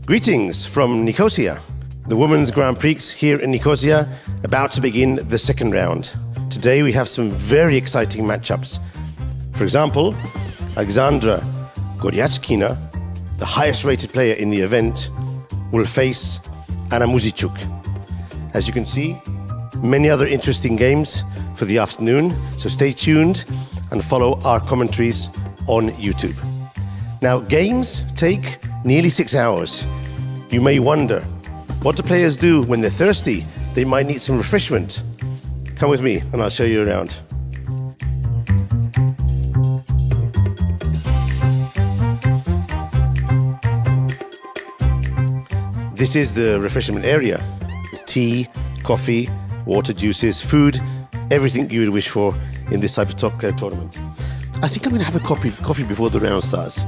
Greetings from Nicosia. The Women's Grand Prix here in Nicosia, about to begin the second round. Today we have some very exciting matchups. For example, Aleksandra Goryachkina, the highest rated player in the event, will face Muzychuk. As you can see, many other interesting games for the afternoon, so stay tuned and follow our commentaries on YouTube. Now, games take nearly 6 hours. You may wonder, what do players do when they're thirsty? They might need some refreshment. Come with me and I'll show you around. This is the refreshment area with tea, coffee, water, juices, food, everything you would wish for in this type of top tournament. I think I'm going to have a coffee before the round starts.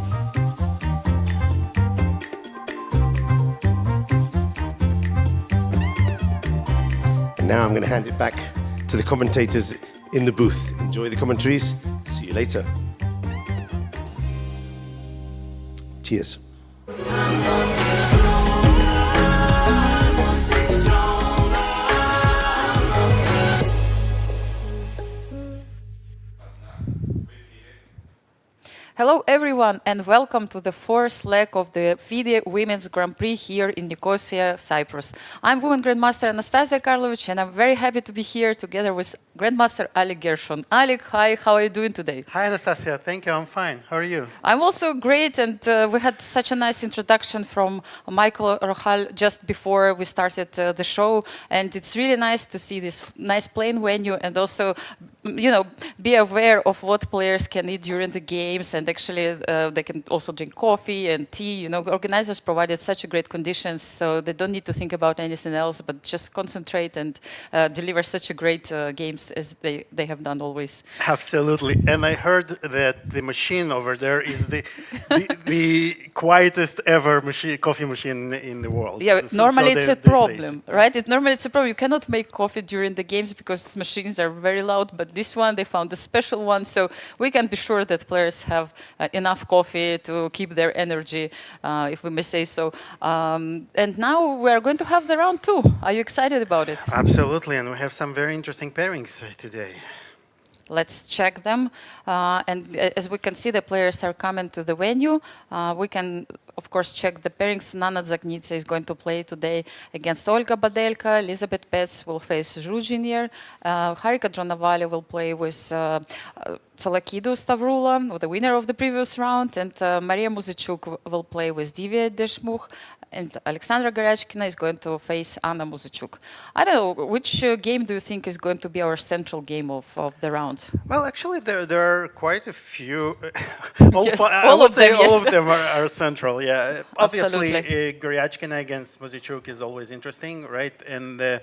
And now I'm going to hand it back to the commentators in the booth. Enjoy the commentaries. See you later. Cheers. Hello everyone and welcome to the fourth leg of the FIDE Women's Grand Prix here in Nicosia, Cyprus. I'm Women Grandmaster Anastasiya Karlovich and I'm very happy to be here together with Grandmaster Alik Gershon. Alik, hi, how are you doing today? Hi Anastasiya, thank you, I'm fine. How are you? I'm also great and we had such a nice introduction from Michael Rochal just before we started the show, and it's really nice to see this nice playing venue and also, you know, be aware of what players can eat during the games, and actually they can also drink coffee and tea. You know, organizers provided such a great conditions, so they don't need to think about anything else, but just concentrate and deliver such a great games as they have done always. Absolutely, and I heard that the machine over there is the quietest ever coffee machine in the world. Yeah, normally it's a problem, right? Normally it's a problem. You cannot make coffee during the games because machines are very loud, but this one, they found a special one, so we can be sure that players have enough coffee to keep their energy, if we may say so. And now we are going to have the round two. Are you excited about it? Absolutely, and we have some very interesting pairings today. Let's check them. And as we can see, the players are coming to the venue. We can, of course, check the pairings. Dzagnidze is going to play today against Olga Badelka. Elisabeth Paehtz will face Jiner. Harika Dronavalli will play with Tsolakidou Stavroula, the winner of the previous round. And Mariya Muzychuk will play with Divya Deshmukh. And Aleksandra Goryachkina is going to face Muzychuk. I don't know, which game do you think is going to be our central game of the round? Well, actually, there are quite a few. Yes, all of them are central, yeah. Obviously, Goryachkina against Muzychuk is always interesting, right? And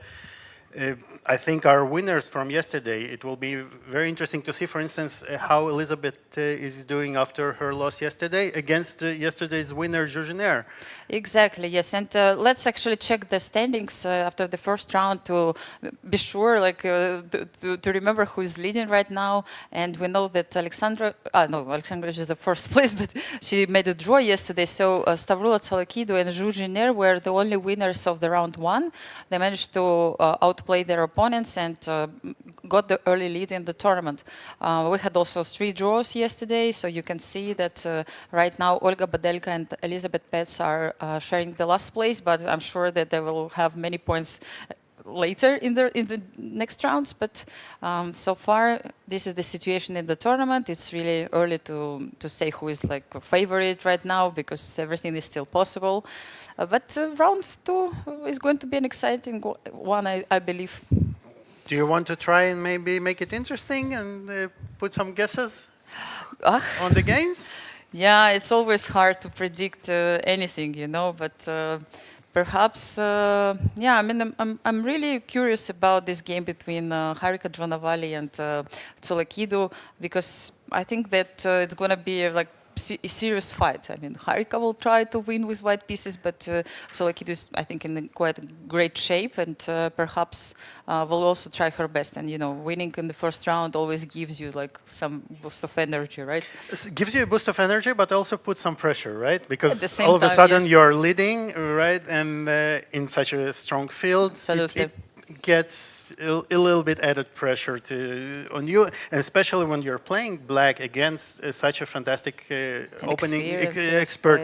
I think our winners from yesterday, it will be very interesting to see, for instance, how Elisabeth is doing after her loss yesterday against yesterday's winner, Jiner. Exactly, yes. And let's actually check the standings after the first round to be sure, to remember who is leading right now. And we know that Aleksandra is the first place, but she made a draw yesterday. So Stavroula, Tsolakidou, and Jiner were the only winners of the round one. They managed to outplay their opponents and got the early lead in the tournament. We had also 3 draws yesterday, so you can see that right now Olga Badelka and Elisabeth Paehtz are sharing the last place, but I'm sure that they will have many points later in the next rounds. But so far, this is the situation in the tournament. It's really early to say who is like a favorite right now because everything is still possible. But round two is going to be an exciting one, I believe. Do you want to try and maybe make it interesting and put some guesses on the games? Yeah, it's always hard to predict anything, you know, but perhaps, yeah, I mean, I'm really curious about this game between Harika Dronavalli and Tsolakidou, because I think that it's going to be like serious fight. I mean, Harika will try to win with white pieces, but Tsolakidou is, I think, in quite great shape, and perhaps will also try her best. And winning in the first round always gives you like some boost of energy, right? It gives you a boost of energy, but also puts some pressure, right? Because all of a sudden you're leading, right? And in such a strong field, it gets a little bit added pressure on you, and especially when you're playing black against such a fantastic opening expert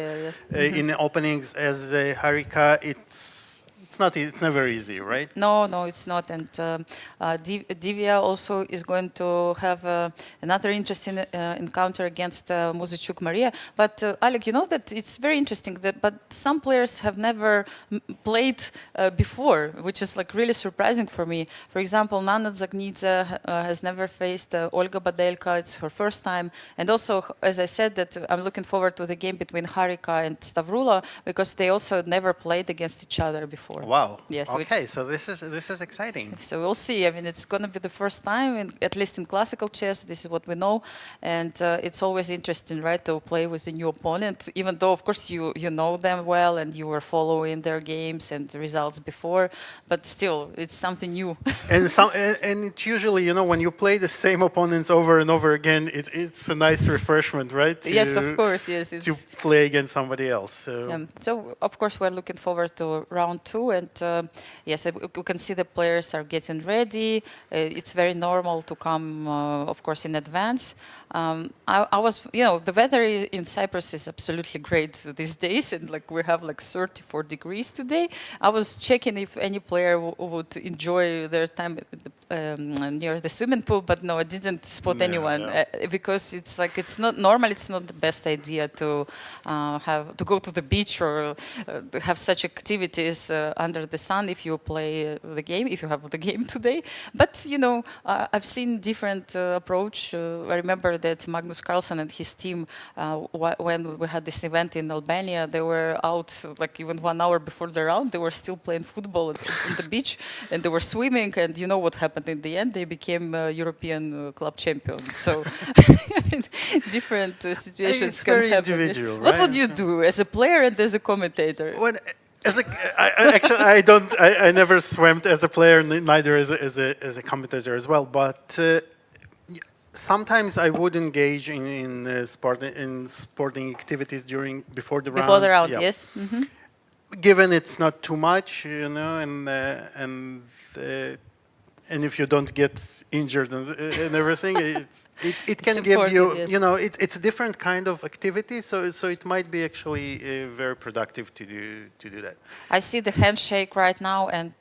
in openings as Harika. It's never easy, right? No, it's not. And Divya also is going to have another interesting encounter against Muzychuk Mariya. But Alik, you know that it's very interesting but some players have never played before, which is like really surprising for me. For example, Dzagnidze has never faced Olga Badelka. It's her first time. And also, as I said, that I'm looking forward to the game between Harika and Stavroula because they also never played against each other before. Wow. Yes. Okay, so this is exciting. So we'll see. I mean, it's going to be the first time, at least in classical chess. This is what we know, and it's always interesting, right, to play with a new opponent. Even though, of course, you know them well and you were following their games and the results before, but still, it's something new. and it's usually, when you play the same opponents over and over again, it's a nice refreshment, right? Yes, of course. Yes, to play against somebody else. So of course, we're looking forward to round 2. And yes, we can see the players are getting ready. It's very normal to come, of course, in advance. I was, the weather in Cyprus is absolutely great these days, and like we have like 34 degrees today. I was checking if any player would enjoy their time near the swimming pool, but no, I didn't spot anyone because it's not normal. It's not the best idea to go to the beach or have such activities under the sun if you play the game, if you have the game today. But I've seen different approach. I remember that Magnus Carlsen and his team, when we had this event in Albania, they were out like even 1 hour before the round. They were still playing football on the beach, and they were swimming. And you know what happened in the end? They became European club champion. So I mean, different situations it's can very happen. Individual, What right? would you do as a player and as a commentator? I never swam as a player, neither as a commentator as well. But sometimes I would engage in sporting activities before the round. Before the round, yes. Mm-hmm. Given it's not too much, and if you don't get injured and everything, it can give you, yes. It's a different kind of activity, so it might be actually very productive to do that. I see the handshake right now, and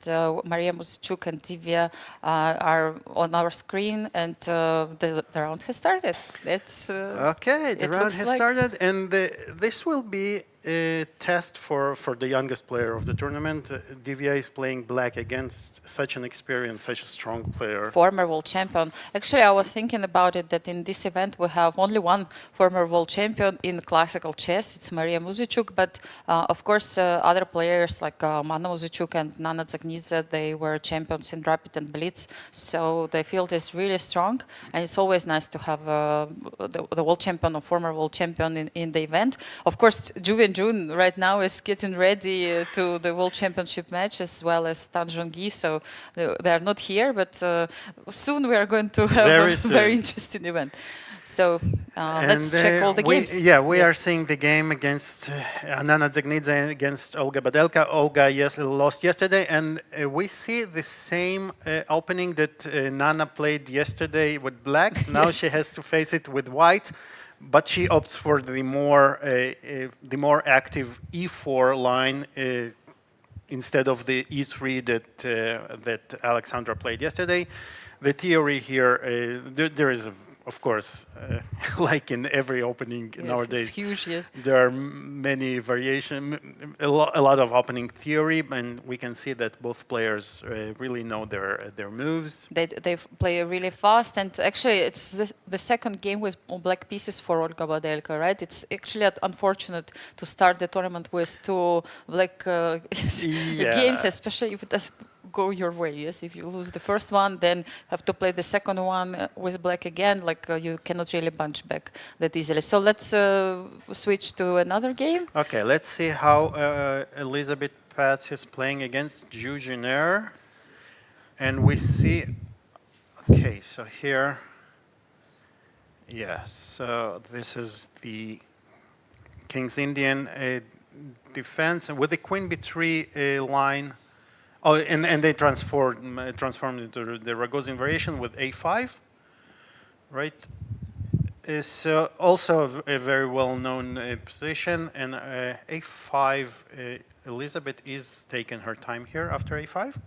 Mariya, Muzychuk, and Divya are on our screen, and the round has started. Okay, the round has started, and this will be a test for the youngest player of the tournament. Divya is playing black against such an experienced, such a strong player. Former world champion. Actually, I was thinking about it that in this event we have only one former world champion in classical chess. It's Mariya Muzychuk, but of course other players like Mana Muzychuk and Nana Dzagnidze, they were champions in rapid and blitz. So the field is really strong, and it's always nice to have the world champion or former world champion in the event. Of course, June right now is getting ready to the World Championship match, as well as Tan Zhongyi, so they are not here, but soon we are going to have a very interesting event. So let's check all the games. We are seeing the game against Nana Dzagnidze against Olga Badelka. Olga lost yesterday, and we see the same opening that Nana played yesterday with black. Now she has to face it with white. But she opts for the more active E4 line instead of the E3 that Aleksandra played yesterday. The theory here, there is, of course, like in every opening nowadays, it's huge, yes. There are many variations, a lot of opening theory, and we can see that both players really know their moves. They play really fast, and actually it's the second game with black pieces for Olga Badelka, right? It's actually unfortunate to start the tournament with two black games, especially if it has go your way. Yes, if you lose the first one, then have to play the second one with black again. Like you cannot really punch back that easily. So let's switch to another game. Okay, let's see how Elisabeth Paehtz is playing against Jiner. And we see, okay, so here, yes, so this is the King's Indian defense, and with the Queen B3 line. Oh, and they transformed into the Rogozin variation with A5, right? Is also a very well-known position, and A5, Elisabeth is taking her time here after A5.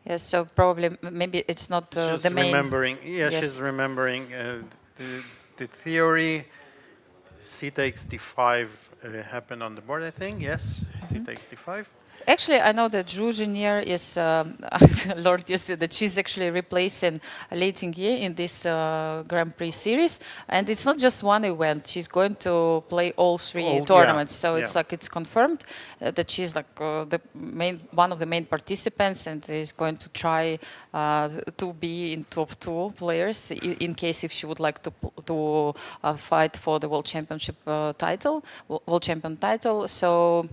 Yes, so probably maybe it's not the main. Remembering, yeah, yes. She's remembering the theory. C takes D5 happened on the board, I think. Yes, C takes D5. Actually, I know that Jiner is Lord yesterday, that she's actually replacing Lei Tingye in this Grand Prix series, and it's not just one event. She's going to play all three tournaments, so it's like it's confirmed that she's like one of the main participants, and is going to try to be in top 2 players in case if she would like to fight for the world championship title, world champion title. So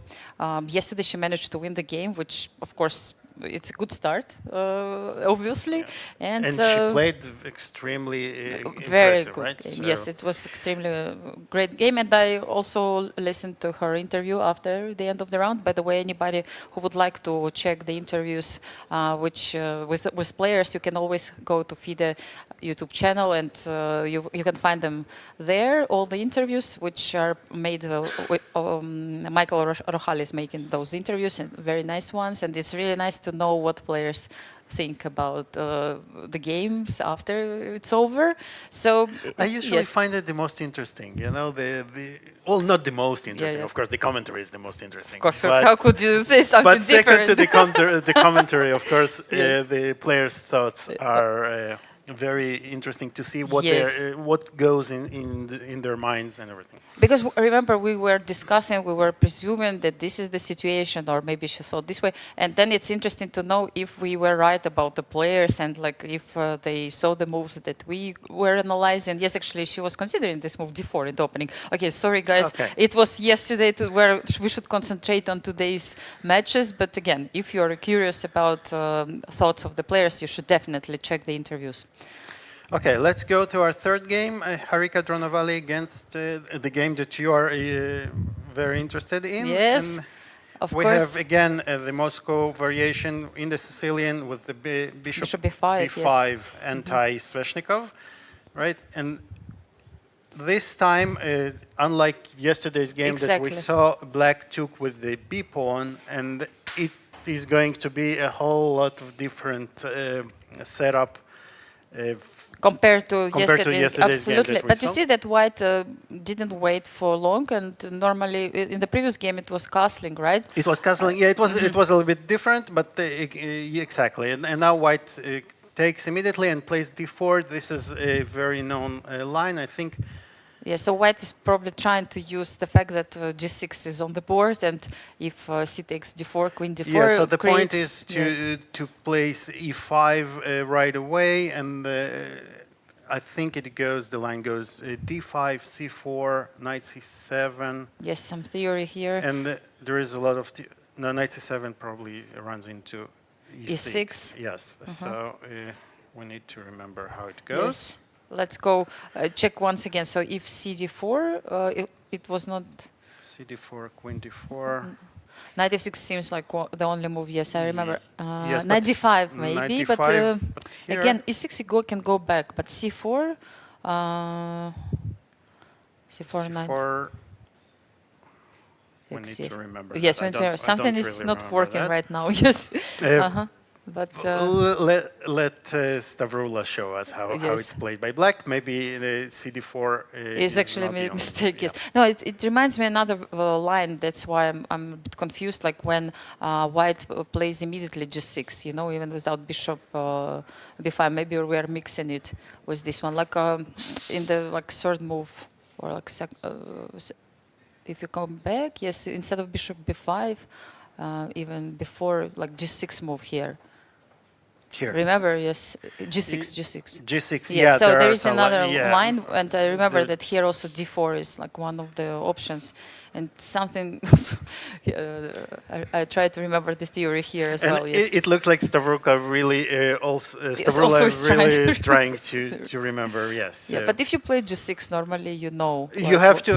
yesterday she managed to win the game, which of course it's a good start, obviously. And she played extremely very impressive, good right? game. So Yes, it was extremely great game, and I also listened to her interview after the end of the round. By the way, anybody who would like to check the interviews with players, you can always go to FIDE YouTube channel, and you can find them there. All the interviews which are made, Michael Rochal is making those interviews, and very nice ones, and it's really nice to know what players think about the games after it's over. So I usually find it the most interesting, you know, well, not the most interesting, of course, the commentary is the most interesting. Of course, how could you say something different? But second to the commentary, of course, the players' thoughts are very interesting to see what what goes in their minds and everything. Because remember, we were discussing, we were presuming that this is the situation, or maybe she thought this way, and then it's interesting to know if we were right about the players, and like if they saw the moves that we were analyzing. Yes, actually, she was considering this move D4 in the opening. Okay, sorry guys, it was yesterday where we should concentrate on today's matches. But again, if you are curious about thoughts of the players, you should definitely check the interviews. Okay, let's go to our third game, Harika Dronavalli against the game that you are very interested in. Yes, and of we course. have again the Moscow variation in the Sicilian with the bishop B5 anti-Sveshnikov, right? And this time, unlike yesterday's game that we saw, black took with the B pawn, and it is going to be a whole lot of different setup. Compared to yesterday's absolutely. Game but you see that white didn't wait for long, and normally in the previous game it was castling, right? It was castling. Yeah, it was a little bit different, but exactly. And now white takes immediately and plays D4. This is a very known line, I think. Yeah, so white is probably trying to use the fact that G6 is on the board, and if C takes D4, Queen D4. Yeah, so the point is to place E5 right away, and I think the line goes D5, C4, Knight C7. Yes, some theory here. And there is a lot of, Knight C7 probably runs into E6. Yes, so we need to remember how it goes. Yes. Let's go check once again. So if CD4, it was not... CD4, Queen D4. Knight F6 seems like the only move, yes, I remember. Yes, Knight D5 maybe, Knight D5, but again, E6 you can go back, but C4... C4, Knight... We need to remember yes, that. something is really not working right now, yes. But let Stavroula show us how it's played by black. Maybe the CD4 is actually a mistake. Yes. No, it reminds me another line. That's why I'm a bit confused. Like when white plays immediately G6, you know, even without bishop B5. Maybe we are mixing it with this one, like in the third move, or like if you come back, yes, instead of bishop B5, even before like G6 move here. Here. Remember, yes, G6, G6. G6, Yes, yeah. so there is a another yeah. line, and I remember There- that here also D4 is like one of the options, and something. I try to remember the theory here as And well. Yes, it looks like Stavroula really also is really trying trying to remember. Yes. yeah. But if you play G6 normally, you know. You like, have to,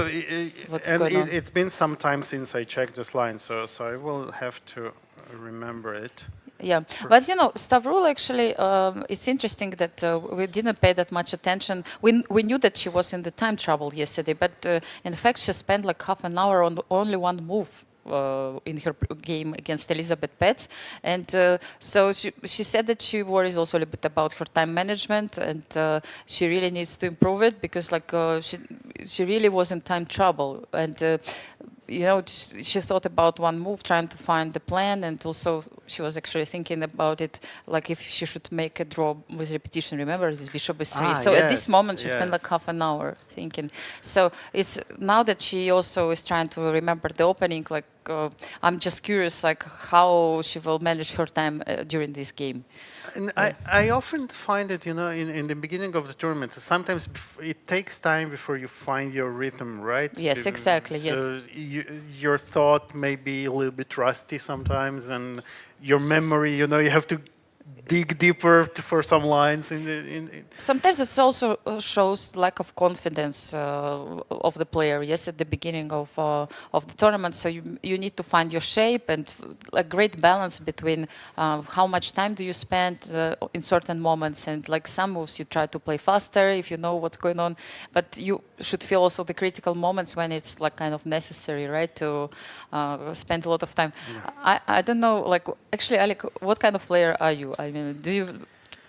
what's and going on. it's been some time since I checked this line, so I will have to remember it. Yeah, but you know, Stavroula actually, it's interesting that we didn't pay that much attention. We knew that she was in the time trouble yesterday, but in fact, she spent like half an hour on only one move. In her game against Elisabeth Paehtz, and so she said that she worries also a little bit about her time management, and she really needs to improve it because like she really was in time trouble, and you know, she thought about one move, trying to find the plan, and also she was actually thinking about it, like if she should make a draw with repetition. Remember, this bishop is 3. So at this moment, she spent like half an hour thinking. So it's now that she also is trying to remember the opening, like I'm just curious, like how she will manage her time during this game. And I often find it, you know, in the beginning of the tournament, sometimes it takes time before you find your rhythm, right? Yes, exactly, so yes. Your thought may be a little bit rusty sometimes, and your memory, you know, you have to dig deeper for some lines. Sometimes it also shows lack of confidence of the player. Yes, at the beginning of the tournament, so you need to find your shape and a great balance between how much time do you spend in certain moments, and like some moves you try to play faster if you know what's going on, but you should feel also the critical moments when it's like kind of necessary, right, to spend a lot of time. Yeah. I don't know, like actually, Alik, what kind of player are you? I mean, do you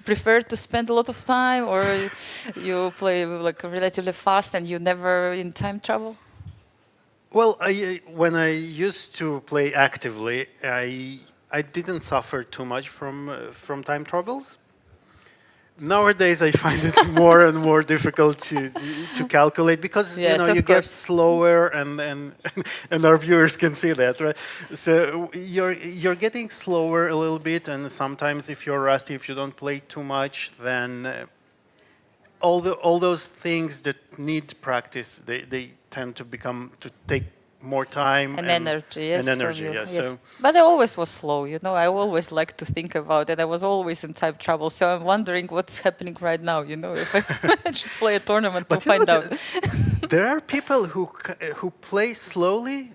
prefer to spend a lot of time, or you play like relatively fast and you never in time trouble? Well, when I used to play actively, I didn't suffer too much from time troubles. Nowadays, I find it more and more difficult to calculate because yes, you know you get slower, and our viewers can see that, right? So you're getting slower a little bit, and sometimes if you're rusty, if you don't play too much, then all those things that need practice, they tend to take more time and energy, yes, and energy, yes. So, but I always was slow, you know. I always like to think about it. I was always in time trouble, so I'm wondering what's happening right now. You know, if I should play a tournament to find out. There are people who play slowly,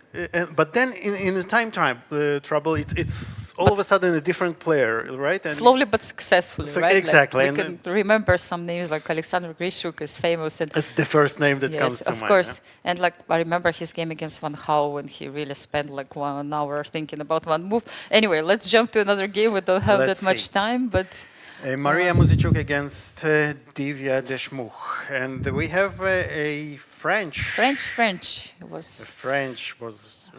but then in the time trouble, it's all of a sudden a different player, right? And slowly but successfully, right? Exactly. Like we can remember some names like Aleksandra Goryachkina is famous, and that's the first name that comes to mind. Of course. Yeah? And like I remember his game against Van Hau when he really spent like 1 hour thinking about one move. Anyway, let's jump to another game. We don't have that much time, but. Mariya Muzychuk against Divya Deshmukh, and we have a French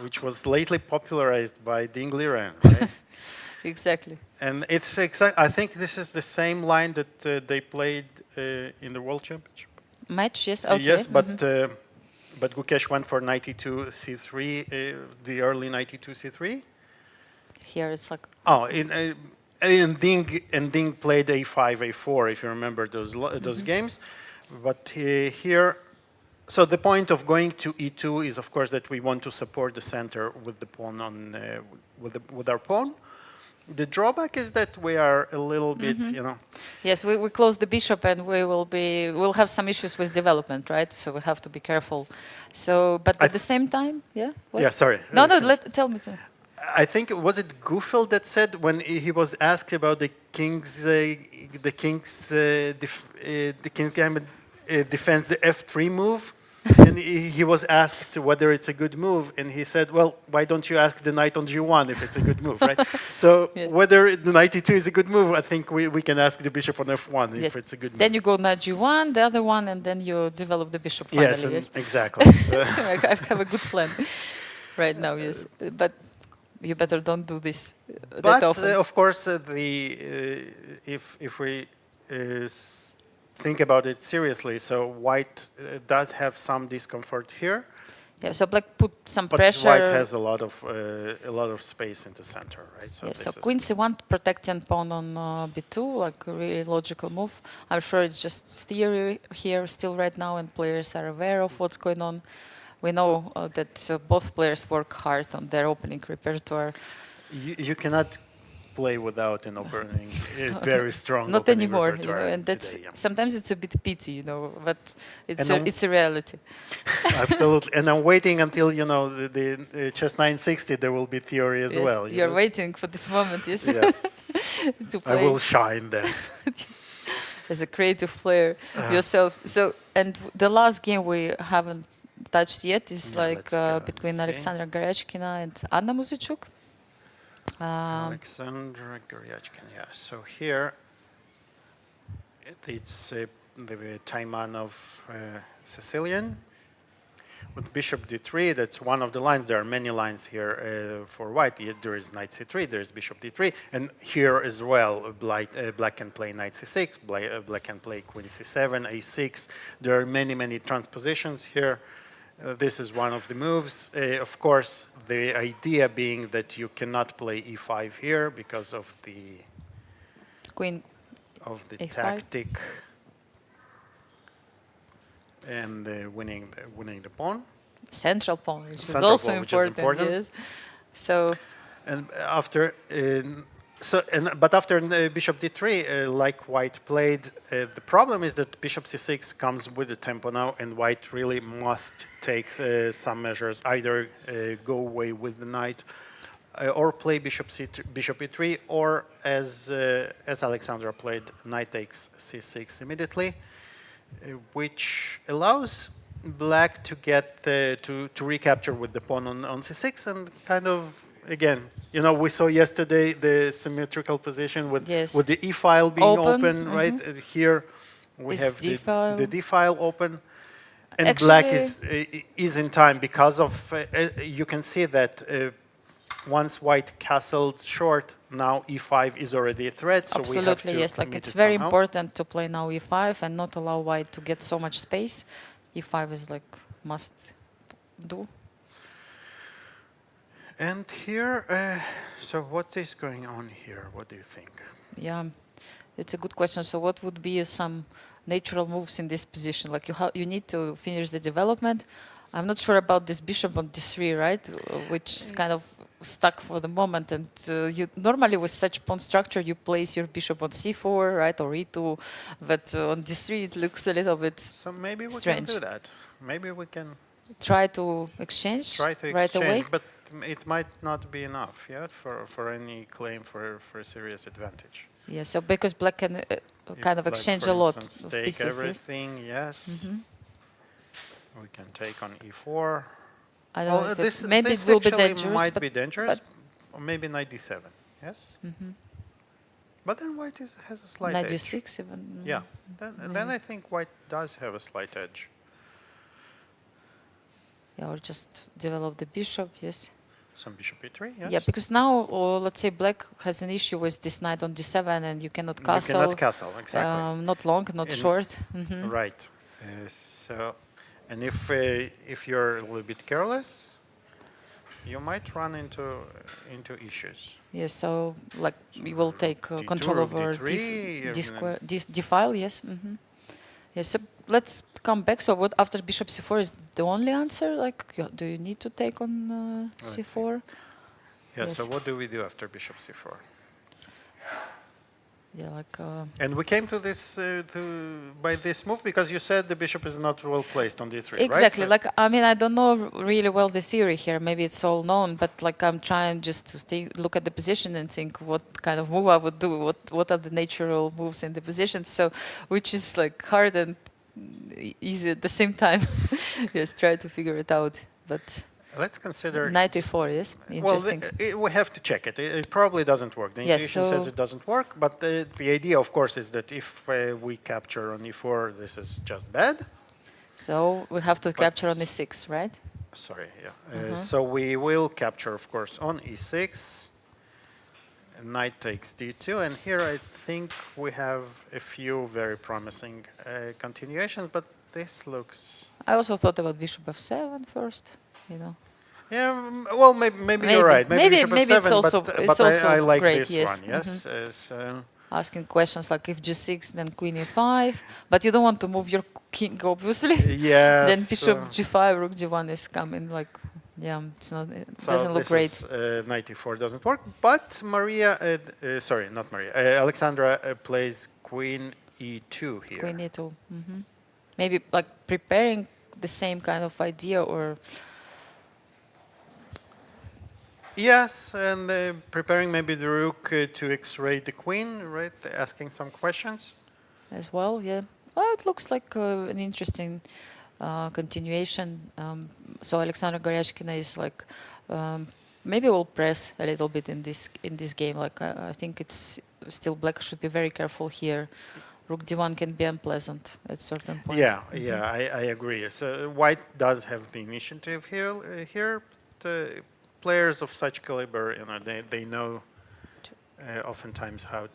which was lately popularized by Ding Liren, right? Exactly. And it's I think this is the same line that they played in the World Championship match. Yes. Okay. Yes, but Gukesh went for 92 c3, the early 92 c3. Here it's like. Oh, and Ding played a5, a4, if you remember those games. But here, so the point of going to e2 is, of course, that we want to support the center with the pawn on with our pawn. The drawback is that we are a little bit, you know. Yes, we close the bishop, and we'll have some issues with development, right? So we have to be careful. So, but at the same time, yeah. What? Yeah, sorry. No, tell me. I think was it Gufel that said when he was asked about the king's game defends the f3 move, and he was asked whether it's a good move, and he said, "Well, why don't you ask the knight on g1 if it's a good move, right?" So yes. Whether the knight e2 is a good move, I think we can ask the bishop on f1 if it's a good move. Then you go knight g1, the other one, and then you develop the bishop finally. Yes, exactly. So I have a good plan right now, yes, but. You better don't do this that often. But of course, if we think about it seriously, so White does have some discomfort here. Yeah, so black put some But pressure. white has a lot of space in the center, right? Yeah, so this queen c1 protecting pawn on b2, like a really logical move. I'm sure it's just theory here still right now, and players are aware of what's going on. We know that both players work hard on their opening repertoire. You cannot play without an opening, very strong Not opening anymore, you repertoire know, and that's today, yeah. sometimes it's a bit pity, you know, but it's And it's a reality. Absolutely, and I'm waiting until the chess 960. There will be theory as Yes, well. you're waiting for this moment, yes. Yes, To I play will shine then. as a creative player yourself. So, and the last game we haven't touched yet is Yeah, like let's go and between see. Aleksandra Goryachkina and Anna Muzychuk. Aleksandra Goryachkina. Yeah. So here, it's the Taimanov Sicilian with bishop d3. That's one of the lines. There are many lines here for white. There is knight c3. There is bishop d3, and here as well, black can play knight c6. Black can play queen c7, a6. There are many transpositions here. This is one of the moves. Of course, the idea being that you cannot play e5 here because of the Queen A5. tactic and winning the pawn. Central pawn, which is Central also pawn, which is important. Yes. So And after but after bishop d3, like white played, the problem is that bishop c6 comes with the tempo now, and white really must take some measures, either go away with the knight, or play bishop e3, or as Aleksandra played, knight takes c6 immediately, which allows black to get to recapture with the pawn on c6, and kind of again, we saw yesterday the symmetrical position with the e file being open, right? Here we have the d file open, and actually, black is in time because of you can see that once white castled short, now e5 is already a threat. So absolutely, we have to yes. Like it's very important to play now e5 and not allow white to get so much space. e5 is like must do. And here, so what is going on here? What do you think? Yeah, it's a good question. So what would be some natural moves in this position? Like you need to finish the development. I'm not sure about this bishop on d3, right? Which is kind of stuck for the moment. And you normally with such pawn structure, you place your bishop on c4, right, or e2. But on d3, it looks a little bit So maybe we strange. can do that. Maybe we can try to exchange right away. But it might not be enough yet for any claim for a serious advantage. Yeah, so because black can kind of exchange a lot of take pieces. Everything, yes. We can take on e4. I don't know if maybe it will be dangerous. Might be dangerous, or maybe knight d7. Yes. But then white has a slight knight edge. d6 even. Yeah. Then I think white does have a slight edge. Yeah, or just develop the bishop. Yes. Some bishop e3, yes. Yeah, because now, let's say black has an issue with this knight on d7, and you cannot castle. You cannot castle, exactly. Not long, not short. Right. And if you're a little bit careless, you might run into issues. Yeah, so like we will take control over d file. Yes. Yeah. So let's come back. So what after bishop c4 is the only answer? Like, do you need to take on c4? Yeah. Yes. So what do we do after bishop c4? Yeah, like. And we came to this by this move because you said the bishop is not well placed on d3. Exactly. Right? Like I mean, I don't know really well the theory here. Maybe it's all known, but like I'm trying just to look at the position and think what kind of move I would do. What are the natural moves in the position? So, which is like hard and easy at the same time. Yes, try to figure it out. But let's consider 94. Yes, interesting. Well, we have to check it. It probably doesn't work. The intuition says it doesn't work, but the idea, of course, is that if we capture on e4, this is just bad. So we have to capture on e6, right? Sorry, yeah. So we will capture, of course, on e6. Knight takes d2, and here I think we have a few very promising continuations, but this looks... I also thought about bishop f7 first. you know. Yeah, well, maybe you're right. Maybe bishop maybe f7, it's also but also I like great. this Yes. one. Yes. So Asking questions like if g6, then queen e5, but you don't want to move your king, obviously. Then yes. bishop g5, rook g1 is coming. Like, yeah, it's not. It So doesn't look this great. is, knight e4 doesn't work. But Mariya, sorry, not Mariya. Aleksandra plays queen e2 here. Queen e2. Maybe like preparing the same kind of idea, or Yes, and preparing maybe the rook to x-ray the queen, right? Asking some questions. as well. Yeah. Well, it looks like an interesting continuation. So Aleksandra Goryachkina is like, maybe we'll press a little bit in this game. Like I think it's still black should be very careful here. Rook d1 can be unpleasant at certain point. Yeah, yeah, I agree. So white does have the initiative here. But, players of such caliber, you know, they know oftentimes how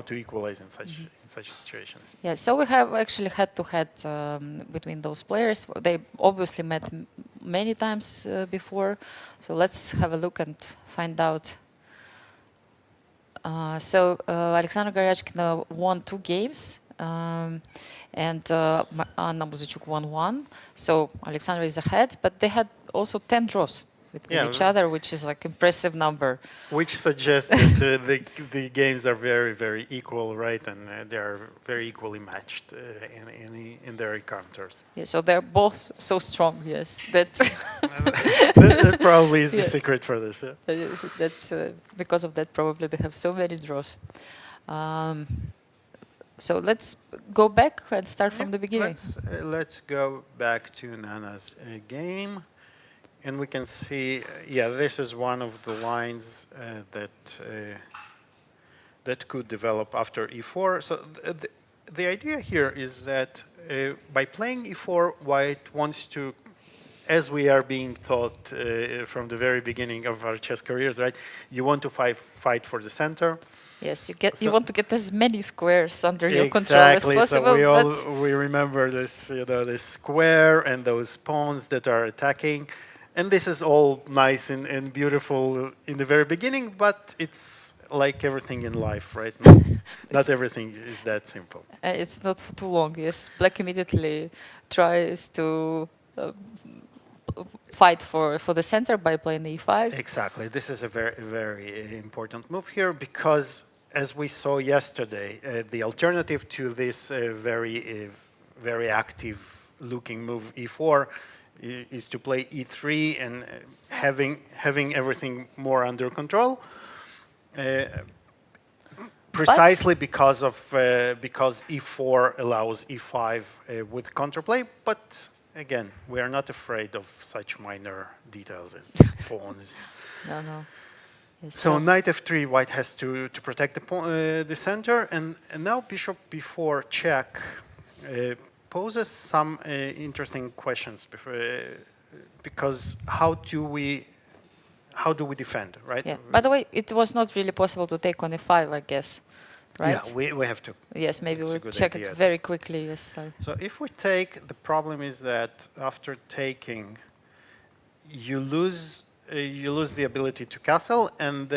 to equalize in such situations. Yeah, so we have actually head-to-head between those players. They obviously met many times before. So let's have a look and find out. So Aleksandra Goryachkina won 2 games, and Anna Muzychuk won 1. So Aleksandra is ahead, but they had also 10 draws with each other, which is like impressive number. Which suggests that the games are very, very equal, right? And they are very equally matched in their encounters. Yeah, so they're both so strong, yes. That that probably is the secret for this. Yeah? Because of that, probably they have so many draws. So let's go back and start from the beginning. Let's go back to Nana's game. And we can see, yeah, this is one of the lines that could develop after e4. So the idea here is that by playing e4, white wants to, as we are being taught from the very beginning of our chess careers, right? You want to fight for the center. Yes, you want to get as many squares under your control as possible. So we remember this, you know, this square and those pawns that are attacking. And this is all nice and beautiful in the very beginning, but it's like everything in life, right? Not everything is that simple. It's not for too long, yes. Black immediately tries to fight for the center by playing e5. Exactly. This is a very, very important move here because, as we saw yesterday, the alternative to this very active-looking move e4 is to play e3 and having everything more under control, precisely because e4 allows e5 with counterplay. But again, we are not afraid of such minor details as pawns. No. Yes, so knight f3, white has to protect the center, and now bishop b4 check. Poses some interesting questions because how do we defend, right? Yeah. By the way, it was not really possible to take on e5, I guess, right? Yeah, we have to. Yes, maybe we'll check it very quickly. Yes. So if we take, the problem is that after taking, you lose the ability to castle, and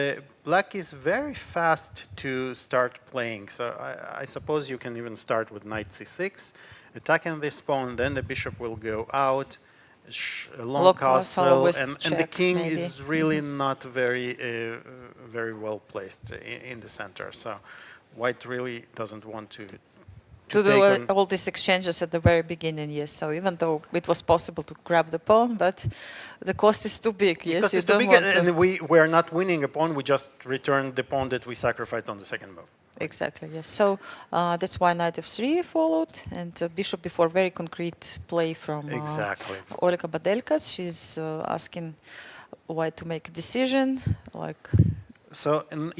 black is very fast to start playing. So I suppose you can even start with knight c6. Attacking this pawn, then the bishop will go out, a long castle, and the king is really not very well placed in the center. So white really doesn't want to do all these exchanges at the very beginning, yes. So even though it was possible to grab the pawn, but the cost is too big, yes. It's too big, and we are not winning a pawn, we just returned the pawn that we sacrificed on the second move. Exactly, yes. So that's why knight f3 followed, and bishop b4, very concrete play from Olga Badelka. She's asking white to make a decision, like. So and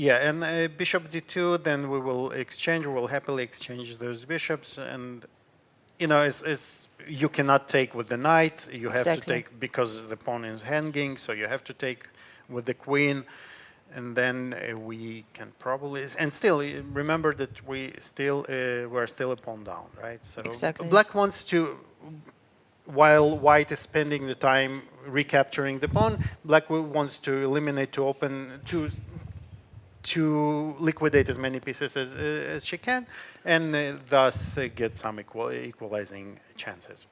bishop d2. Then we will exchange. We will happily exchange those bishops, and you know, you cannot take with the knight. You have to take because the pawn is hanging. So you have to take with the queen. And then we can probably, and still remember that we're still a pawn down, right? So black wants to while white is spending the time recapturing the pawn, black wants to eliminate, to liquidate as many pieces as she can, and thus get some equalizing chances.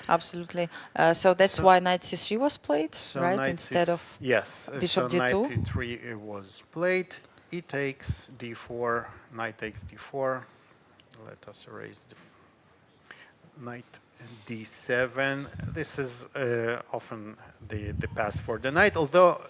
Absolutely. So that's why knight c3 was played, right? Instead of bishop d2. Knight e3 was played. E takes d4. Knight takes d4. Let us erase the knight d7. This is often the pass for the knight, although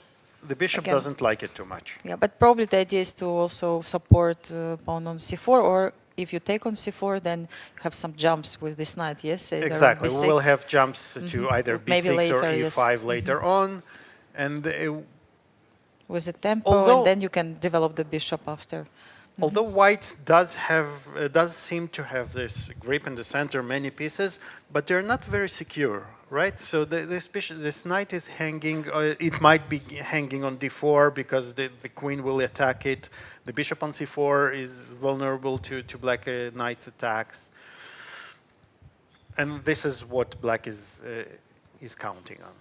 the bishop doesn't like it too much. Yeah, but probably the idea is to also support pawn on c4, or if you take on c4, then you have some jumps with this knight, yes? Exactly. We will have jumps to either b6 later, or e5 later on. And with the tempo, and then you can develop the bishop after. Although white does seem to have this grip in the center, many pieces, but they're not very secure, right? So this knight is hanging. It might be hanging on d4 because the queen will attack it. The bishop on c4 is vulnerable to black knight's attacks, and this is what black is counting on.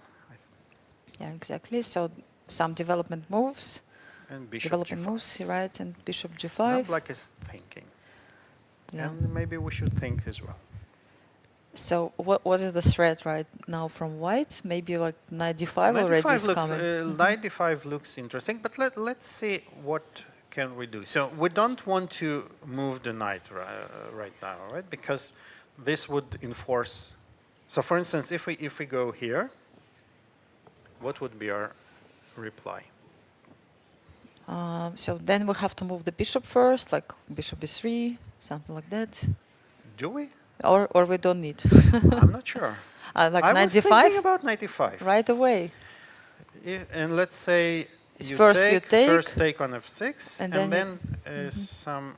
Yeah, exactly. So some development moves. And bishop development g5. moves, right? And bishop g5. Now black is thinking. Yeah. And maybe we should think as well. So what is the threat right now from white? Maybe like knight d5 already is coming. Knight d5 looks interesting, but let's see what can we do. So we don't want to move the knight right now, right? Because this would enforce. So for instance, if we go here, what would be our reply? So then we have to move the bishop first, like bishop b3, something like that. Do we? Or we don't need. I'm not sure. Like I knight was d5? thinking about knight d5. Right away. And let's say First take on f6, and then some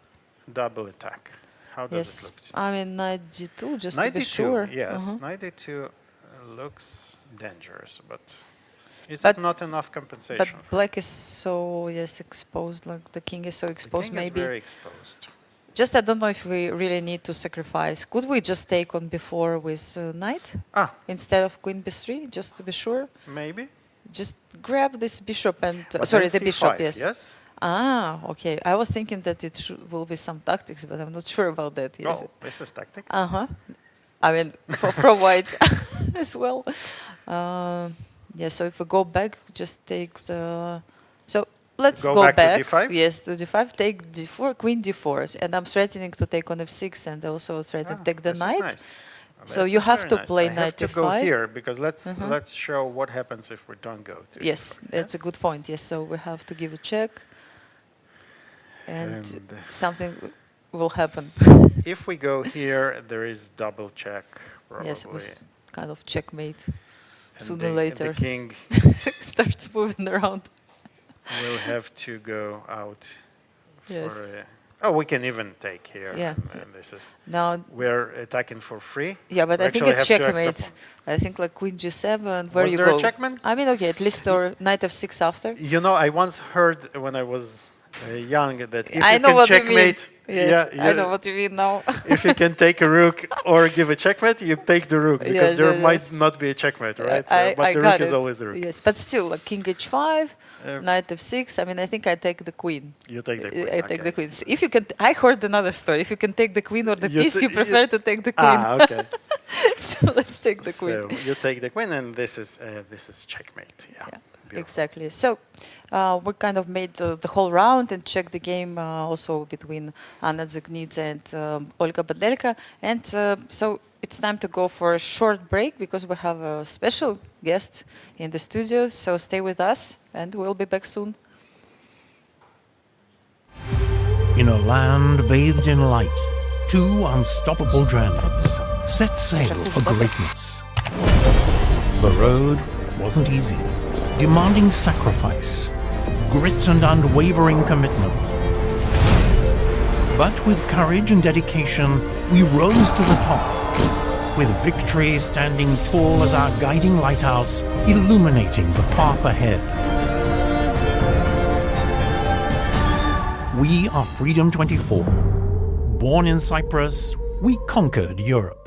double attack. How does it look? I mean knight d2, just knight to be d2, sure. yes. Knight d2 looks dangerous, but is it not enough compensation? But black is so, exposed, like the king is so exposed, the king maybe. is very exposed. Just I don't know if we really need to sacrifice. Could we just take on b4 with knight instead of queen b3, just to be sure? Maybe. Just grab this bishop and sorry, the bishop. Yes. Ah, okay. I was thinking that it will be some tactics, but I'm not sure about that. Yes. Oh, this is tactics. I mean, for white as well. Yeah. So if we go back, just take the. So let's go back. To d5? Yes, to d5. Take d4, queen d4, and I'm threatening to take on f6, and also threaten to take the knight. Nice. So you have to play knight d5. I have to go here because let's show what happens if we don't go to yes, d4, that's a good point. Yes, so we have to give a check, and something will happen. If we go here, there is double check. Probably. Yes, it was kind of checkmate. And Sooner or later, the king starts moving around. We'll have to go out. Yes. We can even take here. Yeah. And this is now we're attacking for free. Yeah, but I think it's checkmate. I think like queen g7. Where was you there go? A checkmate? I mean, okay, at least or knight f6 after. You know, I once heard when I was young that if I you know can what checkmate, you mean. Yes, I know what you mean now. if you can take a rook or give a checkmate, you take the rook because there might not be a checkmate, right? But the rook is always the rook. Yes, but still, like king h5, knight f6. I mean, I think I take the queen. You take the queen. I take the queen. So if you can, I heard another story. If you can take the queen or the piece, you prefer to take the queen. Okay. So let's take the queen. So you take the queen, and this is checkmate. Yeah. Exactly. So we kind of made the whole round and checked the game also between Anna Dzagnidze and Olga Badelka. And so it's time to go for a short break because we have a special guest in the studio. So stay with us and we'll be back soon. In a land bathed in light, two unstoppable dragons set sail for greatness. The road wasn't easy, demanding sacrifice, grit and unwavering commitment. But with courage and dedication, we rose to the top, with victory standing tall as our guiding lighthouse, illuminating the path ahead. We are Freedom 24. Born in Cyprus, we conquered Europe.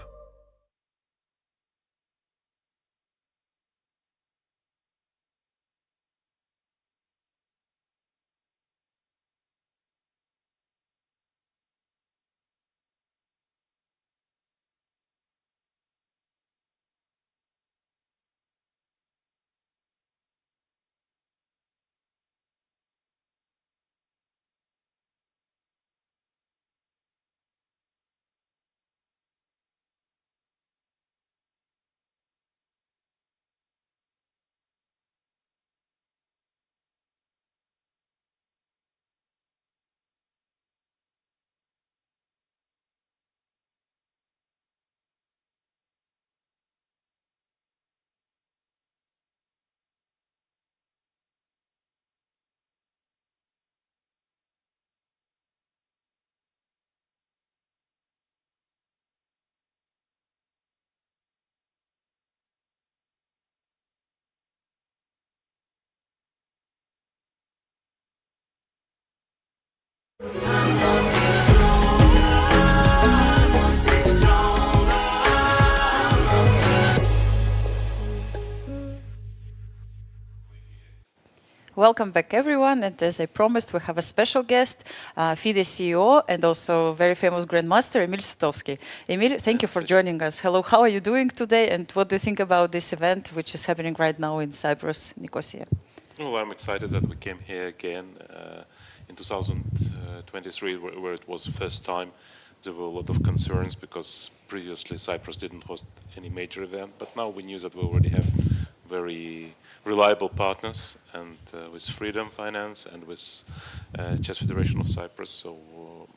Welcome back, everyone. And as I promised, we have a special guest, FIDE CEO and also very famous Grandmaster, Emil Sutovsky. Emil, thank you for joining us. Hello, how are you doing today? And what do you think about this event, which is happening right now in Cyprus, Nicosia? Well, I'm excited that we came here again in 2023, where it was the first time. There were a lot of concerns because previously Cyprus didn't host any major event, but now we knew that we already have very reliable partners, and with Freedom Finance and with Chess Federation of Cyprus. So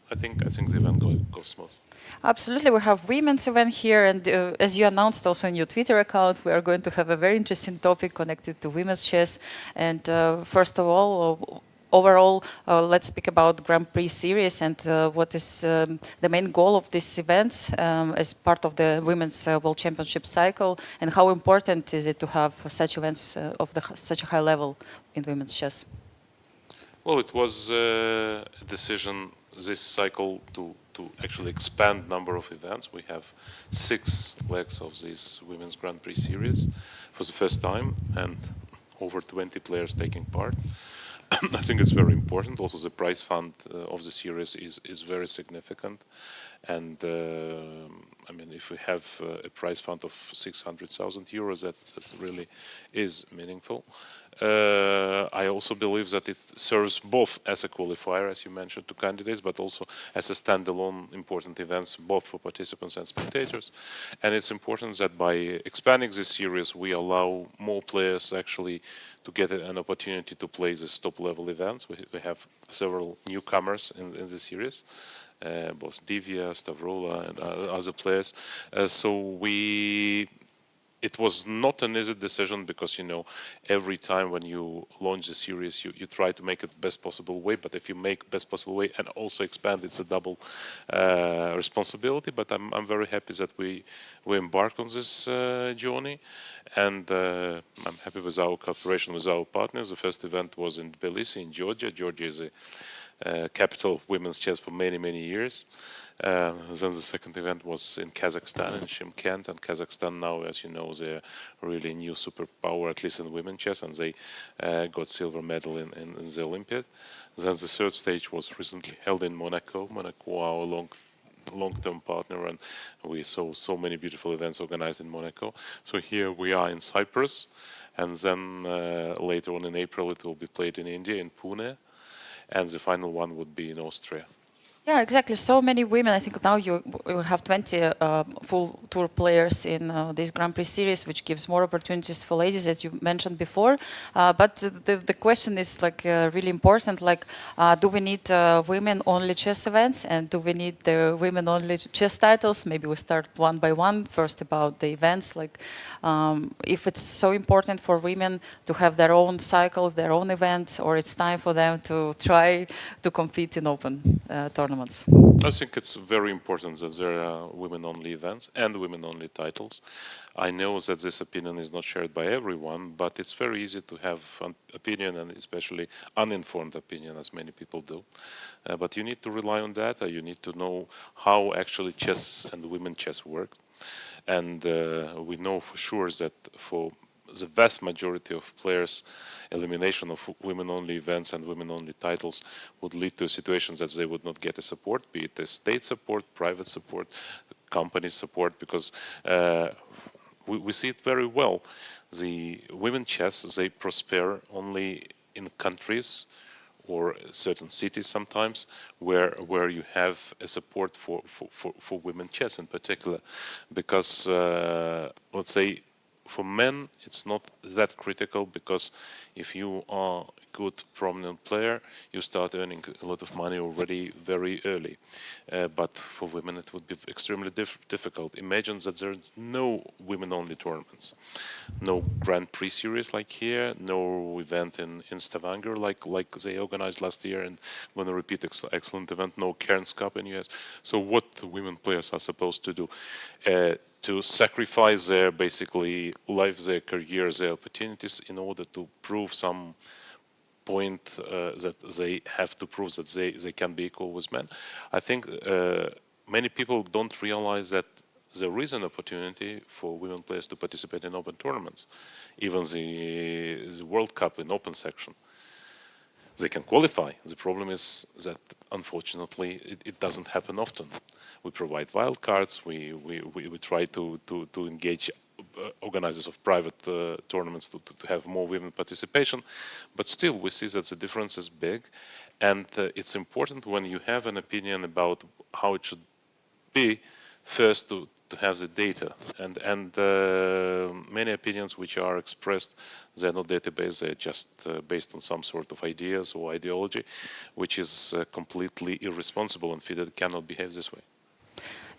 I think the event goes smooth. Absolutely, we have women's event here, and as you announced also in your Twitter account, we are going to have a very interesting topic connected to women's chess. And first of all, overall, let's speak about Grand Prix series and what is the main goal of this event as part of the Women's World Championship cycle, and how important is it to have such events of such a high level in women's chess? Well, it was a decision this cycle to actually expand number of events. We have 6 legs of this Women's Grand Prix series for the first time, and over 20 players taking part. I think it's very important. Also, the prize fund of the series is very significant, and I mean, if we have a prize fund of 600,000 euros, that really is meaningful. I also believe that it serves both as a qualifier, as you mentioned, to candidates, but also as a standalone important events, both for participants and spectators. And it's important that by expanding this series, we allow more players actually to get an opportunity to play these top-level events. We have several newcomers in the series, both Divya, Stavroula, and other players. It was not an easy decision because, you know, every time when you launch the series, you try to make it best possible way. But if you make best possible way and also expand, it's a double responsibility. But I'm very happy that we embark on this journey, and I'm happy with our cooperation with our partners. The first event was in Tbilisi, in Georgia. Georgia is a capital of women's chess for many years. Then the second event was in Kazakhstan, in Shymkent, and Kazakhstan now, as you know, they're really new superpower, at least in women's chess, and they got silver medal in the Olympiad. Then the third stage was recently held in Monaco. Monaco, our long-term partner, and we saw so many beautiful events organized in Monaco. So here we are in Cyprus, and then later on in April it will be played in India, in Pune, and the final one would be in Austria. Yeah, exactly. So many women. I think now you have 20 full tour players in this Grand Prix series, which gives more opportunities for ladies, as you mentioned before. But the question is like really important. Like, do we need women-only chess events, and do we need the women-only chess titles? Maybe we start one by one. First, about the events. Like, if it's so important for women to have their own cycles, their own events, or it's time for them to try to compete in open tournaments. I think it's very important that there are women-only events and women-only titles. I know that this opinion is not shared by everyone, but it's very easy to have an opinion, and especially uninformed opinion, as many people do. But you need to rely on data. You need to know how actually chess and women chess work. And we know for sure that for the vast majority of players, elimination of women-only events and women-only titles would lead to situations that they would not get a support, be it a state support, private support, company support, because we see it very well. The women chess, they prosper only in countries or certain cities sometimes where you have a support for women chess in particular, because let's say for men it's not that critical, because if you are a good prominent player, you start earning a lot of money already very early. But for women it would be extremely difficult. Imagine that there's no women-only tournaments, no Grand Prix series like here, no event in Stavanger like they organized last year, and going to repeat excellent event, no Cairns Cup in US. So what the women players are supposed to do? To sacrifice their basically life, their careers, their opportunities in order to prove some point that they have to prove that they can be equal with men. I think many people don't realize that there is an opportunity for women players to participate in open tournaments, even the World Cup in open section. They can qualify. The problem is that, unfortunately, it doesn't happen often. We provide wild cards. We try to engage organizers of private tournaments to have more women participation, but still we see that the difference is big, and it's important when you have an opinion about how it should be, first to have the data, and many opinions which are expressed, they're not database, they're just based on some sort of ideas or ideology, which is completely irresponsible, and FIDE cannot behave this way.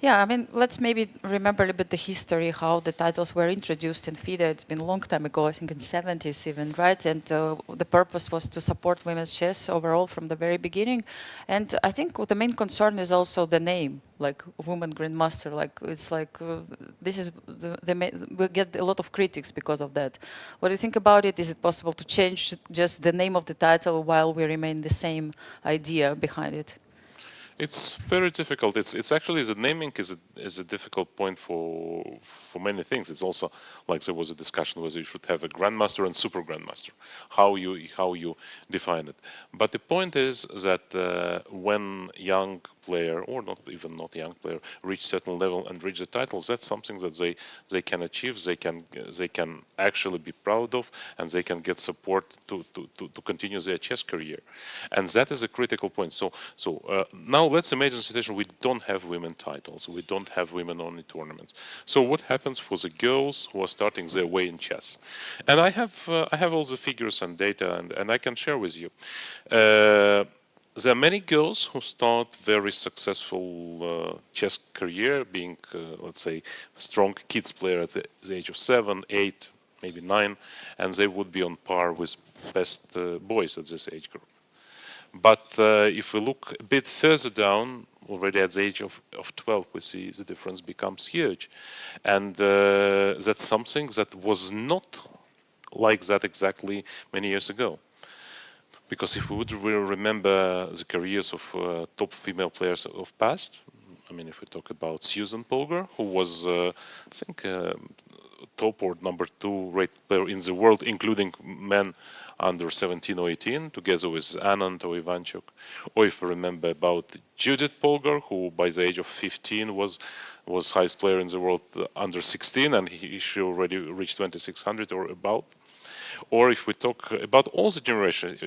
Yeah, I mean, let's maybe remember a little bit the history, how the titles were introduced in FIDE. It's been a long time ago, I think in 70s even, right? And the purpose was to support women's chess overall from the very beginning. And I think the main concern is also the name, like woman grandmaster. Like it's like this is we get a lot of critics because of that. What do you think about it? Is it possible to change just the name of the title while we remain the same idea behind it? It's very difficult. It's actually the naming is a difficult point for many things. It's also like there was a discussion whether you should have a grandmaster and super grandmaster, how you define it. But the point is that when young player or not young player reach certain level and reach the titles, that's something that they can achieve. They can actually be proud of, and they can get support to continue their chess career, and that is a critical point. So now let's imagine a situation we don't have women titles, we don't have women-only tournaments. So what happens for the girls who are starting their way in chess? And I have all the figures and data, and I can share with you. There are many girls who start very successful chess career, being, let's say, strong kids player at the age of 7, 8, maybe 9, and they would be on par with best boys at this age group. But if we look a bit further down, already at the age of 12, we see the difference becomes huge. And that's something that was not like that exactly many years ago. Because if we would remember the careers of top female players of past, I mean, if we talk about Susan Polgar, who was, I think, top or number 2 rated player in the world, including men under 17 or 18, together with Anand or Ivanchuk. Or if we remember about Judith Polgar, who by the age of 15 was highest player in the world under 16, and she already reached 2600 or above. Or if we talk about all the generation,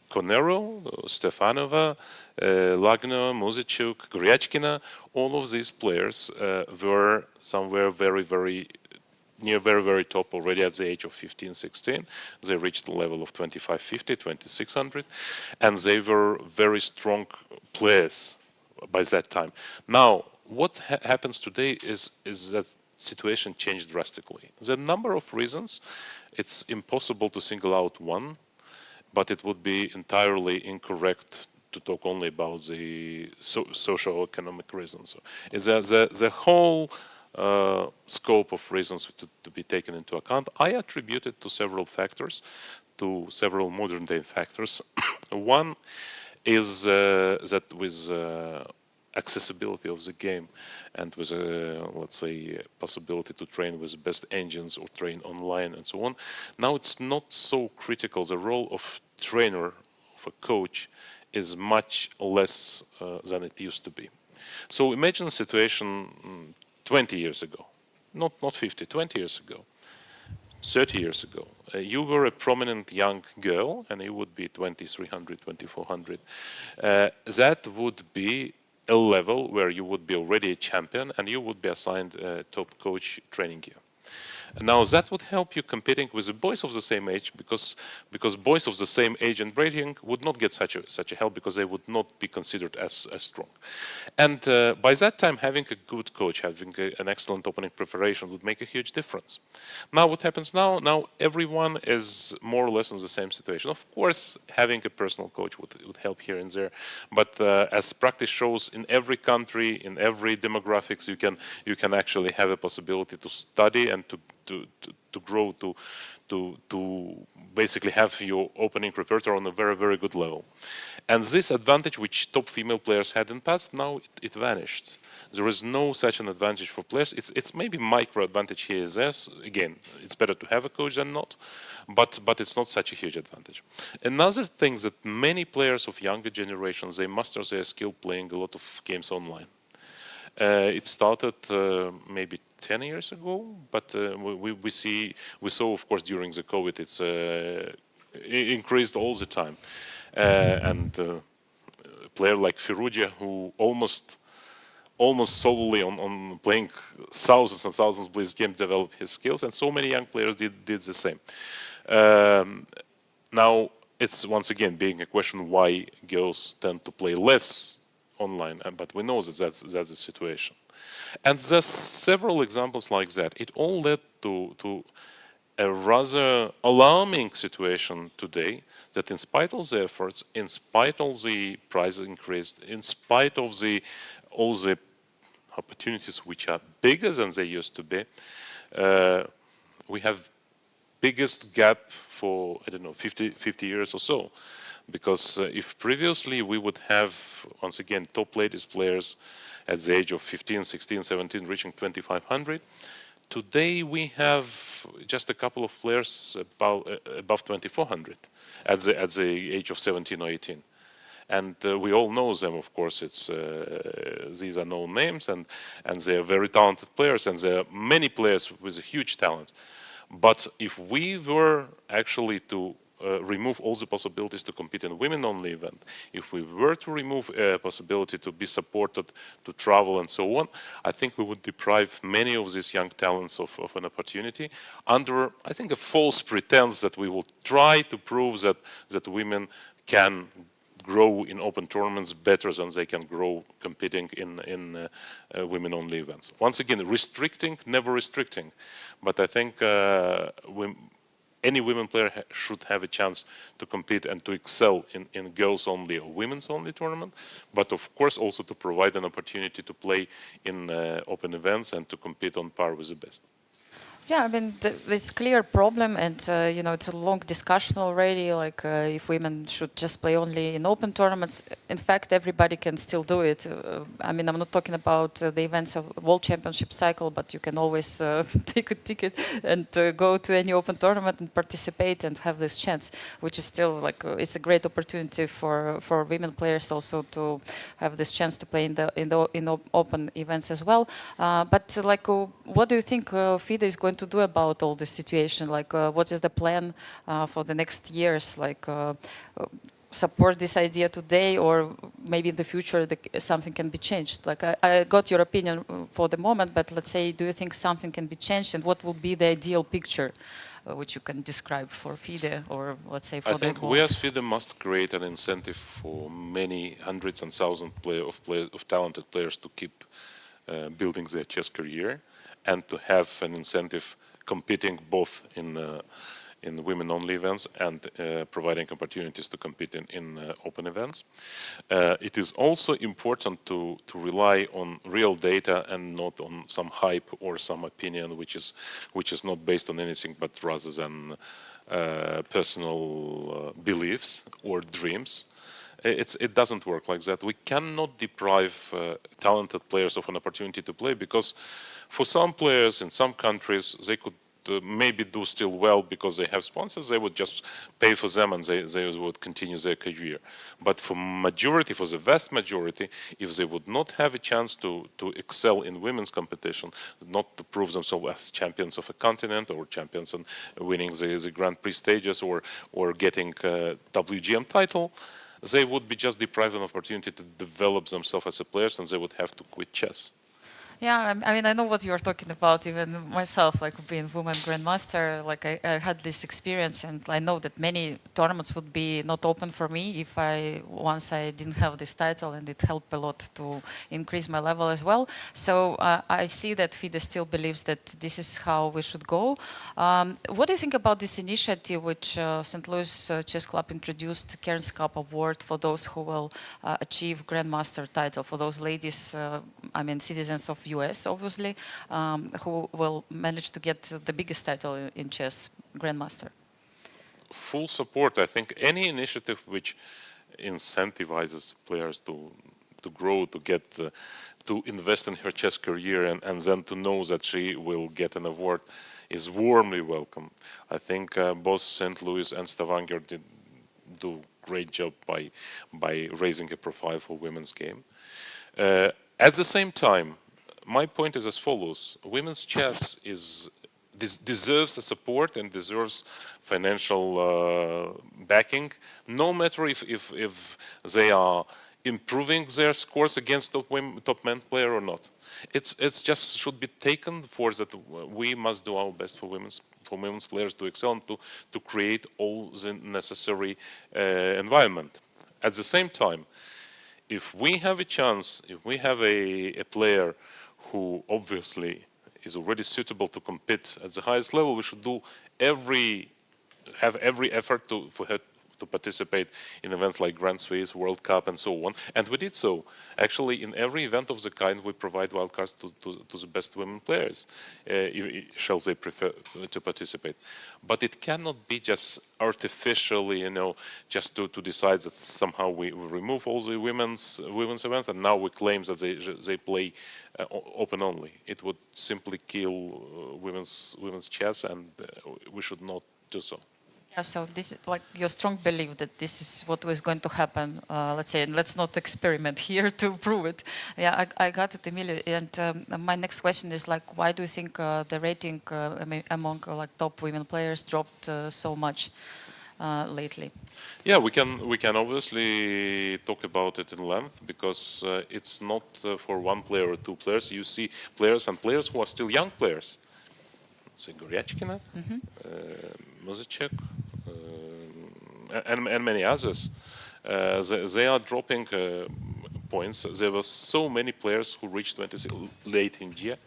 Konero, Stefanova, Lagno, Muzychuk, Goryachkina, all of these players were somewhere very near very top already at the age of 15, 16. They reached the level of 2550, 2600, and they were very strong players by that time. Now, what happens today is that situation changed drastically. There are a number of reasons. It's impossible to single out one, but it would be entirely incorrect to talk only about the socio-economic reasons. It's the whole scope of reasons to be taken into account. I attribute it to several factors, to several modern-day factors. One is that with accessibility of the game and with let's say, possibility to train with best engines or train online and so on, now it's not so critical. The role of trainer, of a coach, is much less than it used to be. So imagine a situation 20 years ago, not 50, 20 years ago, 30 years ago. You were a prominent young girl and you would be 2300, 2400. That would be a level where you would be already a champion and you would be assigned a top coach training you. Now that would help you competing with the boys of the same age, because boys of the same age and rating would not get such a help because they would not be considered as strong. And by that time, having a good coach, having an excellent opening preparation would make a huge difference. Now what happens now? Now everyone is more or less in the same situation. Of course, having a personal coach would help here and there, but as practice shows, in every country, in every demographics, you can actually have a possibility to study and to to grow to basically have your opening repertoire on a very, very good level. And this advantage which top female players had in the past, now it vanished. There is no such an advantage for players. It's maybe micro advantage here is there. Again, it's better to have a coach than not, but it's not such a huge advantage. Another thing that many players of younger generations, they master their skill playing a lot of games online. It started maybe 10 years ago, but we saw of course during the COVID it increased all the time, and a player like Firugia, who almost solely on playing thousands and thousands of Blitz games developed his skills, and so many young players did the same. Now it's once again being a question why girls tend to play less online, but we know that that's the situation. And there's several examples like that. It all led to a rather alarming situation today, that in spite of the efforts, in spite of the price increase, in spite of all the opportunities which are bigger than they used to be, we have biggest gap for, I don't know, 50 years or so. Because if previously we would have, once again, top ladies players at the age of 15, 16, 17 reaching 2,500, today we have just a couple of players above 2,400 at the age of 17 or 18. And we all know them, of course. These are known names, and they are very talented players, and there are many players with a huge talent. But if we were actually to remove all the possibilities to compete in a women-only event, if we were to remove a possibility to be supported, to travel and so on, I think we would deprive many of these young talents of an opportunity under, I think, a false pretense that we will try to prove that women can grow in open tournaments better than they can grow competing in women-only events. Once again, restricting, never restricting. But I think any women player should have a chance to compete and to excel in girls-only or women's-only tournament, but of course also to provide an opportunity to play in open events and to compete on par with the best. Yeah, I mean, it's a clear problem, and you know, it's a long discussion already. Like, if women should just play only in open tournaments. In fact, everybody can still do it. I mean, I'm not talking about the events of World Championship cycle, but you can always take a ticket and go to any open tournament and participate and have this chance, which is still like it's a great opportunity for women players also to have this chance to play in the open events as well. But like, what do you think FIDE is going to do about all this situation? Like, what is the plan for the next years? Like, support this idea today, or maybe in the future something can be changed? Like, I got your opinion for the moment, but let's say, do you think something can be changed, and what will be the ideal picture which you can describe for FIDE, or let's say for the world? I think we as FIDE must create an incentive for many hundreds and thousands of talented players to keep building their chess career, and to have an incentive competing both in women-only events and providing opportunities to compete in open events. It is also important to rely on real data and not on some hype or some opinion which is not based on anything but rather than personal beliefs or dreams. It doesn't work like that. We cannot deprive talented players of an opportunity to play, because for some players in some countries, they could maybe do still well because they have sponsors. They would just pay for them and they would continue their career. But for the vast majority, if they would not have a chance to excel in women's competition, not to prove themselves as champions of a continent or champions and winning the Grand Prix stages or getting a WGM title, they would be just deprived of an opportunity to develop themselves as a players, and they would have to quit chess. Yeah, I mean, I know what you're talking about, even myself, like being woman grandmaster, like I had this experience, and I know that many tournaments would be not open for me if once I didn't have this title, and it helped a lot to increase my level as well. So I see that FIDE still believes that this is how we should go. What do you think about this initiative which St. Louis Chess Club introduced, Cairns Cup Award, for those who will achieve grandmaster title, for those ladies, I mean, citizens of US, obviously, who will manage to get the biggest title in chess, Grandmaster. Full support. I think any initiative which incentivizes players to grow, to get, to invest in her chess career, and then to know that she will get an award is warmly welcome. I think both St. Louis and Stavanger did do great job by raising a profile for women's game. At the same time, my point is as follows: women's chess deserves a support and deserves financial backing, no matter if they are improving their scores against top men player or not. It's just should be taken for that we must do our best for women's players to excel and to create all the necessary environment. At the same time, if we have a chance, if we have a player who obviously is already suitable to compete at the highest level, we should do have every effort for her to participate in events like Grand Swiss, World Cup, and so on. And we did so. Actually, in every event of the kind, we provide wildcards to the best women players, shall they prefer to participate. But it cannot be just artificially, just to decide that somehow we remove all the women's events and now we claim that they play open only. It would simply kill women's chess, and we should not do so. Yeah, so this is like your strong belief that this is what was going to happen. Let's say, and let's not experiment here to prove it. Yeah, I got it, Emil. And my next question is like, why do you think the rating among like top women players dropped so much lately? Yeah, we can obviously talk about it in length, because it's not for one player or two players. You see players who are still young players. Say Goryachkina, Muzychuk, and many others. They are dropping points. There were so many players who reached 26 late in year.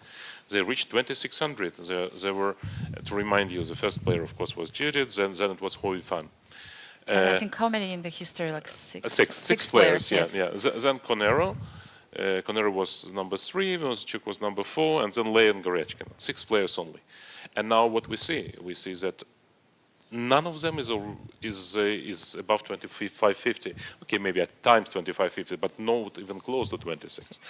They reached 2600. They were, to remind you, the first player, of course, was Judith. Then it was Hoifan. And I think how many in the history? Like six. Six players. Yes. Yeah. Then Conero. Conero was number 3. Muzychuk was number 4, and then Lei and Goryachkina. 6 players only. And now what we see that none of them is above 2550. Okay, maybe at times 2550, but not even close to 26.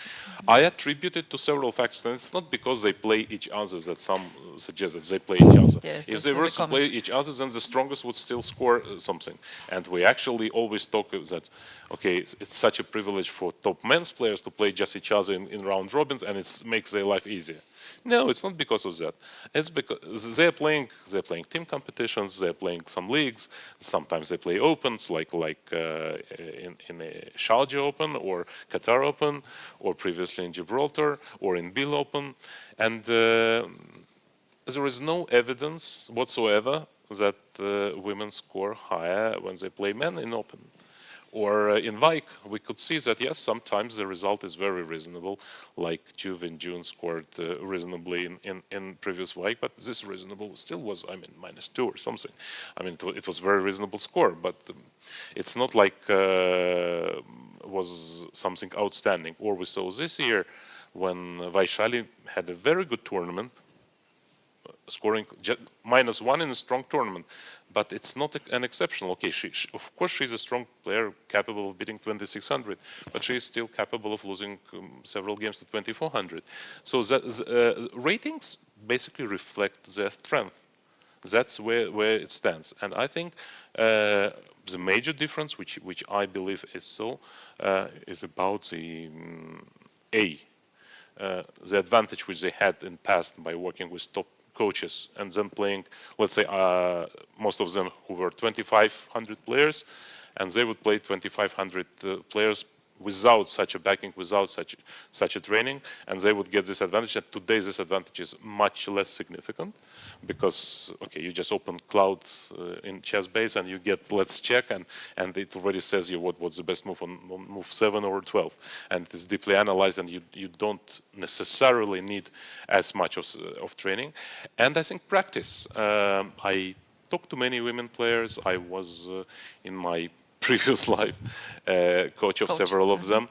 I attribute it to several factors, and it's not because they play each other that some suggest that they play each other. Yes, if they were to play each other, then the strongest would still score something. And we actually always talk that, okay, it's such a privilege for top men's players to play just each other in round robins, and it makes their life easier. No, it's not because of that. It's because they're playing team competitions. They're playing some leagues. Sometimes they play opens, like in a Sharjah Open or Qatar Open, or previously in Gibraltar or in Bill Open, and there is no evidence whatsoever that women score higher when they play men in Open. Or in FIDE, we could see that, yes, sometimes the result is very reasonable, like Juve in June scored reasonably in previous FIDE, but this reasonable still was, -2 or something. It was very reasonable score, but it's not like was something outstanding. Or we saw this year when Vaishali had a very good tournament, scoring -1 in a strong tournament, but it's not an exceptional. Okay, of course she's a strong player, capable of beating 2600, but she is still capable of losing several games to 2400. So ratings basically reflect their strength. That's where it stands. And I think the major difference, which I believe is so, is about the advantage which they had in past by working with top coaches and then playing, let's say, most of them who were 2500 players, and they would play 2500 players without such a backing, without such a training, and they would get this advantage. And today this advantage is much less significant, because okay, you just open Cloud in ChessBase and you get let's check, and it already says you what's the best move on move 7 or 12, and it's deeply analyzed, and you don't necessarily need as much of training. And I think practice. I talked to many women players. I was in my previous life coach of several of them,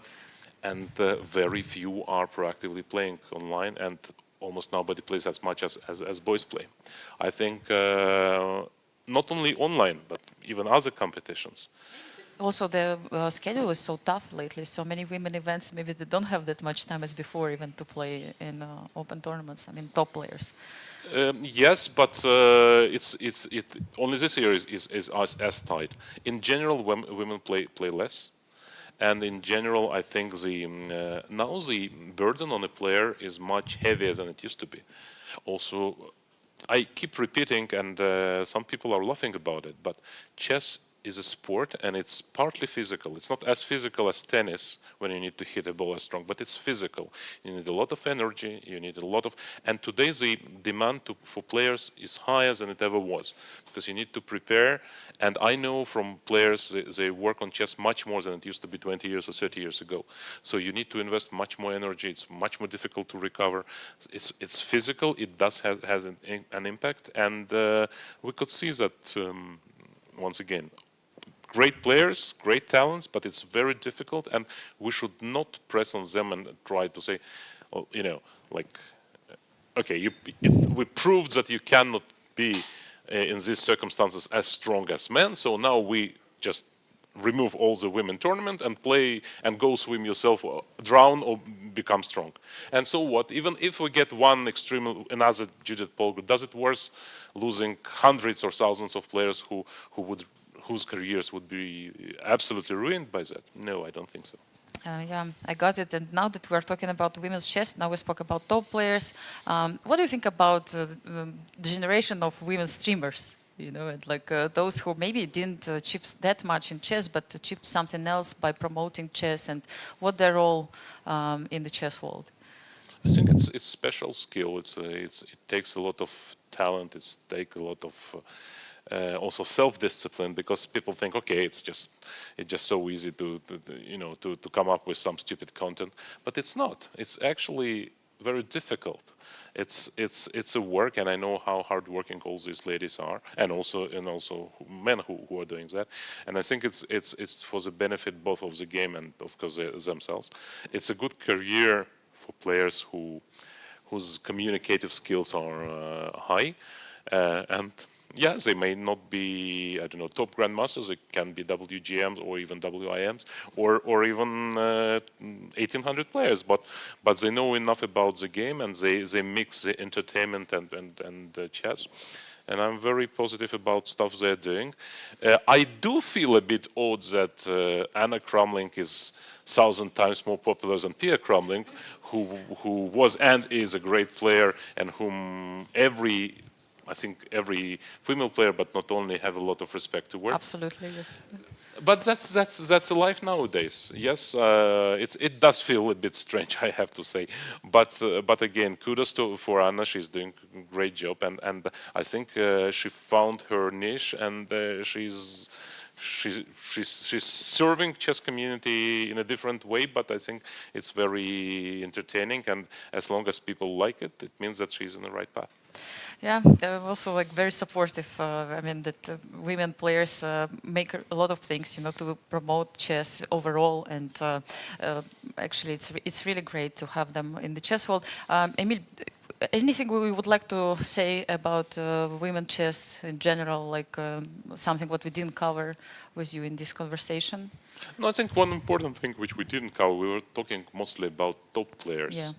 and very few are proactively playing online, and almost nobody plays as much as boys play. I think not only online, but even other competitions. Also, the schedule is so tough lately. So many women events, maybe they don't have that much time as before, even to play in open tournaments. I mean, top players. Yes, but only this year is as tight. In general, women play less, and in general, I think now the burden on a player is much heavier than it used to be. Also, I keep repeating, and some people are laughing about it, but chess is a sport, and it's partly physical. It's not as physical as tennis when you need to hit a ball as strong, but it's physical. You need a lot of energy, you need a lot of, and today the demand for players is higher than it ever was, because you need to prepare, and I know from players, they work on chess much more than it used to be 20 years or 30 years ago. So you need to invest much more energy, it's much more difficult to recover. It's physical, it does has an impact, and we could see that, once again, great players, great talents, but it's very difficult, and we should not press on them and try to say, well, okay, we proved that you cannot be in these circumstances as strong as men, so now we just remove all the women tournament and play and go swim yourself, drown or become strong. And so what? Even if we get one extreme, another Judith Polgar, does it worth losing hundreds or thousands of players whose careers would be absolutely ruined by that? No, I don't think so. Yeah, I got it. And now that we're talking about women's chess, now we spoke about top players. What do you think about the generation of women streamers? You know, and those who maybe didn't achieve that much in chess, but achieved something else by promoting chess, and what their role in the chess world? I think it's special skill. It takes a lot of talent. It takes a lot of also self-discipline, because people think, okay, it's just so easy to come up with some stupid content, but it's not. It's actually very difficult. It's a work, and I know how hardworking all these ladies are, and also men who are doing that. And I think it's for the benefit both of the game and of course themselves. It's a good career for players whose communicative skills are high, and yeah, they may not be, I don't know, top grandmasters. They can be WGMs or even WIMs or even 1800 players. But they know enough about the game, and they mix the entertainment and chess. And I'm very positive about stuff they're doing. I do feel a bit odd that Anna Krumlink is 1,000 times more popular than Pia Krumlink, who was and is a great player, and whom I think every female player, but not only, have a lot of respect towards. Absolutely. But that's a life nowadays. Yes, it does feel a bit strange, I have to say. But again, kudos for Anna. She's doing a great job, and I think she found her niche, and she's serving chess community in a different way, but I think it's very entertaining, and as long as people like it, it means that she's in the right path. Yeah, they're also very supportive. I mean that women players make a lot of things, to promote chess overall, and actually it's really great to have them in the chess world. Emil, anything we would like to say about women chess in general, something what we didn't cover with you in this conversation? No, I think one important thing which we didn't cover, we were talking mostly about top players. Yeah.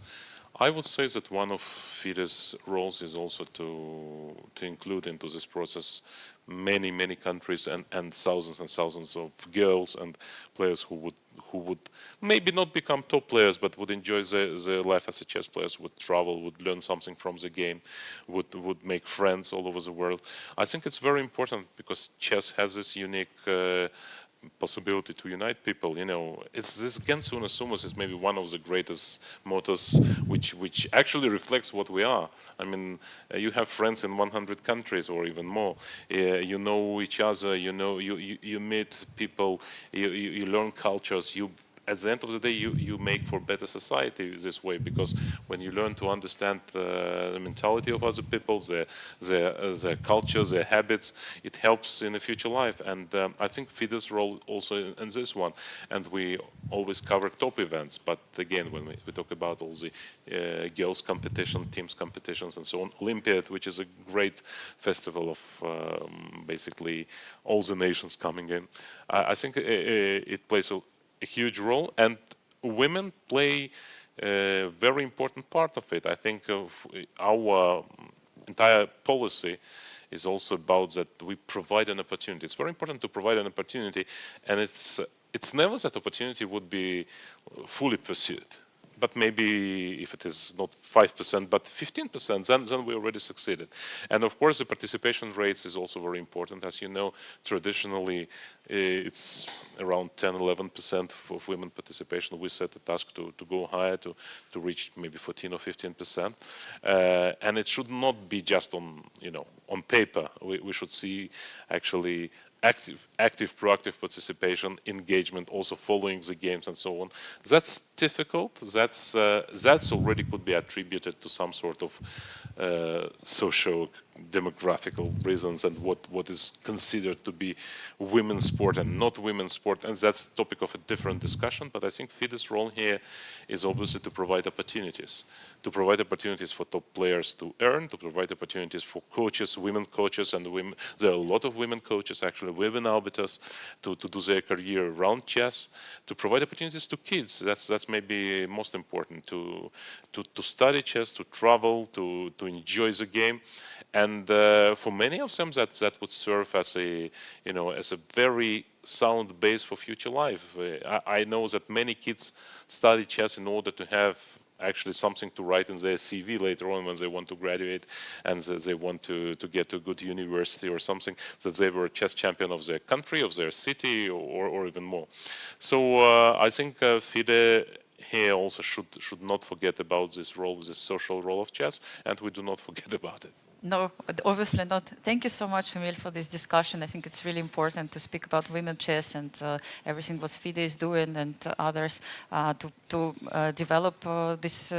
I would say that one of FIDE's roles is also to include into this process many countries and thousands of girls and players who would maybe not become top players, but would enjoy their life as a chess players, would travel, would learn something from the game, would make friends all over the world. I think it's very important, because chess has this unique possibility to unite people. It's this gens una sumus is maybe one of the greatest mottos which actually reflects what we are. I mean, you have friends in 100 countries or even more. You know each other, you meet people, you learn cultures, you at the end of the day, you make for better society this way, because when you learn to understand the mentality of other people, their culture, their habits, it helps in the future life. And I think FIDE's role also in this one. And we always cover top events, but again, when we talk about all the girls competition, teams competitions, and so on, Olympiad, which is a great festival of basically all the nations coming in, I think it plays a huge role, and women play a very important part of it. I think our entire policy is also about that we provide an opportunity. It's very important to provide an opportunity, and it's never that opportunity would be fully pursued. But maybe if it is not 5%, but 15%, then we already succeeded. And of course, the participation rates is also very important. As you know, traditionally, it's around 10-11% of women participation. We set a task to go higher, to reach maybe 14 or 15%. And it should not be just on paper. We should see actually active, proactive participation, engagement, also following the games and so on. That's difficult. That's already could be attributed to some sort of socio-demographical reasons and what is considered to be women's sport and not women's sport, and that's topic of a different discussion. But I think FIDE's role here is obviously to provide opportunities for top players to earn, to provide opportunities for coaches, women coaches, and women. There are a lot of women coaches, actually, women arbiters, to do their career around chess, to provide opportunities to kids. That's maybe most important, to study chess, to travel, to enjoy the game. And for many of them, that would serve as a very sound base for future life. I know that many kids study chess in order to have actually something to write in their CV later on when they want to graduate and they want to get to a good university or something, that they were a chess champion of their country, of their city, or even more. So I think FIDE here also should not forget about this role, this social role of chess, and we do not forget about it. No, obviously not. Thank you so much, Emil, for this discussion. I think it's really important to speak about women chess and everything what FIDE is doing and others to develop this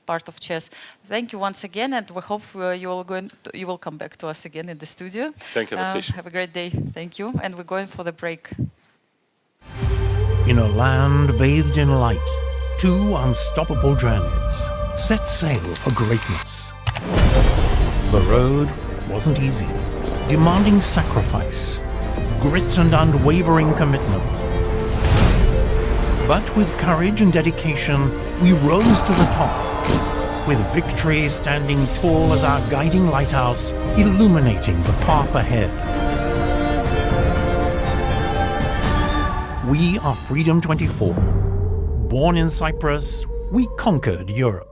part of chess. Thank you once again, and we hope you will come back to us again in the studio. Thank you, Anastasiya. Have a great day. Thank you, and we're going for the break. In a land bathed in light, two unstoppable journeys set sail for greatness. The road wasn't easy, demanding sacrifice, grit and unwavering commitment. But with courage and dedication, we rose to the top, with victory standing tall as our guiding lighthouse, illuminating the path ahead. We are Freedom 24. Born in Cyprus, we conquered Europe.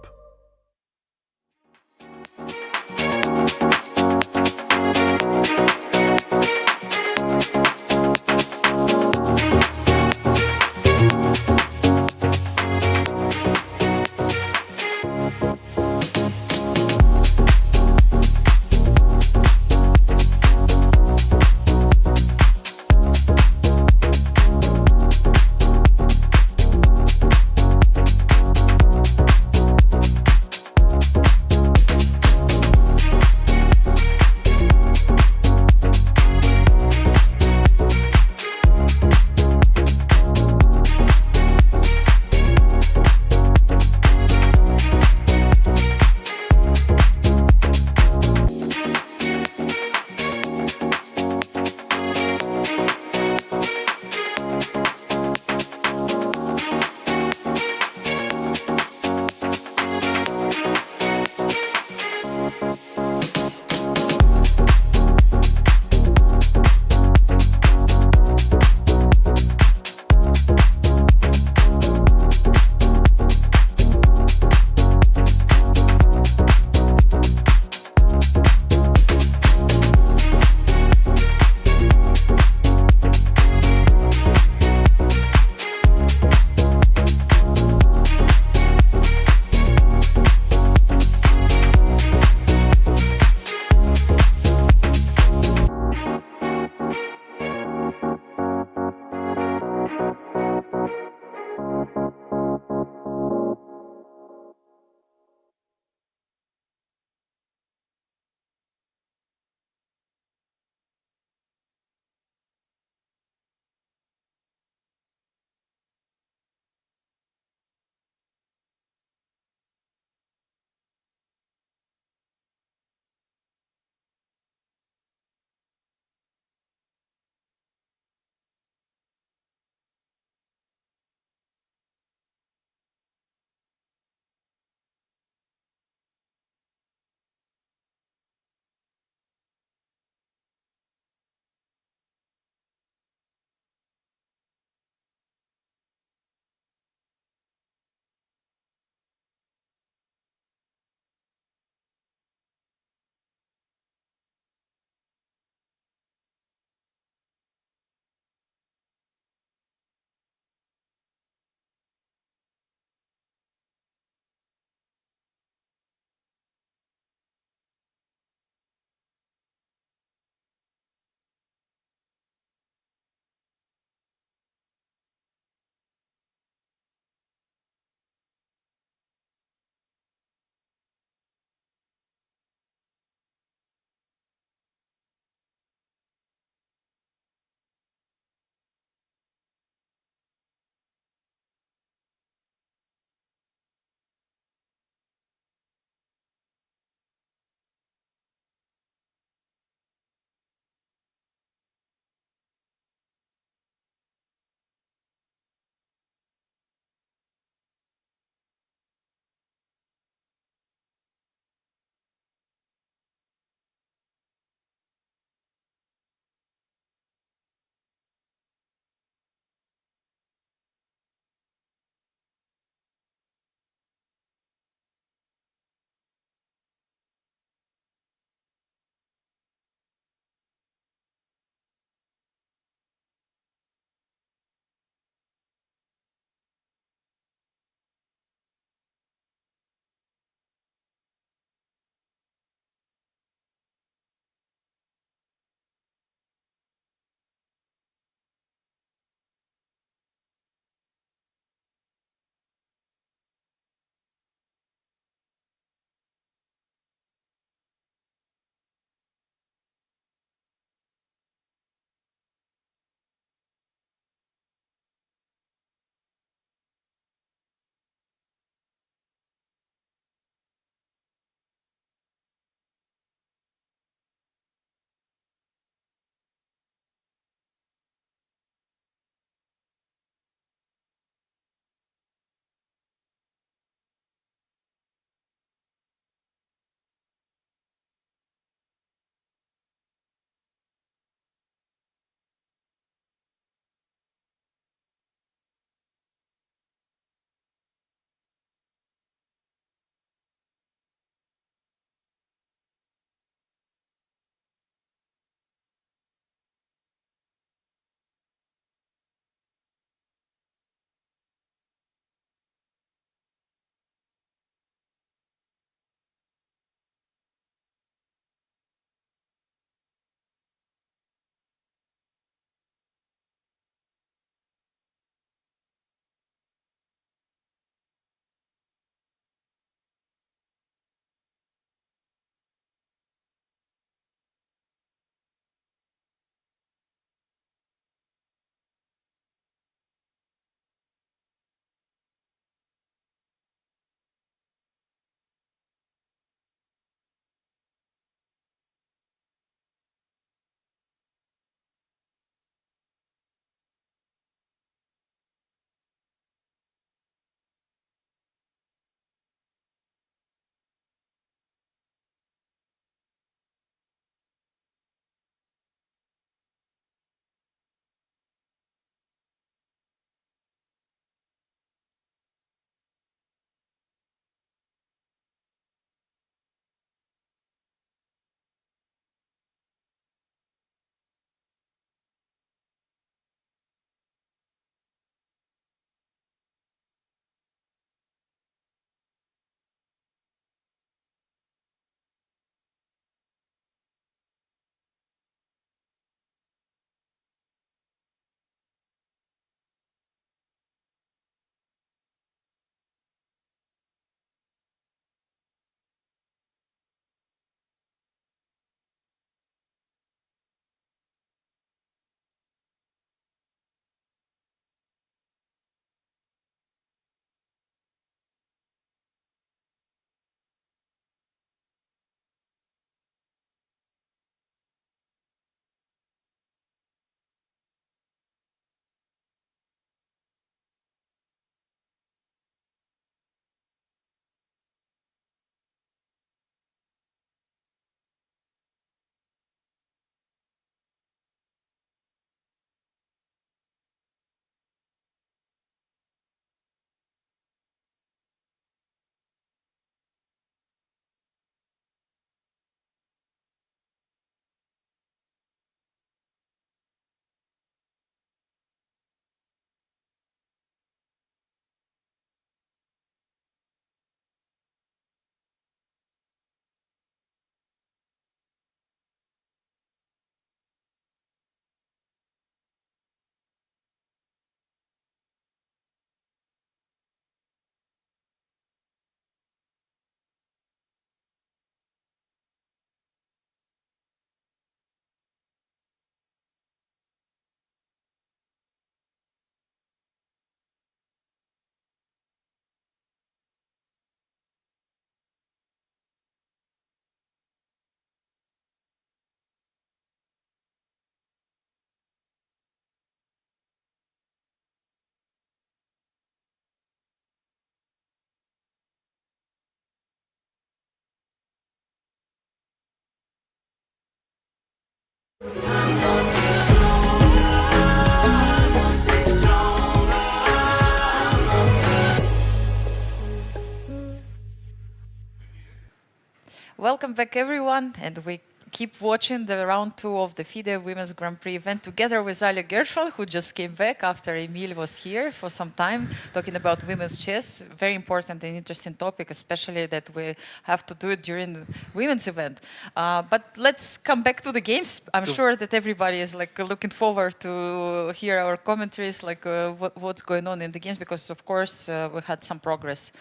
welcome back everyone, and we keep watching the round 2 of the FIDE Women's Grand Prix event together with Alik Gershon, who just came back after Emil was here for some time, talking about women's chess. Very important and interesting topic, especially that we have to do it during the women's event. But let's come back to the games. I'm sure that everybody is like looking forward to hear our commentaries, like what's going on in the games, because of course we had some progress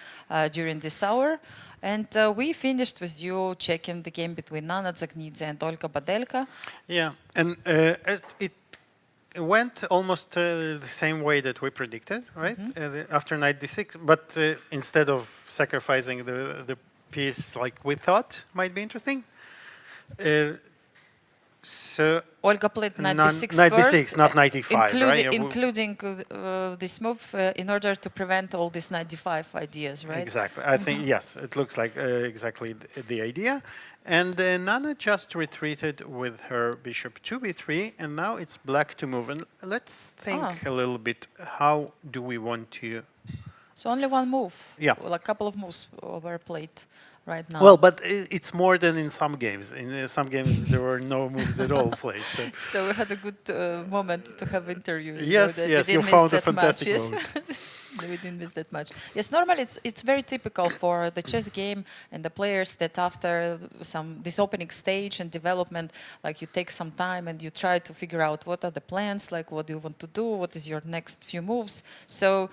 during this hour. And we finished with you checking the game between Nana Dzagnidze and Olga Badelka. Yeah, and as it went almost the same way that we predicted, right? After knight d6, but instead of sacrificing the piece like we thought might be interesting. So Olga played knight d6 knight first, d6, not knight e5, right? Including this move in order to prevent all these knight d5 ideas, right? Exactly. I think, yes, it looks like exactly the idea. And Nana just retreated with her bishop to b3, and now it's black to move. And let's think a little bit, how do we want to... So only one move. Yeah. Well, a couple of moves were played right now. Well, but it's more than in some games. In some games, there were no moves at all played. So we had a good moment to have interview. Yes, yes, you found a fantastic moment. We didn't miss that much. Yes, normally it's very typical for the chess game and the players that after this opening stage and development, like you take some time and you try to figure out what are the plans, like what do you want to do, what is your next few moves. So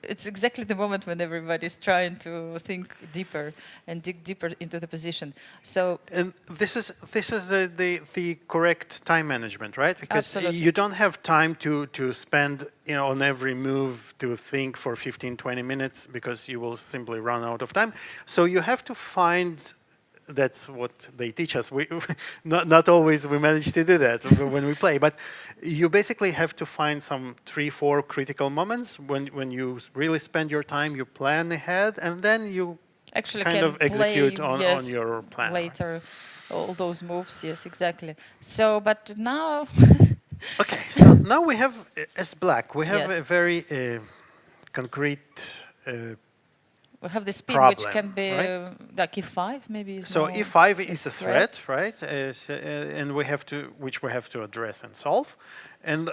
it's exactly the moment when everybody's trying to think deeper and dig deeper into the position. So and this is the correct time management, right? Because absolutely. You don't have time to spend on every move to think for 15-20 minutes because you will simply run out of time. So you have to find, that's what they teach us. We not always we manage to do that when we play, but you basically have to find some 3-4 critical moments when you really spend your time, you plan ahead, and then you actually kind of execute on your plan. Later, all those moves, yes, exactly. So, but now... Okay, so now we have, as black, we have yes. a very concrete we have the spin, problem, which can be right? like e5, maybe. So e5 is a threat, right? And we have to, which we have to address and solve. And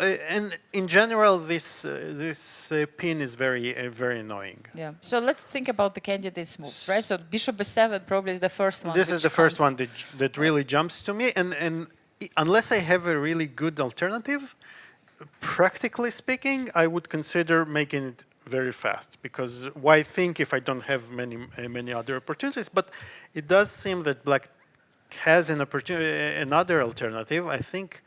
in general, this pin is very annoying. Yeah. So let's think about the candidates' moves, right? So bishop b7 probably is the first one. This is the first one that really jumps to me, and unless I have a really good alternative, practically speaking, I would consider making it very fast, because why think if I don't have many other opportunities? But it does seem that black has another alternative. I think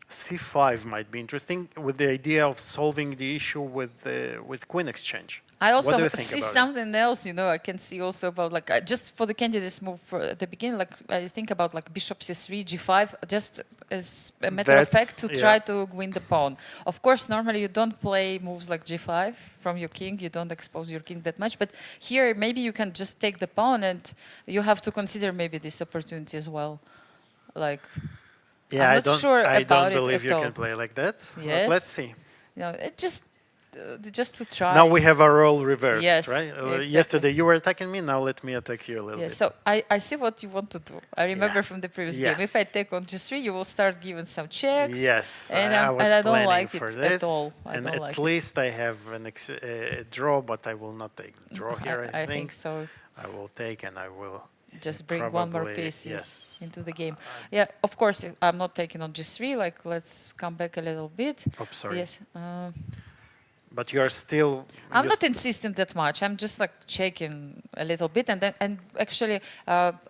c5 might be interesting, with the idea of solving the issue with queen exchange. I also see something else, I can see also about like, just for the candidates move at the beginning, like I think about like bishop c3, g5, just as a matter of fact to try to win the pawn. Of course, normally you don't play moves like g5 from your king, you don't expose your king that much, but here maybe you can just take the pawn and you have to consider maybe this opportunity as well. Like, yeah, I'm not sure I about don't believe you all. can play like that. Yes. But let's see. It just to try. Now we have our role reversed, yes, right? Exactly. Yesterday you were attacking me, now let me attack you a little bit. So I see what you want to do. I remember from the previous game. If I take on g3, you will start giving some checks. Yes, and I don't like it at all. And at least I have a draw, but I will not take the draw here, I think. So. I will take and I will just bring one more piece into the game. Yeah, of course, I'm not taking on g3. Like, let's come back a little bit. Oh, sorry. Yes. But you are still... I'm not insisting that much. I'm just like checking a little bit. And actually,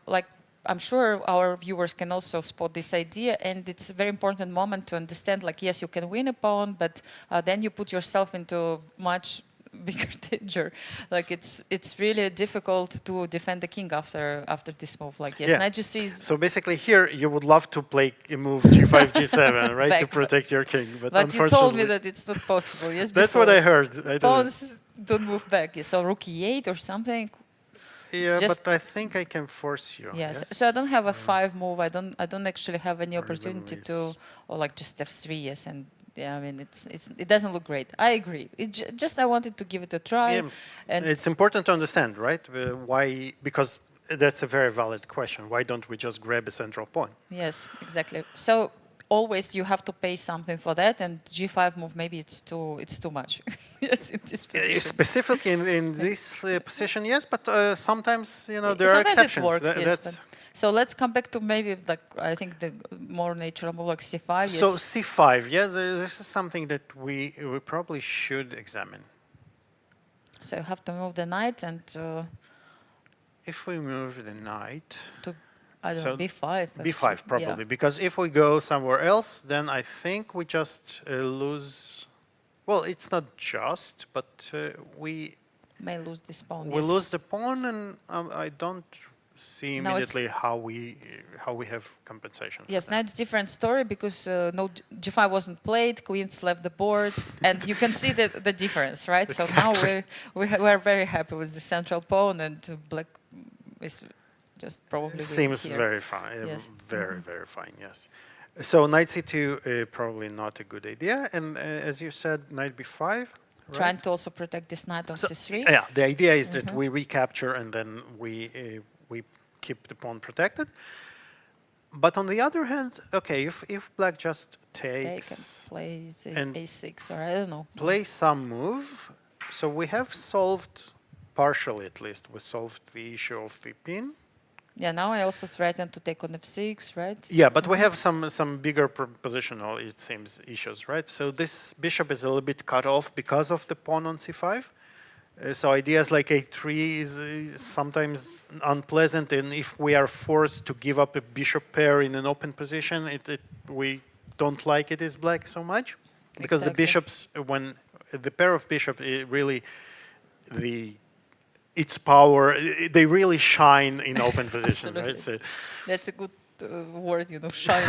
like, I'm sure our viewers can also spot this idea. And it's a very important moment to understand, like, yes, you can win a pawn, but then you put yourself into much bigger danger. Like, it's really difficult to defend the king after this move. Like, yes, knight g3 is... So basically here you would love to play a move g5, g7, right, to protect your king. But unfortunately... you told me that it's not possible. Yes, that's what I heard. Pawns don't move back. Yes, so rook e8 or something. Yeah, but I think I can force you. Yes. So I don't have a 5 move. I don't actually have any opportunity to, or like just f3. Yes, and yeah, I mean it doesn't look great. I agree. Just I wanted to give it a try. Yeah, and it's important to understand, right? Why? Because That's a very valid question. Why don't we just grab a central pawn? Yes, exactly. So always you have to pay something for that, and G5 move, maybe it's too much. Yes, in this position. Specifically in this position, yes, but sometimes there are Sometimes exceptions. it works, yes, but so let's come back to maybe like I think the more natural move like C5. So Yes. C5, yeah, this is something that we probably should examine. So you have to move the knight and If we move the knight, to I don't So know, B5. B5 probably, Yeah. because if we go somewhere else, then I think we just lose. Well, it's not just, but we May lose this pawn. we yes. lose the pawn, and I don't see No, it's- immediately how we have compensation. for Yes, that. now it's different story because no G5 wasn't played, queens left the board, and you can see the difference, right? So now we're very happy with the central pawn, and black is just probably Seems here. very fine. Yes. Very fine. Yes. So knight c2 probably not a good idea, and as you said, knight b5. Right? Trying to also protect this knight on c3. Yeah, the idea is that we recapture and then we keep the pawn protected. But on the other hand, okay, if black just Take takes and plays and a6, or I don't know. plays some move, so we have solved, partially at least, we solved the issue of the pin. Yeah, now I also threaten to take on f6, right? Yeah, but we have some bigger positional, it seems, issues, right? So this bishop is a little bit cut off because of the pawn on c5. So ideas like a3 is sometimes unpleasant, and if we are forced to give up a bishop pair in an open position, we don't like it as black so much, because the Exactly. bishops, when the pair of bishops, really its power, they really shine in open position, right? So, That's a good word, shine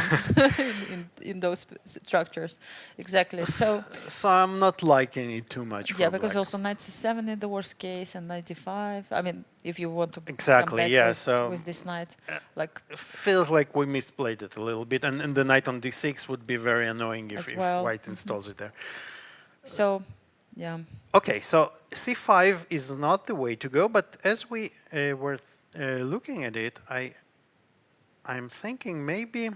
in those structures. Exactly. So so I'm not liking it too much. yeah, for because black. also knight c7 in the worst case, and knight d5. I mean, if you want to Exactly, come back yeah, with, so, with this knight, like Feels like we misplayed it a little bit, and the knight on d6 would be very annoying if, As well. white installs it there. so, yeah. Okay, so c5 is not the way to go, but as we were looking at it, I'm thinking maybe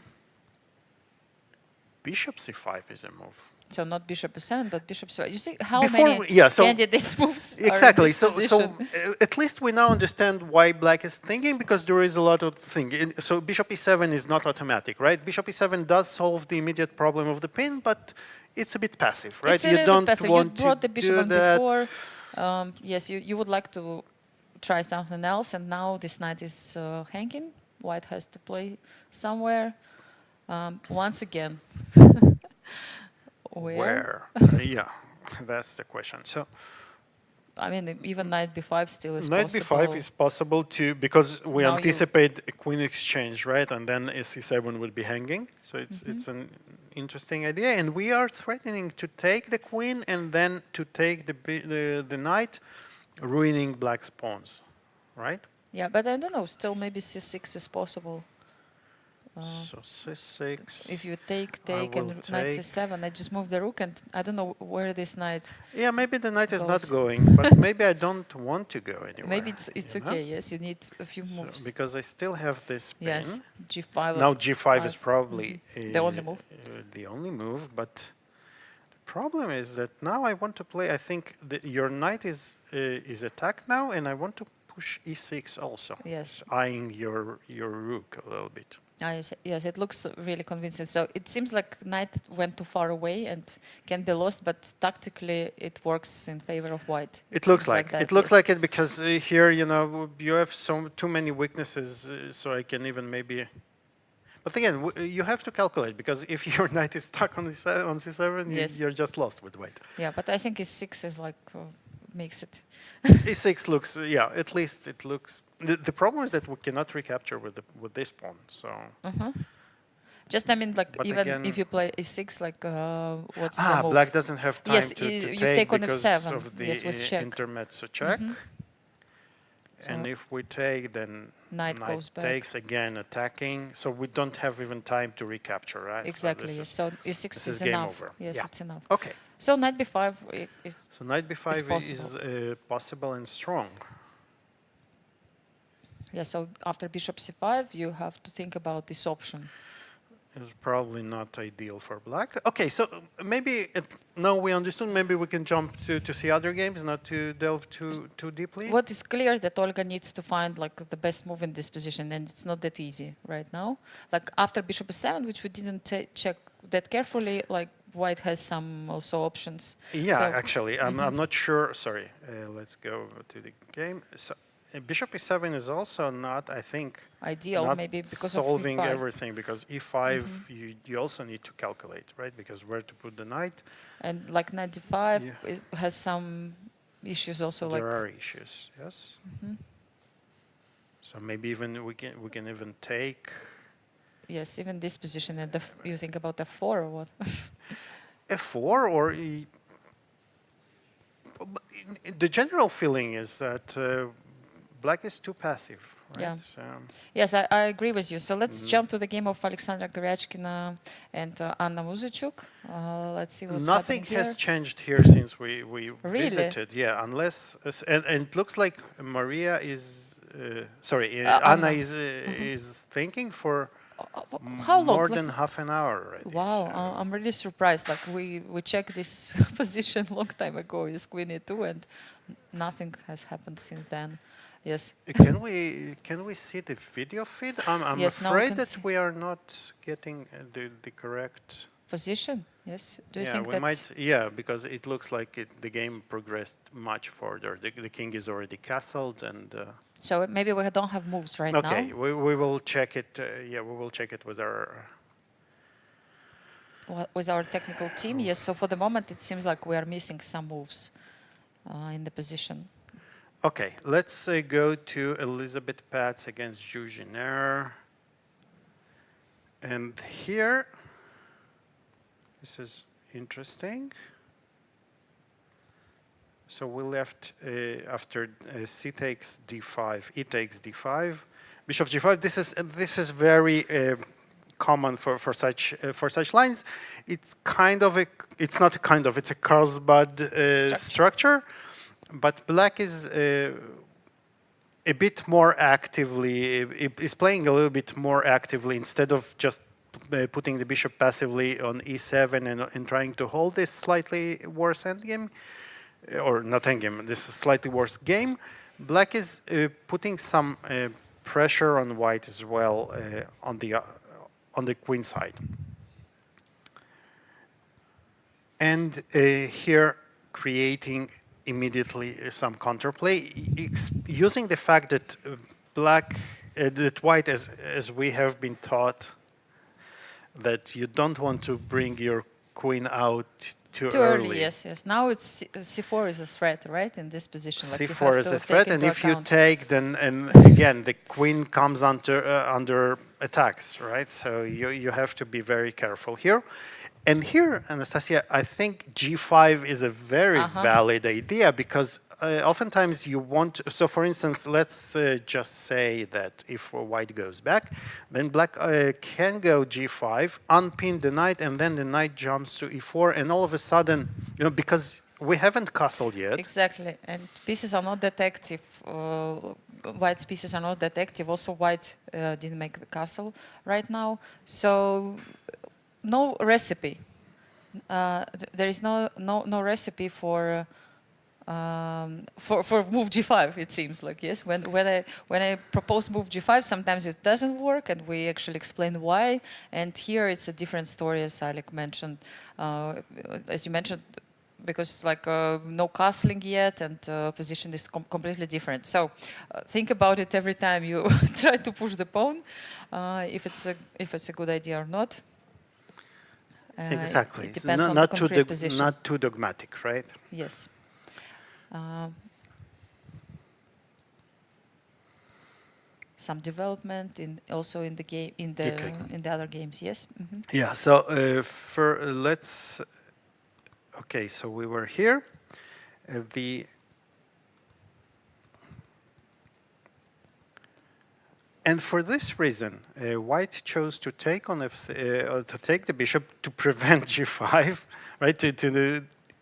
bishop c5 is a move. So not bishop e7, but bishop c5. You see how Before many we- yeah, so- candidates moves Exactly. are in this So position. at least we now understand why black is thinking, because there is a lot of thinking. So bishop e7 is not automatic, right? Bishop e7 does solve the immediate problem of the pin, but it's a bit passive, right? It's a little bit passive. want You brought the to bishop do on that. before. Yes, you would like to try something else, and now this knight is hanging. White has to play somewhere. Once again. Where? Yeah, that's the question. So I mean, even knight b5 still is knight possible. b5 is possible too, because we Now you- anticipate a queen exchange, right? And then c7 would be hanging. So it's an interesting idea, and we are threatening to take the queen and then to take the knight, ruining black's pawns, right? Yeah, but I don't know. Still, maybe c6 is possible. So c6. If you take I and will knight take. c7, I just move the rook, and I don't know where this knight. Yeah, maybe the knight is not goes. going, but maybe I don't want to go anywhere. Maybe it's you know? okay. Yes, you need a few So, moves. because I still have this pin. Yes, g5. Now g5 is probably The only move. The only move, but the problem is that now I want to play. I think your knight is attacked now, and I want to push e6 also. Yes. Eyeing your rook a little bit. Yes, it looks really convincing. So it seems like knight went too far away and can be lost, but tactically it works in favor of white. It looks seems like that, it looks yes. like it, because here you have too many weaknesses, so I can even maybe. But again, you have to calculate, because if your knight is stuck on c7, Yes. you're just lost with white. Yeah, but I think e6 is like makes it. e6 looks, yeah, at least it looks. The problem is that we cannot recapture with this pawn. So Just I mean, like But even again- if you play e6, like what's the move? black doesn't have time Yes, to you take take on because f7. of the Yes, with check. intermezzo check. And So if we take, then knight goes back. takes again, attacking. So we don't have even time to recapture, right? Exactly. So, Yes. So e6 this is is game enough. over. Yes, Yeah. it's enough. okay. So knight b5 is So knight b5 is possible. possible and strong. Yeah, so after bishop c5, you have to think about this option. It's probably not ideal for black. Okay, so maybe now we understood. Maybe we can jump to see other games, not to delve too deeply. What is clear that Olga needs to find like the best move in this position, and it's not that easy right now. Like after bishop e7, which we didn't check that carefully, like white has some also options. Yeah, So, actually, I'm not sure. Sorry, let's go to the game. So, bishop e7 is also not, I think, ideal, not maybe because solving of e5. everything, because e5 you also need to calculate, right? Because where to put the knight. And like knight d5 has some issues also. There like are issues, yes. So maybe even we can even take. Yes, even this position. And you think about f4 or what? f4 or the general feeling is that black is too passive. Right? Yeah. So, Yes, I agree with you. So let's jump to the game of Aleksandra Goryachkina and Anna Muzychuk. Let's see what's nothing happening has here. changed here since we Really? visited. Yeah, unless and it looks like Mariya is Anna. Anna is thinking for How long? more Like- than half an hour already. Wow, so- I'm really surprised. Like we checked this position long time ago with Queen E2, and nothing has happened since then. Yes. Can we see the video feed? I'm Yes, now we afraid can that see. we are not getting the correct. Position. Yes. Do you Yeah, think we that? might. Yeah, because it looks like the game progressed much further. The king is already castled, and So maybe we don't have moves right okay, now. we will check it. Yeah, we will check it with our. With our technical team, yes. So for the moment, it seems like we are missing some moves in the position. Okay, let's go to Elisabeth Paehtz against Jiner. And here, this is interesting. So we left after c takes d5, e takes d5, bishop g5. This is very common for such lines. It's kind of a, it's not a kind of, it's a Carlsbad structure. But black is a bit more actively, is playing a little bit more actively instead of just putting the bishop passively on e7 and trying to hold this slightly worse endgame, or not endgame, this slightly worse game. Black is putting some pressure on white as well on the queen side. And here creating immediately some counterplay, using the fact that that white, as we have been taught, that you don't want to bring your queen out too early. Yes. Now it's c4 is a threat, right? In this position, like c4 is a threat, and if account. you take, then and again the queen comes under attacks, right? So you have to be very careful here. And here, Anastasiya, I think g5 is a very valid idea, because oftentimes you want, so for instance, let's just say that if white goes back, then black can go g5, unpin the knight, and then the knight jumps to e4, and all of a sudden, because we haven't castled yet. Exactly, and pieces are not that active. White's pieces are not that active. Also, white didn't make the castle right now, so no recipe. There is no recipe for move g5. It seems like, yes. When I propose move g5, sometimes it doesn't work, and we actually explain why. And here it's a different story, as Alik mentioned. As you mentioned, because it's like no castling yet, and position is completely different. So think about it every time you try to push the pawn, if it's a good idea or not. Exactly. It depends on not the concrete position. Not too dogmatic, right? Yes. Some development also in the game in the other games. Yes. Yeah. So let's. Okay. So we were here. And for this reason, white chose to take on to take the bishop to prevent g5, right?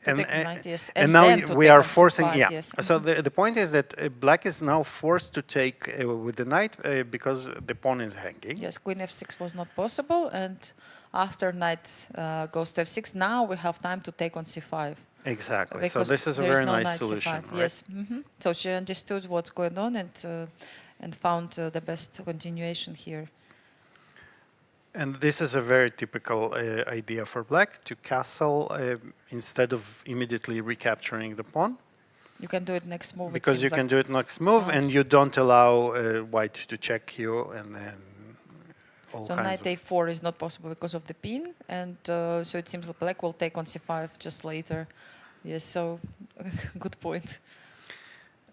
To take knight, yes. And now then to we take are on forcing, c5, yeah. yes. So the point is that black is now forced to take with the knight because the pawn is hanging. Yes, queen f6 was not possible, and after knight goes to f6, now we have time to take on c5. Exactly. So Because this is a there very no nice knight solution, c5. right? Yes. So she understood what's going on and found the best continuation here. And this is a very typical idea for black, to castle instead of immediately recapturing the pawn. You can do it next move. Because you can do it next move, and you don't allow white to check you, and then all so kinds knight a4 is not possible because of the pin, and so it seems that black will take on c5 just later. Yes, so good point.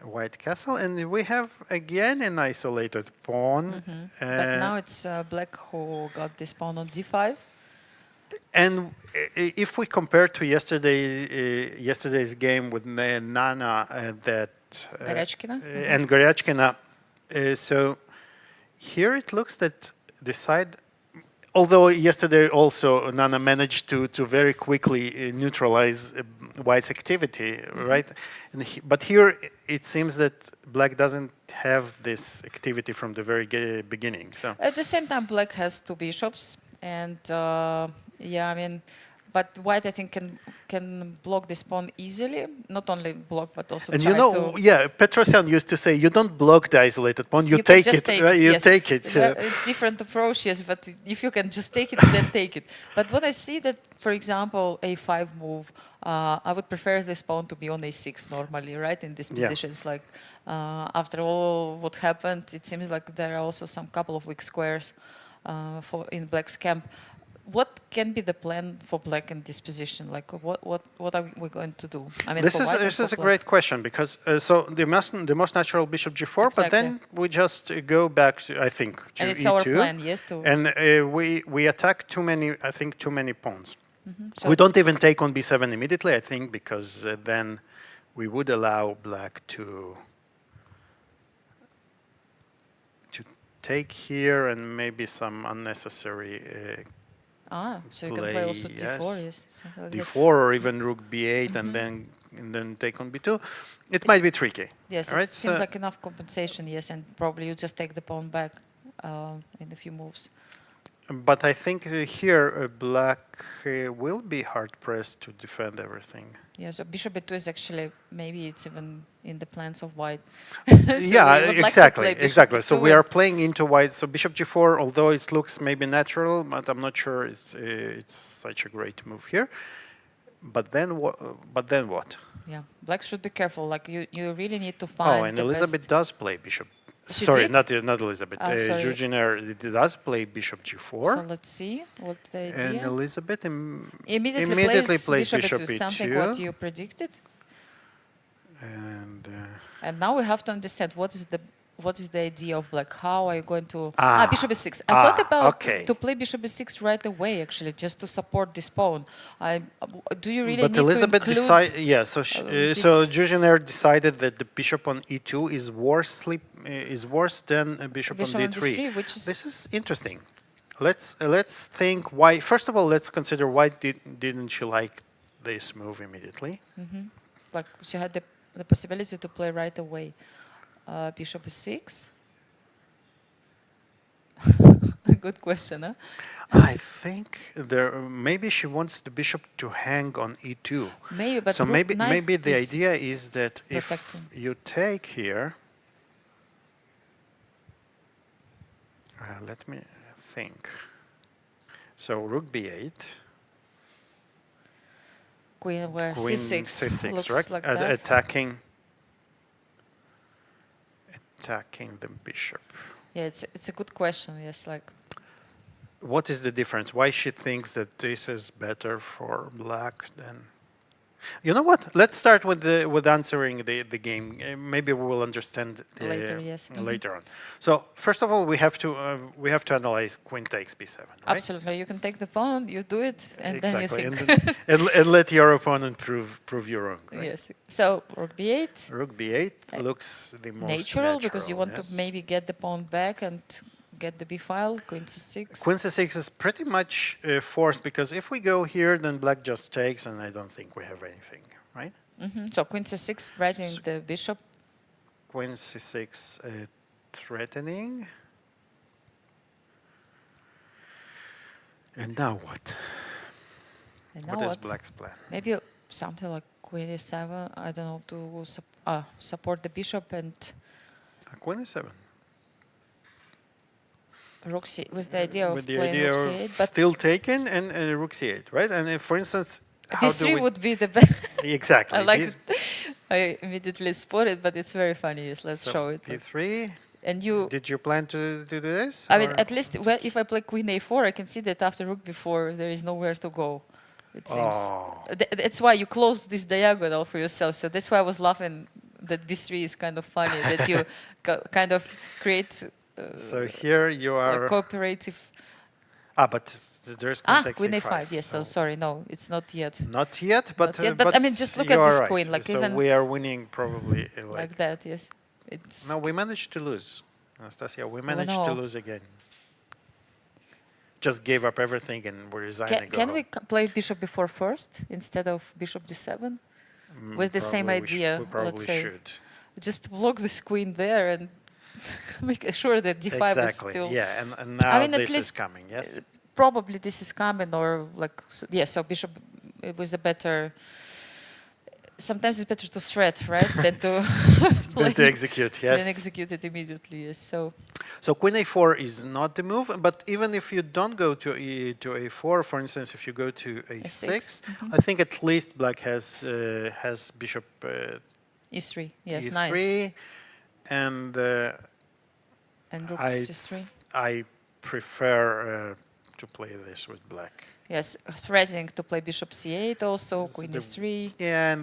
White castle, and we have again an isolated pawn. But now it's black who got this pawn on d5. And if we compare to yesterday's game with Nana Goryachkina? and Goryachkina, so here it looks that the side, although yesterday also Nana managed to very quickly neutralize white's activity, right? And but here it seems that black doesn't have this activity from the very beginning. So at the same time, black has two bishops, and yeah, I mean, but white I think can block this pawn easily. Not only block, but also and try you know, to. yeah, Petrosyan used to say, you don't block the isolated pawn, you can take just it, take right? You yes. take it. It's different approach, yes, but if you can just take it, then take it. But what I see that, for example, a5 move, I would prefer this pawn to be on a6 normally, right? In these positions, like after all what happened, it seems like there are also some couple of weak squares in black's camp. What can be the plan for black in this position? Like, what are we going to do? I mean, this is a great question, because so the most natural bishop g4, exactly. but then we just go back to, I think, to and it's e2, our plan, yes, to and we attack too many pawns. So We don't even take on b7 immediately, I think, because then we would allow black to take here and maybe some unnecessary so you can play also d4, yes. Like d4 or even rook b8 and then take on b2. It might be tricky. Yes, right? It seems like enough compensation, yes, and probably you just take the pawn back in a few moves. But I think here black will be hard-pressed to defend everything. Yeah, so bishop b2 is actually, maybe it's even in the plans of white. Yeah, exactly, exactly. So we are and playing into white. So bishop g4, although it looks maybe natural, but I'm not sure it's such a great move here. But then what? yeah, black should be careful. Like you really need to find. Oh, and the Elisabeth best. does play bishop. She Sorry, did? not Elisabeth. Sorry. Jiner does play bishop g4. So let's see what the And idea. Elisabeth Immediately plays bishop e2, something e2. what you predicted. And now we have to understand what is the idea of black. How are you going to bishop e6? I thought about to play bishop e6 right away, actually, just to support this pawn. Do you really but need Elisabeth to include? decided, yeah. So so Jiner decided that the bishop on e2 is worse than a bishop on d3. which is This is interesting. Let's think why. First of all, let's consider why didn't she like this move immediately? like she had the possibility to play right away. Bishop e6. Good question, huh? I think maybe she wants the bishop to hang on e2. Maybe, but so maybe the is idea is that if protecting. you take here, let me think. So rook b8, Queen where queen c6 looks right? like that. Attacking the bishop. Yeah, it's a good question. Yes, like What is the difference? Why she thinks that this is better for black than? You know what? Let's start with answering the game. Maybe we will understand Later, yes. Later on. So first of all, we have to analyze queen takes b7. Right? absolutely, you can take the pawn, you do it, and Exactly. then you think. and let your opponent prove you wrong. Right? Yes. So rook b8. Rook b8 looks the most natural Because you want to maybe get the pawn back and get the b file, queen c6. Queen c6 is pretty much forced, because if we go here, then black just takes, and I don't think we have anything, right? So queen c6 threatening the bishop. Queen c6 threatening. And now what? And now What is black's plan? Maybe something like queen e7, I don't know, to support the bishop, and Queen e7. rook c with the idea of With the playing idea rook of c8, but still taken and rook c8, right? And if, for instance, how do b3 we... would be the best. Exactly. I like it. I immediately spot it, but it's very funny. Yes, let's So show it. b3. And you, Did you plan to do this? I mean, or- at least if I play queen a4, I can see that after rook b4, there is nowhere to go, it seems. Oh. That's why you close this diagonal for yourself. So that's why I was laughing that b3 is kind of funny, that you kind of create So here you a are... cooperative. but there's context Queen a5. a5, yes, so sorry, no, it's not yet. Not yet, but... Not yet, but I mean, just look you at are this right. queen, like so even we are winning probably like that, yes. It's No, we managed to lose. Anastasiya, we managed to no. lose again. Just gave up everything and we resigned and go Can home. we play bishop before first instead of bishop d7? With the same Probably we idea, we probably let's say. should. Just block this queen there and make sure that d5 Exactly. is still. Yeah, and now mean, at this is least coming. Yes. Probably this is coming, or like so bishop. It was a better. Sometimes it's better to threat, right, than to Then to execute. Yes. Then execute it immediately. Yes. So queen a4 is not the move, but even if you don't go to a4, for instance, if you go to a6, I think at least black has bishop e3. Yes, e3, nice. and And rook I c3. I prefer to play this with black. Yes, threatening to play bishop c8 also, queen the- e3. Yeah, and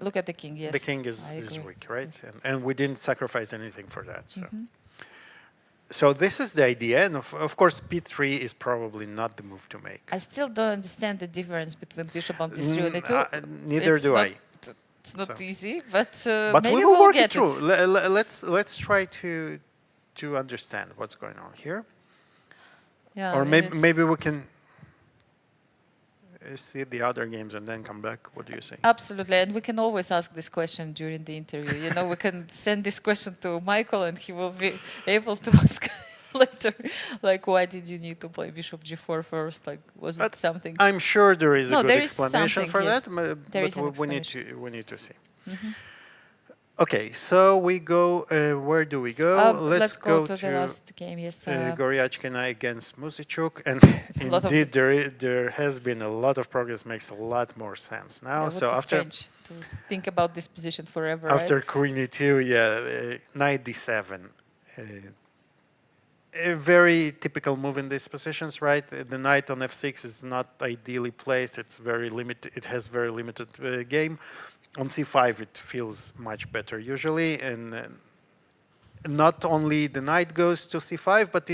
Look at the king, yes. the king I is agree. weak, right? And we didn't sacrifice anything for that. So, so this is the idea, and of course p3 is probably not the move to make. I still don't understand the difference between bishop on d3 and d2. Neither do I. It's not So. easy, but But maybe we will we'll work get it through. Let's try to understand what's going on here, Yeah, or and maybe it's- we can see the other games and then come back. What do you say? Absolutely, and we can always ask this question during the interview. You know, we can send this question to Michael, and he will be able to ask later, like, why did you need to play bishop g4 first? Like, was it something? I'm sure there is a No, good there is explanation something, for yes. that, There is an but we explanation. need to see. Okay, so we go. Where do we go? Let's go to the last game. Yes, Goryachkina against Muzychuk, and lot of indeed there has been a lot of progress. Makes a lot more sense now. yeah, So would be after strange to think about this position forever. after right? queen e2, knight d7. A very typical move in these positions, right? The knight on f6 is not ideally placed. It's very limited. It has very limited game. On c5, it feels much better usually, and not only the knight goes to c5, but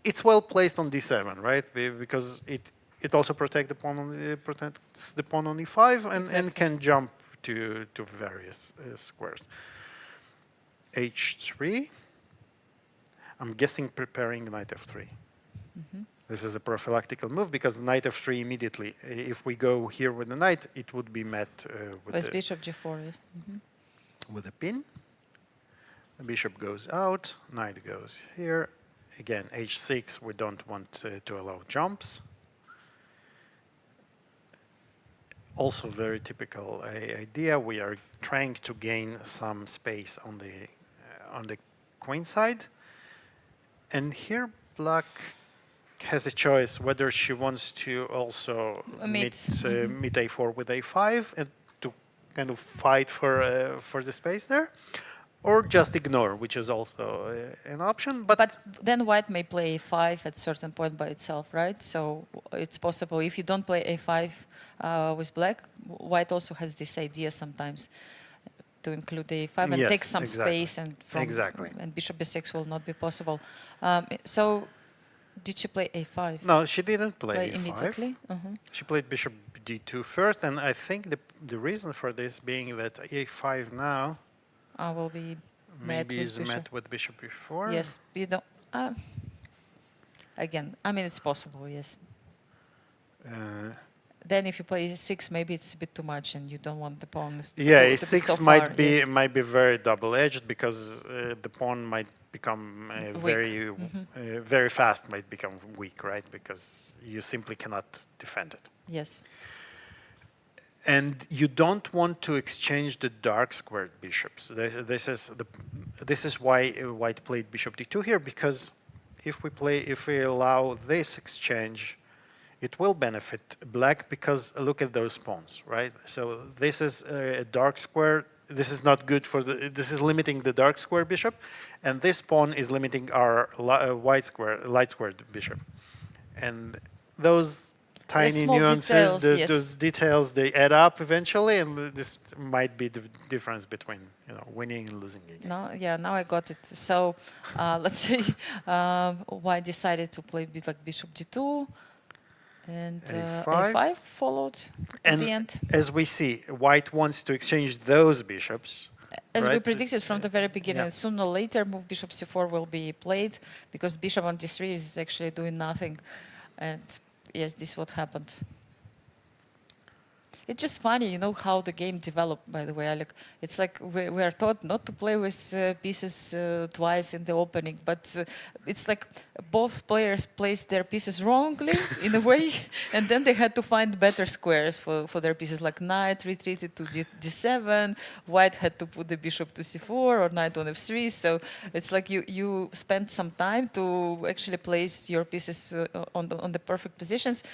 it's well placed on d7, right? Because it also protects the pawn on e5 and can jump to various squares. h3. I'm guessing preparing knight f3. This is a prophylactical move because knight f3 immediately. If we go here with the knight, it would be met With bishop g4, yes. with a pin. The bishop goes out, knight goes here. Again, h6, we don't want to allow jumps. Also very typical idea. We are trying to gain some space on the queen side. And here black has a choice whether she wants to also meet a4 with a5 and to kind of fight for the space there, or just ignore, which is also an option. But then white may play a5 at a certain point by itself, right? So it's possible if you don't play a5 with black, white also has this idea sometimes to include a5 and take some space, and and bishop b6 will not be possible. So did she play a5? No, she didn't play a5. Immediately? She played bishop d2 first, and I think the reason for this being that a5 now will be maybe is met with bishop before. Yes, you don't. Again, I mean, it's possible, yes. Then if you play e6, maybe it's a bit too much and you don't want the pawns to Yeah, be e6 so might far, be yes. might be very double-edged because the pawn might become very very fast, might become weak, right? Because you simply cannot defend it. Yes. And you don't want to exchange the dark squared bishops. This is why white played bishop d2 here, because if we allow this exchange, it will benefit black because look at those pawns, right? So this is a dark square. This is not good for the. This is limiting the dark square bishop, and this pawn is limiting our light squared bishop. And those tiny nuances, those details, they add up eventually, and this might be the difference between winning and losing again. No, yeah, now I got it. So let's say white decided to play like bishop d2, and a5 followed at the end. As we see, white wants to exchange those bishops. As we predicted from the very beginning, sooner or later move bishop c4 will be played because bishop on d3 is actually doing nothing. And yes, this is what happened. It's just funny, how the game developed, by the way, Alik. It's like we are taught not to play with pieces twice in the opening, but it's like both players placed their pieces wrongly, in a way, and then they had to find better squares for their pieces, like knight retreated to d7, white had to put the bishop to c4, or knight on f3, so it's like you spent some time to actually place your pieces on the perfect positions.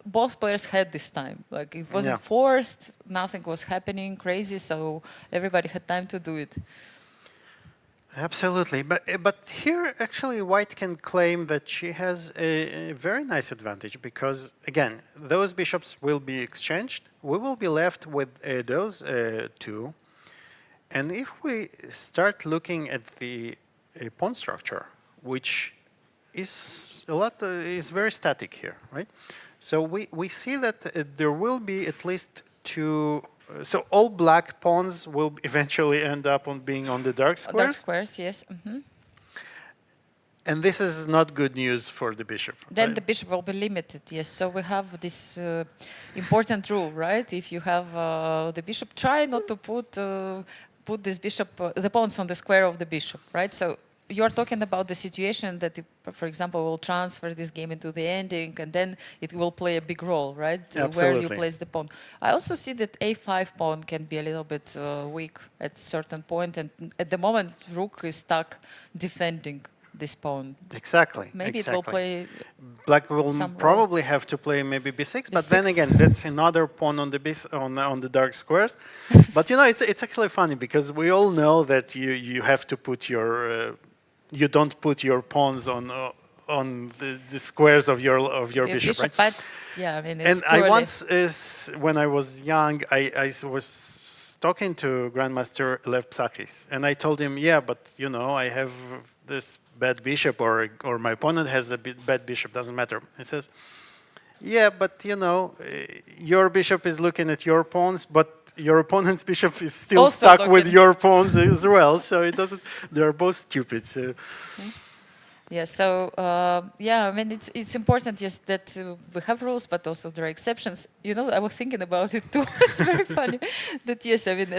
Both players had this time. Like it wasn't forced, nothing was happening crazy, so everybody had time to do it. Absolutely, but here actually white can claim that she has a very nice advantage because again those bishops will be exchanged. We will be left with those two, and if we start looking at the pawn structure, which is is very static here, right? So we see that there will be at least two. So all black pawns will eventually end up on being on the dark squares. Dark squares, yes. And this is not good news for the bishop. Then the bishop will be limited, yes. So we have this important rule, right? If you have the bishop, try not to put this bishop, the pawns on the square of the bishop, right? So you are talking about the situation that, for example, will transfer this game into the ending, and then it will play a big role, right? Absolutely. Where you place the pawn. I also see that a5 pawn can be a little bit weak at a certain point, and at the moment, rook is stuck defending this pawn. Exactly. Maybe it will play. Black will probably have to play maybe b6, but then again, that's another pawn on the on the dark squares. But it's actually funny because we all know that you have to put your you don't put your pawns on the squares of your bishop, right? But yeah, I mean, and I once, when I was young, I was talking to Grandmaster Lev Psakis, and I told him, yeah, but I have this bad bishop, or my opponent has a bad bishop, doesn't matter. He says, yeah, but your bishop is looking at your pawns, but your opponent's bishop is still also stuck with your pawns as well. So it doesn't. They're both stupid. So. Yeah. So I mean, it's important, yes, that we have rules, but also there are exceptions. I was thinking about it too. It's very funny that yes, I mean,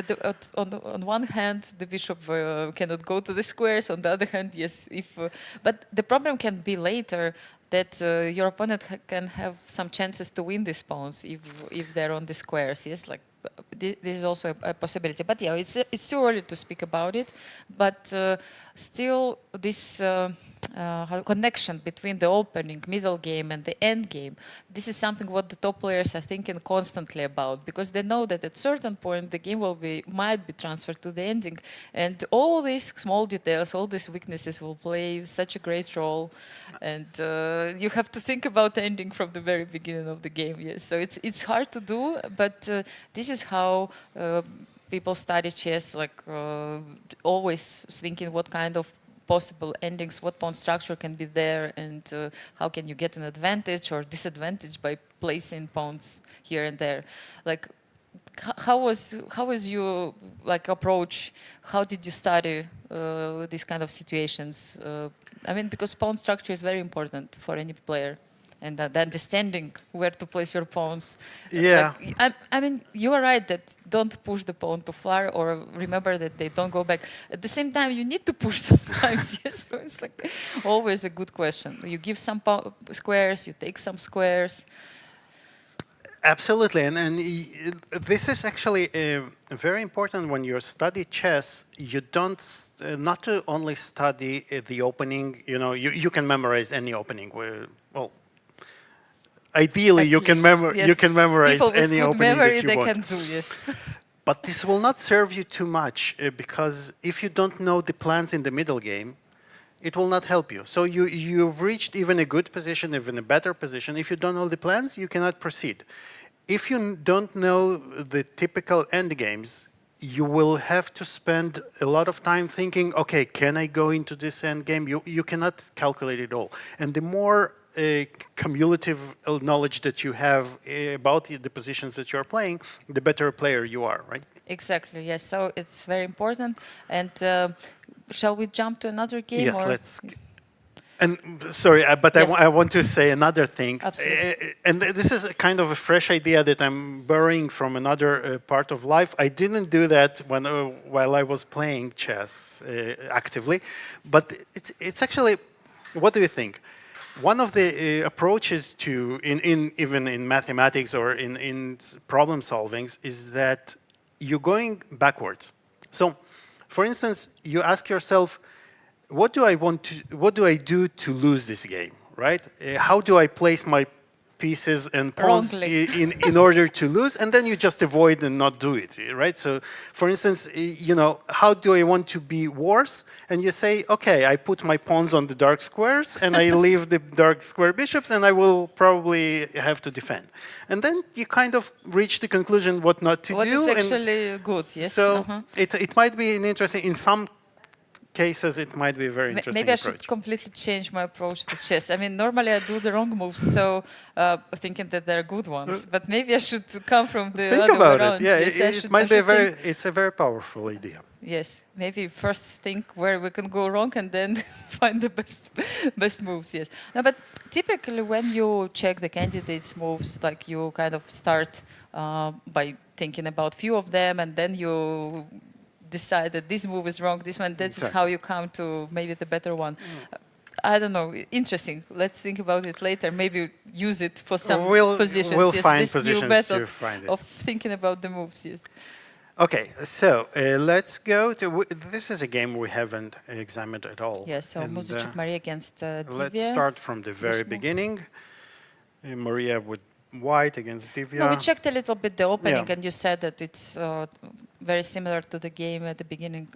on one hand, the bishop cannot go to the squares. On the other hand, yes, but the problem can be later. That your opponent can have some chances to win these pawns if they're on the squares. Yes, like this is also a possibility. But yeah, it's too early to speak about it. But still, this connection between the opening, middle game, and the end game. This is something what the top players are thinking constantly about because they know that at a certain point the game might be transferred to the ending, and all these small details, all these weaknesses will play such a great role, and you have to think about the ending from the very beginning of the game. Yes, so it's hard to do, but this is how. People study chess, like always thinking what kind of possible endings, what pawn structure can be there, and how can you get an advantage or disadvantage by placing pawns here and there. Like how was your approach? How did you study these kind of situations? I mean, because pawn structure is very important for any player, and the understanding where to place your pawns. Yeah. I mean, you are right that don't push the pawn too far, or remember that they don't go back. At the same time, you need to push sometimes. Yes, so it's like always a good question. You give some squares, you take some squares. Absolutely, and this is actually very important when you study chess. You don't not to only study the opening. You know, you can memorize any opening. Well, ideally, you can memorize People with any good opening memory, that you they want. can do, yes. But this will not serve you too much because if you don't know the plans in the middle game, it will not help you. So you've reached even a good position, even a better position. If you don't know the plans, you cannot proceed. If you don't know the typical end games, you will have to spend a lot of time thinking, okay, can I go into this end game? You cannot calculate it all. And the more cumulative knowledge that you have about the positions that you're playing, the better a player you are, right? Exactly, yes. So it's very important. And shall we jump to another game? Yes, or? let's. And sorry, but Yes. I want to say another thing. Absolutely. And this is a kind of a fresh idea that I'm borrowing from another part of life. I didn't do that when while I was playing chess actively, but it's actually. What do you think? One of the approaches to even in mathematics or in problem solvings is that you're going backwards. So, for instance, you ask yourself, what do I do to lose this game, right? How do I place my pieces and pawns in order to lose? And then you just avoid and not do it, right? So, for instance, you know, how do I want to be worse? And you say, okay, I put my pawns on the dark squares and I leave the dark square bishops and I will probably have to defend. And then you kind of reach the conclusion what not to do. What is actually good, yes. So it might be an interesting, in some cases, it might be a very interesting Maybe I approach. should completely change my approach to chess. I mean, normally I do the wrong moves, so thinking that they're good ones. But maybe I should come from the Think other about way around. it. Yeah, Yes, it might be it's a very powerful idea. Yes, maybe first think where we can go wrong and then find the best moves. Yes. No, but typically when you check the candidates' moves, like you kind of start by thinking about few of them, and then you decide that this move is wrong, this one, that is how you come to maybe the better one. I don't know, interesting. Let's think about it later. Maybe use it for some positions. We'll yes, find this positions new method to find it. of thinking about the moves, yes. Okay, so let's go to, this is a game we haven't examined at all. Yes, so Muzychuk Mariya against Divya. Let's start from the very Deshmukh. beginning. Mariya with white against Divya. No, we checked a little bit the opening, Yeah. and you said that it's very similar to the game at the beginning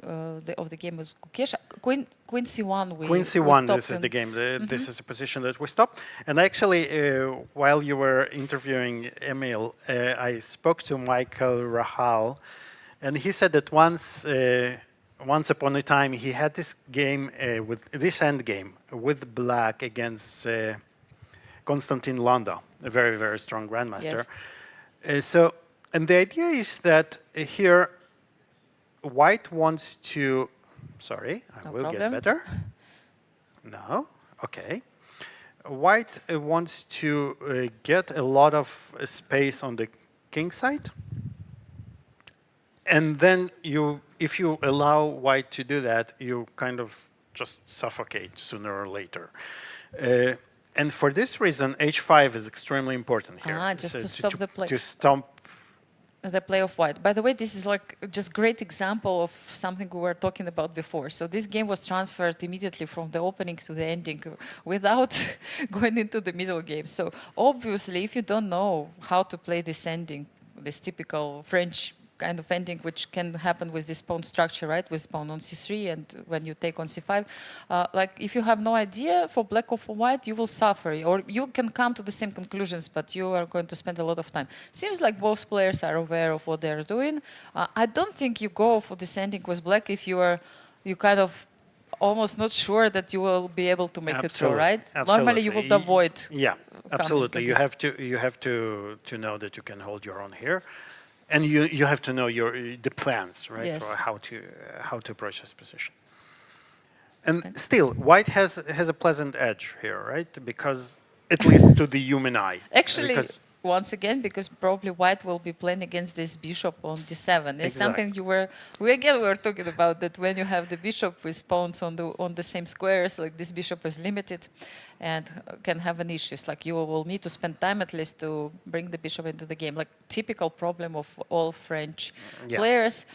of the game with Goryachkina. Queen C1. Queen C1, this is the game. This is the position that we stopped. And actually, while you were interviewing Emil, I spoke to Michael Rahal, and he said that once upon a time he had this game with this end game with black against Konstantin Landa, a very, very strong grandmaster. Yes. And the idea is that here, white wants to, sorry, I will get better. No, okay. White wants to get a lot of space on the king side. And then if you allow white to do that, you kind of just suffocate sooner or later. And for this reason, h5 is extremely important here. Just to stop the play. To stop the play of white. By the way, this is like just great example of something we were talking about before. So this game was transferred immediately from the opening to the ending without going into the middle game. So obviously, if you don't know how to play this ending, this typical French kind of ending, which can happen with this pawn structure, right? With pawn on c3 and when you take on c5. Like if you have no idea for black or for white, you will suffer. Or you can come to the same conclusions, but you are going to spend a lot of time. Seems like both players are aware of what they're doing. I don't think you go for this ending with black if you kind of almost not sure that you will be able to make it through, right? Absolutely. Normally you would avoid. Yeah, absolutely. You have to know that you can hold your own here. And you have to know the plans, right? Yes. Or how to approach this position. And still, white has a pleasant edge here, right? Because at least to the human eye. Actually, Because once again, because probably white will be playing against this bishop on d7. It's something Exactly. we were talking about, that when you have the bishop with pawns on the same squares, like this bishop is limited and can have an issues. Like you will need to spend time at least to bring the bishop into the game. Like typical problem of all French players.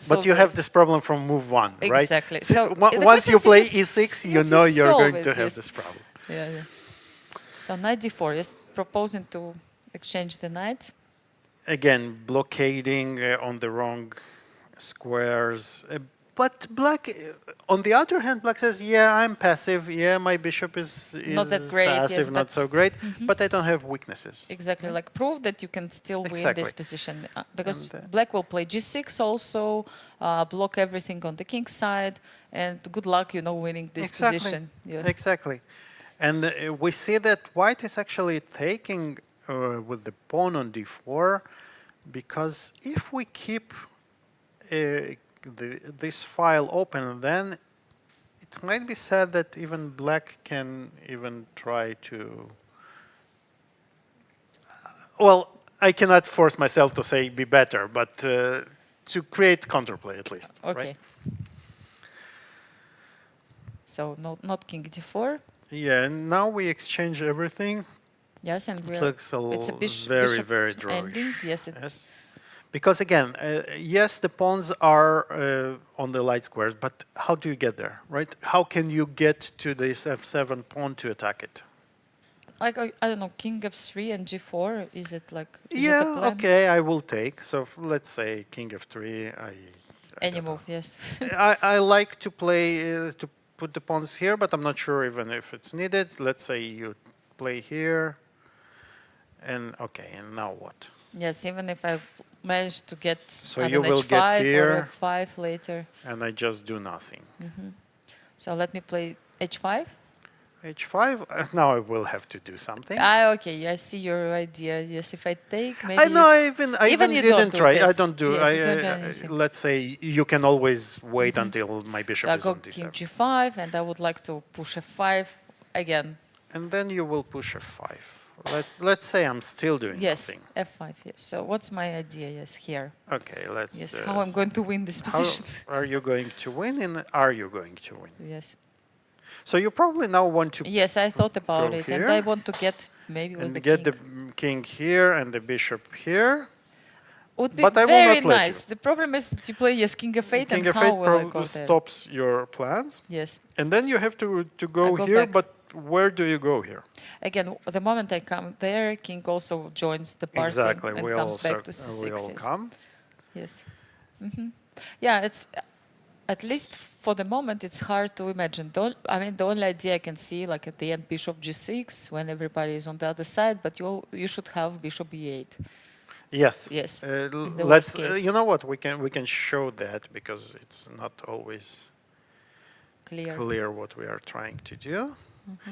But you have this problem from move one, right? Exactly. So the once you question play is e6, you if know you're solve going it, to have yes. this problem. Yeah, yeah. So knight d4 is proposing to exchange the knight. Again, blockading on the wrong squares. But black, on the other hand, black says, yeah, I'm passive. Yeah, my bishop is Not that great, passive, yes, not but- so great. But I don't have weaknesses. Exactly, like prove that you can still win Exactly. this position. Because And, black will play g6 also, block everything on the king side, and good luck, winning this position. Yes. Exactly. And we see that white is actually taking with the pawn on d4, because if we keep this file open, then it might be said that even black can even try to... Well, I cannot force myself to say be better, but to create counterplay at least. Okay. Right? So not king d4. Yeah, and now we exchange everything. Yes, and It looks it's a very, bishop very ending. drawish. Yes, Yes. Because again, yes, the pawns are on the light squares, but how do you get there, right? How can you get to this f7 pawn to attack it? like I don't know, king f3 and g4. Is it like is it a Yeah, plan? okay, I will take. So let's say king f3. I Any don't know. move, yes. I like to play to put the pawns here, but I'm not sure even if it's needed. Let's say you play here, and okay, and now what? Yes, even if I manage to get So I you don't know, will h5 get here. or f5 later. And I just do nothing. So let me play h5. H5. Now I will have to do something. Okay, I see your idea. Yes, if I take, maybe. I know. I even you don't didn't do try. I this. don't do. Yes, you don't do anything. Let's say you can always wait until my bishop So I is go on king d7, g5, and I would like to push f5 again. and then you will push f5. Let's say I'm still doing Yes, nothing. f5. Yes. So what's my idea? Yes, here. Okay, let's. Yes, how I'm going to win this How position. are you going to win? And are you going to win? Yes. So you probably now want to Yes, I thought about Go it, here. and I want to get maybe with and the get king. the king here and the bishop here. Would be but I will very not let nice. you. The problem is that you play yes king f8, King and how f8 will I go there? stops your plans. Yes. And then you have to go go here, back. but where do you go here? Again, the moment I come there, king also joins the party Exactly, and we comes also back to c6. we all yes. come. Yes. Yeah, it's at least for the moment it's hard to imagine. The only idea I can see, like at the end, bishop g6 when everybody is on the other side, but you should have bishop e8. Yes. Yes, Uh, in the let's. worst case. You know what? We can show that because it's not always Clear. clear what we are trying to do.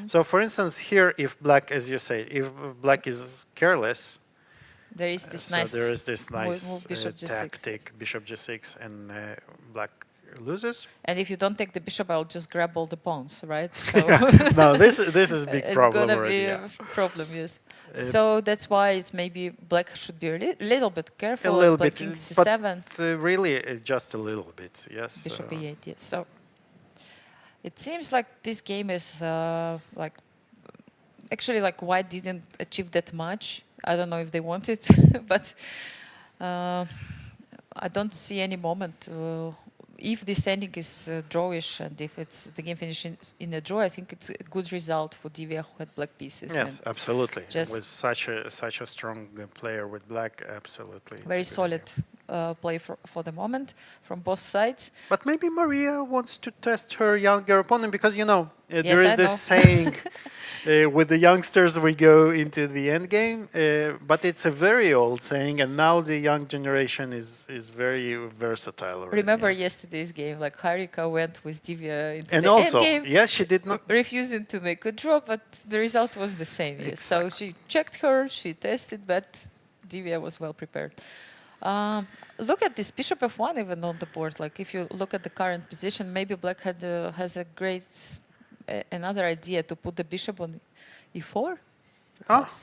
So, for instance, here, if black, as you say, if black is careless, There is this so nice. there is this nice move, bishop g6, tactic, bishop g6, and black loses. And if you don't take the bishop, I'll just grab all the pawns, right? So No, this is a big it's problem gonna already. be Yeah. a problem, yes. So that's why it's maybe black should be a little bit careful. A little play bit, king but c7, really just a little bit. Yes. bishop e8. Yes. So it seems like this game is like actually like white didn't achieve that much. I don't know if they wanted, but I don't see any moment. If this ending is drawish and if it's the game finishes in a draw, I think it's a good result for Divya who had black pieces. Yes, and absolutely. just- With such a strong player with black, absolutely. it's very a good solid game. play for the moment from both sides. But maybe Mariya wants to test her younger opponent because there Yes, is I this know. saying with the youngsters we go into the end game, but it's a very old saying, and now the young generation is very versatile. Already, Remember yes. yesterday's game, like Harika went with Divya into And the also, end game, yes, she did not. refusing to make a draw, but the result was the same. Yes. So she checked her, she tested, but Divya was well prepared. Look at this bishop f1 even on the board. Like if you look at the current position, maybe black has a great another idea to put the bishop on e4.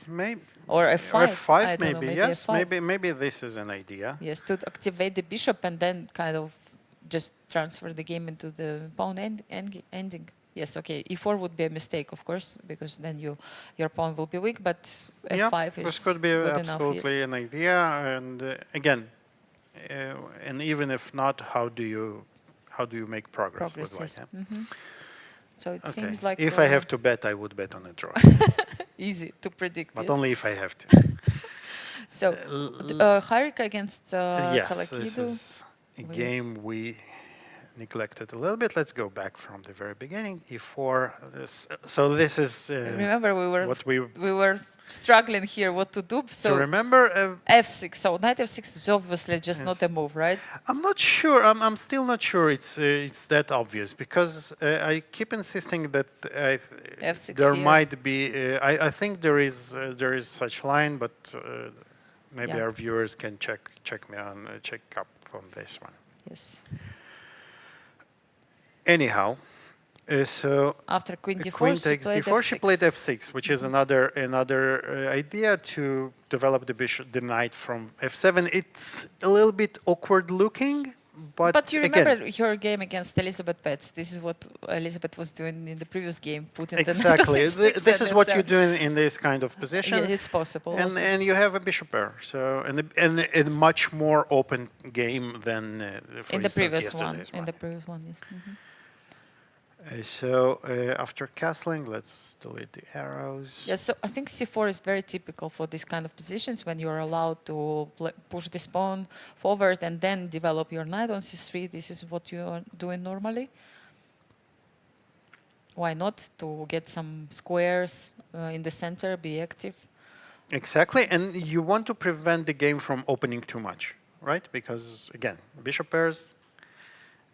Maybe. Or f5. Or f5 I don't know, maybe. maybe Yes. f5. Maybe this is an idea. Yes, to activate the bishop and then kind of just transfer the game into the pawn ending. Yes, okay. E4 would be a mistake, of course, because then your pawn will be weak. But f5 is this could be good absolutely enough, an idea. And again, and even if not, how do you make progress with white? yes. So it Okay. seems like If I have to bet, I would bet on a draw, easy to predict. but yes. only if I have to. So Harika against Yes, this Tsolakidou. is a game we neglected a little bit. Let's go back from the very beginning. E4. So this is Remember, what we we were struggling here what to do. So to remember. f6. So knight f6 is obviously just not a move, right? I'm not sure. I'm still not sure it's that obvious because I keep insisting that F6 there here. might be. I think there is such line, but maybe Yeah. our viewers can check up on this one. Yes. Anyhow, so After queen d4, queen she takes played d4. f6. She played f6, which is another idea to develop the knight from f7. It's a little bit awkward looking, but you again, remember your game against Elisabeth Paehtz. This is what Elisabeth was doing in the previous game, putting exactly. the knight on f6 This and is what f7. you're doing in this kind of position. Yeah, it's possible. also. And you have a bishop pair, so and a much more open game than for in the instance, previous one. yesterday's In the previous one, yes. So after castling, let's delete the arrows. Yeah, so I think c4 is very typical for this kind of positions when you're allowed to push this pawn forward and then develop your knight on c3. This is what you are doing normally. Why not? To get some squares in the center, be active. Exactly, and you want to prevent the game from opening too much, right? Because again, bishop pairs,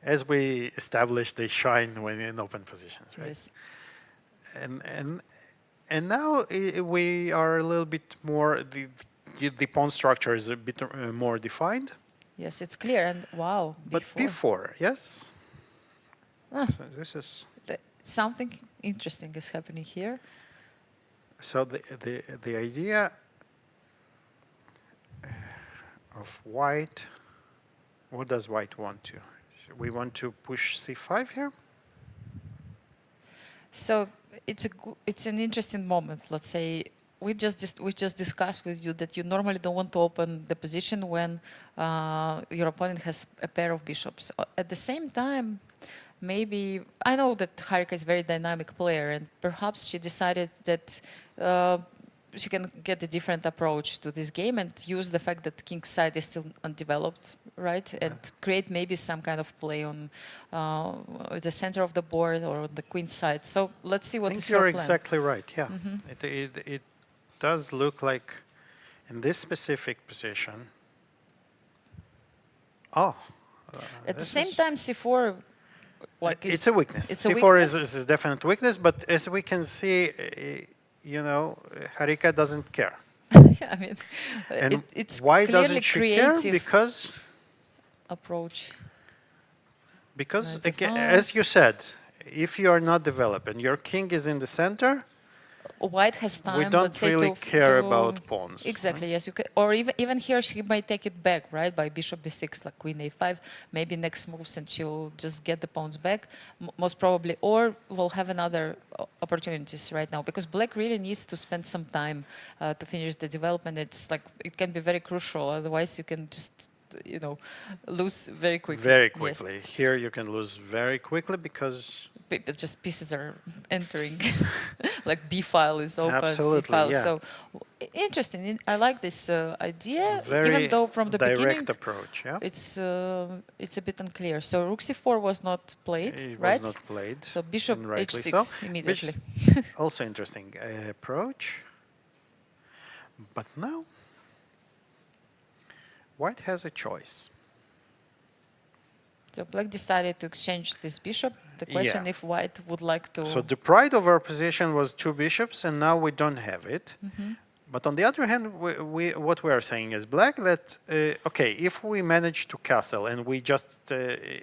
as we established, they shine when in open positions, right? Yes. And now we are a little bit more. The pawn structure is a bit more defined. Yes, it's clear. And wow, But before, yes. Ah. So this is something interesting is happening here. so the idea of white. What does white want to? We want to push c5 here. So it's an interesting moment. Let's say we just discussed with you that you normally don't want to open the position when your opponent has a pair of bishops. At the same time, maybe I know that Harika is a very dynamic player, and perhaps she decided that she can get a different approach to this game and use the fact that king's side is still undeveloped, right? And create maybe some kind of play on the center of the board or on the queen side. So let's see what is your You're plan. exactly right. Yeah, it does look like in this specific position. Oh, At the same time, c4, like it's a weakness. It's a c4 weakness. is a definite weakness, but as we can see, you know, Harika doesn't care. Yeah, I mean, And it's why clearly doesn't she care? creative Because approach. again, fine. as you said, if you are not developed and your king is in the center, White has time. we don't let's say, really to care to- about pawns. Exactly. Yes, you can, or even here she might take it back, right, by bishop b6, like queen a5. Maybe next moves and she'll just get the pawns back, most probably. Or we'll have another opportunities right now because black really needs to spend some time to finish the development. It's like it can be very crucial. Otherwise, you can just lose very quickly. Very Yes. quickly. Here you can lose very quickly because Just pieces are entering, like B file is open, C Absolutely, file. yeah. So interesting. I like this idea, very even though from the direct beginning approach. Yeah, it's a bit unclear. So rook c4 was not played, it right? was not played. So bishop and rightly h6 so. immediately. Also interesting approach. But now, white has a choice. So black decided to exchange this bishop. The question Yeah. if white would like to. So the pride of our position was two bishops, and now we don't have it. But on the other hand, what we are saying is black that, okay, if we manage to castle and we just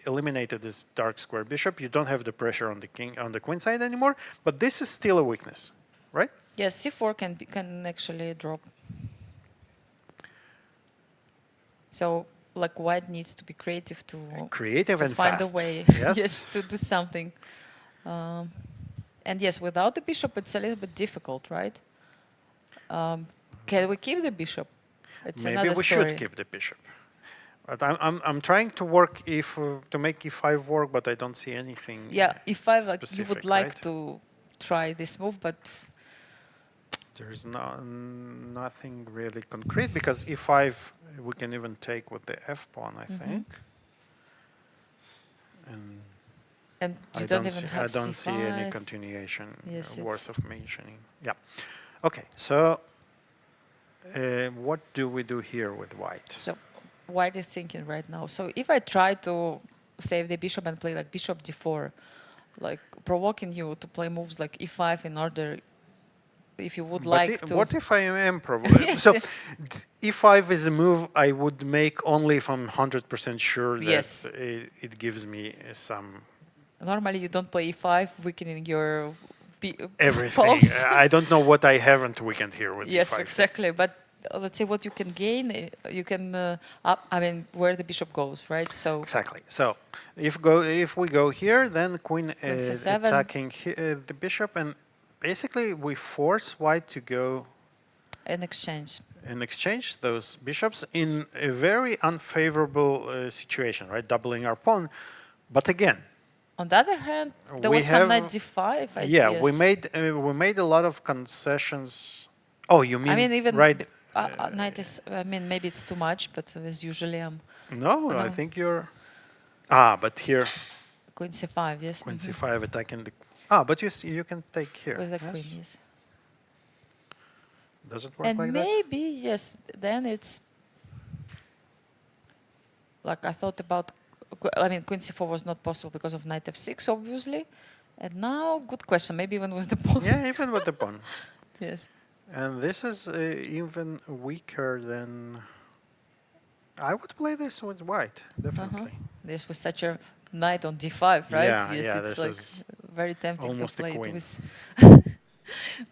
eliminated this dark square bishop, you don't have the pressure on the king, on the queen side anymore, but this is still a weakness, right? Yes, c4 can actually drop. So, like, white needs to be creative to and find fast. a way, Yes, yes, to do something. And yes, without the bishop, it's a little bit difficult, right? Can we keep the bishop? It's maybe another we story. should keep the bishop. But I'm trying to work to make e5 work, but I don't see anything. Yeah, e5, like you would specific, like right? to try this move, but There's nothing really concrete because e5 we can even take with the f pawn, I think. And you don't even have I don't c5. see any continuation Yes, worth of mentioning. Yeah. Okay. So what do we do here with white? So white is thinking right now. So if I try to save the bishop and play like bishop d4, like provoking you to play moves like e5 in order, if you would like to. What if I am provoked? Yes. So e5 is a move I would make only if I'm 100% sure that Yes. it gives me some Normally you don't play e5, weakening your everything. pawns. I don't know what I haven't weakened here with Yes, e5. exactly. But let's say what you can gain, you can I mean, where the bishop goes, right? So Exactly. So if we go here, then queen c7. attacking the bishop, and basically we force white to go an exchange. and exchange those bishops in a very unfavorable situation, right? Doubling our pawn. But again, On the other hand, there we was some have- knight d5 ideas. yeah, we made a lot of concessions. Oh, you mean, I mean, even right? knight is. I mean, maybe it's too much, but as usually No, I no. think you're. But here, queen c5. Yes. queen mhm. c5 attacking the. But you can take here. With the yes? queen. Yes. Does it work And like that? maybe yes. Then it's like I thought about. I mean, queen c4 was not possible because of knight f6, obviously. And now, good question. Maybe even with the pawn. Yeah, even with the pawn. Yes. And this is even weaker than. I would play this with white, definitely. This was such a knight on d5, right? Yeah, yes, yeah, it's this like is very tempting to almost a play it queen.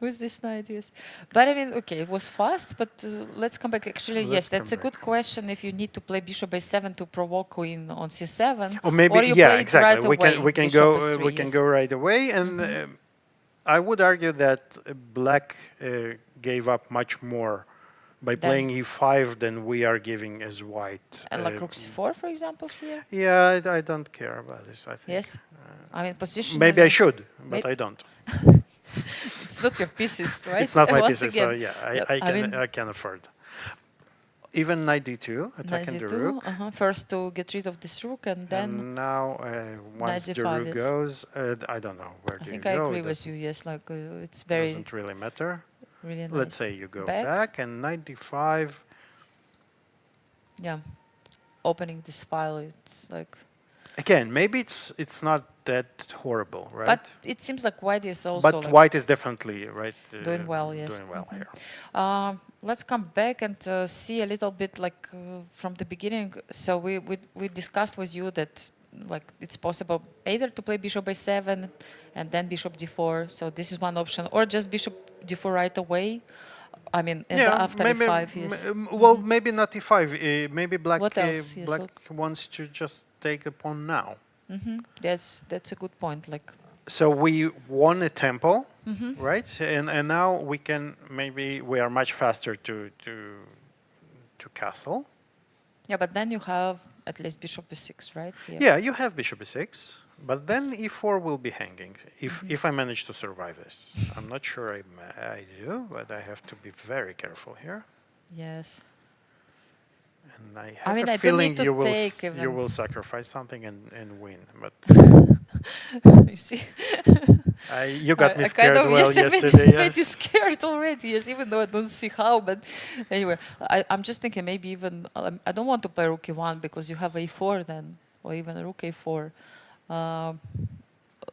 with this knight, yes. But I mean, okay, it was fast, but let's come back. Actually, Let's yes, that's a come good question. If you need to play bishop a7 to provoke queen on c7, Or maybe, you yeah, play it exactly. right we away, can we can bishop go a3, we can yes. go right away, and I would argue that black gave up much more by playing e5 than we are giving as white. And like rook c4, for example, here. Yeah, I don't care about this. I think. Yes, I mean position. Maybe I should, but I don't. It's not your pieces, right? It's not my Once pieces, so again. yeah, Yep, I can afford. Even knight d2, attacking the rook. First to get rid of this rook, and then And now, once the d5, rook yes. goes, I don't know where I do think you I go. agree That with you. Yes, like it's very doesn't really matter. really nice. Let's say you go back and knight d5. Yeah, opening this file, it's like. Again, maybe it's not that horrible, right? But it seems like white is also. But like white is definitely right. doing well. Yes. Doing well here. Let's come back and see a little bit like from the beginning. So we discussed with you that like it's possible either to play bishop a7 and then bishop d4. So this is one option, or just bishop d4 right away. I mean, and after maybe, e5, yes. Well, maybe not e5. Maybe black. What else? Yes, black wants to just take the pawn now. That's a good point. Like. So we won a tempo, right? And now we can we are much faster to castle. Yeah, but then you have at least bishop e6, right? Yeah, you have bishop e6, but then e4 will be hanging if I manage to survive this. I'm not sure I do, but I have to be very careful here. Yes. And I have mean, a I don't feeling need to you will take even. you will sacrifice something and win. But You see. you got me I scared kind of, well yes, yesterday. I made you Yes. scared already. Yes, even though I don't see how. But anyway, I'm just thinking maybe even I don't want to play rook e1 because you have a4 then, or even rook a4.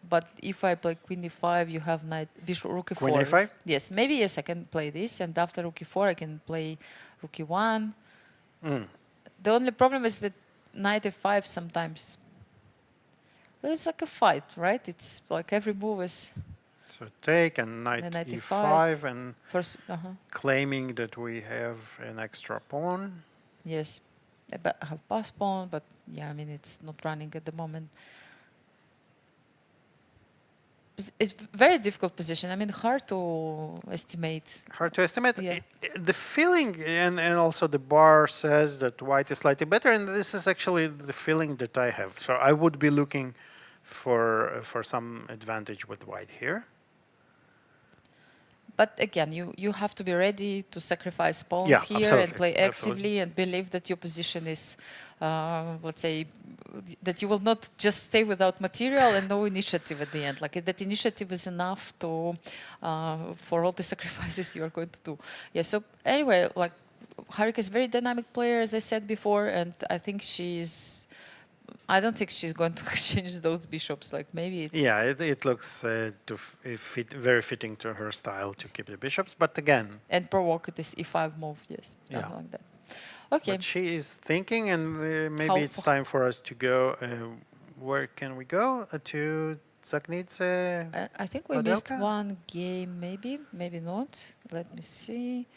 but if I play queen e5, you have knight, bishop, rook e4. Queen a5? Yes, maybe yes, I can play this, and after rook e4, I can play rook e1. The only problem is that knight e5 sometimes, well, it's like a fight, right? It's like every move is... So take and knight e5 and first, claiming that we have an extra pawn. yes, I have pass pawn, but yeah, I mean, it's not running at the moment. It's very difficult position. I mean, hard to estimate. Hard to estimate. Yeah. The feeling and also the bar says that white is slightly better, and this is actually the feeling that I have. So I would be looking for some advantage with white here. But again, you have to be ready to sacrifice pawns Yeah, here absolutely, and play actively absolutely. and believe that your position is, let's say, that you will not just stay without material and no initiative at the end. Like that initiative is enough to for all the sacrifices you are going to do. Yeah. So anyway, like Harika is a very dynamic player, as I said before, and I think she's. I don't think she's going to exchange those bishops. Like maybe. Yeah, it looks very fitting to her style to keep the bishops, but again. And provoke this e5 move, yes, something like that. Okay. But she is thinking, and maybe it's time for us to go. Where can we go? To Dzagnidze? I think we missed one game, maybe not. Let me see.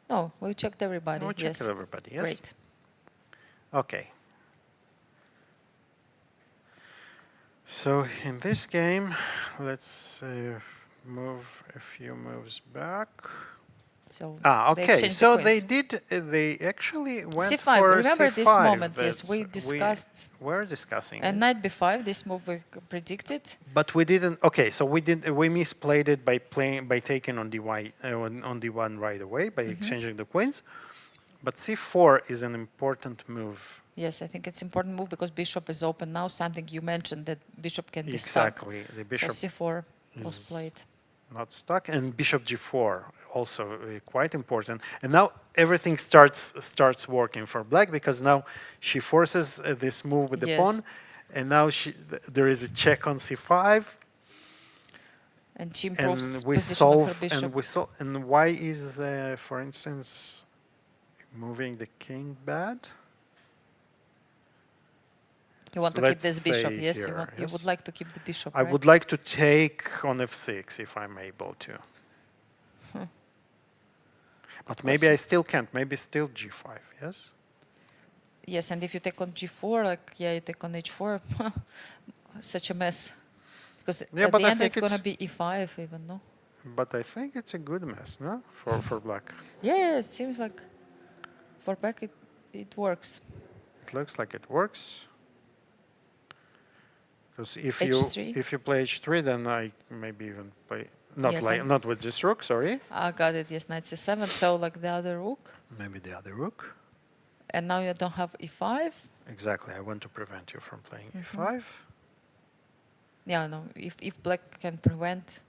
No, we checked everybody. We checked everybody, yes. Great. Okay. So in this game, let's move a few moves back. So okay. So they actually went c5. for Remember c5. this moment? Yes, we discussed. We were discussing. And knight b5. This move we predicted. But we didn't. Okay, so we misplayed it by taking on on d1 right away by exchanging the queens. But c4 is an important move. Yes, I think it's an important move because bishop is open now. Something you mentioned that bishop can be exactly. stuck. The bishop so c4 was played. Not stuck, and bishop g4 also quite important. And now everything starts working for black because now she forces this move with the pawn, and now there is a check on c5. And she improves and we position solve of her bishop. and why is for instance moving the king bad? You want to keep this bishop, yes? You would like to keep the bishop, I would like to take on f6 if I'm able to. But maybe I still can't. Maybe still g5, yes? Yes, and if you take on g4, like, yeah, you take on h4, such a mess. Because at the end it's going to be e5 even, no? But I think it's a good mess, no? For black. Yeah, it seems like for black it works. It looks like it works. Because if you play h3, then I maybe even play not with this rook. Sorry. I got it. Yes, knight c7. So like the other rook. Maybe the other rook. And now you don't have e5. Exactly. I want to prevent you from playing e5. Yeah, no. If black can prevent.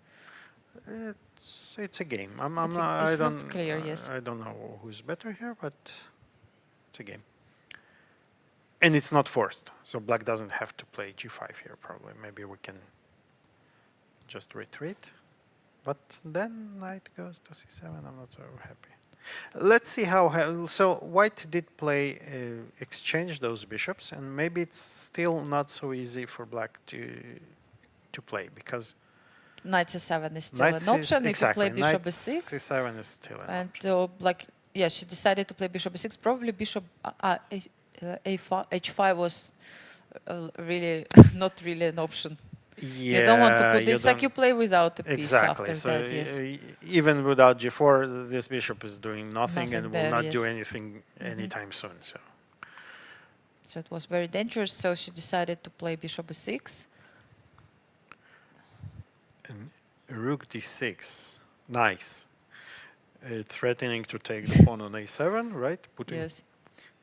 It's a game. It's not clear. Yes. I don't know who's better here, but it's a game. And it's not forced, so black doesn't have to play g5 here, probably. Maybe we can just retreat. But then knight goes to c7, I'm not so happy. Let's see how... So white did play, exchange those bishops, and maybe it's still not so easy for black to play, because... Knight c7 is still an option. If you play bishop b6. c7 is still an option. And like, yeah, she decided to play bishop b6. Probably bishop... h5 was really not really an option. Yeah, you don't want to put this like you play without a piece exactly. after So that. Yes. Even without g4, this bishop is doing nothing and will not do anything anytime soon. So it was very dangerous. So she decided to play bishop b6. And rook d6, nice. Threatening to take the pawn on a7, right?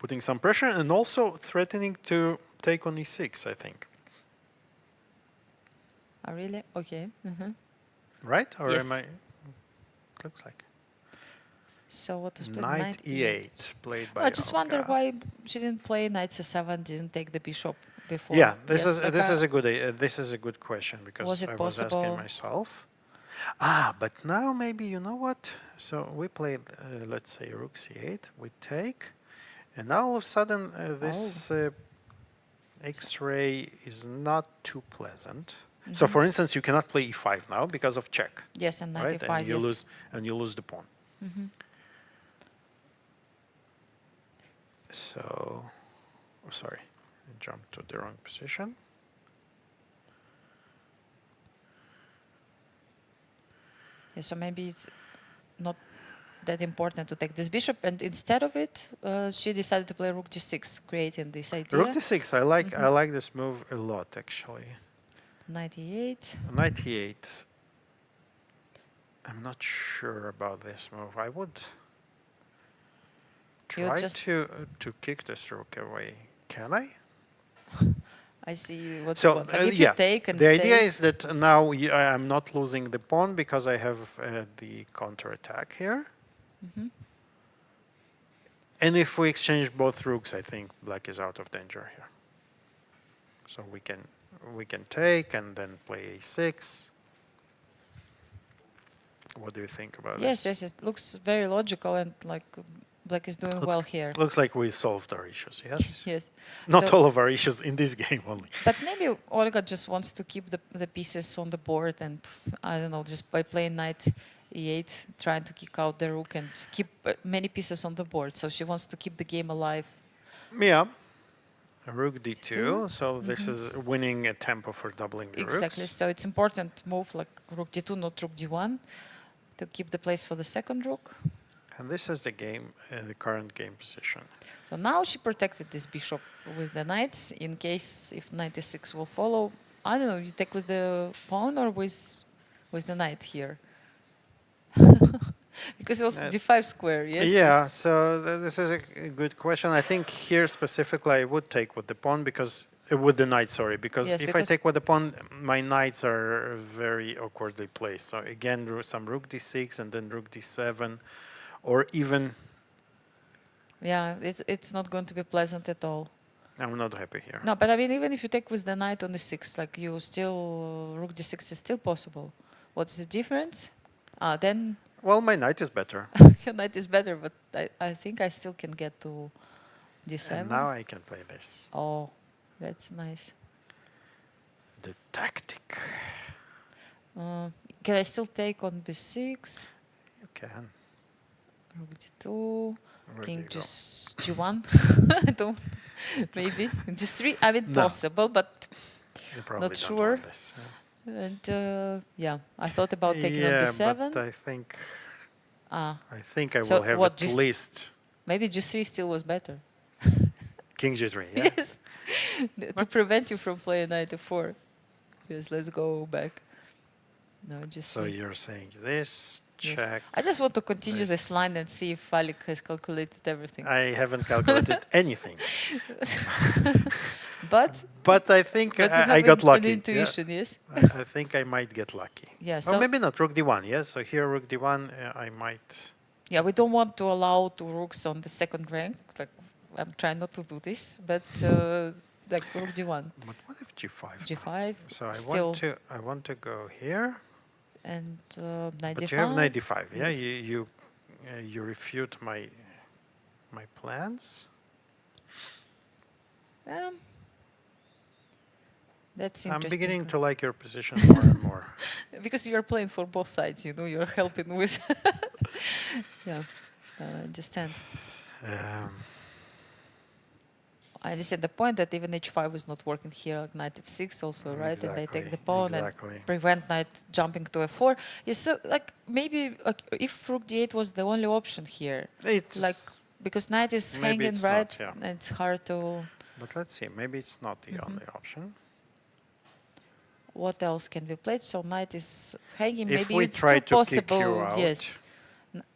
Putting some pressure, and also threatening to take on e6, I think. Oh, really? Okay. Right? Or yes. am I... Looks like. So what was played? Knight e8, played by I just Olga. wonder why she didn't play knight c7, didn't take the bishop. before. Yeah, this Yes, is a good question because Was it I was asking possible? myself. But now maybe you know what? So we played, let's say rook c8. We take, and now all of a sudden this X-ray is not too pleasant. So for instance, you cannot play e5 now because of check. Yes, and Right, 95. and you Yes. lose the pawn. So, sorry, I jumped to the wrong position. Yeah, so maybe it's not that important to take this bishop, and instead of it, she decided to play rook d6, creating this idea. Rook d6. I like this move a lot actually. 98. Knight e8. I'm not sure about this move. I would try to kick this rook away. Can I? I see what you So want. Like if you take and the idea take, is that now I'm not losing the pawn because I have the counterattack here. And if we exchange both rooks, I think black is out of danger here. So we can take and then play a6. What do you think about yes, this? yes, it looks very logical, and like black is doing well here. Looks like we solved our issues, yes? Yes. Not So- all of our issues in this game only. But maybe Olga just wants to keep the pieces on the board, and I don't know, just by playing knight e8, trying to kick out the rook and keep many pieces on the board. So she wants to keep the game alive. Yeah. Rook d2, so this is winning a tempo for doubling the Exactly. rooks. So it's important move like rook d2, not rook d1, to keep the place for the second rook. And this is the game, the current game position. So now she protected this bishop with the knights in case if knight e6 will follow. I don't know, you take with the pawn or with the knight here? Because it was d5 square, yes? Yeah, so this is a good question. I think here specifically I would take with the pawn because with the knight, sorry, because Yes, if I take with the pawn, my knights are very awkwardly placed. So again, some rook d6 and then rook d7, or even Yeah, it's not going to be pleasant at all. I'm not happy here. No, but I mean, even if you take with the knight on the 6, like you still, rook d6 is still possible. What's the difference? Then Well, my knight is better, your knight is better, but I think I still can get to d7. and now I can play this. Oh, that's nice. The tactic. Can I still take on b6? You can. Rook d2. Where do King you go? just g1. I don't. Maybe just 3. I mean, No. possible, but You probably not don't sure. want this. and yeah, I thought about taking on Yeah, b7. but I think Ah, I So will have what, at just- least maybe g3 still was better. King g3. Yeah. Yes, to prevent you from playing knight f4. Yes, let's go back. No, just So you're saying this, yes. check. I just want to continue this. this line and see if Alik has calculated everything. I haven't calculated anything, But but I think you have I got lucky. an yeah. intuition, yes. I think I might get lucky. Yeah. Or So maybe not rook d1. Yes. So here rook d1, I might. yeah, we don't want to allow 2 rooks on the second rank. Like I'm trying not to do this, but like rook d1, But what if g5? g5. So still, I want to go here, and knight but d5. you have knight d5. Yeah. Yes. You refute my plans. That's I'm interesting. beginning to like your position more and more. Because you're playing for both sides, you know, you're helping with. Yeah, I understand. I understand the point that even h5 is not working here, like knight f6 also, right? And they take the pawn exactly. and prevent knight jumping to f4. Yes, so like maybe if rook d8 was the only option here, It's like because knight is maybe hanging it's right, not, yeah. and it's hard to. But let's see. Maybe it's not the only option. What else can be played? So knight is hanging. If Maybe we it's try still to kick possible. you out Yes,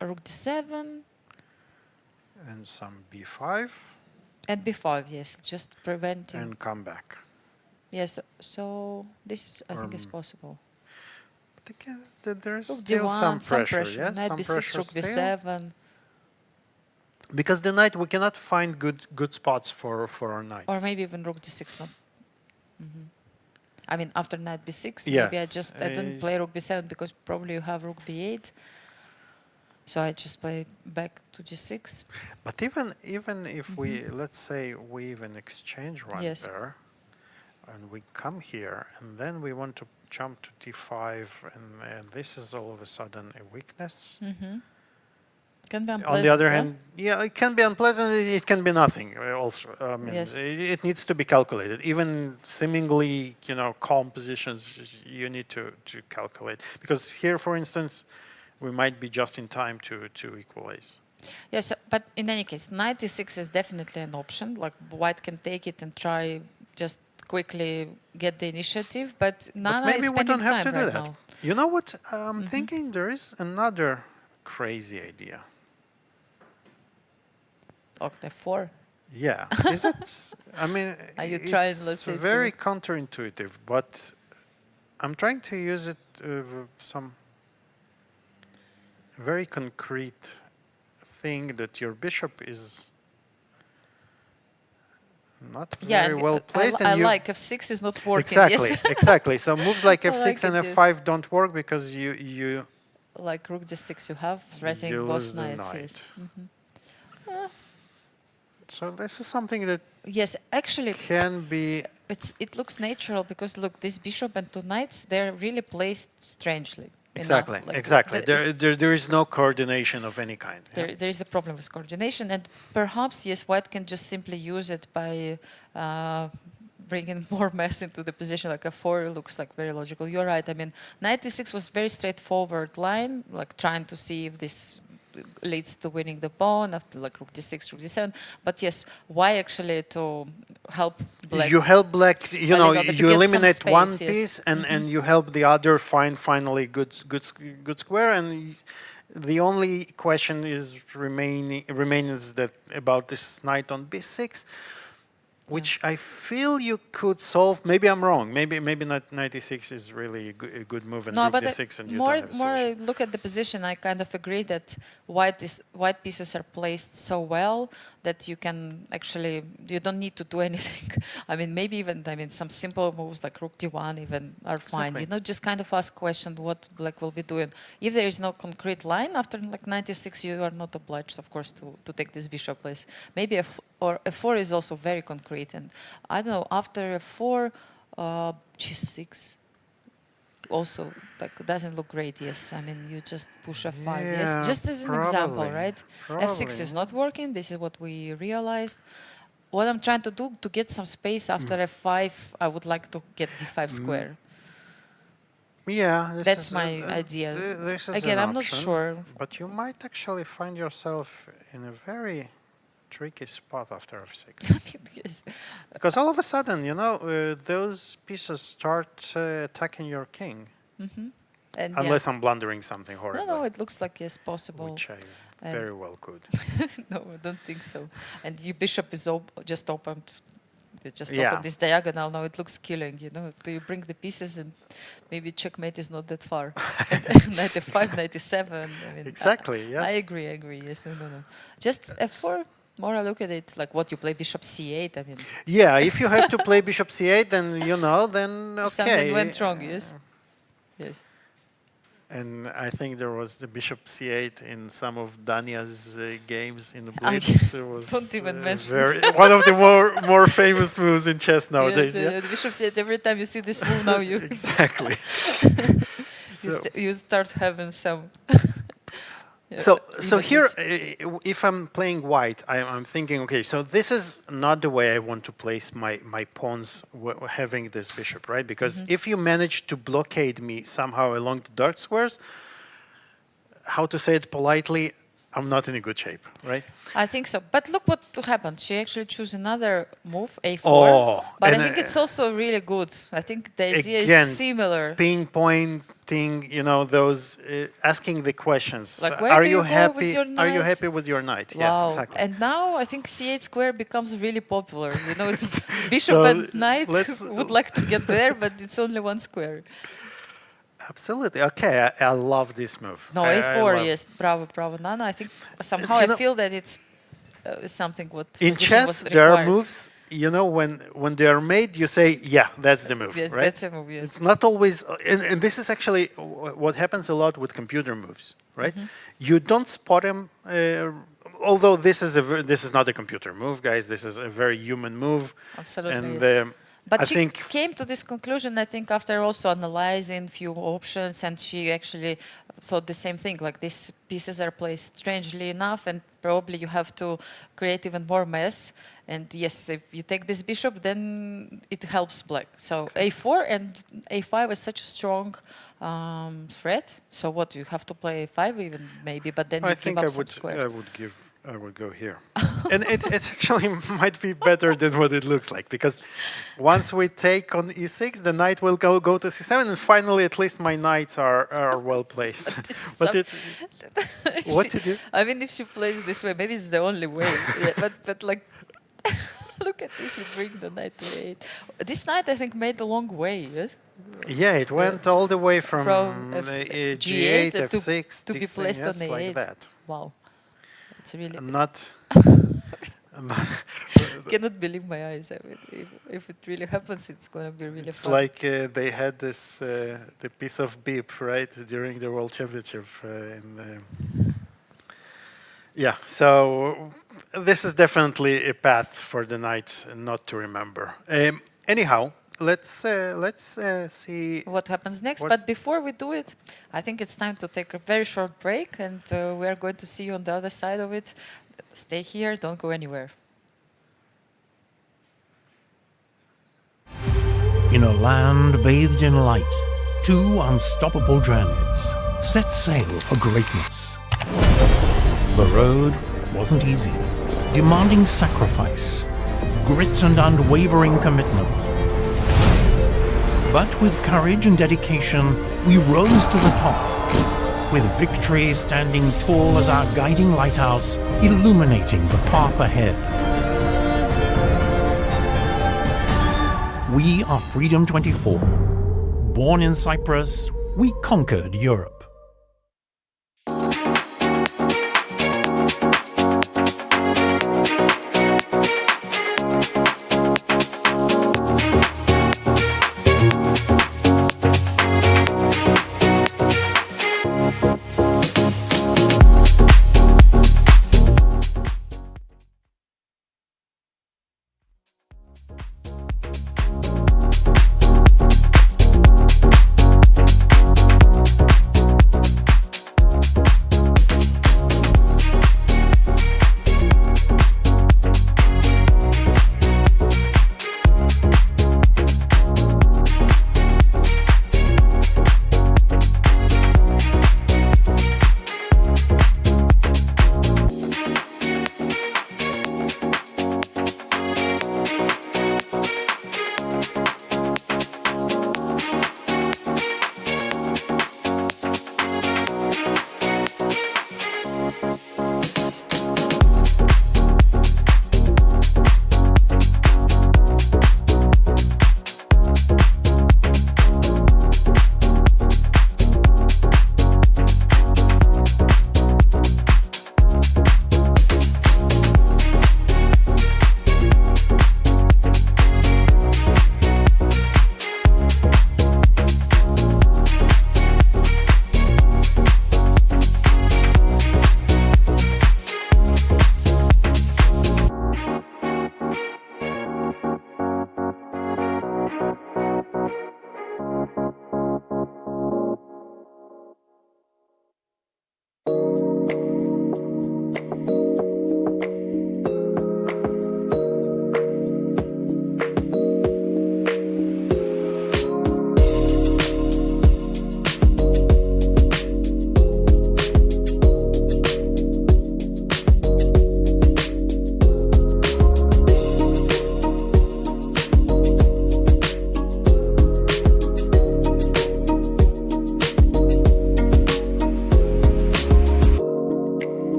rook d7 and some b5 and b5. Yes, just preventing. and come back. Yes, so this is, I think is Um, possible. But again, there is Rook still d1, some pressure. Yes, knight some b6, pressure rook still. b7, Because the knight, we cannot find good spots for our knights. or maybe even rook d6. Not I mean, after knight b6, Yes. maybe I didn't play rook b7 because probably you have rook b8. So I just play back to g6. But even if we, let's say, we even exchange one there, and we come here, and then we want to jump to d5, and this is all of a sudden a weakness. Can be unpleasant. On the other hand, yeah, it can be unpleasant. It can be nothing. Also, I mean, it needs to be calculated. Even seemingly, calm positions, you need to calculate. Because here, for instance, we might be just in time to equalize. Yes, but in any case, knight e6 is definitely an option. Like white can take it and try just quickly get the initiative. But Nana maybe is we spending don't have time to do right that. now. You know what? I'm thinking there is another crazy idea. F4. Yeah, is it? I mean, Are you trying, let's say, it's very counterintuitive, but I'm trying to use it with some very concrete thing that your bishop is not very well placed. I like f6 is not working. Exactly, Yes. exactly. So moves like I f6 like and it, yes. f5 don't work because you Like rook d6 you have threatening you both lose the knights. knight. Yes. So this is something that Yes, actually, can be. it looks natural because look, this bishop and two knights, they're really placed strangely. Exactly, enough. Like, exactly. There is no coordination of any kind. There is a problem with coordination, and perhaps, yes, white can just simply use it by bringing more mess into the position. Like f4 looks like very logical. You're right. I mean, knight e6 was very straightforward line, like trying to see if this leads to winning the pawn after like rook d6, rook d7. But yes, why actually to help black? You help black, you know, little bit to you get some eliminate space, one yes. piece and you help the other find finally good square. And the only question is remains that about this knight on b6, which I feel you could solve. Maybe I'm wrong. Maybe knight 96 is really a good move, and rook d6, and you don't have a more I solution. look at the position, I kind of agree that white pieces are placed so well that you can actually, you don't need to do anything. I mean, maybe even, some simple moves like rook d1 even are fine. You know, just kind of ask question what black will be doing. If there is no concrete line after like 96, you are not obliged, of course, to take this bishop place. Maybe f4 is also very concrete. And I don't know, after f4, g6 also doesn't look great. Yes, I mean you just push f5. Yeah, yes, just as an example, right? Probably. f6 is not working. This is what we realized. What I'm trying to do to get some space after f5, I would like to get d5 square. Yeah, That's my idea. This is Again, an I'm not option, sure. But you might actually find yourself in a very tricky spot after f6. Yes. Because all of a sudden, you know, those pieces start attacking your king. And Unless I'm blundering something horrible. no, it looks like it's possible. Which I very well could. No, I don't think so. And your bishop is just opened. You just Yeah. open this diagonal. Now it looks killing. You know, you bring the pieces, and maybe checkmate is not that far. 95, 97. I mean, Exactly. Yes. I agree. Yes. No. Just f4. More I look at it like what you play bishop c8. I mean, Yeah, if you have to play bishop c8, then then okay. something went wrong. Yes. Yes. And I think there was the bishop c8 in some of Dania's games in the I Blitz. It was don't even mention one of the more famous moves in chess nowadays. Yes, Yeah, the bishop c8. Every time you see this move, now you exactly. you start having some. So here, if I'm playing white, I'm thinking, okay, so this is not the way I want to place my pawns having this bishop, right? Because if you manage to blockade me somehow along the dark squares, how to say it politely, I'm not in a good shape, right? I think so. But look what happened. She actually chose another move, a4. Oh, but I and, think it's also really good. I think the idea again, is similar. Pinpointing, you know, those asking the questions. Like, where are do you you go happy? with your Are you knight? happy with your knight? Wow. Yeah, exactly. And now I think c8 square becomes really popular. You know, it's bishop So and knight let's- would like to get there, but it's only one square. Absolutely. Okay, I love this move. No, I a4, love- yes. Bravo. Nana, I think somehow You I know, feel that it's something what In position chess, was there are required. moves you know, when they are made, you say, yeah, that's the move, Yes, right? that's a move, yes. It's not always, and this is actually what happens a lot with computer moves, right? You don't spot them, although this is not a computer move, guys. This is a very human move. Absolutely. And But I she think came to this conclusion, I think, after also analyzing few options, and she actually thought the same thing, like these pieces are placed strangely enough, and probably you have to create even more mess. And yes, if you take this bishop, then it helps black. So a4 and a5 is such a strong threat. So what, you have to play a5 even, maybe, but then you give up some square. I would go here. And it actually might be better than what it looks like, because once we take on e6, the knight will go to c7, and finally at least my knights are well placed. But what to do? I mean, if she plays this way, maybe it's the only way. Yeah, but like, look at this, you bring the knight to a8. This knight, I think, made a long way, yes? Yeah, it went all the way from G8 G8, F6, to be placed on yes, the like a8. that. Wow. It's really... Not cannot believe my eyes. I mean, if it really happens, it's going to be really It's fun. like they had this the piece of beep, right, during the World Championship. Yeah, so this is definitely a path for the knights not to remember. Anyhow, let's see what happens next. But before we do it, I think it's time to take a very short break, and we are going to see you on the other side of it. Stay here, don't go anywhere. In a land bathed in light, two unstoppable journeys set sail for greatness. The road wasn't easy, demanding sacrifice, grit and unwavering commitment. But with courage and dedication, we rose to the top, with victory standing tall as our guiding lighthouse, illuminating the path ahead. We are Freedom 24. Born in Cyprus, we conquered Europe.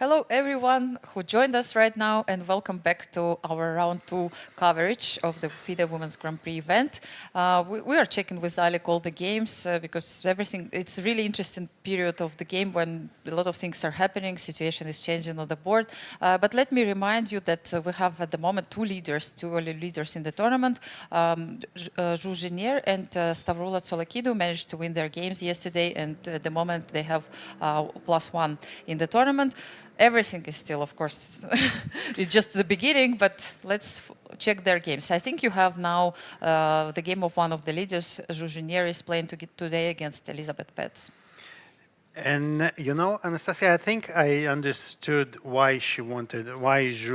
Hello, everyone who joined us right now, and welcome back to our round 2 coverage of the FIDE Women's Grand Prix event. We are checking with Alik all the games because it's a really interesting period of the game when a lot of things are happening, situation is changing on the board. But let me remind you that we have at the moment two early leaders in the tournament. Jiner and Stavroula Tsolakidou managed to win their games yesterday, and at the moment they have +1 in the tournament. Everything is still, of course, it's just the beginning, but let's check their games. I think you have now the game of one of the leaders. Jiner is playing today against Elisabeth Paehtz. And you know, Anastasiya, I think I understood why Zhu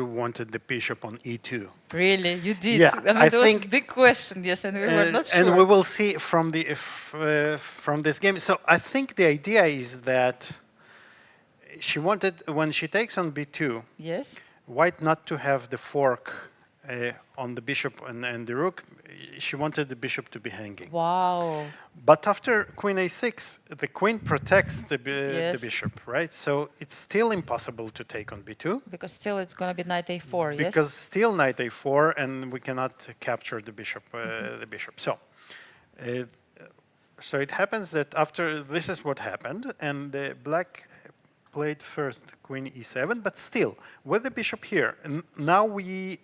wanted the bishop on e2. Really, you did? Yeah, I mean, that was a big question, yes, and we were not sure. And we will see from this game. So I think the idea is that she wanted, when she takes on b2, yes, white not to have the fork on the bishop and the rook. She wanted the bishop to be hanging. Wow. But after queen a6, the queen protects the bishop, right? So it's still impossible to take on b2. Because still it's going to be knight a4, yes? Because still knight a4, and we cannot capture the bishop. So it happens that after this is what happened, and black played first queen e7, but still with the bishop here. And now we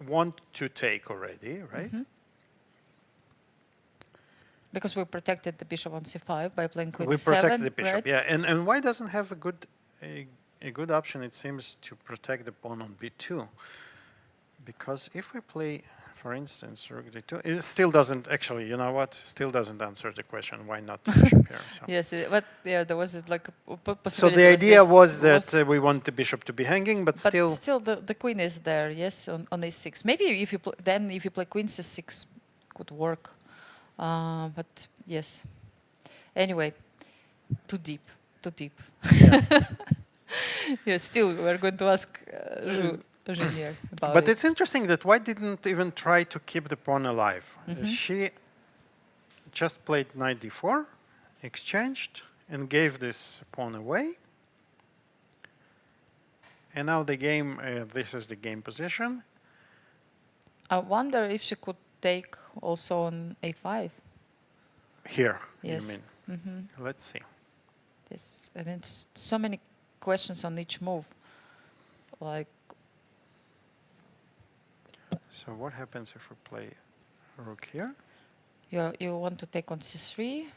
want to take already, right? Because we protected the bishop on c5 by playing queen we e7, protect the bishop, right? yeah. And white doesn't have a good option, it seems, to protect the pawn on b2. Because if we play, for instance, rook d2, it still doesn't, actually, you know what, still doesn't answer the question, why not the bishop here? So. Yes, but yeah, there was like a possibility. So the idea was that we want the bishop to be hanging, but still the queen is there, yes, on a6. Maybe if you if you play queen c6, could work. But yes. Anyway, too deep. Yeah. Yeah, still, we're going to ask Jiner about But it. it's interesting that white didn't even try to keep the pawn alive. She just played knight d4, exchanged, and gave this pawn away. And now the game, this is the game position. I wonder if she could take also on a5. Here, Yes. you mean. Let's see. Yes, I mean, so many questions on each move. Like, So what happens if we play rook here? you want to take on c3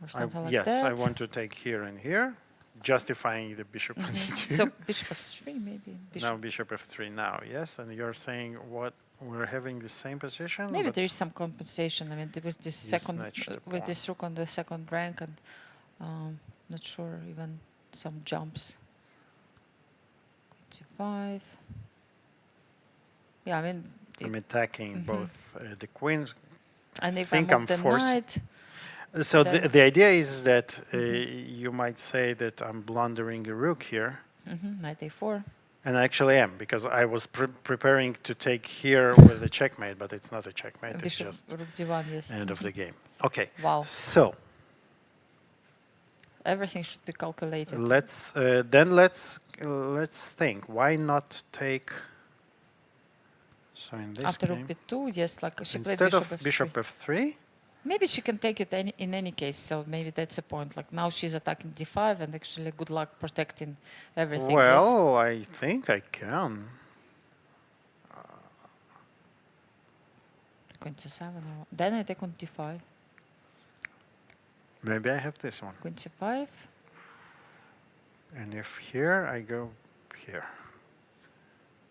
or something like yes, that? I want to take here and here, justifying the bishop on e2. So bishop f3 maybe. Now bishop f3 now, yes. And you're saying what? We're having the same position? Maybe there is some compensation. I mean, there was this second, snatch the with pawn. this rook on the second rank, and not sure, even some jumps. Queen c5. Yeah, I mean, I'm attacking both the queens. and if think I I'm move the forcing- knight, So then- the idea is that you might say that I'm blundering a rook here. knight a4. And I actually am, because I was preparing to take here with a checkmate, but it's not a checkmate, it's Bishop just rook d1, yes. end of the game. Okay, Wow. so Everything should be calculated. let's think. Why not take? So in this After game, rook b2, yes, like she played instead bishop of f3. bishop f3, Maybe she can take it in any case, so maybe that's a point. Like now she's attacking d5, and actually good luck protecting everything. yes. well, I think I can. Queen c7. Then I take on d5. Maybe I have this one. Queen c5. And if here, I go here.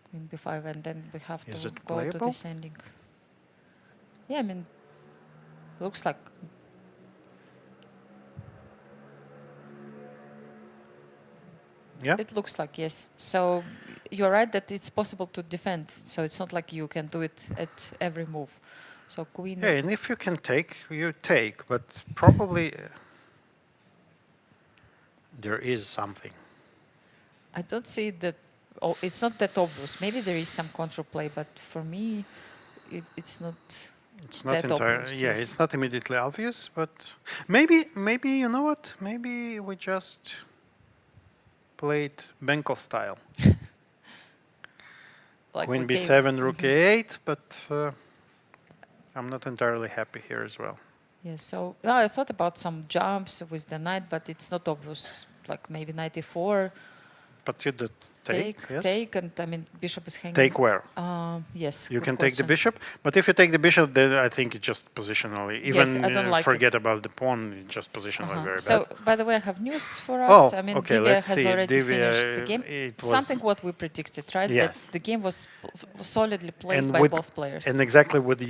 Queen b5, and then we have Is to it go to playable? descending. Yeah, I mean, looks like. Yeah. It looks like, yes. So you're right that it's possible to defend. So it's not like you can do it at every move. So queen. Yeah, and if you can take, you take, but probably there is something. I don't see that. Oh, it's not that obvious. Maybe there is some counterplay, but for me, it's not. It's not that entirely, obvious, yeah, yes. it's not immediately obvious, but maybe you know what? Maybe we just played Benko style. Like Queen we gave- b7, rook a8, but I'm not entirely happy here as well. Yeah, so I thought about some jumps with the knight, but it's not obvious. Like maybe knight e4, But you did take, yes? take, and I mean bishop is hanging. Take where? Yes. You good can take the question. bishop, but if you take the bishop, then I think it's just positionally. Even I don't like forget about the pawn, it's just positionally very So, bad. by the way, I have news for Oh, us. I mean, okay, Divya let's has see. already Divya, finished the game. it was- Something what we predicted, right? Yes. That the game was solidly played And by with- both players. And exactly with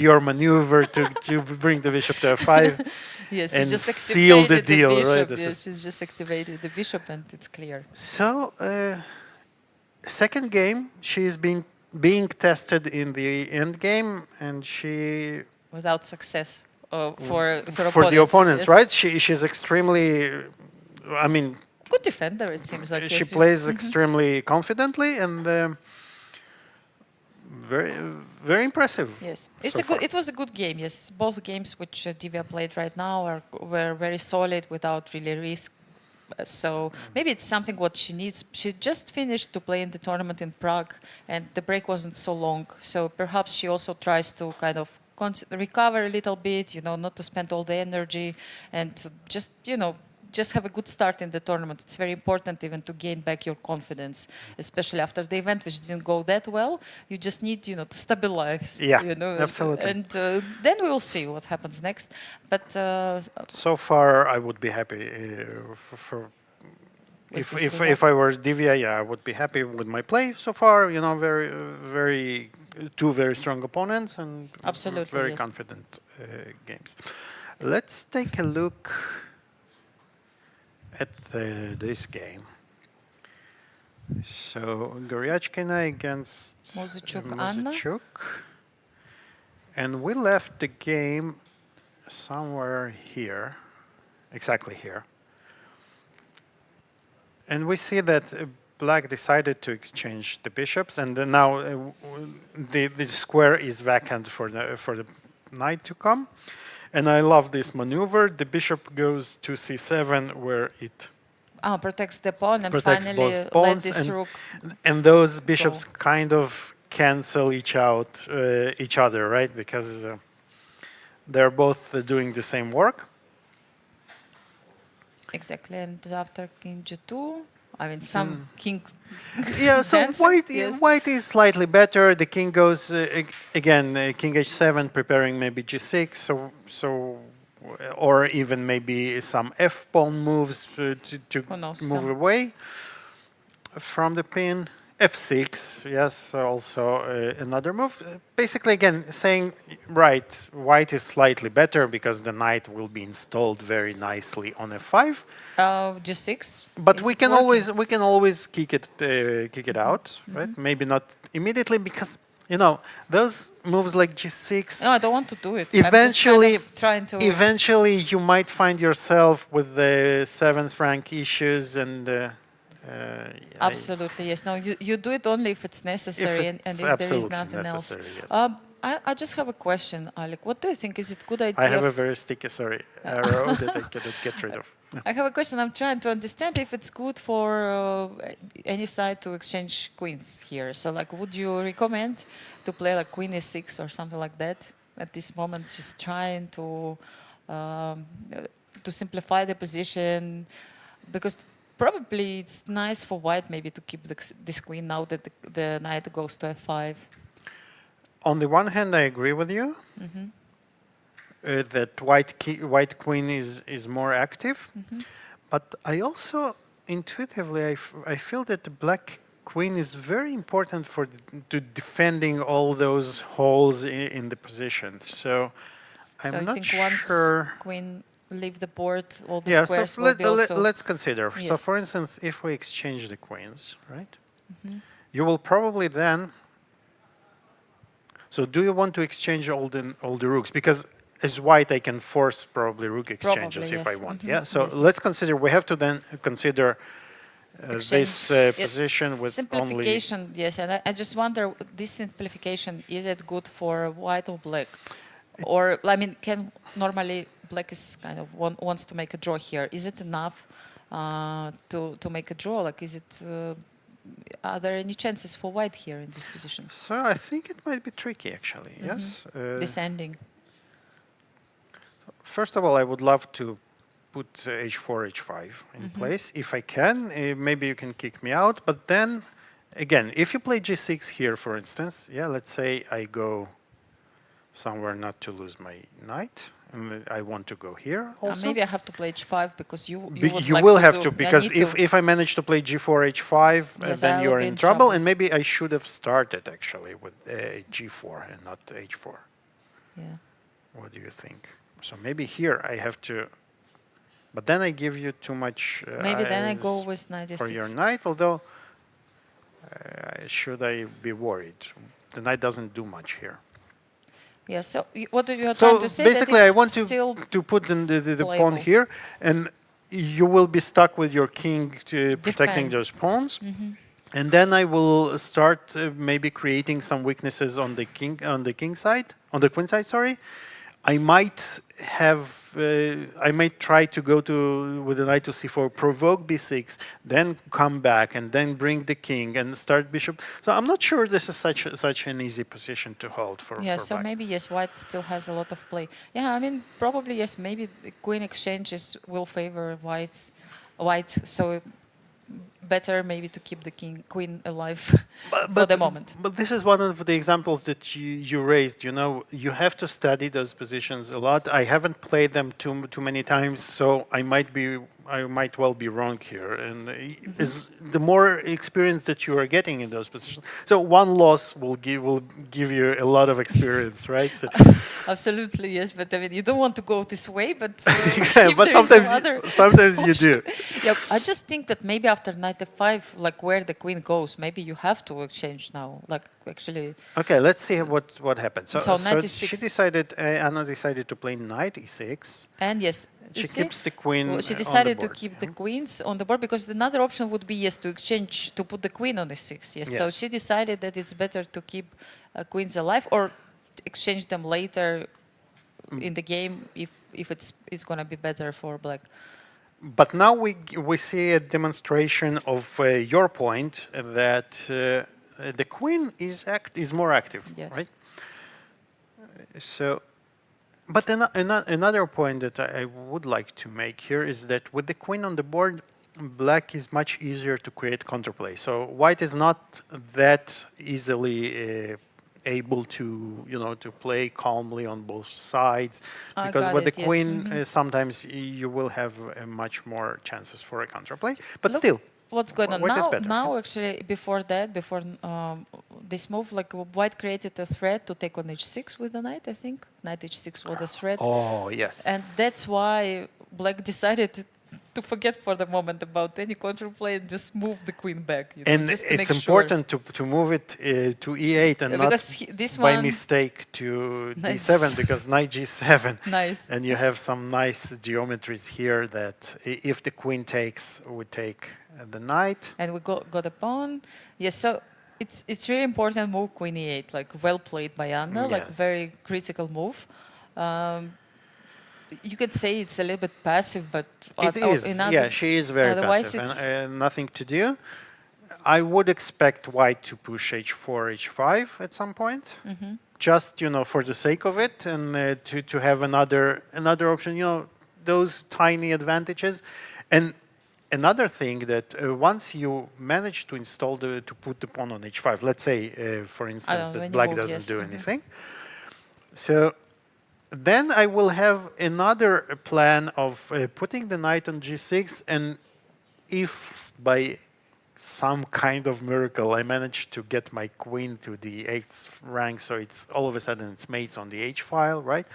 your maneuver to bring the bishop to f5 yes, she and just seal the activated deal, bishop. right? This Yes, is- she's just activated the bishop, and it's clear. So, second game, she's being tested in the end game, and she Without success for for the opponents, yes. right? She's extremely, I mean, Good defender, it seems like. she yes. plays extremely confidently and very very impressive. Yes, so far. It was a good game. Yes, both games which Divya played right now were very solid without really risk. So maybe it's something what she needs. She just finished to play in the tournament in Prague, and the break wasn't so long. So perhaps she also tries to kind of recover a little bit, you know, not to spend all the energy, and just, you know, just have a good start in the tournament. It's very important even to gain back your confidence, especially after the event which didn't go that well. You just need, you know, to stabilize. Yeah, you know, absolutely. And then we will see what happens next. But So far, I would be happy for With if this if I were Divya, yeah, I would be happy with my play so far. You know, very two very strong opponents and Absolutely, very yes. confident games. Let's take a look at this game. So Goryachkina against Muzychuk Anna. Muzychuk. And we left the game somewhere here, exactly here. And we see that Black decided to exchange the bishops, and then now the square is vacant for the knight to come. And I love this maneuver. The bishop goes to c7, where it protects the pawn and protects finally both let pawns, this rook. and those bishops kind of cancel each other, right? Because they're both doing the same work. Exactly, and after king g2, I mean some king. Yeah, so dancing, yes. white is slightly better. The king goes again, king h7, preparing maybe g6, or even maybe some f pawn moves to Who knows, move some- away from the pin. f6, yes, also another move. Basically, again, saying right, white is slightly better because the knight will be installed very nicely on f5. g6. But is we it can working? always kick it out, right? Maybe not immediately because you know those moves like g6. No, I don't want to do it. Eventually, I'm just kind of trying to. eventually you might find yourself with the seventh rank issues and. Absolutely, yes. No, you do it only if it's necessary and if there is absolutely nothing else. necessary, yes. I just have a question, Alik. What do you think? Is it a good idea? I have a very sticky, arrow that I cannot get rid of. I have a question. I'm trying to understand if it's good for any side to exchange queens here. So, like, would you recommend to play like queen e6 or something like that at this moment? Just trying to simplify the position, because probably it's nice for white maybe to keep this queen now that the knight goes to f5. On the one hand, I agree with you that white queen is more active, but I also intuitively I feel that the black queen is very important for to defending all those holes in the position. So I'm So I not think sure. once queen leave the board, all the Yeah, squares so will be also. let's consider. So Yes. for instance, if we exchange the queens, right? You will probably then. So do you want to exchange all the rooks? Because as white, I can force probably rook exchanges Probably, if I yes. want. Yeah. So Yes. let's consider. We have to then consider this Yes. position with only. Simplification, yes, and I just wonder, this simplification, is it good for white or black? Or, I mean, can normally black is kind of wants to make a draw here. Is it enough to make a draw? Like, is it? Are there any chances for white here in this position? So I think it might be tricky, actually. Yes. Descending. First of all, I would love to put h4, h5 in place. If I can, maybe you can kick me out. But then, again, if you play g6 here, for instance, yeah, let's say I go somewhere not to lose my knight, and I want to go here also. Maybe I have to play h5 because you will have to, because if I manage to play g4, h5, Yes, then I you will are be in in trouble. trouble. And maybe I should have started actually with g4 and not h4. Yeah. What do you think? So maybe here I have to, but then I give you too much. Maybe then I go eyes with knight for your e6. knight. Although, should I be worried? The knight doesn't do much here. Yeah. So what are you So trying to say? basically, that I it's want still to put the pawn playable. here, and you will be stuck with your king protecting Defend. those pawns. And then I will start maybe creating some weaknesses on the king side, on the queen side. Sorry, I might have, I might try to go with the knight to c4, provoke b6, then come back and then bring the king and start bishop. So I'm not sure this is such an easy position to hold for. Yeah, for so black. maybe yes, white still has a lot of play. Yeah, I mean probably yes, maybe the queen exchanges will favor white. So better maybe to keep the queen alive for the moment. But this is one of the examples that you raised. You know, you have to study those positions a lot. I haven't played them too many times, so I might well be wrong here. And is the more experience that you are getting in those positions, so one loss will give you a lot of experience, right? So Absolutely yes, but I mean you don't want to go this way, but exactly, but sometimes you do. Yeah, I just think that maybe after knight f5, like where the queen goes, maybe you have to exchange now. Like actually. Okay, let's see what happens. So knight e6. she decided, Anna decided to play knight e6. And yes, She keeps the queen. Well, she on the decided to board, keep yeah. the queens on the board because another option would be yes to exchange to put the queen on e6. Yes, so Yes. she decided that it's better to keep queens alive or exchange them later in the game if it's going to be better for black. But now we see a demonstration of your point that the queen is more active, Yes. right? So, but another point that I would like to make here is that with the queen on the board, black is much easier to create counterplay. So white is not that easily able to play calmly on both sides, I because got with the it, yes. queen sometimes you will have much more chances for a counterplay. But Look still, what's going on white is now? better. Now, actually, before this move, like white created a threat to take on h6 with the knight. I think knight h6 was a threat, Oh yes, and that's why black decided to forget for the moment about any counterplay and just move the queen back. and just to it's make important to move it to e8 and not this by one mistake to Knight d7, because knight g7. nice. And you have some nice geometries here that if the queen takes, we take the knight. And we got a pawn. Yes, so it's really important move queen e8, like well played by Anna, like Yes. very critical move. You could say it's a little bit passive, but It is, yeah, she is very otherwise passive and nothing to do. I would expect white to push h4, h5 at some point, just for the sake of it, and to have another option. Those tiny advantages, and another thing that once you manage to install to put the pawn on h5, let's say for instance that when you black move, doesn't yes, do anything, so then I will have another plan of putting the knight on g6, and if by some kind of miracle I manage to get my queen to the 8th rank, so it's all of a sudden it's mates on the h file, right?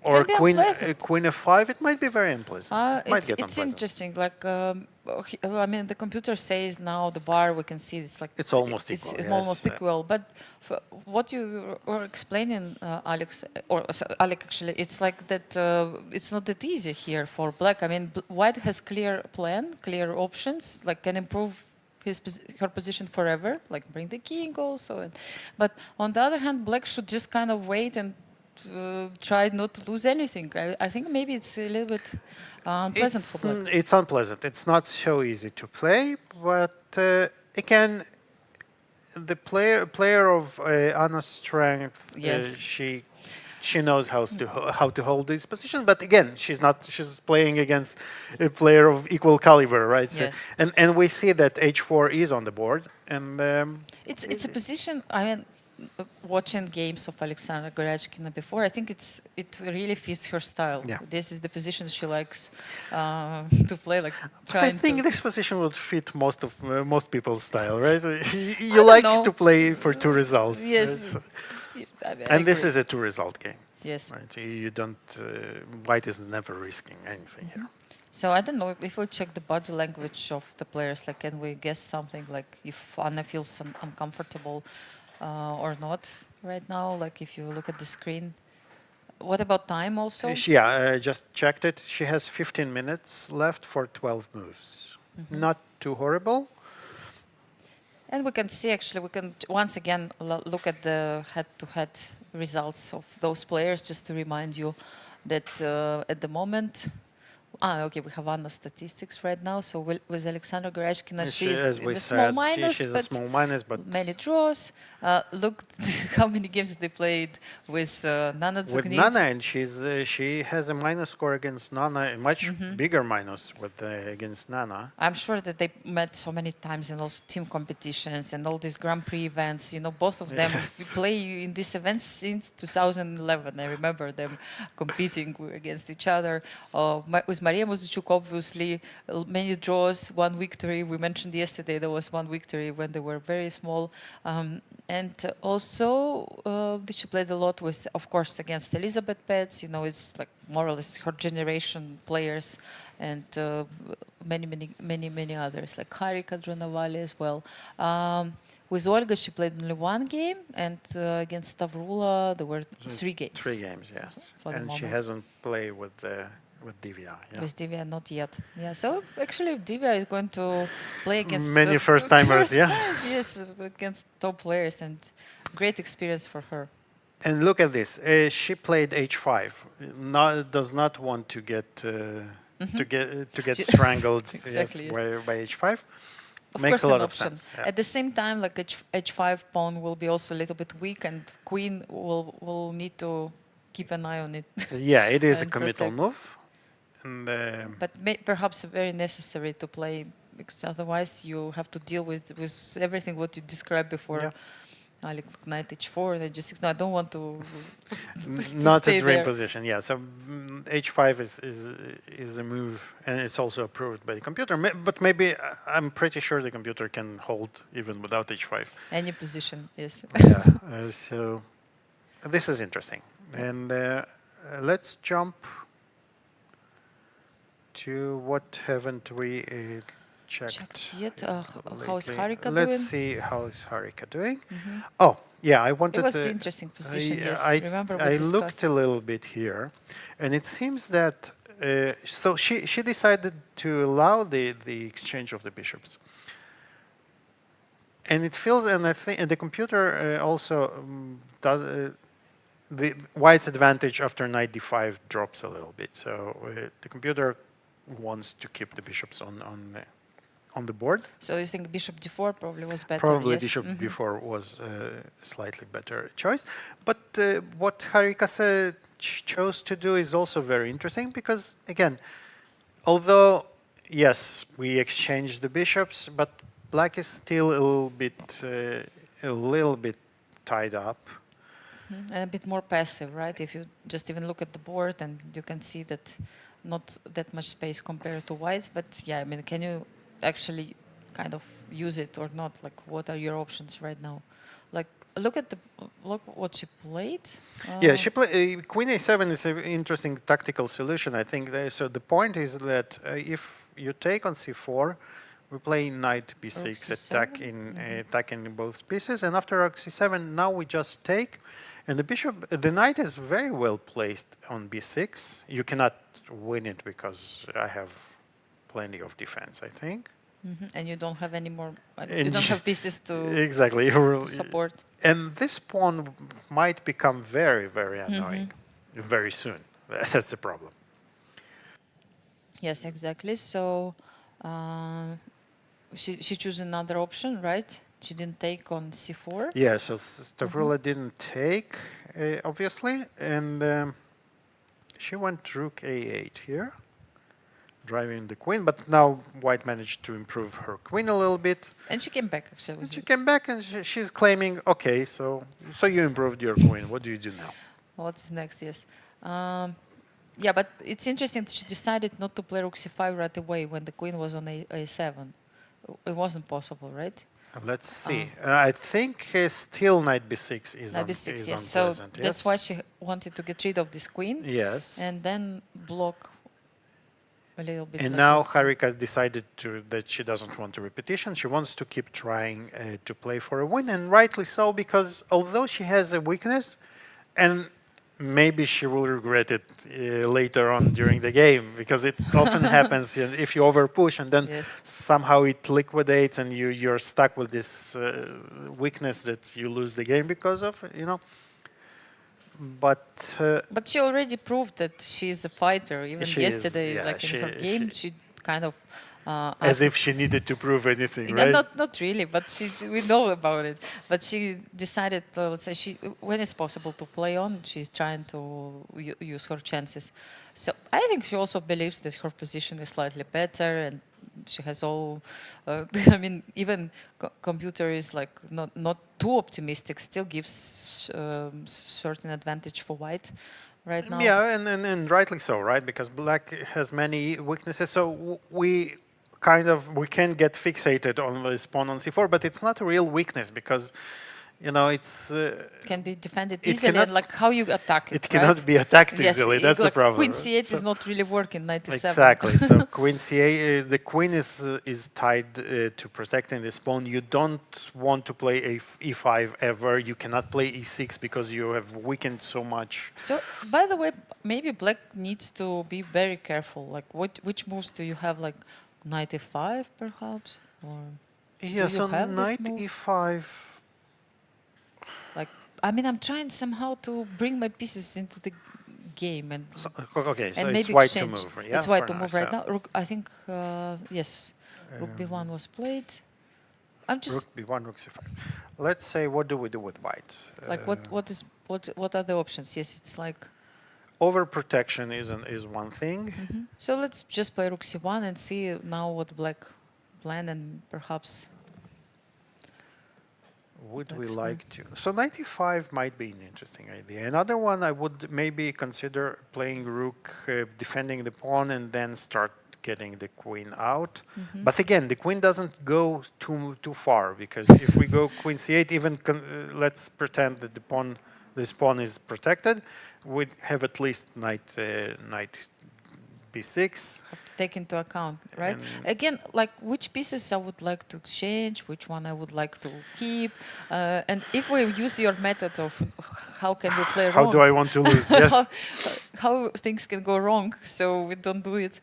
Or Can be queen unpleasant. queen f5, it might be very unpleasant. Might get It's unpleasant. interesting. Like I mean, the computer says now the bar we can see it's like It's almost it's equal, yes. almost equal. But what you were explaining, Alex, Alik, actually, it's like that. It's not that easy here for black. I mean, white has clear plan, clear options, like can improve her position forever, like bring the king also. But on the other hand, black should just kind of wait and try not to lose anything. I think maybe it's a little bit unpleasant for Black. It's unpleasant. It's not so easy to play, but again, the player of Anna's strength, Yes. she knows how to hold this position. But again, she's playing against a player of equal caliber, right? So, Yes. and we see that h4 is on the board, and It's a position. I mean, watching games of Aleksandra Goryachkina before, I think it really fits her style. Yeah. This is the position she likes to play. Like but I trying think to. this position would fit most people's style, right? So you don't like know. to play for two results, Yes. right? I And this agree. is a two-result game. Yes. Right, so you don't. White is never risking anything here. So I don't know if we check the body language of the players. Like, can we guess something like if Anna feels uncomfortable or not right now? Like, if you look at the screen. What about time also? I just checked it. She has 15 minutes left for 12 moves. Not too horrible. And we can see, actually, we can once again look at the head-to-head results of those players, just to remind you that at the moment, okay, we have Anna's statistics right now. So with Aleksandra Goryachkina, she's As in we the small said, minus, she's a but small minus, but many draws. Look how many games they played with Nana with Dzagnidze. Nana, and she has a minus score against Nana, a much bigger minus against Nana. I'm sure that they met so many times in those team competitions and all these Grand Prix events. You know, both of them play in these events since 2011. I remember them competing against each other. With Mariya Muzychuk, obviously, many draws, one victory. We mentioned yesterday there was one victory when they were very small. And also, she played a lot with, of course, against Elisabeth Paehtz. You know, it's like more or less her generation players, and many others like Harika, Dronavalli as well. With Olga, she played only one game, and against Stavroula, there were 3 games. 3 games, yes. For the And she moment. hasn't played with Divya. Yeah. With Divya, not yet. Yeah, so actually Divya is going to play against Many first-timers, yeah. Yes, against top players, and great experience for her. And look at this. She played h5. Does not want to get to get strangled Exactly, yes. by h5. Of Makes course, a lot an of option. sense. Yeah. At the same time, like h5 pawn will be also a little bit weak, and queen will need to keep an eye on it. Yeah, it is a And committal protect. move. And But perhaps very necessary to play, because otherwise you have to deal with everything what you described before. Yeah. Alik, knight h4 and h6. No, I don't want to. not stay a dream there. position. Yeah, so h5 is a move, and it's also approved by the computer. But maybe I'm pretty sure the computer can hold even without h5. Any position, yes. Yeah. So this is interesting, and let's jump to what haven't we checked yet. How is lately. Harika Let's doing? see how is Harika doing. Oh, yeah, I wanted It was to. an interesting position, yes. I Remember we I discussed. looked a little bit here, and it seems that so she decided to allow the exchange of the bishops, and it feels, and I think and the computer also does. The white's advantage after knight d5 drops a little bit, so the computer wants to keep the bishops on the board. So you think bishop d4 probably was better? Probably yes. bishop b4 was a slightly better choice. But what Harika chose to do is also very interesting because, again, although, yes, we exchanged the bishops, but black is still a little bit tied up. And a bit more passive, right? If you just even look at the board, and you can see that not that much space compared to white. But yeah, I mean, can you actually kind of use it or not? Like, what are your options right now? Like, look what she played. Yeah, she played queen a7 is an interesting tactical solution, I think. So the point is that if you take on c4, we play knight b6, attacking both pieces, and after rook c7, now we just take, and the knight is very well placed on b6. You cannot win it because I have plenty of defense, I think. And you don't have any more. You And don't have pieces to exactly support. And this pawn might become very, very annoying very soon. That's the problem. Yes, exactly. So she chose another option, right? She didn't take on c4. Yeah, so Stavroula didn't take, obviously, and she went rook a8 here, driving the queen, but now white managed to improve her queen a little bit. And she came back, actually. And she came back and she's claiming, okay, so you improved your queen. What do you do now? What's next? Yes. Yeah, but it's interesting. She decided not to play rook c5 right away when the queen was on a7. It wasn't possible, right? Let's see. I think still knight b6 is Knight b6, is yes. So unpleasant. that's why she wanted to get rid of this queen. Yes. And then block a little bit. And like now this. Harika decided that she doesn't want a repetition. She wants to keep trying to play for a win, and rightly so, because although she has a weakness, and maybe she will regret it later on during the game, because it often happens if you overpush and then somehow it liquidates and you're stuck with this weakness that you lose the game because of, But she already proved that she is a fighter. Even yesterday, in her game, she kind of as if she needed to prove anything, right? Not really, but we know about it. But she decided, let's say, when it's possible to play on, she's trying to use her chances. So I think she also believes that her position is slightly better, and she has all. I mean, even computer is like not too optimistic. Still gives certain advantage for white. Right now. Yeah, and rightly so, right? Because black has many weaknesses. So we can get fixated on this pawn on c4, but it's not a real weakness because, it's can be defended easily. And like how you attack it. It cannot be attacked easily. That's the problem. Queen c8 is not really working. Knight e7. Exactly. So queen c8, the queen is tied to protecting this pawn. You don't want to play e5 ever. You cannot play e6 because you have weakened so much. So, by the way, maybe black needs to be very careful. Like, which moves do you have? Like, knight e5, perhaps, or yeah. So knight e5. Like, I mean, I'm trying somehow to bring my pieces into the game and okay. So and it's maybe white exchange. to move. Yeah, it's white to move right now. Rook, I think yes. Rook b1 was played. I'm just rook b1, rook c5. Let's say, what do we do with white? Like what are the options? Yes, it's like overprotection is one thing. So let's just play rook c1 and see now what black plan, and perhaps would we like to. So knight e5 might be an interesting idea. Another one, I would maybe consider playing rook, defending the pawn, and then start getting the queen out. But again, the queen doesn't go too far, because if we go queen c8, even let's pretend that this pawn is protected, we'd have at least knight b6. Take into account, right? Again, like which pieces I would like to exchange, which one I would like to keep, and if we use your method of how can we play wrong? How do I want to lose? Yes. how things can go wrong, so we don't do it.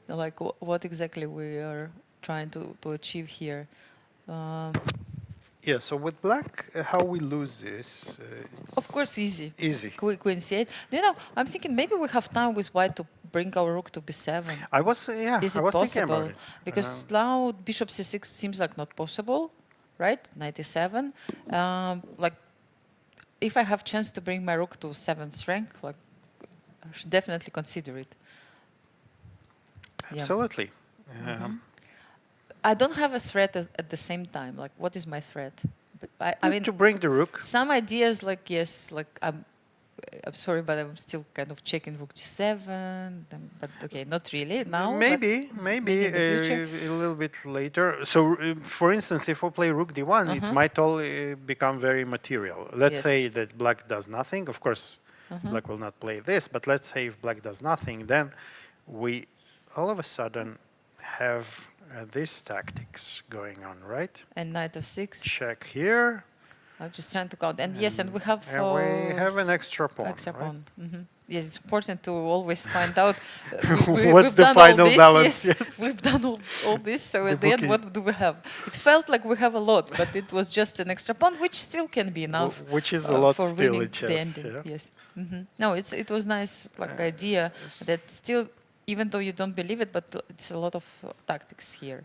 Like what exactly we are trying to achieve here. Yeah, so with black, how we lose this? Of course, easy. Easy. Queen c8. I'm thinking maybe we have time with white to bring our rook to b7. Is it possible? Thinking about it. Because now bishop c6 seems like not possible, right? Knight e7. Like, if I have chance to bring my rook to 7th rank, like, I should definitely consider it. Absolutely. I don't have a threat at the same time. Like, what is my threat? But I mean, to bring the rook. Some ideas, like yes, like I'm sorry, but I'm still kind of checking rook g7. But okay, not really now. Maybe a little bit later. So, for instance, if we play rook d1, it might all become very material. Let's say that black does nothing. Of course, black will not play this. But let's say if black does nothing, then we all of a sudden have these tactics going on, right? And knight f6. Check here. I'm just trying to count. And yes, and we have an extra pawn. Extra pawn. yes, it's important to always find out What's the final balance? Yes, we've done all this. So at the end, what do we have? It felt like we have a lot, but it was just an extra pawn, which still can be enough. Which is a lot for still winning in chess. the ending. Yeah? Yes. No, it was nice, like idea that still, even though you don't believe it, but it's a lot of tactics here.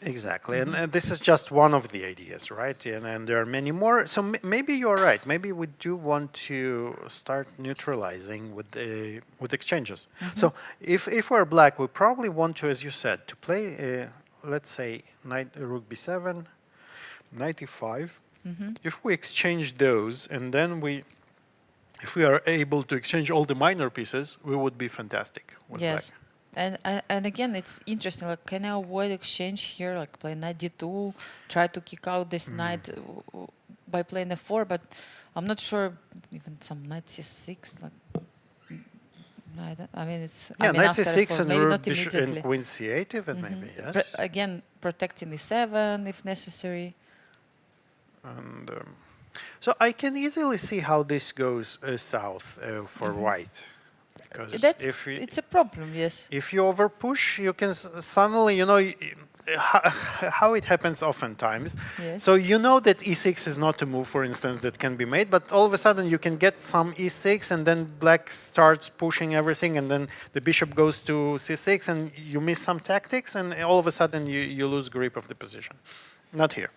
Exactly, and this is just one of the ideas, right? And there are many more. So maybe you're right. Maybe we do want to start neutralizing with exchanges. So if we're black, we probably want to, as you said, to play, let's say, rook b7, knight e5. If we exchange those, and then if we are able to exchange all the minor pieces, we would be fantastic with Yes. black. And again, it's interesting. Like, can I avoid exchange here? Like, play knight d2, try to kick out this knight by playing f4. But I'm not sure. Even some knight c6. Like, I mean, it's. Yeah, I mean, knight after c6 f4, and maybe rook not bishop immediately. and queen c8 even maybe, yes. Again, protecting e7 if necessary. And so I can easily see how this goes south for white. Because It's a problem. Yes. if you overpush, you can suddenly, how it happens oftentimes. Yes. So you know that e6 is not a move, for instance, that can be made, but all of a sudden you can get some e6, and then black starts pushing everything, and then the bishop goes to c6, and you miss some tactics, and all of a sudden you lose grip of the position. Not here.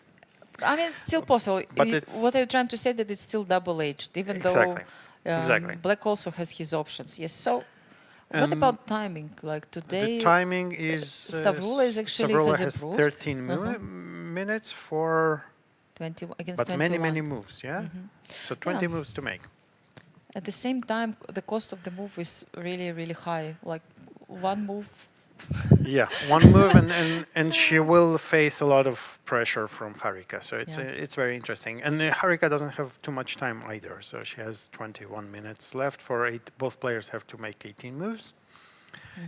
I mean, it's still possible. But What I'm trying to say that it's still double-edged, even Exactly. though Exactly. black also has his options. Yes. So, what about timing? Like today, The timing is Stavroula is actually Stavroula has has improved. 13 minutes for 20 against but 21. many moves, yeah. So 20 moves to make. At the same time, the cost of the move is really high. Like one move. Yeah, one move, and she will face a lot of pressure from Harika. So it's very interesting. And Harika doesn't have too much time either. So she has 21 minutes left for 8. Both players have to make 18 moves.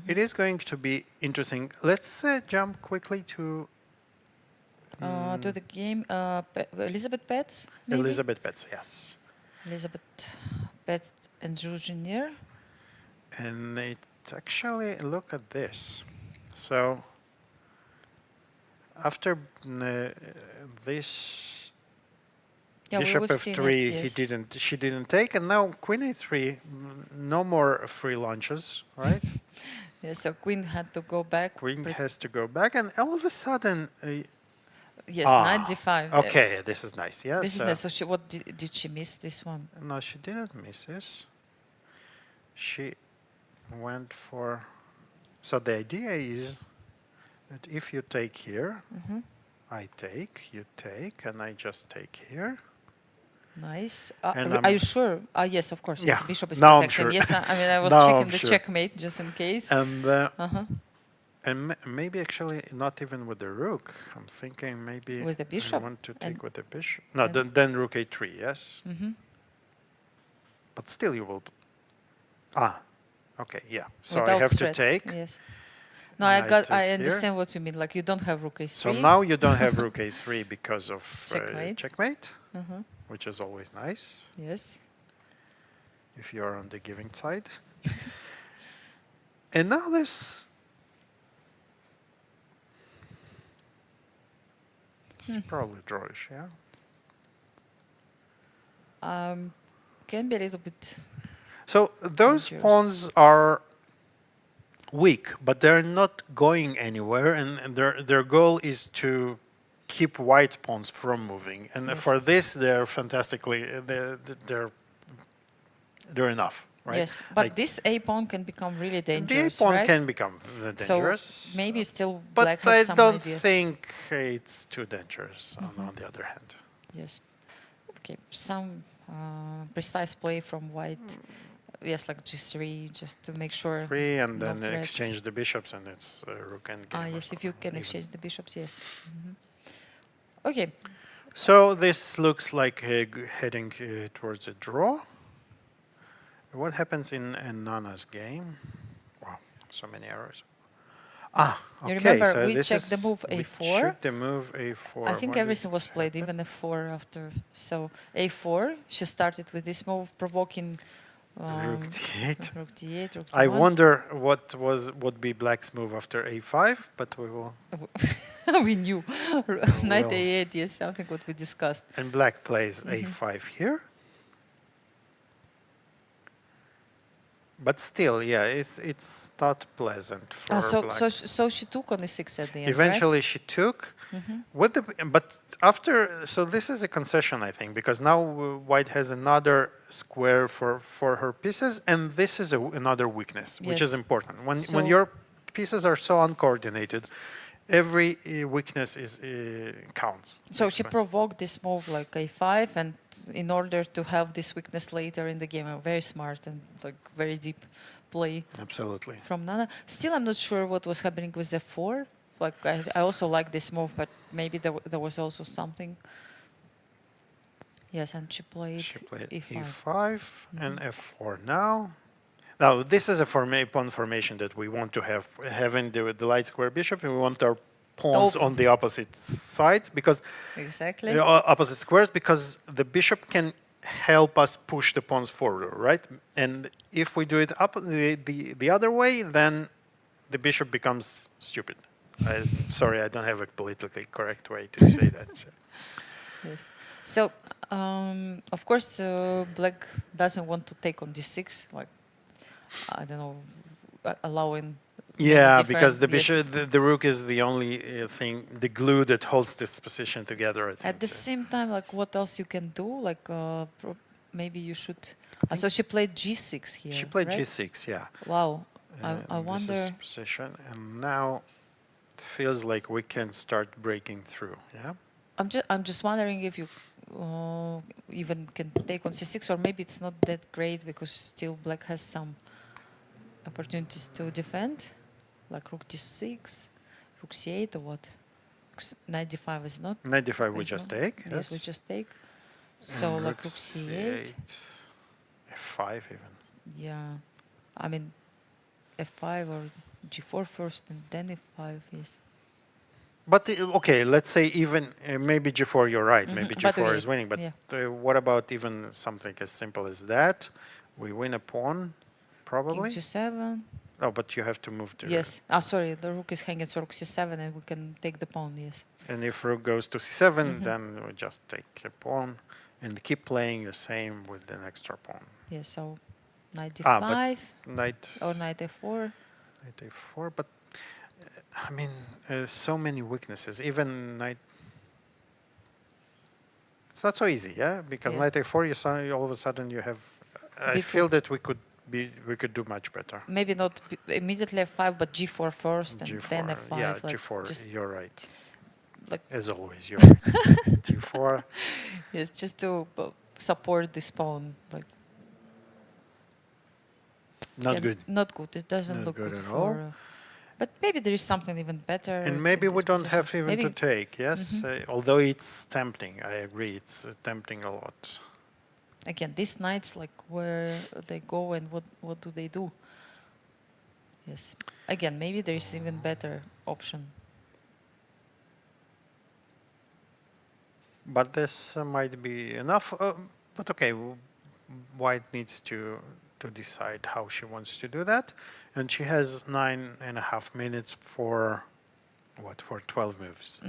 It is going to be interesting. Let's jump quickly to the game. Elisabeth Paehtz. Maybe? Elisabeth Paehtz, yes. Elisabeth Paehtz and Jiner. And it actually, look at this. So after this bishop f3, she didn't take, and now queen a3, no more free launches, right? Yes, so queen had to go back. Queen has to go back, and all of a sudden, yes, knight d5. Okay, this is nice. Yes. This is nice. So what did she miss this one? No, she didn't miss this. She went for. So the idea is that if you take here, I take, you take, and I just take here. Nice. And are you sure? Yes, of course. Yes, Yeah. bishop is Now I'm protecting. sure. Yes, I mean I was Now checking I'm the sure. checkmate just in case. And maybe actually not even with the rook. I'm thinking maybe With the bishop? I want to take with the bishop. No, then rook a3. Yes. But still, you will. Okay. Yeah. So Without I have threat. to take. Yes. No, and I I take understand what you mean. Like you don't have rook a3. So now you don't have rook a3 because of Checkmate. which is always nice Yes. if you are on the giving side. And now this. It's probably drawish, yeah. Can be a little bit. So those Dangerous. pawns are weak, but they're not going anywhere, and their goal is to keep white pawns from moving. And for this, they're fantastically they're enough, right? Yes, but this a pawn can become really the dangerous, pawn right? can become dangerous. So maybe still but black I has some don't ideas. think it's too dangerous. On the other hand, Yes. Okay. Some precise play from white. Yes, like g3, just to make sure. 3 and no then threats. exchange the bishops, and it's rook and game. Yes, if you can exchange the bishops, yes. Okay. So this looks like heading towards a draw. What happens in Nana's game? Wow, so many errors. Okay. You remember so we this checked the is- move we a4. checked the move a4. I think When everything did was this played, happen? even f4 after. So a4, she started with this move, provoking Rook d8. Rook d8, rook d1. I wonder what would be black's move after a5, but we will. We knew. Knight well. a8, yes, something what we discussed. And black plays a5 here. But still, yeah, it's not pleasant for black. So she took on e6 at the end, Eventually, she took. With the, but after, so this is a concession, I think, because now white has another square for her pieces, and this is another weakness, which is Yes. important. When your pieces are so uncoordinated, every weakness is counts. So she provoked this move like a5, and in order to have this weakness later in the game, very smart and like very deep play Absolutely. from Nana. Still, I'm not sure what was happening with f4. Like I also like this move, but maybe there was also something. Yes, and she played e5. e5 and f4 now. Now this is a pawn formation that we want to have. Having the light square bishop, we want our pawns on the opposite sides because Exactly. opposite squares, because the bishop can help us push the pawns forward, right? And if we do it up the other way, then the bishop becomes stupid. Sorry, I don't have a politically correct way to say that. So. Yes. So, of course, black doesn't want to take on d6, like, I don't know, allowing... Yeah, because the bishop, the rook is the only thing, the glue that holds this position together, I think. At the same time, like, what else you can do? Like, maybe you should... so she played g6 here, She played right? g6, yeah. Wow. I wonder... This is position, and now it feels like we can start breaking through, yeah? I'm just wondering if you even can take on c6, or maybe it's not that great because still black has some opportunities to defend, like rook d6, rook c8, or what? Knight d5 is not. Knight d5 we just take, Yes, we just take. So and like rook c8. f5 even. Yeah, I mean f5 or g4 first and then f5 is. But okay, let's say even maybe g4. You're right. Maybe g4 is winning. But what about even something as simple as that? We win a pawn, probably. King g7. Oh, but you have to move to. Yes. Sorry, the rook is hanging to rook c7, and we can take the pawn. Yes. And if rook goes to c7, then we just take a pawn and keep playing the same with an extra pawn. Yes. So knight d5. Knight. Or knight f4. Knight a4, but I mean, so many weaknesses. Even knight. It's not so easy, yeah, because knight a4, all of a sudden you have. I feel that we could do much better. Maybe not immediately f5, but g4 first and G4, then f5. yeah, like g4. You're right. Like as always, you're right. g4. Yes, just to support this pawn, like. Not good. Not good. It doesn't look good at all. But maybe there is something even better. And maybe we don't have even to take, yes? Although it's tempting, I agree, it's tempting a lot. Again, these knights, like where they go and what do they do? Yes. Again, maybe there is even better option. But this might be enough. But okay, white needs to decide how she wants to do that. And she has 9.5 minutes for, what, for 12 moves.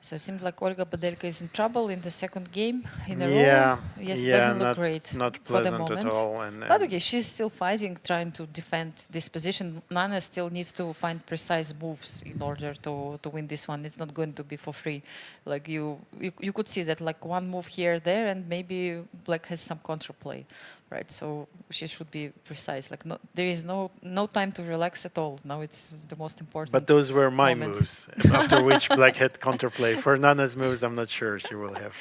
So it seems like Olga Badelka is in trouble in the second game in a row. Yes, yeah, doesn't look great not for the pleasant moment. at all. But okay, she's still fighting, trying to defend this position. Nana still needs to find precise moves in order to win this one. It's not going to be for free. Like you could see that like one move here, there, and maybe black has some counterplay, right? So she should be precise. Like there is no time to relax at all. Now it's the most important. But those were my moment. moves, after which black had counterplay. For Nana's moves, I'm not sure she will have.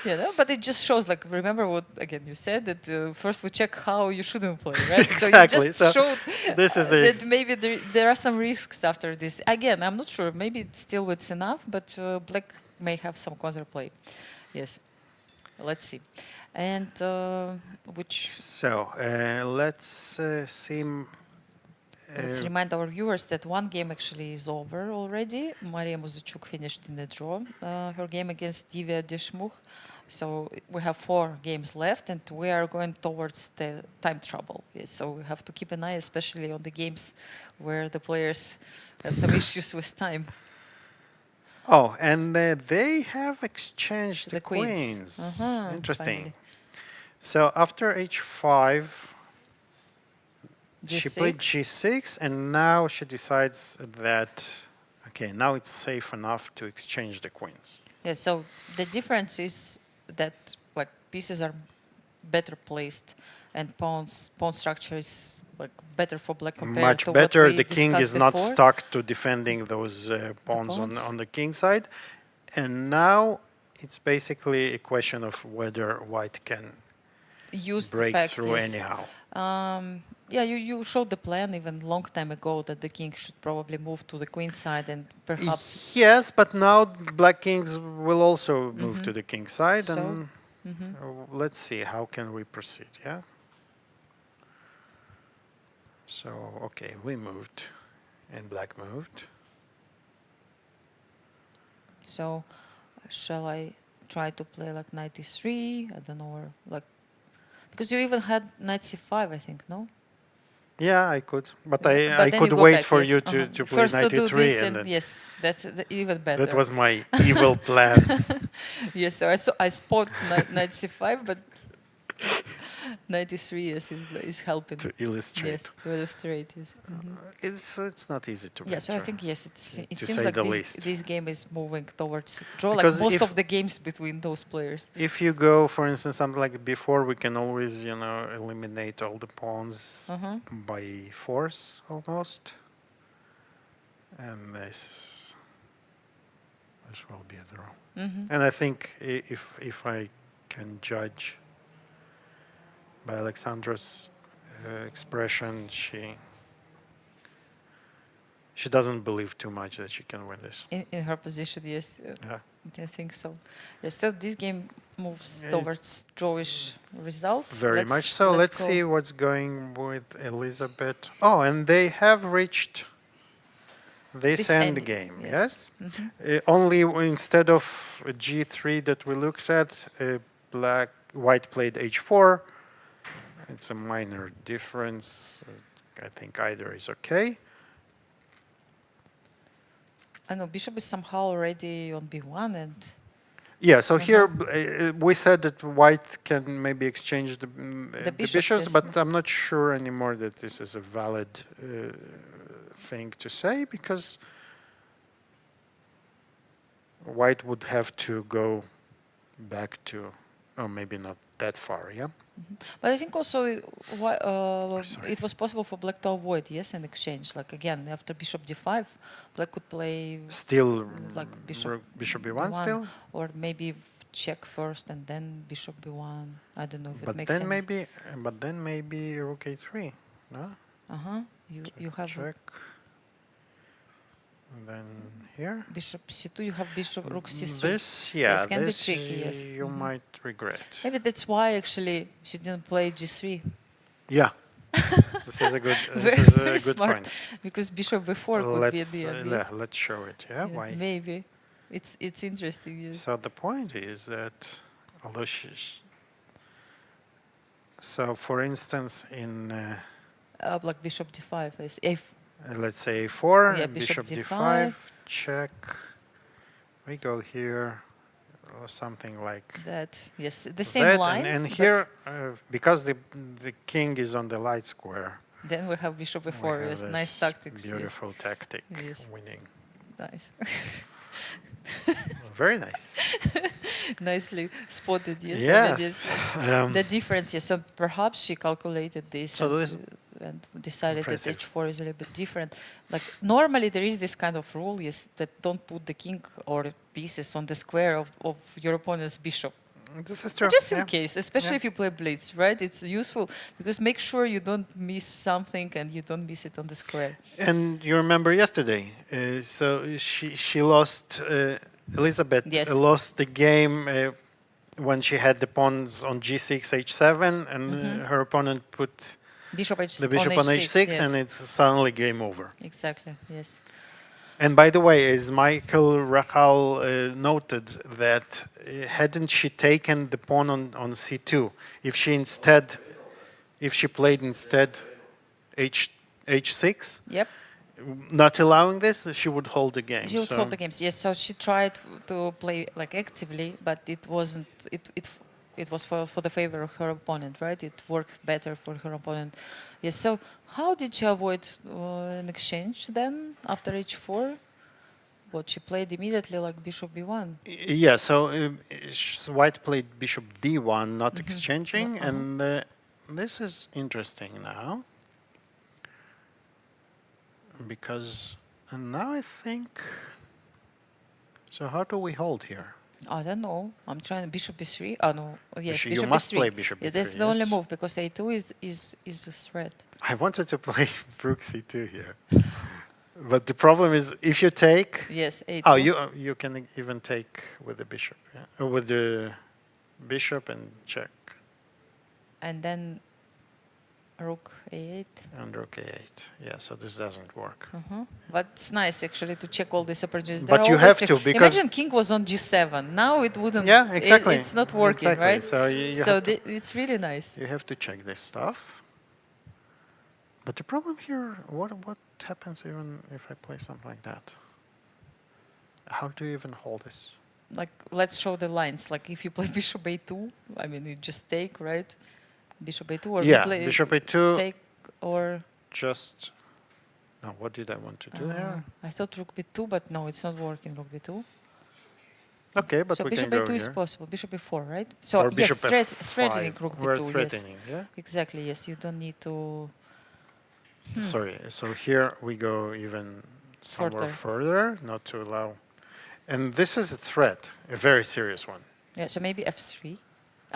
Yeah, no, but it just shows, like, remember what, again, you said that first we check how you shouldn't play, right? Exactly. So you just showed this is that maybe there are some risks after this. Again, I'm not sure. Maybe still it's enough, but black may have some counterplay. Yes. Let's see. And which... So, let's see... Let's remind our viewers that one game actually is over already. Mariya Muzychuk finished in a draw. Her game against Divya Deshmukh. So we have 4 games left, and we are going towards the time trouble. Yes, so we have to keep an eye, especially on the games where the players have some issues with time. Oh, and they have exchanged The the queens. queens. Interesting. Finally. So after h5, she G6. played g6, and now she decides that, okay, now it's safe enough to exchange the queens. Yeah, so the difference is that like pieces are better placed, and pawn structure is like better for black compared Much to better. what we The king discussed is not before. stuck to defending those pawns pawns. on the king side. And now it's basically a question of whether white can Used break fact, through yes. anyhow. Yeah, you showed the plan even long time ago that the king should probably move to the queen side and perhaps Yes, but now black kings will also move to the king side. So, And let's see, how can we proceed, yeah? So, okay, we moved, and black moved. so shall I try to play like knight e3? I don't know, or like because you even had knight c5, I think, no? Yeah, I could, but But I then could you go wait back, for yes. you to play First knight to do e3, this, and and then yes, that's even better. that was my evil plan. Yes, so I spot knight c5, but knight e3 is helping. To illustrate. Yes, to illustrate. Yes. It's not easy to Yeah, so I read, think yes, it to seems say like the least. this game is moving towards draw, like Because most if- of the games between those players. If you go, for instance, something like before, we can always, eliminate all the pawns by force almost. And this will be a draw. And I think if I can judge by Aleksandra's expression, she doesn't believe too much that she can win this. In her position, yes, Yeah. I think so. Yes, so this game moves It- towards drawish results. Very much so. Let's go. see what's going with Elisabeth. Oh, and they have reached this This end end, game, yes. yes? Only instead of g3 that we looked at, white played h4. It's a minor difference. I think either is okay. I know bishop is somehow already on b1, and Yeah, so here we said that white can maybe exchange the bishops, bishops, yes. but I'm not sure anymore that this is a valid thing to say, because white would have to go back to, oh, maybe not that far, yeah? but I think also Sorry. it was possible for black to avoid, yes, an exchange. Like again, after bishop d5, black could play Still like bishop b1 still? or maybe check first and then bishop b1. I don't know if it But makes then sense. maybe rook a3, no? You have Check. And then here. bishop c2. You have bishop rook c3. This, yeah, Yes, can be this tricky, yes. you might regret. Maybe that's why actually she didn't play g3. Yeah, this is a good. Very, This is a very good smart, point. because bishop b4 could be at the end. Yes. Let's show it. Yeah, Yeah, why? maybe it's interesting. Yes. So the point is that although so for instance in Like bishop d5 is if let's say a4, Yeah, bishop bishop d5, d5. check. We go here, something like that. Yes, the same that, line. and but here because the king is on the light square. then we have bishop we b4. have Yes, this nice tactics. Yes. Beautiful tactic, Yes. winning. Nice. Very nice. Nicely spotted. Yes. Yes. The difference. Yes. So perhaps she calculated this. So and, this- and decided Impressive. that h4 is a little bit different. Like normally there is this kind of rule, yes, that don't put the king or pieces on the square of your opponent's bishop. This is true. Just in yeah. case, especially Yeah. if you play blitz, right? It's useful because make sure you don't miss something and you don't miss it on the square. And you remember yesterday, so she lost, Elisabeth Yes. lost the game when she had the pawns on g6, h7, and her opponent put Bishop the bishop on h6, yes. and it's suddenly game over. Exactly, yes. And by the way, as Michael Rachel noted, that hadn't she taken the pawn on c2, if she played instead h6, Yep. not allowing this, she would hold the game. She would hold the games. Yes. So she tried to play like actively, but it wasn't. It was for the favor of her opponent, right? It worked better for her opponent. Yes. So how did she avoid an exchange then after h4? What she played immediately like bishop b1. Yeah. So White played bishop d1, not exchanging, and this is interesting now because now I think. So how do we hold here? I don't know. I'm trying bishop b3. Oh no. Yes, You bishop must b3. play bishop Yeah, b3, that's the only yes. move because a2 is a threat. I wanted to play rook c2 here, but the problem is if you take. Yes, a2. Oh, you can even take with the bishop, yeah? Or with the bishop and check, And then rook a8. and rook a8. Yeah, so this doesn't work. But it's nice actually to check all these opportunities. But There you are have always to, because- imagine king was on g7. Now it wouldn't. Yeah, exactly. It's not working, Exactly. right? So you so have to- it's really nice. You have to check this stuff. But the problem here, what happens even if I play something like that? How do you even hold this? Like let's show the lines. Like if you play bishop a2, I mean you just take, right? Bishop a2 or Yeah, you play bishop a2. take or. Just. Now, what did I want to do there? I thought rook b2, but no, it's not working. Rook b2. Okay, but so we bishop can go a2 is here. possible. Bishop b4, right? So Or yes, bishop threatening f5. rook b2. We're Yes, threatening, yeah? exactly. Yes, you don't need to. Sorry, so here we go even somewhere further, not to allow. And this is a threat, a very serious one. Yeah, so maybe f3.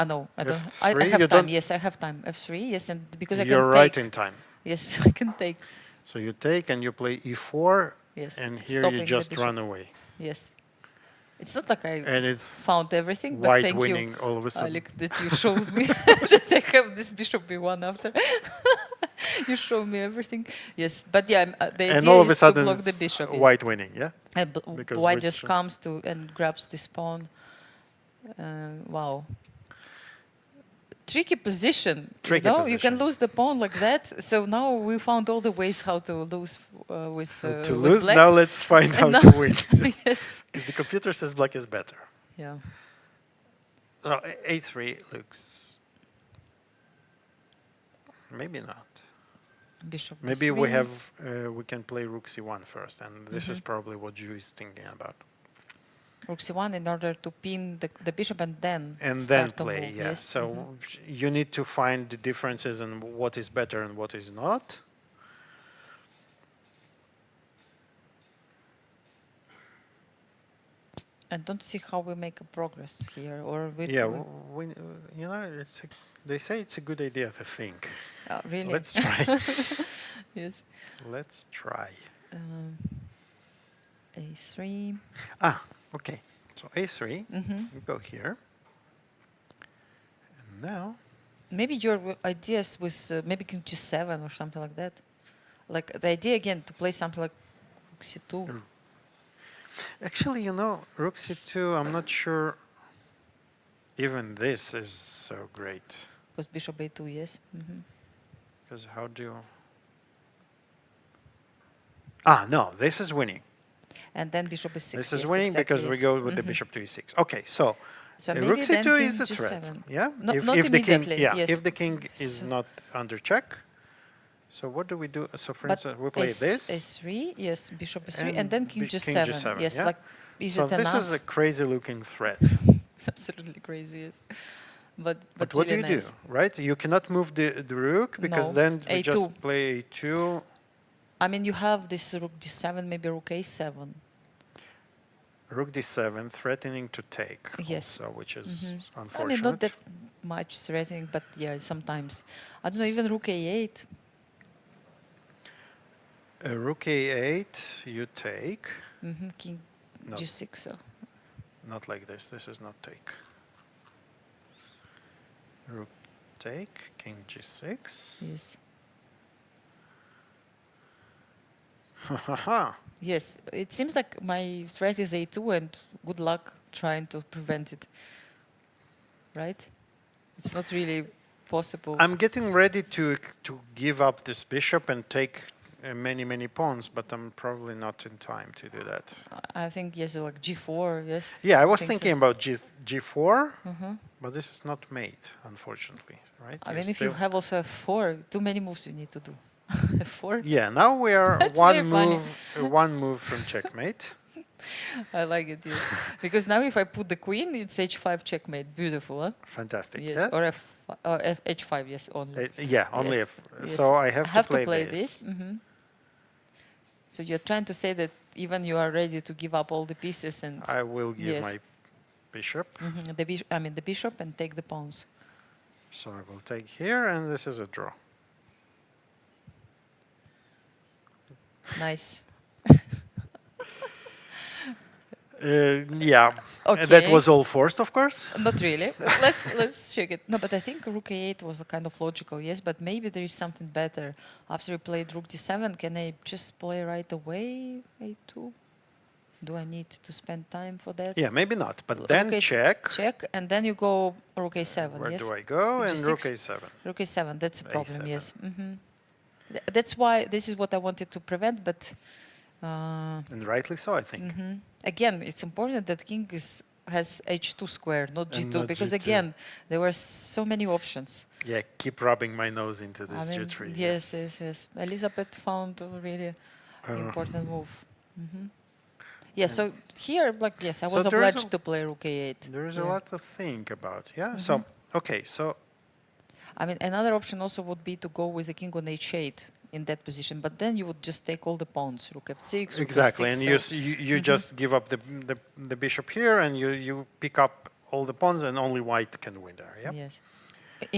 No, I don't. F3, I you have time. don't- Yes, I have time. f3. Yes, and because I You're can right take. in time. Yes, I can take. So you take and you play e4, Yes, and here stopping you the just bishop. run away. Yes. It's not like I And it's found everything, but White thank winning you, all of a sudden. Alik, that you showed me that I have this bishop b1 after. You show me everything. Yes, but yeah, the And idea all of a is to sudden, block the it's bishop. Yes. White winning, yeah? And because White which- just comes to and grabs this pawn. Wow. Tricky position. Tricky you know? You can position. lose the pawn like that. So now we found all the ways how to lose with To with lose, black. now let's find And how now- to win. Yes. Because the computer says black is better. Yeah. So a3 looks. Maybe not. Bishop. Maybe b3. we have we can play rook c1 first, and this is probably what Ju is thinking about. Rook c1 in order to pin the bishop and then And start then to play, move, yeah. yes. So you need to find the differences in what is better and what is not. I don't see how we make a progress here, or we. Yeah, we you know, they say it's a good idea to think. really. Let's try. Yes. Let's try. A3. Okay. So a3, we go here. And now, Maybe your ideas with maybe king g7 or something like that. Like the idea again to play something like rook c2. actually, you know, rook c2, I'm not sure even this is so great. Because bishop a2, yes. Because how do you... no, this is winning. And then bishop e6. This is yes, winning exactly, because we yes. go with the bishop to e6. Okay, so, So rook maybe then c2 king is a threat. g7. Yeah, No, if, not if the king, immediately, yeah, yes. if the king is So- not under check. So what do we do? So for But instance, we play this. a3, yes, bishop e3, and And then king king g7. G7, Yes, yeah? like is So it this enough? is a crazy looking threat. It's absolutely crazy, yes. But But what do really you nice. do, right? You cannot move the rook because No, then we A2. just play a2. I mean, you have this rook d7, maybe rook a7. Rook d7, threatening to take. Yes. Also, which is I unfortunate. mean, not that much threatening, but yeah, sometimes. I don't know, even rook a8. Rook a8, you take. King No. g6. So. Not like this. This is not take. Rook take, king g6. Yes. Haha. Yes, it seems like my threat is a2, and good luck trying to prevent it. Right? It's not really possible. I'm getting ready to give up this bishop and take many pawns, but I'm probably not in time to do that. I think yes, like g4. Yes. Yeah, I was think thinking so. about g4, but this is not mate, unfortunately, right? I You're mean, if you still- have also f4, too many moves you need to do. f4. Yeah, now we are That's very funny. one move from checkmate. I like it. Yes. Because now if I put the queen, it's h5 checkmate. Beautiful, huh? Fantastic. Yes. Yes. Or h5. Yes, only. Yeah, only Yes, if. yes. So I have to play this. So you're trying to say that even you are ready to give up all the pieces and I will give Yes. my bishop. the bishop and take the pawns. So I will take here, and this is a draw. Nice. Yeah. Okay. That was all forced, of course. Not really. Let's check it. No, but I think rook a8 was a kind of logical, yes. But maybe there is something better. After you played rook d7, can I just play right away a2? Do I need to spend time for that? Yeah, maybe not. But then Rook check. Check, and then you go rook a7. Where yes. do I go? And rook G6. a7. Rook a7. That's a problem. A7. Yes. That's why this is what I wanted to prevent. But And rightly so, I think. again, it's important that king has h2 square, not g2, not because G2. again, there were so many options. Yeah, keep rubbing my nose into this I mean, G3. yes. Elisabeth found a really important move. Yeah, so here, like, yes, I So was there is obliged to play rook a8. There is a Yeah. lot to think about. Yeah. So okay. So I mean, another option also would be to go with the king on h8 in that position, but then you would just take all the pawns, rook f6, rook exactly, f6, and so- you just give up the bishop here, and you pick up all the pawns, and only white can win there. Yeah. Yes.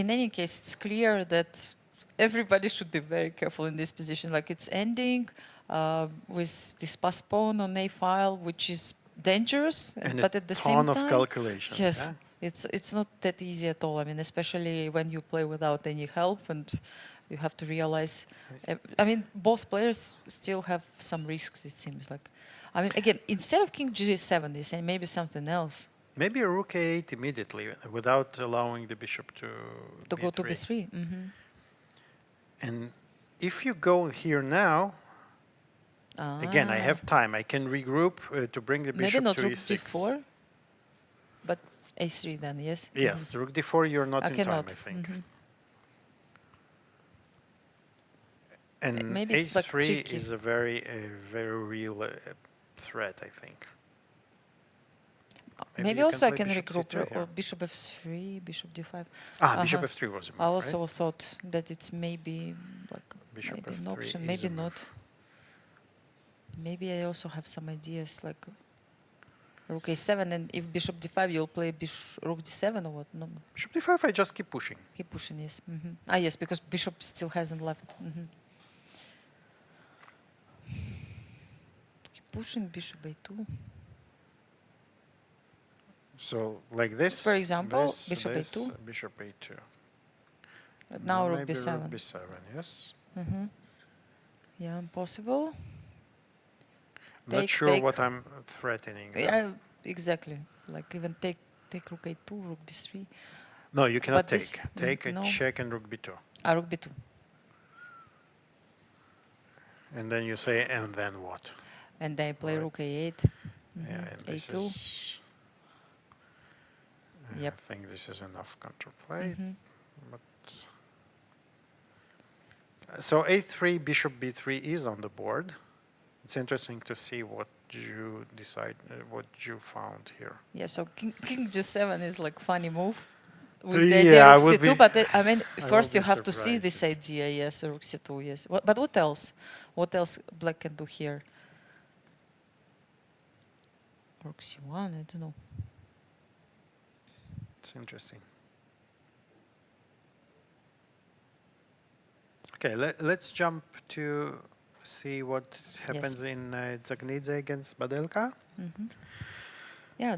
In any case, it's clear that everybody should be very careful in this position. Like it's ending with this pass pawn on a file, which is dangerous, And but a at the ton same of time, calculations. yes, Yeah? it's not that easy at all. I mean, especially when you play without any help, and you have to realize. I mean, both players still have some risks. It seems like. I mean, again, instead of king g7, they say maybe something else. Maybe a rook a8 immediately without allowing the bishop to Go to b3. And if you go here now, again, I have time. I can regroup to bring the Maybe bishop not to rook e6. d4, but a3 then, yes? Yes, rook d4, you're not I in cannot. time, I think. And Maybe it's like a3 tricky. is a very real threat, I think. Maybe you also I play can bishop regroup c2 here. or bishop f3, bishop d5. Bishop f3 was a move, I also right? thought that it's maybe like Bishop maybe an f3 option, is maybe a not. move. Maybe I also have some ideas like rook a7, and if bishop d5, you'll play rook d7 or what? No, Bishop d5, I just keep pushing. keep pushing, yes. Ah, yes, because bishop still hasn't left. Keep pushing, bishop a2. So, like this. For example, this, bishop this, a2. Bishop a2. Now rook maybe b7. rook b7, yes. Yeah, impossible. Not Take, sure take. what I'm threatening. Yeah, exactly. Like even take rook a2, rook b3. No, you cannot But this- take. Take a no. check and rook b2. Rook b2. And then you say, and then what? And I play Right. rook a8. Yeah, and this A2. is. Yep. I think this is enough counterplay. But so a3, bishop b3 is on the board. It's interesting to see what you decide, what you found here. Yeah, so king g7 is like funny move with the Yeah, idea I rook would c2, be- but I mean, I first will you be have to see surprised this if- idea, yes, rook c2, yes. But what else? What else black can do here? Rook c1, I don't know. It's interesting. Okay, let's jump to see what happens in Dzagnidze against Badelka. Yeah,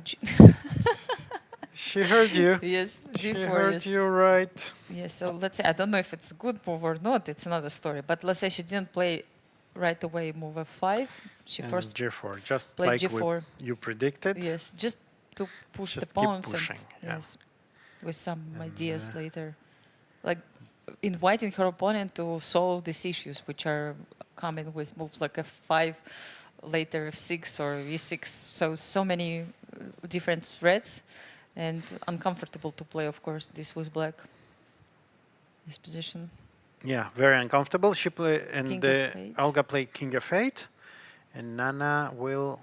She heard you. yes, She g4, heard yes. you right. Yeah, so let's say, I don't know if it's a good move or not, it's another story, but let's say she didn't play right away move f5. She And first G4, just played like G4. you predicted. Yes, just to push Just the keep pawns pushing, and yeah. yes, with some ideas later, like inviting her opponent to solve these issues, which are coming with moves like f5, later f6 or e6. So many different threats, and uncomfortable to play, of course. This was black. This position. Yeah, very uncomfortable. She played, and King of Eight. Olga played King of 8, and Nana will.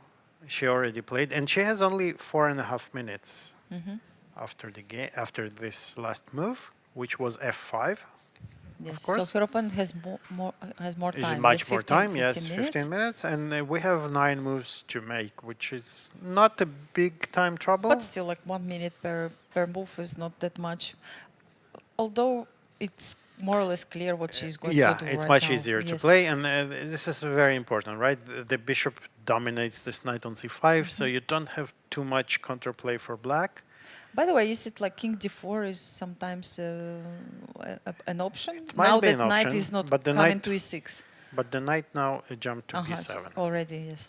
She already played, and she has only 4.5 minutes after the game, after this last move, which was f5. Yes. course. So her opponent has more Is time. much yes, more 15 time, yes, 15 minutes. 15 minutes, and we have 9 moves to make, which is not a big time trouble. But still, like 1 minute per move is not that much. Although it's more or less clear what she's going to do. It's right much now. easier to Yes. play, and this is very important, right? The bishop dominates this knight on c5, so you don't have too much counterplay for black. By the way, is it like King d4 is sometimes an option? might Now be that an knight option, is not but the coming knight- to e6. But the knight now jumped to So b7. already, yes.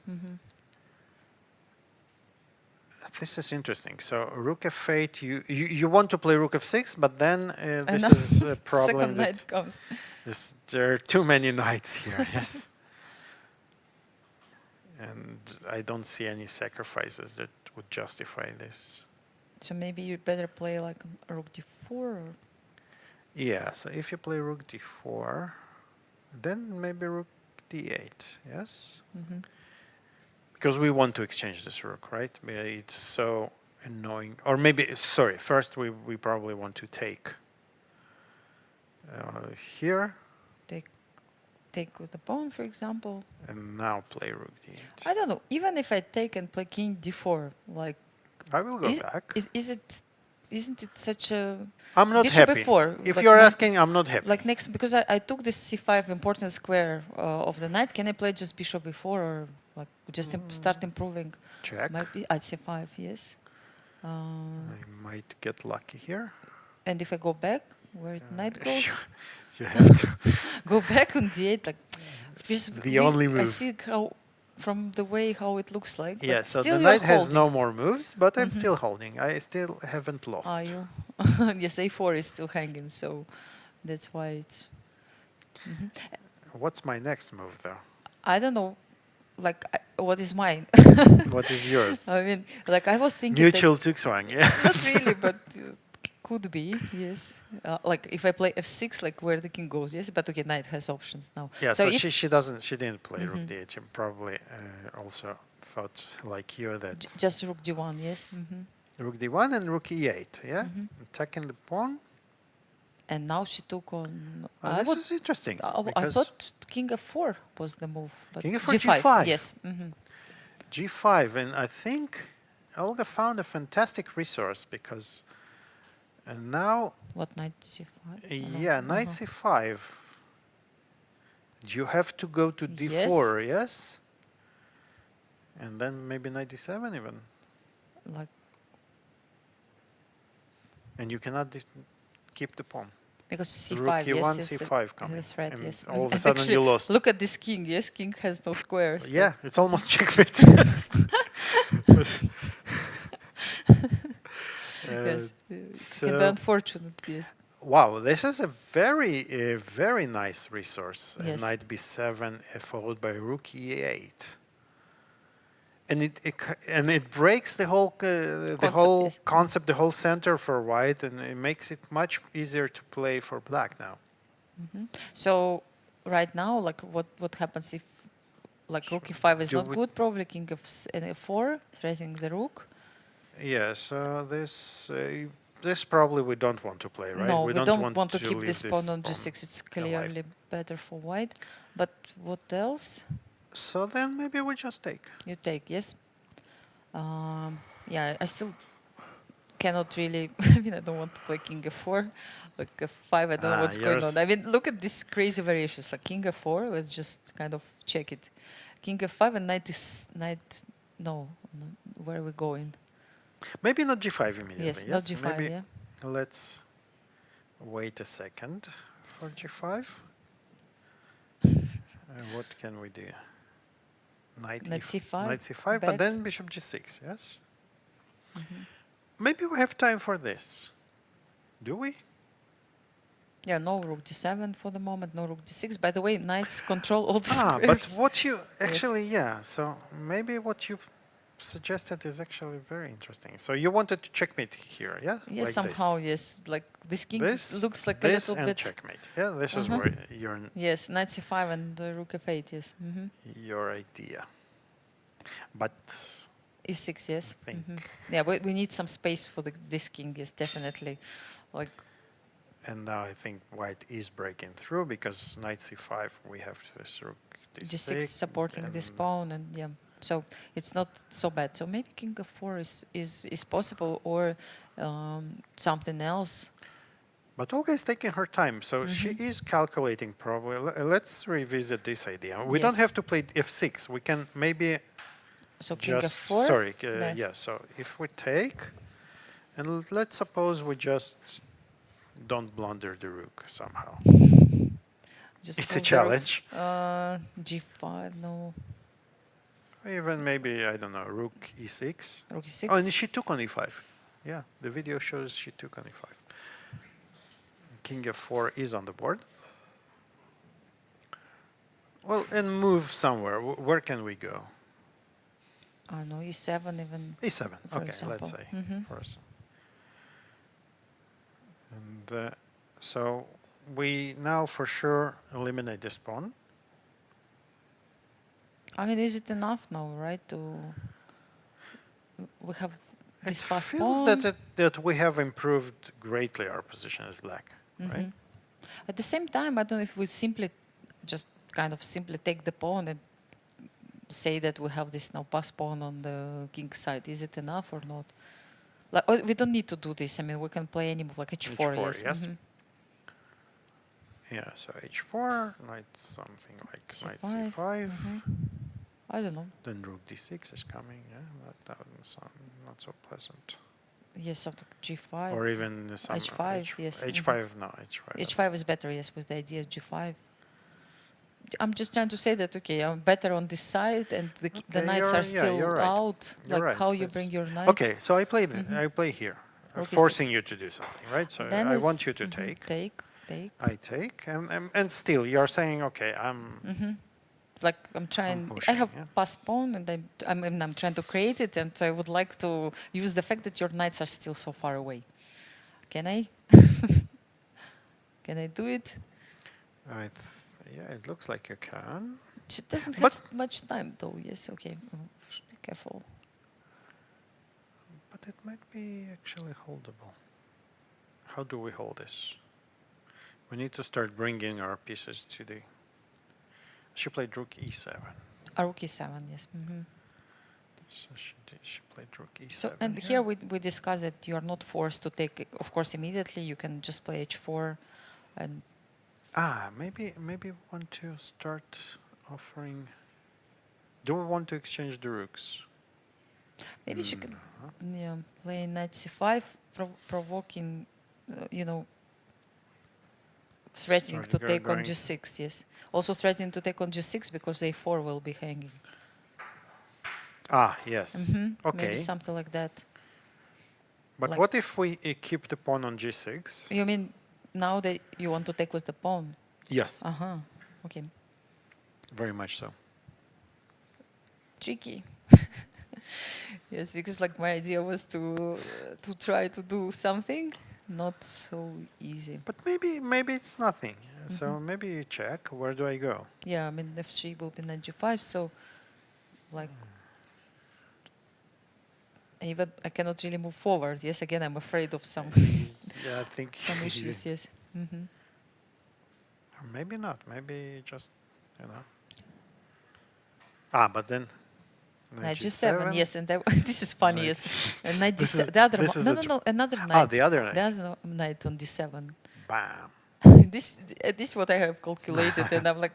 This is interesting. So rook f8, you want to play rook f6, but then this know. is a problem. Second that knight comes. there are too many knights here, yes. And I don't see any sacrifices that would justify this. So maybe you better play like rook d4 or Yeah, so if you play rook d4, then maybe rook d8, yes? Because we want to exchange this rook, right? It's so annoying. Or maybe, sorry, first we probably want to take here, take with the pawn, for example. and now play rook d8. I don't know. Even if I take and play king d4, like I will go back. Isn't it such a I'm not bishop happy. f4, If like you're knight- asking, I'm not happy. like next, because I took this c5 important square of the knight. Can I play just bishop b4 or like just start improving? Check. Might be at c5, yes. I might get lucky here. And if I go back, where knight goes, You have to. go back on d8, like just The only I move. see how from the way how it looks like. but Yeah, so still the you're knight has holding. no more moves, but I'm still holding. I still haven't lost. Are you? Yes, a4 is still hanging, so that's why it's. What's my next move, though? I don't know, like what is mine? What is yours? I mean, like I was thinking. Mutual Zugzwang, yeah. Not really, but could be, yes. Like if I play f6, like where the king goes, yes. But okay, knight has options now. Yeah, so if she didn't play rook d8. She probably also thought like you that just rook d1, yes. rook d1 and rook e8, yeah? Attacking the pawn. And now she took on. This is interesting. I because thought king f4 was the move. But King f4, G5. Yes. G5, and I think Olga found a fantastic resource because and now, What knight c5? yeah, knight c5. You have to go to d4, yes? And then maybe knight d7 even. Like And you cannot keep the pawn. because c5, Rook yes, e1, yes, c5 coming. that's right, And yes. all of a And sudden actually, you lost. Look at this king. Yes, king has no squares. Yeah, it's almost checkmate. Yes, so- can be unfortunate. Yes. Wow, this is a very nice resource. Yes. Knight b7 followed by rook e8, and it breaks the whole Yes. concept, the whole center for white, and it makes it much easier to play for black now. So right now, like what happens if like rook e5 is Do not we- good? Probably king of f4 threatening the rook. Yes, this probably we don't want to play, right? No, we don't want to keep leave this pawn on pawn g6. It's alive. clearly better for white. But what else? So then maybe we just take. You take, yes. Yeah, I still cannot really. I mean, I don't want to play king f4, like f5. I don't know what's going on. I mean, look at these crazy variations. Like king f4. Let's just kind of check it. King f5 and knight is knight. No, where are we going? Maybe not g5 immediately. Yes, not g5. Maybe Yeah. let's wait a second for g5. What can we do? Knight c5, Knight c5, back. but then bishop g6, yes? Maybe we have time for this. Do we? Yeah, no rook d7 for the moment, no rook d6. By the way, knights control all the squares. But what you actually, yeah, so maybe what you suggested is actually very interesting. So you wanted to checkmate here, yeah? Yes, Like somehow, this. yes. Like this king This, looks like this a little and bit. checkmate. Yeah, this is where Yes, knight c5 and rook f8, yes. your idea. But e6, yes. I think, Yeah, we need some space for this king, yes, definitely. Like, and now I think white is breaking through because knight c5 we have this rook g6 supporting this and pawn, and yeah. So it's not so bad. So maybe king f4 is possible, or something else. But Olga is taking her time, so she is calculating probably. Let's revisit this idea. We don't Yes. have to play f6. We can maybe So king just, f4. sorry, Nice. yeah, so if we take, and let's suppose we just don't blunder the rook somehow. Just It's a move the rook. challenge. G5, no. Even maybe, I don't know, rook e6. Rook e6. Oh, and she took on e5. Yeah, the video shows she took on e5. King f4 is on the board. Well, and move somewhere. Where can we go? I don't know, e7 even. e7. For Okay, example. let's say first. And so we now for sure eliminate this pawn. I mean, is it enough now, right? We have this It fast feels pawn. that we have improved greatly our position as black, right? At the same time, I don't know if we simply just kind of simply take the pawn and say that we have this now pass pawn on the king side. Is it enough or not? Like, we don't need to do this. I mean, we can play any move like h4. H4, yes. Mhm. Yeah, so h4, knight something like knight C5, c5. I don't know. Then rook d6 is coming, yeah, that doesn't sound not so pleasant. Yes, something g5. Or even some H5, yes. h5, no, h5. h5 is better, yes, with the idea of g5. I'm just trying to say that, okay, I'm better on this side and the Okay, knights are yeah, still you're right. out. You're Like right. how you That's- bring your knights. Okay, so I play I play here, Rook forcing e6. you to do something, right? So Then I is- want you to take. Take. I take, and still you're saying, okay, I'm Like I'm trying. I pushing, have yeah. pass pawn, and I'm trying to create it, and I would like to use the fact that your knights are still so far away. Can I? Can I do it? yeah, it looks like you can. She doesn't have But- much time, though. Yes. Okay. Should be careful. But it might be actually holdable. How do we hold this? We need to start bringing our pieces to the... She played rook e7. Rook e7. Yes. So she played rook e7. So and here we discussed that you are not forced to take. Of course, immediately you can just play h4, and Maybe we want to start offering... Do we want to exchange the rooks? maybe she can play knight c5, provoking, threatening Sorry, to you're take on going- g6. Yes. Also threatening to take on g6 because a4 will be hanging. Yes. Okay. Maybe something like that. But like- what if we keep the pawn on g6? You mean now that you want to take with the pawn? Yes, Okay. very much so. Tricky. Yes, because like my idea was to try to do something, not so easy. But maybe it's nothing. So maybe you check. Where do I go? Yeah, I mean f3 will be knight g5, so like even I cannot really move forward. Yes, again I'm afraid of some Yeah, I think some issues. Yes. Or maybe not. Maybe just but then Knight g7. Yes, and this is funny. Knight- Yes, and knight This d7. is- The other this one. is No, a no, tr- no. Another knight. the other knight. The other knight on d7. Bam. This is what I have calculated, and I'm like,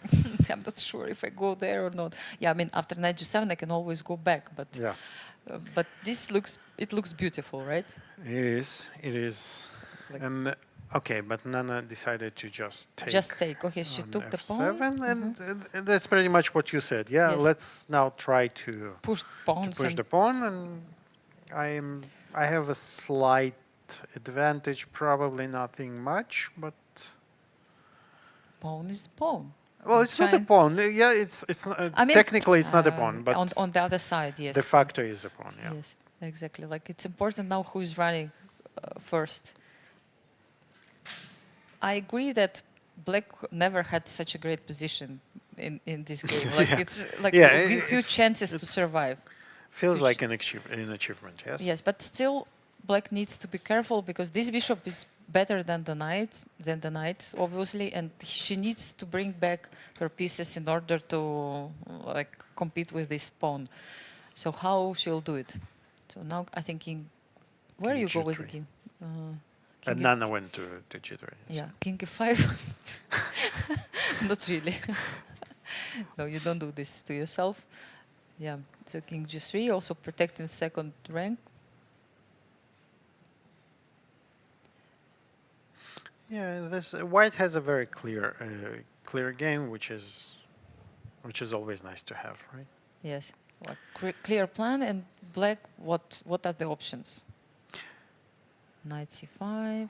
I'm not sure if I go there or not. Yeah, I mean, after knight g7, I can always go back, but Yeah, but this looks beautiful, right? it is. It is. Like- And Okay, but Nana decided to just take. Just take. Okay, she on took the F7, pawn. and that's pretty much what you said. Yeah, Yes. let's now try to Push pawns. push And the pawn, and I have a slight advantage, probably nothing much, but pawn is the pawn. well, it's not a Trying- pawn. Yeah, it's not, I mean, technically it's not a pawn, but on the other side, yes. de facto is a pawn. Yeah. Yes, exactly. Like it's important now who is running first. I agree that Black never had such a great position in this game. Like Yeah. it's like Yeah, huge chances to survive. Feels Which- like an achievement. Yes. Yes, but still, Black needs to be careful because this bishop is better than the knight, obviously, and she needs to bring back her pieces in order to like compete with this pawn. So how she'll do it? So now I think where King you go with the G3. king? And King Nana went to G3. Yeah, king f5. Not really. No, you don't do this to yourself. Yeah, so king g3, also protecting second rank. Yeah, this White has a very clear game, which is always nice to have, right? Yes, like clear plan. And Black, what are the options? Knight c5.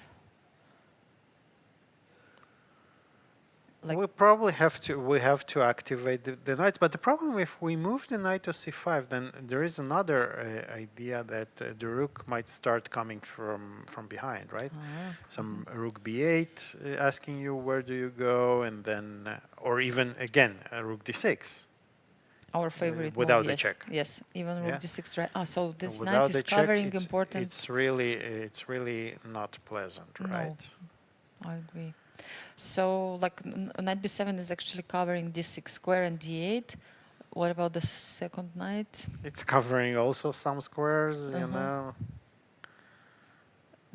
Like We probably have to activate the knights, but the problem if we move the knight to c5, then there is another idea that the rook might start coming from behind, right? Some rook b8 asking you where do you go, and then or even again rook d6. our favorite without move, the yes. check. Yes, even rook Yeah. d6. Right. Ah, so this Without knight the is check, covering important. It's really not pleasant, No. right? I agree. So, like, knight b7 is actually covering d6 square and d8. What about the second knight? It's covering also some squares, you Uh-huh. know.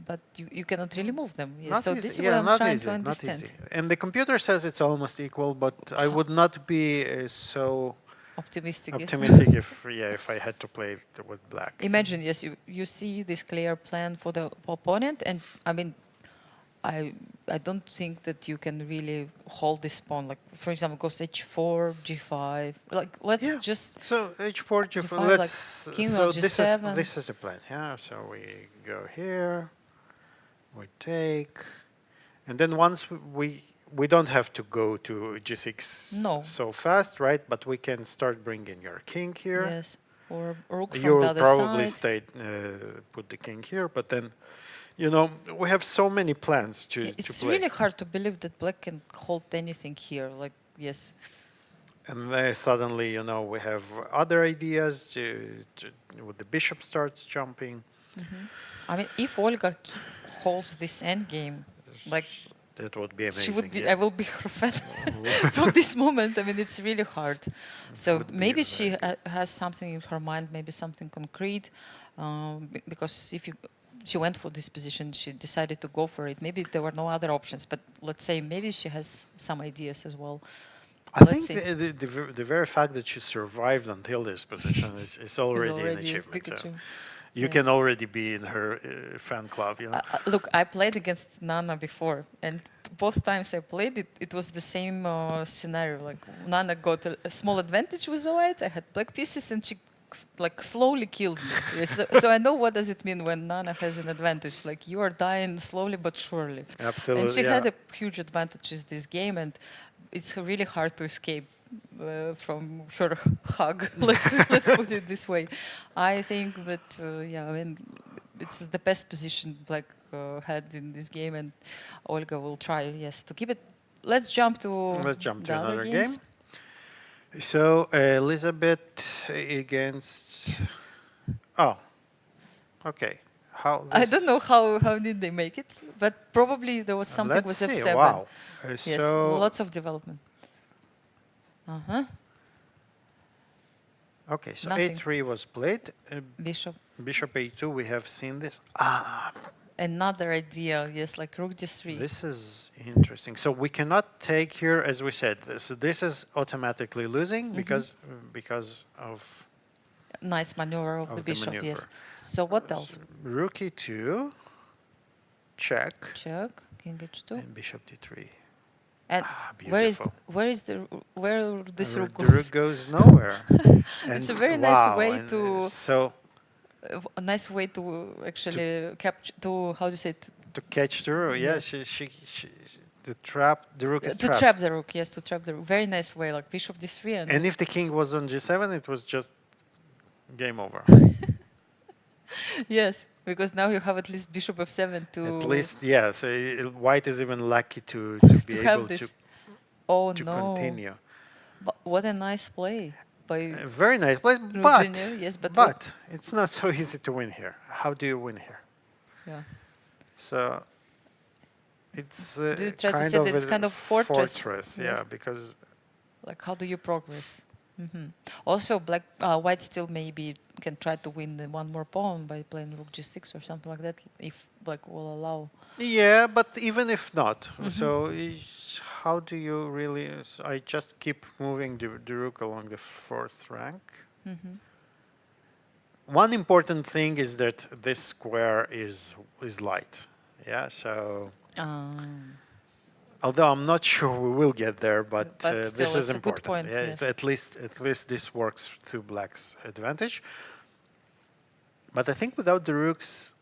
But you cannot really move them. Yes. Not So easy. this is Yeah, what I'm not trying easy, to not understand. easy. And the computer says it's almost equal, but I would not be so Optimistic. Yes. optimistic if I had to play it with black. Imagine, yes, you see this clear plan for the opponent, and I mean, I don't think that you can really hold this pawn. Like, for example, goes h4, g5. Like, let's just So h4, g4. G5, like Let's. king So on G7. this is the plan. Yeah. So we go here. We take, and then once we don't have to go to g6 No. so fast, right? But we can start bringing your king here. yes, or rook from You the will other probably side. put the king here, but then, you know, we have so many plans to It's play. really hard to believe that Black can hold anything here. Like, yes, And then suddenly, you know, we have other ideas with the bishop starts jumping. I mean, if Olga holds this endgame, like That would be amazing. she would be, yeah. I will be her fan from this moment. I mean, it's really hard. So would be maybe very she has something in her mind, maybe something concrete, because if she went for this position, she decided to go for it. Maybe there were no other options, but let's say maybe she has some ideas as well. I Let's think see. the very fact that she survived until this position is already an already a achievement. big So achievement. you Yeah. can already be in her fan club, you know. Look, I played against Nana before, and both times I played it, it was the same scenario. Like Nana got a small advantage with white. I had black pieces, and she like slowly killed me. Yes, so I know what does it mean when Nana has an advantage. Like you are dying slowly but surely. Absolutely. And she yeah. had a huge advantage in this game, and it's really hard to escape from her hug. Let's put it this way. I think that yeah, I mean, it's the best position Black had in this game, and Olga will try, yes, to keep it. Let's jump to the other another games. game. So Elisabeth against. Oh, okay. How? I don't know how did they make it, but probably there was something Let's with see. f7. Wow. Yes, So lots of development. okay. So Nothing. a3 was played. Bishop. Bishop a2. We have seen this. Another idea, yes, like rook d3. This is interesting. So we cannot take here, as we said. This is automatically losing because of Nice maneuver of the bishop, yes. maneuver. So what else? rook e2, check. Check. King h2. And bishop d3. And beautiful. where this rook The rook goes? goes nowhere. And It's a very nice wow, way and, to so a nice way to actually capture to how do you say it? to catch the rook. Yeah, she the rook is To trapped. trap the rook. Yes, to trap the rook. Very nice way, like bishop d3 And if the king was on g7, it was just game over. yes, because now you have at least bishop f7 to At least, yeah. So white is even lucky to be to able have this. Oh to no! continue. But what a nice play by A very nice place, Jiner, yes, but it's not so easy to win here. How do you win here? yeah. So it's Do you try to say that it's kind of fortress? yeah, Yes. because Like how do you progress? Also, white still maybe can try to win the one more pawn by playing rook g6 or something like that, if black will allow. yeah, but even if not, so how do you really? I just keep moving the rook along the fourth rank. One important thing is that this square is light. Yeah, so although I'm not sure we will get there, but But still, this is it's a good important. point, Yeah, yes. at least this works to black's advantage. But I think without the rooks,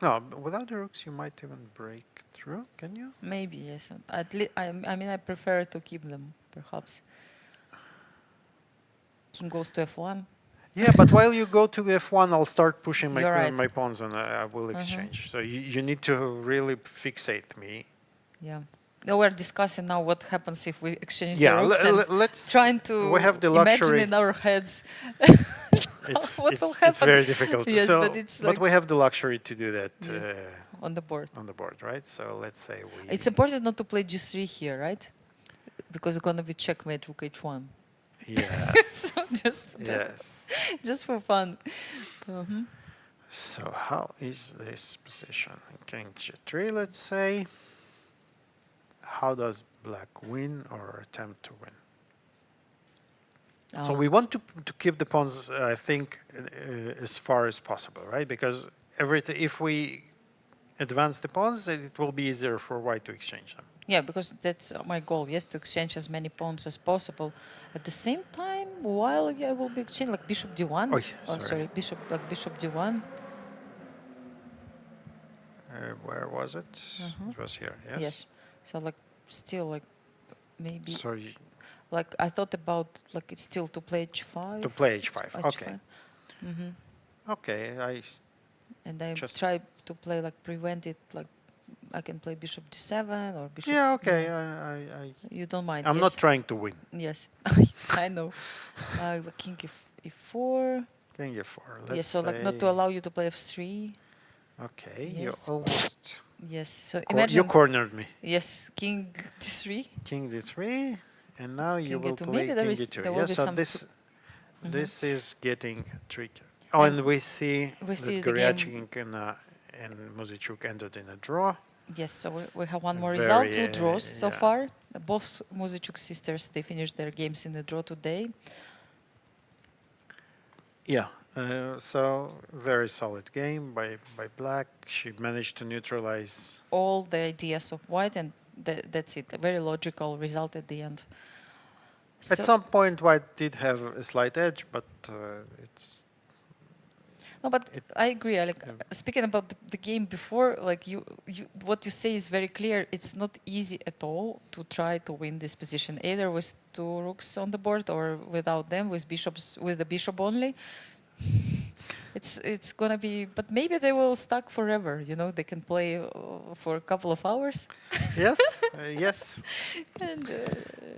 no, without the rooks you might even break through. Can you? Maybe yes. At least I mean I prefer to keep them perhaps. King goes to f1. Yeah, but while you go to f1, I'll start pushing my You're right. my pawns and I will exchange. So you need to really fixate me. Yeah. Now we're discussing now what happens if we exchange Yeah, the rooks and let's. trying to We have the imagine luxury. in our heads what will It's happen. very difficult. Yes, so, but it's like we have the luxury to do that on the board. on the board, right? So let's say we. It's important not to play g3 here, right? Because it's gonna be checkmate rook h1. Yes. So just for fun. So how is this position? King g3, let's say. How does black win or attempt to win? So we want to keep the pawns, I think, as far as possible, right? Because if we advance the pawns, it will be easier for white to exchange them. Yeah, because that's my goal. Yes, to exchange as many pawns as possible. At the same time, while I will be exchanging like bishop d1. Oh, sorry. bishop d1. Where was it? It was here. Yes. Yes. So like still like maybe Sorry. like I thought about like it's still to play h5. To play h5. H5. Okay. Okay. And I just- try to play like prevent it like I can play bishop d7 or bishop. Yeah. Okay. You don't mind. I'm yes? not trying to win. Yes, I know. The king e4. King f4. Let's Yes, so like not to say- allow you to play f3. Okay. Yes. You almost. Yes. So You imagine. cornered me. Yes, king d3. King d3, and now you King will e2. play Maybe there king is- d2. there will Yes, be so some this is getting tricky. Oh, and we see we see that the game. Goryachkina and Muzychuk ended in a draw. Yes, so we have one more Very, result, 2 draws so yeah. far. Both Muzychuk sisters, they finished their games in a draw today. Yeah, so very solid game by black. She managed to neutralize. All the ideas of white, and that's it. A very logical result at the end. At So- some point, white did have a slight edge, but it's No, but I agree, Alik. Speaking about the game before, like what you say is very clear. It's not easy at all to try to win this position, either with 2 rooks on the board or without them, with the bishop only. It's gonna be, but maybe they will stuck forever. You know, they can play for a couple of hours. yes, yes, And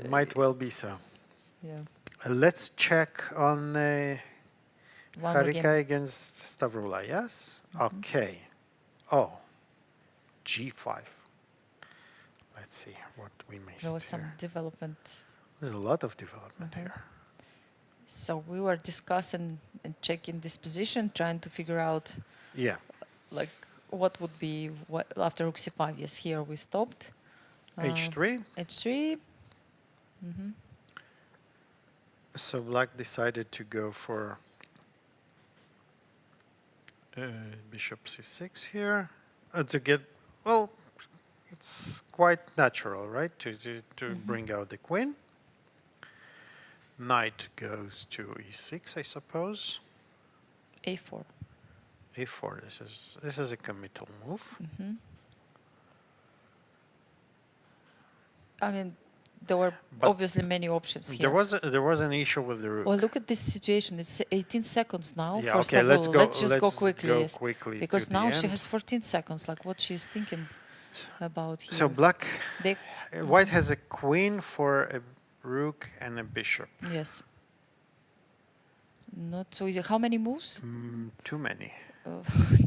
might well be so. yeah, Let's check on. one more Harika game. against Stavroula, yes? Okay. Oh, g5. Let's see what we missed There was some here. development. There's a lot of development here. So we were discussing and checking this position, trying to figure out Yeah. like what would be after rook c5. Yes, here we stopped. h3. h3. So black decided to go for bishop c6 here. to get, well, it's quite natural, right? To bring out the queen. Knight goes to e6, I suppose. A4. A4. This is a committal move. I mean, there were obviously many options here. There was an issue with the rook. Well, look at this situation. It's 18 seconds now Yeah, for okay, Stavroula. let's just go quickly. go yes. quickly Because to the now she end. has 14 seconds. Like what she's thinking about here. So black, They, white has a queen for a rook and a bishop. yes. Not so easy. How many moves Too many.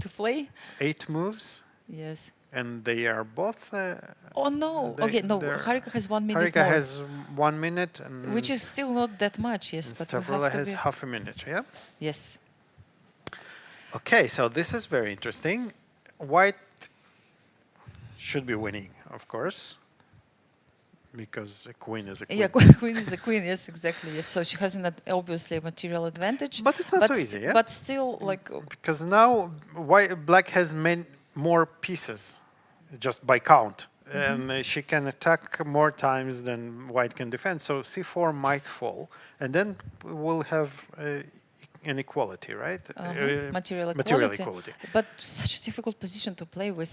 to play? 8 moves, Yes. and they are both. Oh no. Okay, no. Harika has 1 minute Harika more. has 1 minute, and Which is still not that much, yes. and But we Stavroula have to has be, half a minute. Yeah. yes. Okay, so this is very interesting. White should be winning, of course, because a queen is a queen. Yeah, queen is a queen. Yes, exactly. Yes. So she has obviously a material advantage. But it's not so easy, yeah? But still, like, Because now black has more pieces, just by count, and she can attack more times than white can defend. So c4 might fall, and then we'll have an equality, right? material Material equality. equality. But such a difficult position to play with.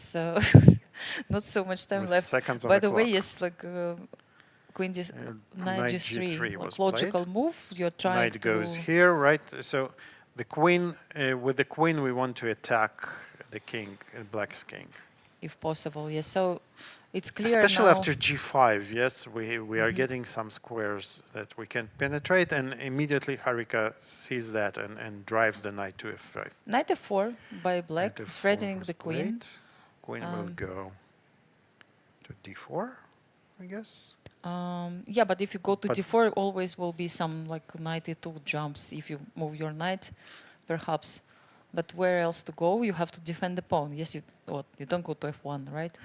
Not so much time With left. seconds on By the the way, clock. yes, like knight knight g3, G3 like was logical played. move. You're trying Knight to goes here, right? So the queen, with the queen, we want to attack the king, black's king. if possible. Yes. So it's clear Especially now. after g5, yes, we are getting some squares that we can penetrate, and immediately Harika sees that and drives the knight to f5. Knight f4 by black, Knight f4 threatening was the queen. played. Queen will go to d4, I guess. Yeah, but if you go to But- d4, always will be some like knight e2 jumps if you move your knight, perhaps. But where else to go? You have to defend the pawn. Yes, you don't go to f1, right?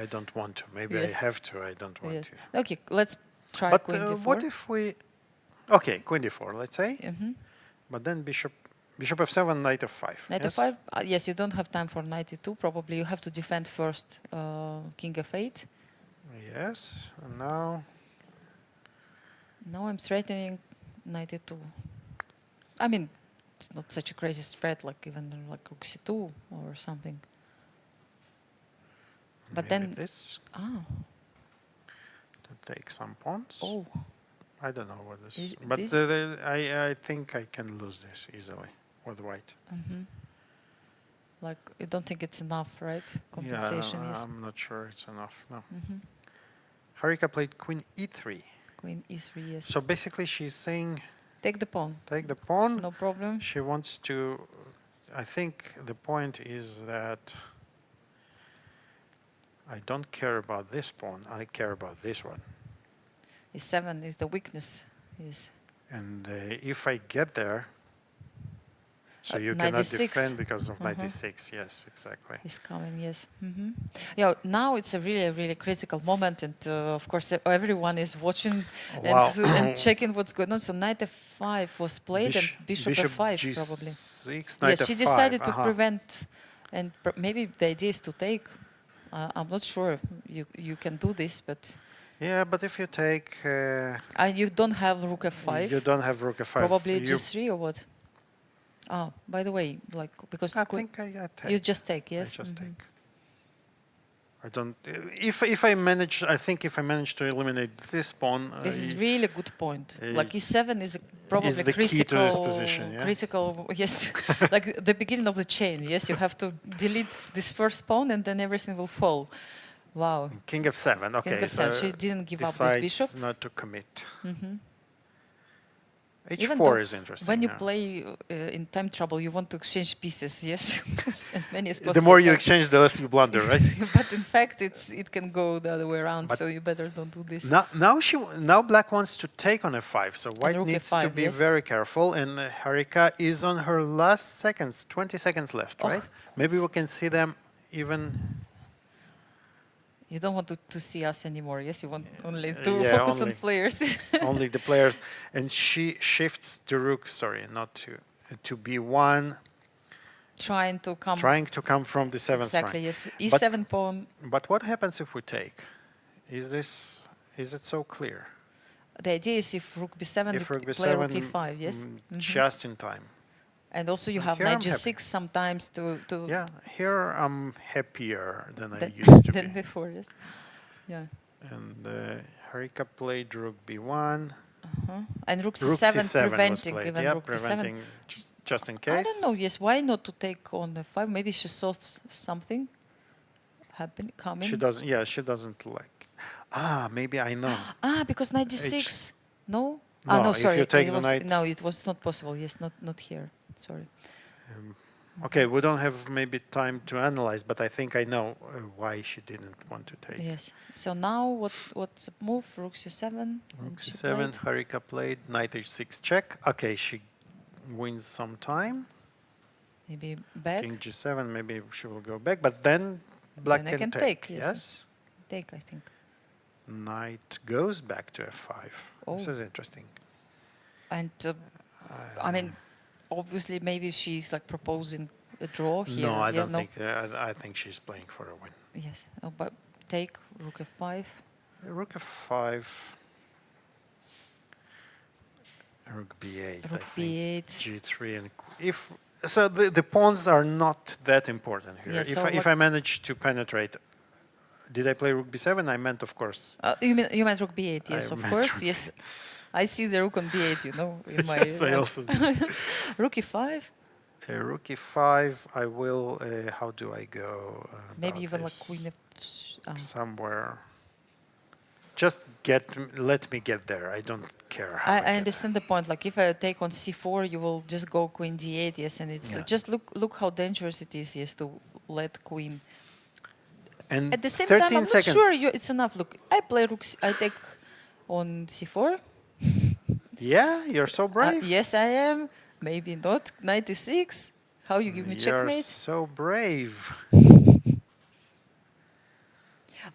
I don't want to. Maybe Yes. I have to. I don't want Yes. to. Okay, let's try But queen d4. what if we? Okay, queen d4, let's say. But then bishop f7, knight f5. Knight yes? f5? Yes, you don't have time for knight e2. Probably you have to defend first king f8. Yes, and now Now I'm threatening knight e2. I mean, it's not such a crazy threat, like even like rook c2 or something. But maybe then, this to take some pawns. oh, I don't know what this. Is But this- I think I can lose this easily with white. like you don't think it's enough, right? Compensation Yeah, is I'm not sure it's enough. No. Harika played queen e3. queen e3. Yes. So basically, she's saying Take the pawn. take the pawn. No problem. She wants to. I think the point is that I don't care about this pawn. I care about this one. E7 is the weakness. Is And if I get there, so you knight cannot d6. defend because of knight d6. Yes, exactly. is coming. Yes. Yeah. Now it's a really critical moment, and of course everyone is watching Wow. and checking what's going on. So knight f5 was played, and bishop f5 probably. G6, knight Yes, she f5. decided to prevent, and maybe the idea is to take. I'm not sure you can do this, but Yeah, but if you take, you don't have rook f5. you don't have rook f5. Probably you, g3 or what? Oh, by the way, like because I think I take. you just take, yes. I just take. I don't. If I manage, I think if I manage to eliminate this pawn, This is really good point. Like uh, e7 is probably is the key to critical. this position, yeah? Critical, yes, like the beginning of the chain. Yes, you have to delete this first pawn, and then everything will fall. Wow. king f7. Okay, King f7. She didn't give up this bishop. decides not to commit. Even h4 though is interesting. When you yeah. play in time trouble, you want to exchange pieces. Yes, as many as possible. The more you but- exchange, the less you blunder, right? but in fact, it can go the other way around. So you better don't do this. Now black wants to take on f5, so white rook needs f5, to be yes. very careful. And Harika is on her last seconds, 20 seconds left, Oh, right? Maybe we can see them even. You don't want to see us anymore. Yes, you want only to yeah, focus only. on players. only the players, and she shifts the rook. Sorry, not to b1, trying to come. Trying to come from the seventh Exactly. rank. Yes. E7 pawn. But what happens if we take? Is it so clear? The idea is if rook b7, If rook play rook b7, e5. Yes. just in time. And also you have Here I'm knight g6 sometimes to Yeah, here I'm happier than I than, used to than be. before. Yes. Yeah. And Harika played rook b1. And rook Rook c7 c7 was preventing played. even Yeah, rook b7. preventing just in case. I don't know. Yes. Why not to take on f5? Maybe she saw something coming. She doesn't. Yeah, she doesn't like. Maybe I know. Because knight d6. No. No, No. if Sorry. you take it the was, knight- No, it was not possible. Yes. Not here. Sorry. Okay, we don't have maybe time to analyze, but I think I know why she didn't want to take. Yes. So now what's the move? Rook c7. Rook c7, Harika played knight h6 check. Okay, she wins some time. Maybe back. King g7, maybe she will go back, but then black Then I can can take. take, yes. Yes. Take, I think. Knight goes back to f5. This Oh. is interesting. And I mean, obviously, maybe she's like proposing a draw here. No, I Yeah, don't think. I think she's playing for a win. Yes. Oh, but take rook f5. Rook f5. Rook b8. Rook I think. b8. G3 and if so, the pawns are not that important here. Yeah, if so if I manage to penetrate, did I play rook b7? I meant, of course. You meant rook b8? Yes, of meant course. rook Yes. I see the rook on b8. You know, in my Yes, I also did. rook e5. Rook e5. I will. How do I go? Maybe about even like this? queen f. Somewhere. Just let me get there. I don't care. How I get understand the point. Like if I take on c4, you will just go queen d8. Yes, and it's Yeah. just look how dangerous it is. Yes, to let queen. there. And At the same 13 time, I'm not seconds. sure it's enough. Look, I play rook. I take on c4. Yeah, you're so brave. Yes, I am. Maybe not. Knight e6. How you give me You're checkmate? so brave.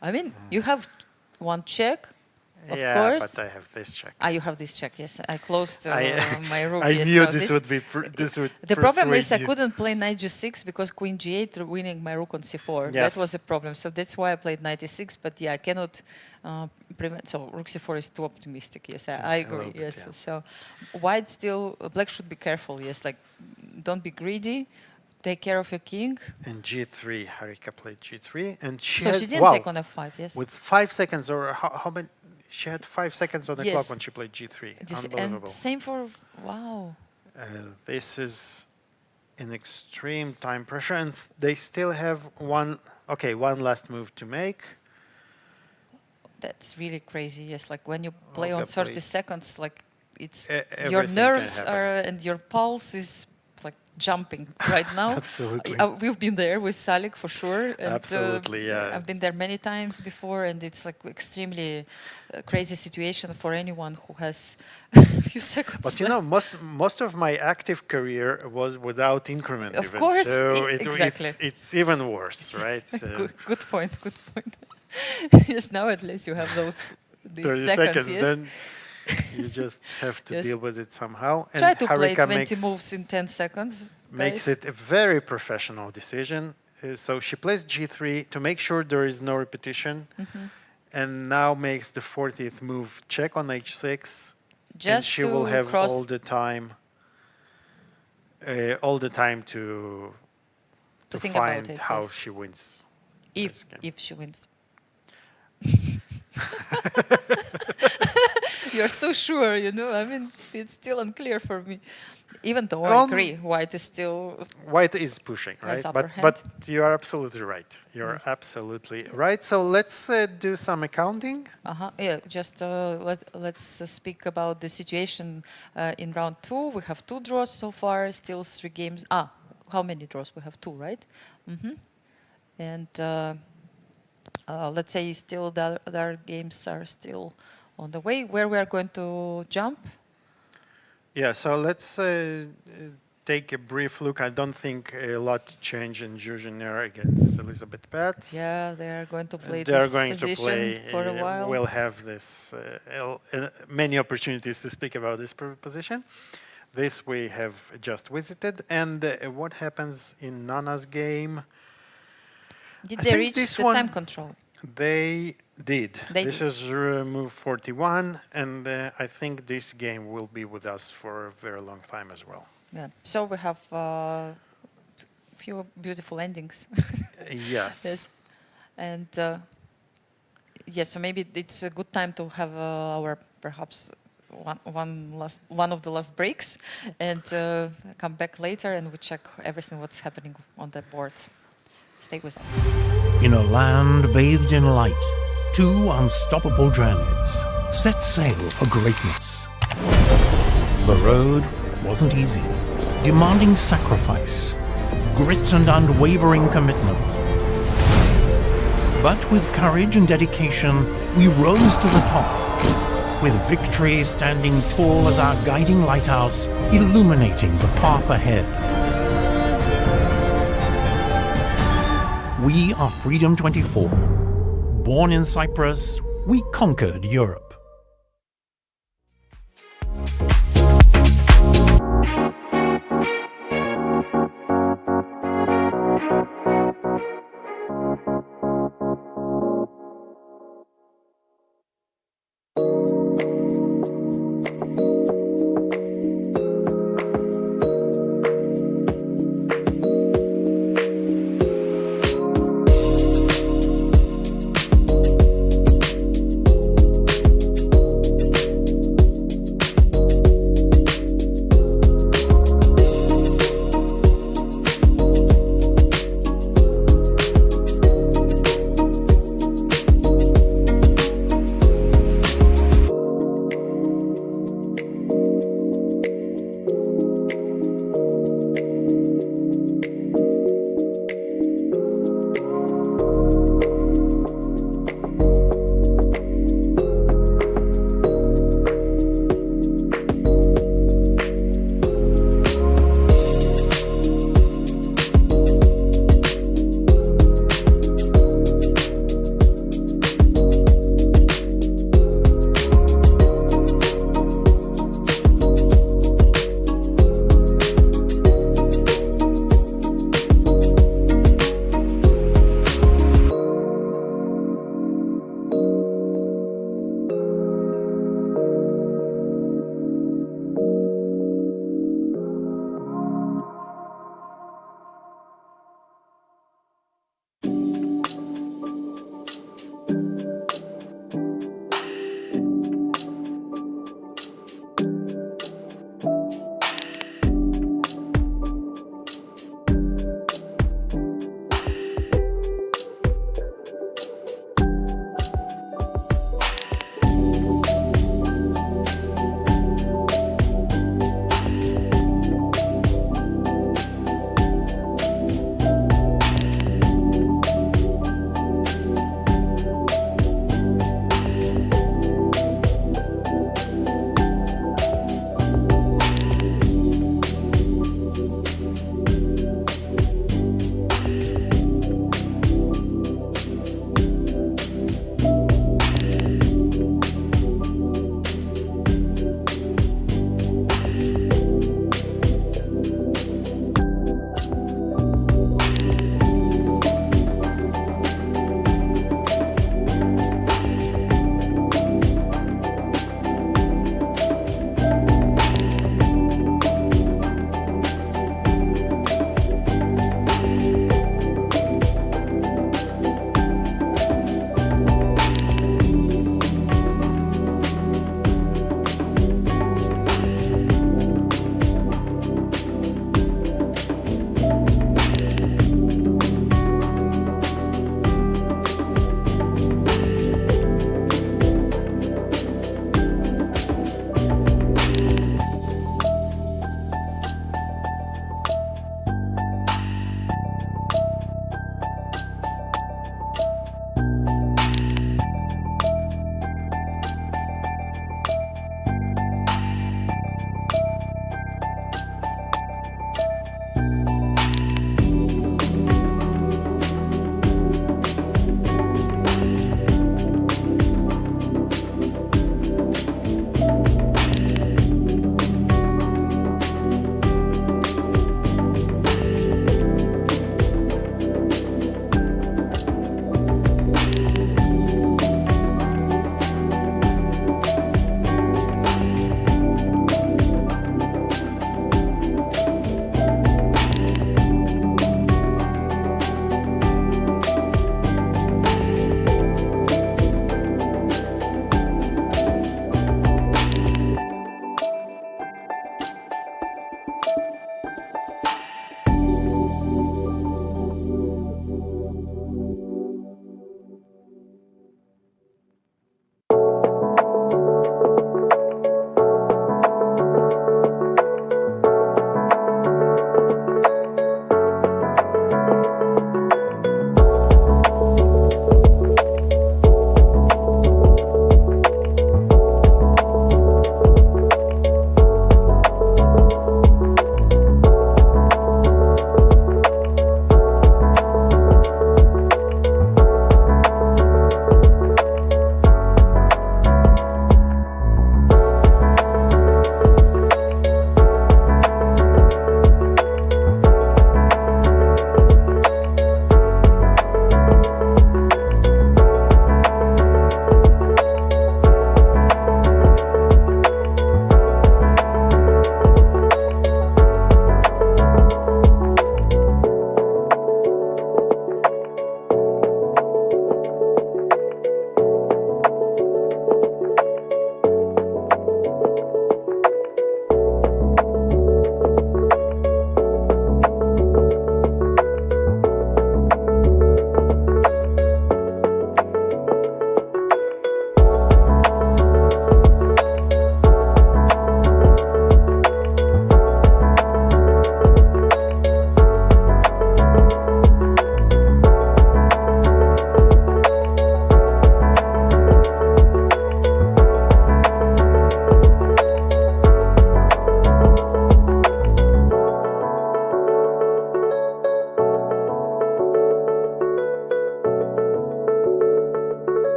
I mean, you have one check, of yeah, course. but I have this check. You have this check. Yes, I closed my rook. I yes, knew no, this would be. This would. The problem is I persuade you. couldn't play knight g6 because queen g8 winning my rook on c4. Yes. That was a problem. So that's why I played knight e6. But yeah, I cannot prevent. So rook c4 is too optimistic. Yes, I agree. little bit, Yes. yeah. So white still, black should be careful. Yes, like don't be greedy. Take care of your king. And g3, Harika played g3, and she So had, she didn't wow, take on f5. Yes. with 5 seconds or how many? She had 5 seconds on the Yes. clock when she played g3. Unbelievable. And same for wow. This is an extreme time pressure, and they still have one last move to make. That's really crazy. Yes, like when you play Olga on 30 played- seconds, like it's everything your can nerves happen. are and your pulse is like jumping right now. Absolutely. We've been there with Alik for sure. And, Absolutely, yeah. I've been there many times before, and it's like extremely crazy situation for anyone who has a few seconds. But you know, most of my active career was without increment Of even. course, so exactly. it's even worse, right? So Good point. Good point. Yes, now at least you have these 30 seconds. seconds, Yes. then you just have to Yes. deal with it somehow. And Try to play Harika 20 moves in 10 seconds. makes guys. it a very professional decision. So she plays g3 to make sure there is no repetition, Mm-hmm. and now makes the 40th move, check on h6, and Just she to will have cross all the time to think about find it, how yes. she wins. this game. if she wins. You're so sure, you know. I mean, it's still unclear for me. Even though I agree, white is still White is pushing, Has right? upper But you are absolutely right. You're absolutely right. So let's do some accounting. yeah. Just let's speak about the situation in round 2. We have 2 draws so far. Still 3 games. How many draws? We have 2, right? And let's say still the other games are still on the way. Where we are going to jump? Yeah, so let's take a brief look. I don't think a lot changed in Jiner against Elisabeth Paehtz. Yeah, they are going to play They're this going to position play. for a while. We'll have this many opportunities to speak about this position. This we have just visited. And what happens in Nana's game? Did I they think reach this the one- time control? They did. They This did. is move 41, and I think this game will be with us for a very long time as well. Yeah. So we have few beautiful endings. Yes. Yes. And yes, so maybe it's a good time to have our perhaps one of the last breaks, and come back later and we check everything what's happening on the board. Stay with us. In a land bathed in light, two unstoppable journeys set sail for greatness. The road wasn't easy, demanding sacrifice, grit and unwavering commitment. But with courage and dedication, we rose to the top, with victory standing tall as our guiding lighthouse, illuminating the path ahead. We are Freedom 24. Born in Cyprus, we conquered Europe.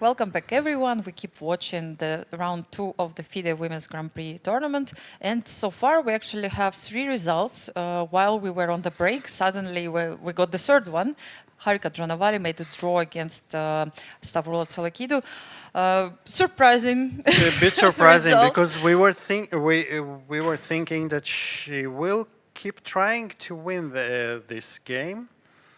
Welcome back, everyone. We keep watching the round 2 of the FIDE Women's Grand Prix tournament. And so far, we actually have 3 results. While we were on the break, suddenly we got the third one. Harika Dronavalli made a draw against Stavroula Tsolakidou. Surprising. A bit surprising result. because we were thinking that she will keep trying to win this game.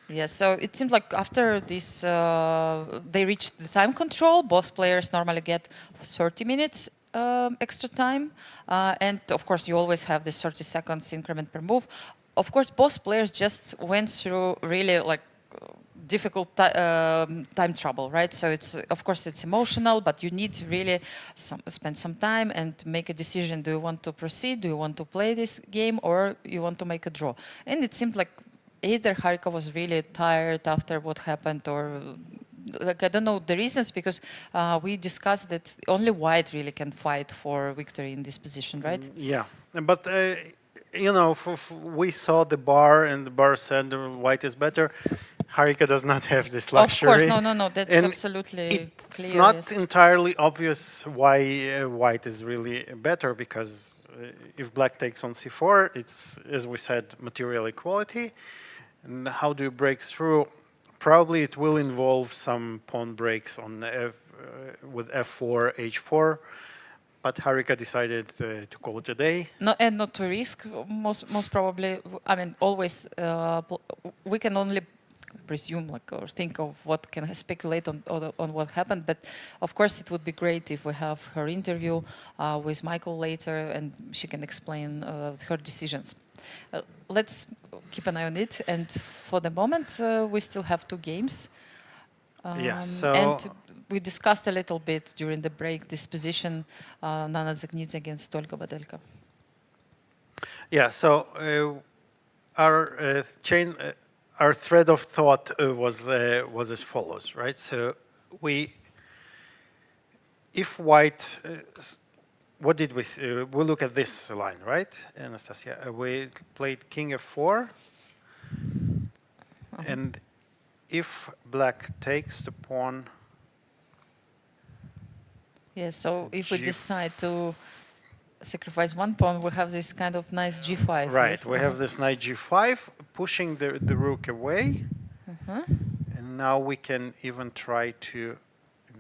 Yeah, so it seems like after this, they reached the time control. Both players normally get 30 minutes extra time. And of course, you always have this 30 seconds increment per move. Of course, both players just went through really like difficult time trouble, right? So it's, of course, it's emotional, but you need to really spend some time and make a decision. Do you want to proceed? Do you want to play this game, or you want to make a draw? And it seemed like either Harika was really tired after what happened, or like I don't know the reasons, because we discussed that only white really can fight for victory in this position, right? Yeah, but you know, we saw the bar, and the bar said white is better. Harika does not have this luxury. Of course, no, that's and absolutely clear. It's not yes. entirely obvious why white is really better, because if black takes on c4, it's, as we said, material equality. And how do you break through? Probably it will involve some pawn breaks on with f4, h4. But Harika decided to call it a day. No, and not to risk, most probably. I mean, always, we can only presume like or think of what can speculate on what happened, but of course it would be great if we have her interview with Michael later and she can explain her decisions. Let's keep an eye on it, and for the moment we still have 2 games. Yes, so and we discussed a little bit during the break this position, Nana Dzagnidze against Olga Badelka. Yeah, so our thread of thought was as follows, right? So if white, what did we see? We look at this line, right, Anastasiya? We played king f4, and if black takes the pawn. Yeah, so if we decide to sacrifice one pawn, we have this kind of nice g5. Right, yes? we have this knight g5, pushing the rook away. And now we can even try to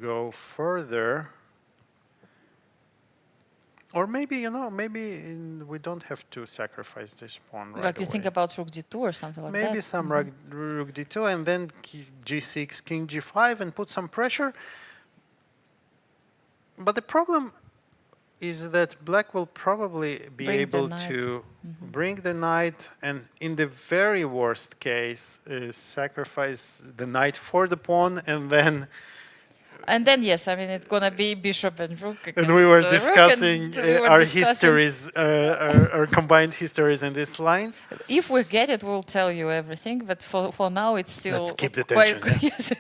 go further. Or maybe, you know, we don't have to sacrifice this pawn right Like you away. think about rook d2 or something like that? Maybe some rook d2 and then g6, king g5 and put some pressure. But the problem is that black will probably be able to bring the knight, and in the very worst case, sacrifice the knight for the pawn, and then yes, I mean it's gonna be bishop and rook. And we were rook, discussing and we were our discussing histories, our combined histories in this line. If we get it, we'll tell you everything. But for now, it's still Let's keep the quite, tension. yes,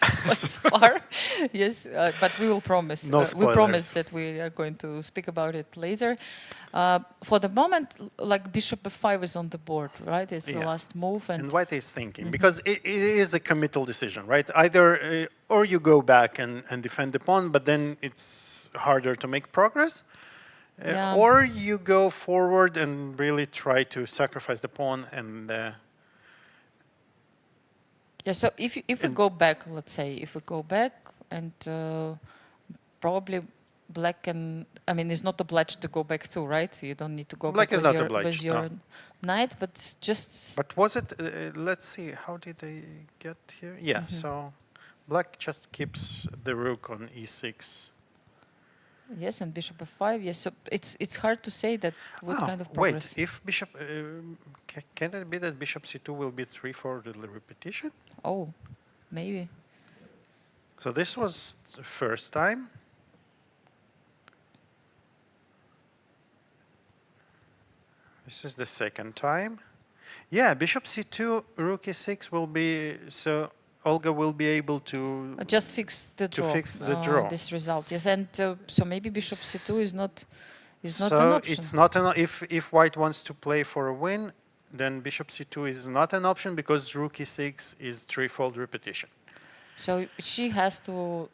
it's far. Yes, but we will promise. No we promise spoilers. that we are going to speak about it later. For the moment, like bishop f5 is on the board, right? It's the last move, And white is thinking, because it is a committal decision, right? Either or you go back and defend the pawn, but then it's harder to make progress. Or you go forward and really try to sacrifice the pawn and. Yeah. So if we go back, let's say, if we go back and probably black can. I mean, it's not obliged to go back too, right? You don't need to go Black back is with not your, obliged, with your knight, but just. But was it? Let's see. How did they get here? Yeah. So, black just keeps the rook on e6. Yes, and bishop f5. Yes, so it's hard to say that what kind of progress. Wait, if bishop, can it be that bishop c2 will be 3-4 the repetition? Oh, maybe. So this was the first time. This is the second time. Yeah, bishop c2, rook e6 will be, so Olga will be able to Just fix the draw. fix the draw. This result, yes, and so maybe bishop c2 is not so an option. it's not an if white wants to play for a win, then bishop c2 is not an option, because rook e6 is threefold repetition. So she has to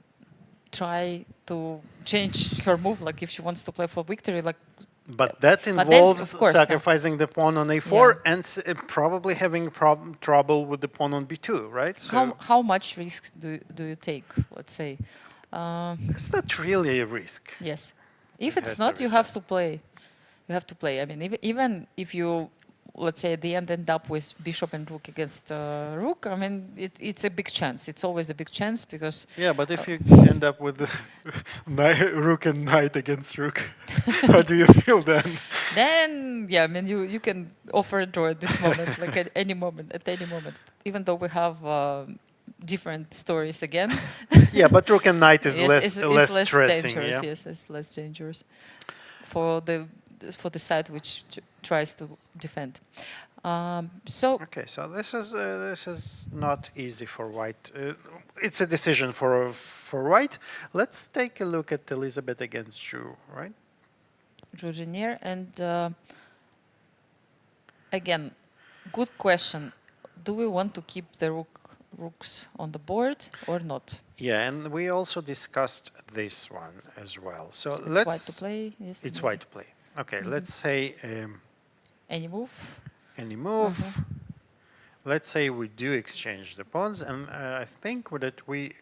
try to change her move, like if she wants to play for victory, like. But that then, involves of course, sacrificing the pawn on a4 and probably having trouble with the pawn on b2, right? So How much risk do you take? Let's say. it's not really a risk. Yes. If It it's has to not, be you have to play. You have to play. I mean, even if you, let's say, at the end up with bishop and rook against rook, I mean, it's a big chance. It's always a big chance because... Yeah, but if you end up with the rook and knight against rook, how do you feel then? Then, yeah, I mean, you can offer a draw at this moment, like at any moment, even though we have different stories again. Yeah, but rook and knight is Yes, less stressing. dangerous. Yeah? Yes, it's less dangerous for the side which tries to defend. Okay, so this is not easy for white. It's a decision for white. Let's take a look at Elisabeth against Zhu, right? Jiner, and again, good question. Do we want to keep the rooks on the board or not? Yeah, and we also discussed this one as well. So It's let's. white to play. Yes. It's white to play. Okay, let's say Any move? any move. Let's say we do exchange the pawns, and I think that we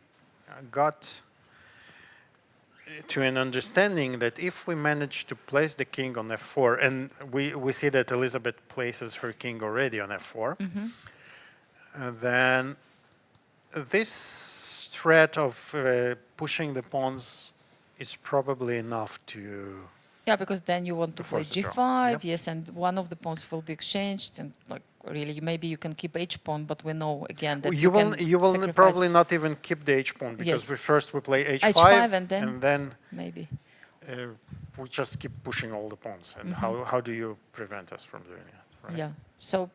got to an understanding that if we manage to place the king on f4, and we see that Elisabeth places her king already on f4, then this threat of pushing the pawns is probably enough to... Yeah, because then you want to play force the draw. g5, Yep. yes, and one of the pawns will be exchanged, and like really, maybe you can keep h pawn, but we know again that You will sacrifice probably not even keep the h pawn because Yes. we play h5, H5 and then we maybe. just keep pushing all the pawns. And how do you prevent us from doing it? Right? Yeah. So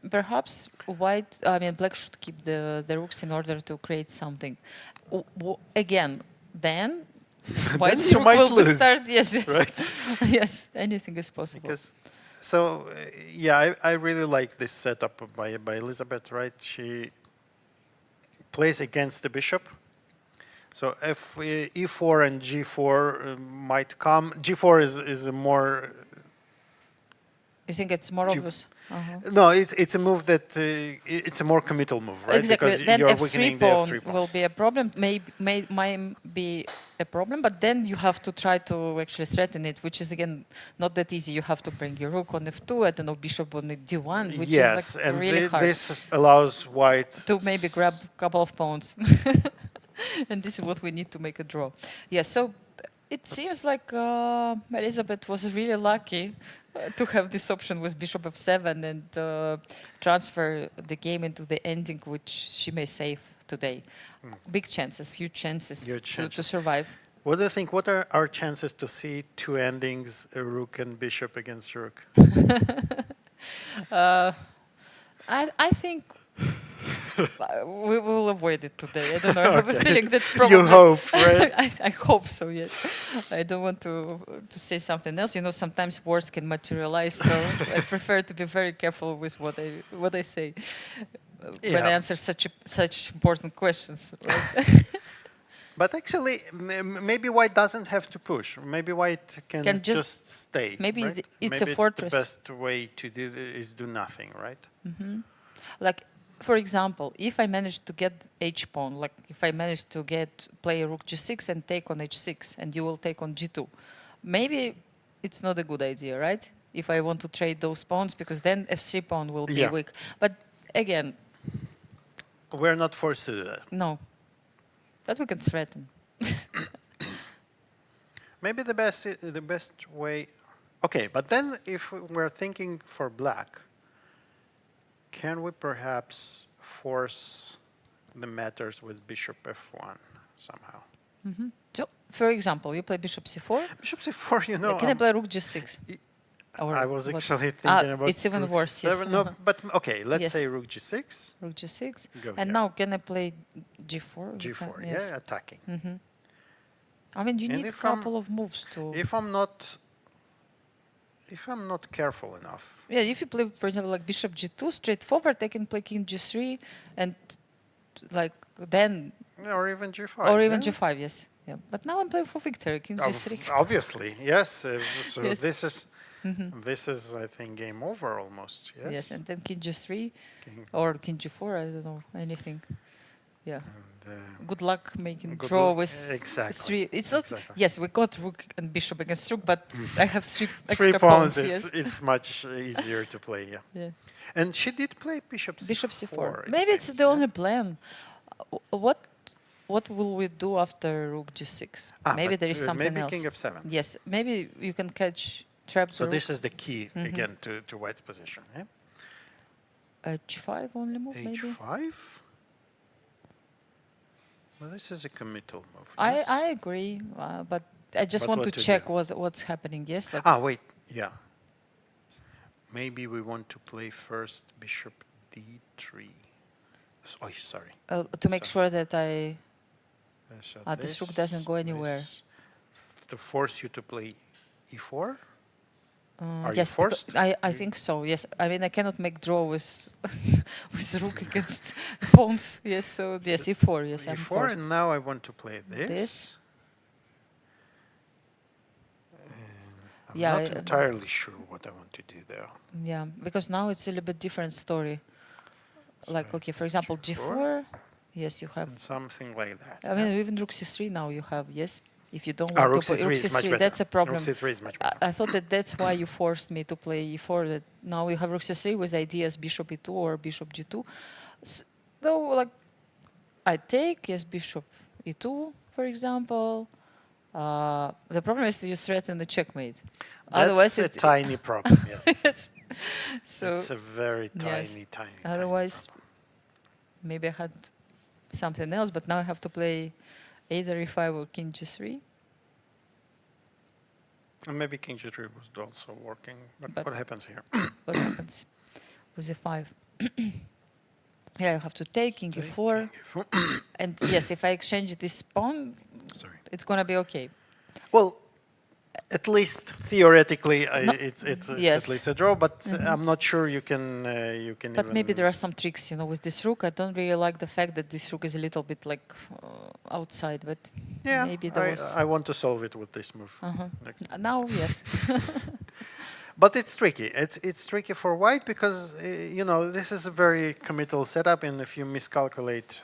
perhaps black should keep the rooks in order to create something. Again, then white's you rook might will lose, start. Yes, yes, right? yes. Anything is possible. Because, so yeah, I really like this setup by Elisabeth. Right, she plays against the bishop. So if e4 and g4 might come, g4 is a more. You think it's more obvious? No, it's a move that it's a more committal move, right? Exactly. Because Then you're f3 weakening the pawn f3 pawn. will be a problem. Might be a problem, but then you have to try to actually threaten it, which is again not that easy. You have to bring your rook on f2. I don't know, bishop on d1, which Yes, is like and really hard this allows white to maybe grab a couple of pawns. And this is what we need to make a draw. Yeah. So it seems like Elisabeth was really lucky to have this option with bishop f7 and transfer the game into the ending, which she may save today. Big chances, huge chances to survive. What do you think? What are our chances to see two endings, a rook and bishop against rook? I think we will avoid it today. I don't know. I have a feeling that probably... You hope, right? I hope so, yes. I don't want to say something else. You know, sometimes words can materialize, so I prefer to be very careful with what I say when I answer such important questions. Right? But actually, maybe white doesn't have to push. Maybe white can just stay. Maybe right? it's maybe a fortress. The best way to do is do nothing, right? Like, for example, if I manage to get h pawn, like if I manage to play rook g6 and take on h6, and you will take on g2, maybe it's not a good idea, right? If I want to trade those pawns, because then f3 pawn will be weak. But again, we're not forced to do that. No, but we can threaten. Maybe the best way. Okay, but then if we're thinking for black, can we perhaps force the matters with bishop f1 somehow? So, for example, you play bishop c4. Bishop c4, you know. Can I play rook g6? I was actually thinking about. It's even worse. Yes. No, but okay. Let's say rook g6. Rook g6. Go and here. now can I play g4? G4, Yes. yeah, attacking. I mean, you And need a if I'm- couple of moves to. If I'm not careful enough. Yeah, if you play, for example, like bishop g2, straightforward, I can play king g3, and like then, Or even g5. or even yeah? g5. Yes, Yeah, but now I'm playing for victory. King G3. Obviously, yes. So Yes. this is, I think, game over almost. Yes. Yes, and then King G3 King- or King G4. I don't know anything. Yeah. and, Good luck making Good draw luck. with Exactly. 3. It's not. Exactly. Yes, we got rook and bishop against rook, but I have 3 3 extra pawns pawns. Yes. is much easier to play. Yeah. Yeah. And she did play bishop c4. Bishop c4. it Maybe it's seems, the yeah? only plan. What will we do after rook g6? Maybe but, there is something maybe else. king f7. Yes, maybe you can catch trap. So the this rook. is the key again to White's position. Yeah? H5 only move, maybe. H5. Well, this is a committal move. Yes? I agree, but I just But want to what to check do? what's happening. Yes, like Wait. Yeah. Maybe we want to play first bishop d3. Oh, sorry. to make sorry. sure that I. So This rook doesn't go anywhere. this, to force you to play e4? Are you yes, forced? I think so. Yes, I mean I cannot make draw with with rook against pawns. Yes, so yes, e4. Yes, I'm e4, forced. and now I want to play this. This. I'm Yeah, not entirely sure what I want to do there. Yeah, because now it's a little bit different story. Like, okay, for example, g4. Yes, you have. And something like that. I mean, even rook c3 now you have. Yes, if you don't Ah, want rook to play c3 rook is much c3, better. that's a problem. Rook c3 is much better. I thought that that's why you forced me to play e4. That now you have rook c3 with ideas bishop e2 or bishop g2. Though, like, I take yes bishop e2, for example. The problem is that you threaten the checkmate. That's a tiny problem, yes. Yes. So It's a very yes. tiny Otherwise, problem. maybe I had something else, but now I have to play either e5 or king g3. And maybe king g3 was also working, but what happens here? What happens with e5? Yeah, I have to take king e4. And yes, if I exchange this pawn, Sorry. it's going to be okay. Well, at least theoretically, it's yes. at least a draw, but I'm not sure you can But even... maybe there are some tricks, with this rook. I don't really like the fact that this rook is a little bit like outside, but Yeah, maybe there was... I want to solve it with this move. Next. Now, yes. But it's tricky. It's tricky for White because this is a very committal setup, and if you miscalculate,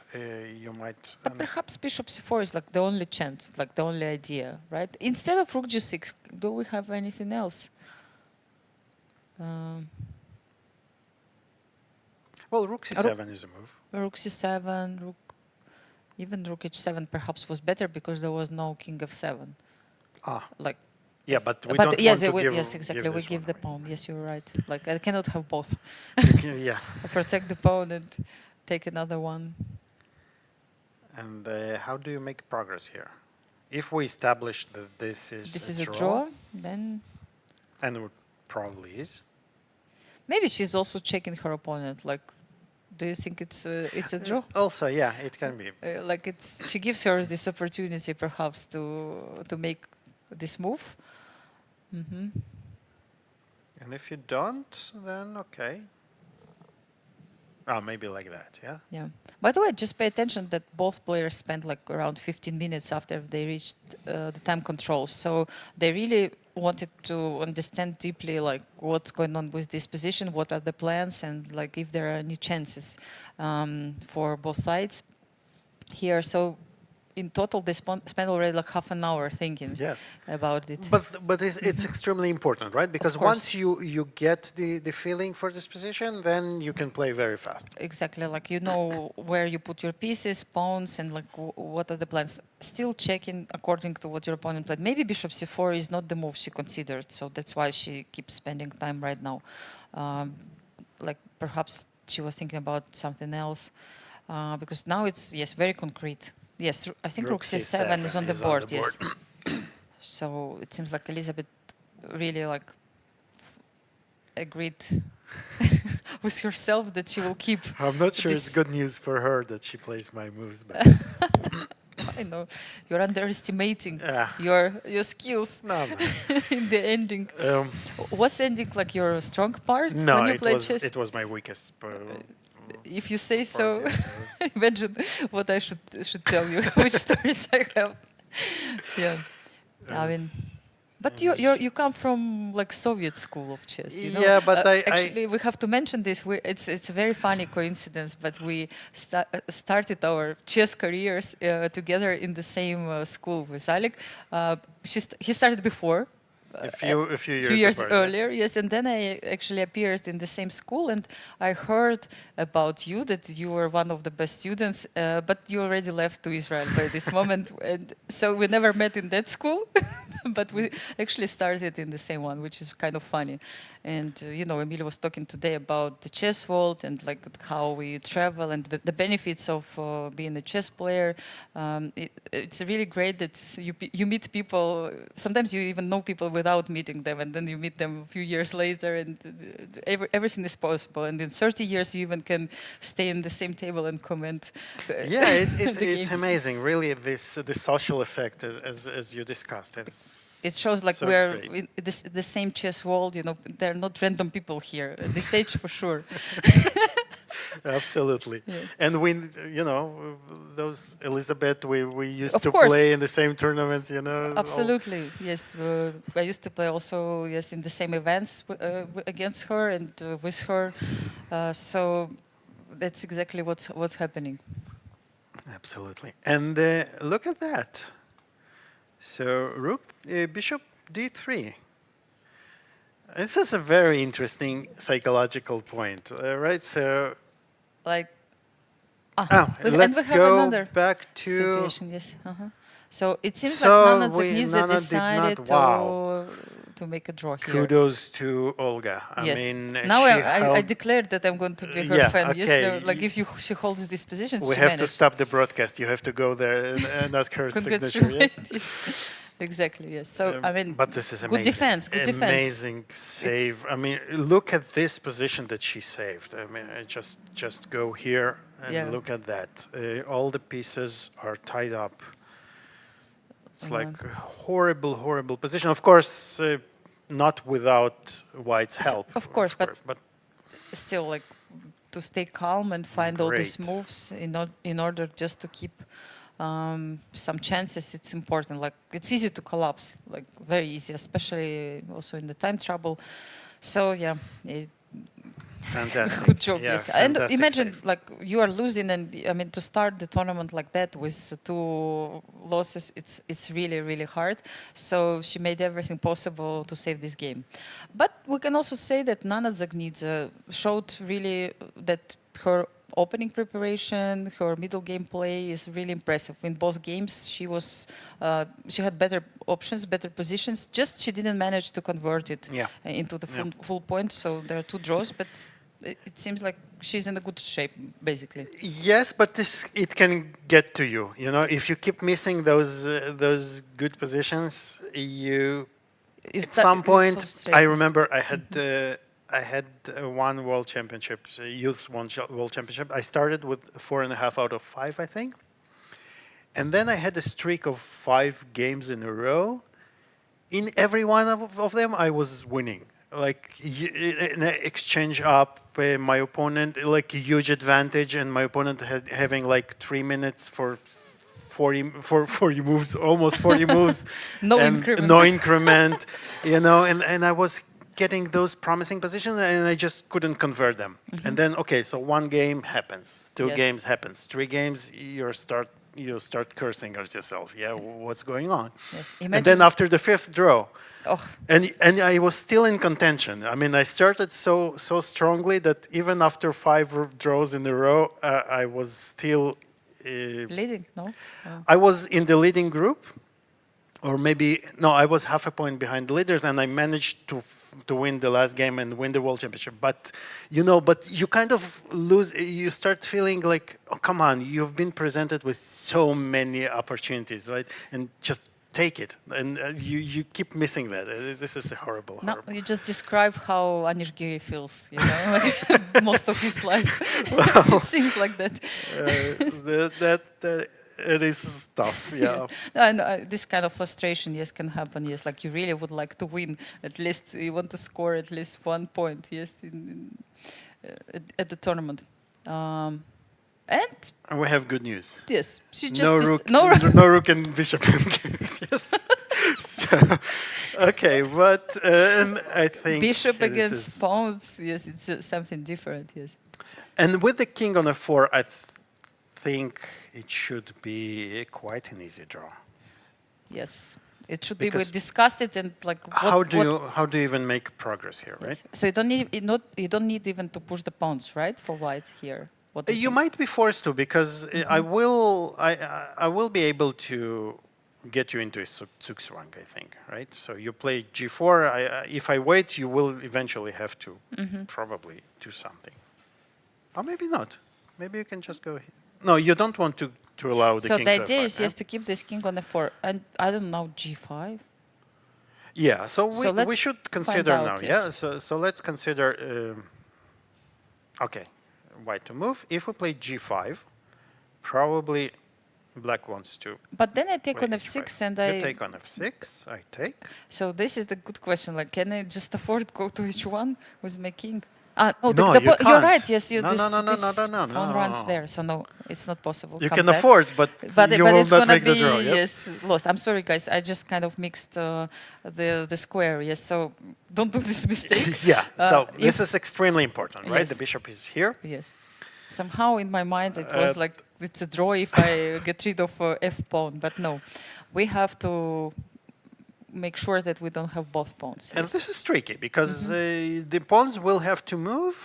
you might. But perhaps bishop c4 is like the only chance, like the only idea, right? Instead of rook g6, do we have anything else? Well, rook c7 is a move. Rook c7, even rook h7 perhaps was better because there was no king f7. Yeah, Like. but we but don't yes, want to give. yes, exactly. We this give one the away. pawn. Yes, you're right. Like I cannot have both. Yeah. I protect the pawn and take another one. And how do you make progress here? If we establish that this is a draw, then and it probably is. maybe she's also checking her opponent. Like, do you think it's a draw? Also, yeah, it can be. Like she gives her this opportunity perhaps to make this move. And if you don't, then okay. Maybe like that, yeah? Yeah. By the way, just pay attention that both players spent like around 15 minutes after they reached the time control. So they really wanted to understand deeply like what's going on with this position, what are the plans, and like if there are any chances for both sides here. So in total, they spent already like half an hour thinking about it. But it's extremely important, right? Because once you get the feeling for this position, then you can play very fast. Exactly, like you know where you put your pieces, pawns, and like what are the plans. Still checking according to what your opponent played. Maybe bishop c4 is not the move she considered, so that's why she keeps spending time right now. Like perhaps she was thinking about something else, because now it's very concrete. Yes, I think rook c7 is on the board. Yes. So it seems like Elisabeth really like agreed with herself that she will keep. I'm not sure it's good news for her that she plays my moves, but I know you're underestimating your skills no. in the ending. Was ending like your strong part no, when you play chess? It was my weakest. If you say so, imagine what I should tell you, which stories I have. Yeah. I mean, but you come from like Soviet school of chess, you know? Yeah, but actually we have to mention this. It's a very funny coincidence, but we started our chess careers together in the same school with Alik. He started before. A few years apart, earlier, yes, and then I actually appeared in the same school, and I heard about you that you were one of the best students, but you already left to Israel by this moment, and so we never met in that school, but we actually started in the same one, which is kind of funny. And you know, Emil was talking today about the chess world and like how we travel and the benefits of being a chess player. It's really great that you meet people. Sometimes you even know people without meeting them, and then you meet them a few years later, and everything is possible. And in 30 years, you even can stay in the same table and comment. Yeah, it's amazing, really. This social effect, as you discussed. It shows like so we're great. in the same chess world, you know, they're not random people here, at this age for sure. Absolutely. Yeah. And we, you know, those Elisabeth, we used Of to course. play in the same tournaments, you know. Absolutely, yes. I used to play also, yes, in the same events against her and with her. So that's exactly what's happening. Absolutely. And look at that. So rook, bishop d3. This is a very interesting psychological point, right? So, Like, let's and we have go another back to situation. Yes. So it seems So like Nana we- Dzagnidze Nana did decided not- wow. to make a draw here. kudos to Olga. Yes. I mean, Now she I held- declared that I'm going to be her Yeah, fan. okay. Yes, no, like if she holds this position, we she have to managed. stop the broadcast. You have to go there and ask her signature. Yes? Yes. Exactly. Yes. So I mean, but this is amazing. good defense. Good defense. Amazing save. I mean, look at this position that she saved. I mean, just go here and Yeah. look at that. All the pieces are tied up. It's like a horrible, horrible position. Of course, not without White's help. Of course, but but still, like to stay calm and find all these Great. moves in order just to keep some chances. It's important. Like it's easy to collapse, like very easy, especially also in the time trouble. So yeah. fantastic. Good job, Yeah, yes. And fantastic imagine, save. like, you are losing, and I mean, to start the tournament like that with 2 losses, it's really, really hard. So she made everything possible to save this game. But we can also say that Nana Dzagnidze showed really that her opening preparation, her middle game play is really impressive. In both games, she had better options, better positions. Just she didn't manage to convert it into the full point. So there are 2 draws, but it seems like she's in a good shape, basically. Yes, but it can get to you. You know, if you keep missing those good positions, at some point. I remember I had one world championship, youth world championship. I started with 4.5 out of 5, I think. And then I had a streak of 5 games in a row. In every one of them, I was winning. Like in an exchange up, my opponent, like a huge advantage, and my opponent having like 3 minutes for 40 moves, almost 40 moves. No and increment. No increment, you know, and I was getting those promising positions, and I just couldn't convert them. And then, okay, so 1 game happens, 2 games happens, 3 games, you start cursing at yourself. Yeah, what's going on? Yes. And then after the 5th draw, Oh. and I was still in contention. I mean, I started so strongly that even after 5 draws in a row, I was still Leading, no? I was in the leading group, or maybe no, I was half a point behind the leaders, and I managed to win the last game and win the world championship. But you kind of lose. You start feeling like, oh, come on, you've been presented with so many opportunities, right? And just take it, and you keep missing that. This is horrible. No, you just describe how Anish Giri feels, you know, like most of his life. It seems like that. It is tough, yeah. And this kind of frustration, yes, can happen. Yes, like you really would like to win. At least you want to score at least 1 point. Yes, at the tournament. And we have good news. yes, she just No rook, no rook. no rook and bishop in games. Yes. So, okay, but and I think Bishop this against is- pawns. Yes, it's something different. Yes. And with the king on f4, I think it should be quite an easy draw. Yes. It should be. We Because discussed it and like. How do you even make progress here, right? So you don't need even to push the pawns, right, for white here. What do You think? might be forced to because I will be able to get you into a zugzwang, I think, right? So you play g4. If I wait, you will eventually have to probably do something, or maybe not. Maybe you can just go. No, you don't want to allow the So king the to idea f5, is yes to keep this king on f4, and I don't know g5. Yeah, so So we let's should find consider out, now. yes. Yeah, so let's consider. Okay, white to move. If we play g5, probably black wants to. But then I take play on h5. f6 and You I. take on f6. I take. So this is the good question. Like, can I just afford go to h1 with my king? No, No, you you're can't. right. Yes, you. No, this, no, no, this no, pawn runs no. there. So no, it's not possible. You Come can back. afford, but you will it's not gonna make the be draw. Yes. lost. I'm sorry, guys. I just kind of mixed the square. Yes, so don't do this mistake. Yeah. So this if- is extremely important, right? Yes. The bishop is here. Yes. Somehow in my mind it was like it's a draw if I get rid of f pawn, but no, we have to make sure that we don't have both pawns. And Yes. this is tricky because the pawns will have to move,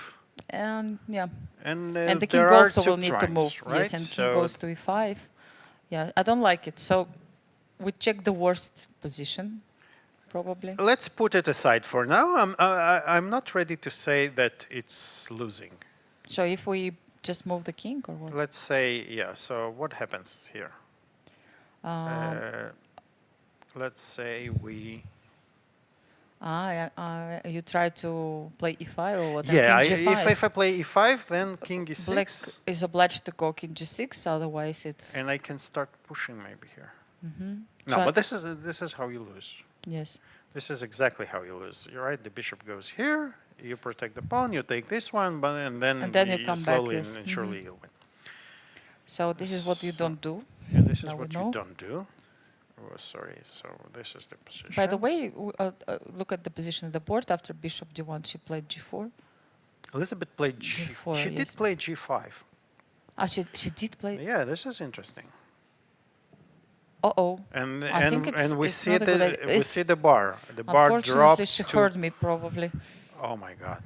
And yeah, and and the king there are also two will need to trines, move. right? Yes, and so king goes to e5. Yeah, I don't like it. So we check the worst position, probably. let's put it aside for now. I'm not ready to say that it's losing. So if we just move the king or what? Let's say, yeah, so what happens here? Let's say we... You try to play e5 or what? Yeah, King G5. if I play e5, then king e6, Black is obliged to go king g6, otherwise it's... and I can start pushing maybe here. No, So- but this is how you lose. Yes. This is exactly how you lose. You're right, the bishop goes here, you protect the pawn, you take this one, but and then you come back, slowly yes. and surely you win. So this is what you don't do. Yeah, this is Now we what you know. don't do. Oh, sorry, so this is the position. By the way, look at the position of the board. After bishop d1, she played g4. Elizabeth played G4, she yes. did play g5. She did play. Yeah, this is interesting. Uh-oh. And I think we it's see not a good the idea. we It's- see the bar. The bar Unfortunately, dropped she to. heard me probably. Oh my God!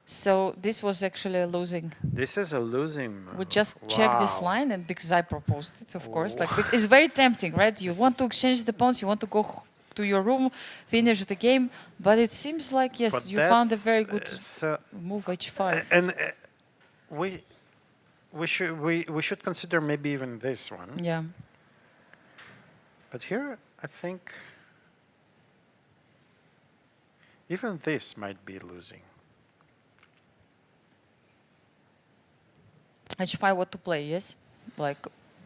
So this was actually a losing. This is a losing move. We just checked this Wow. line, and because I proposed it, of course, like it's very tempting, right? You want to exchange the pawns, you want to go to your room, finish the game, but it seems like yes, But you found a that's, very good so- move h5. and we should consider maybe even this one. Yeah. But here, I think even this might be losing. h5 what to play, yes? Like,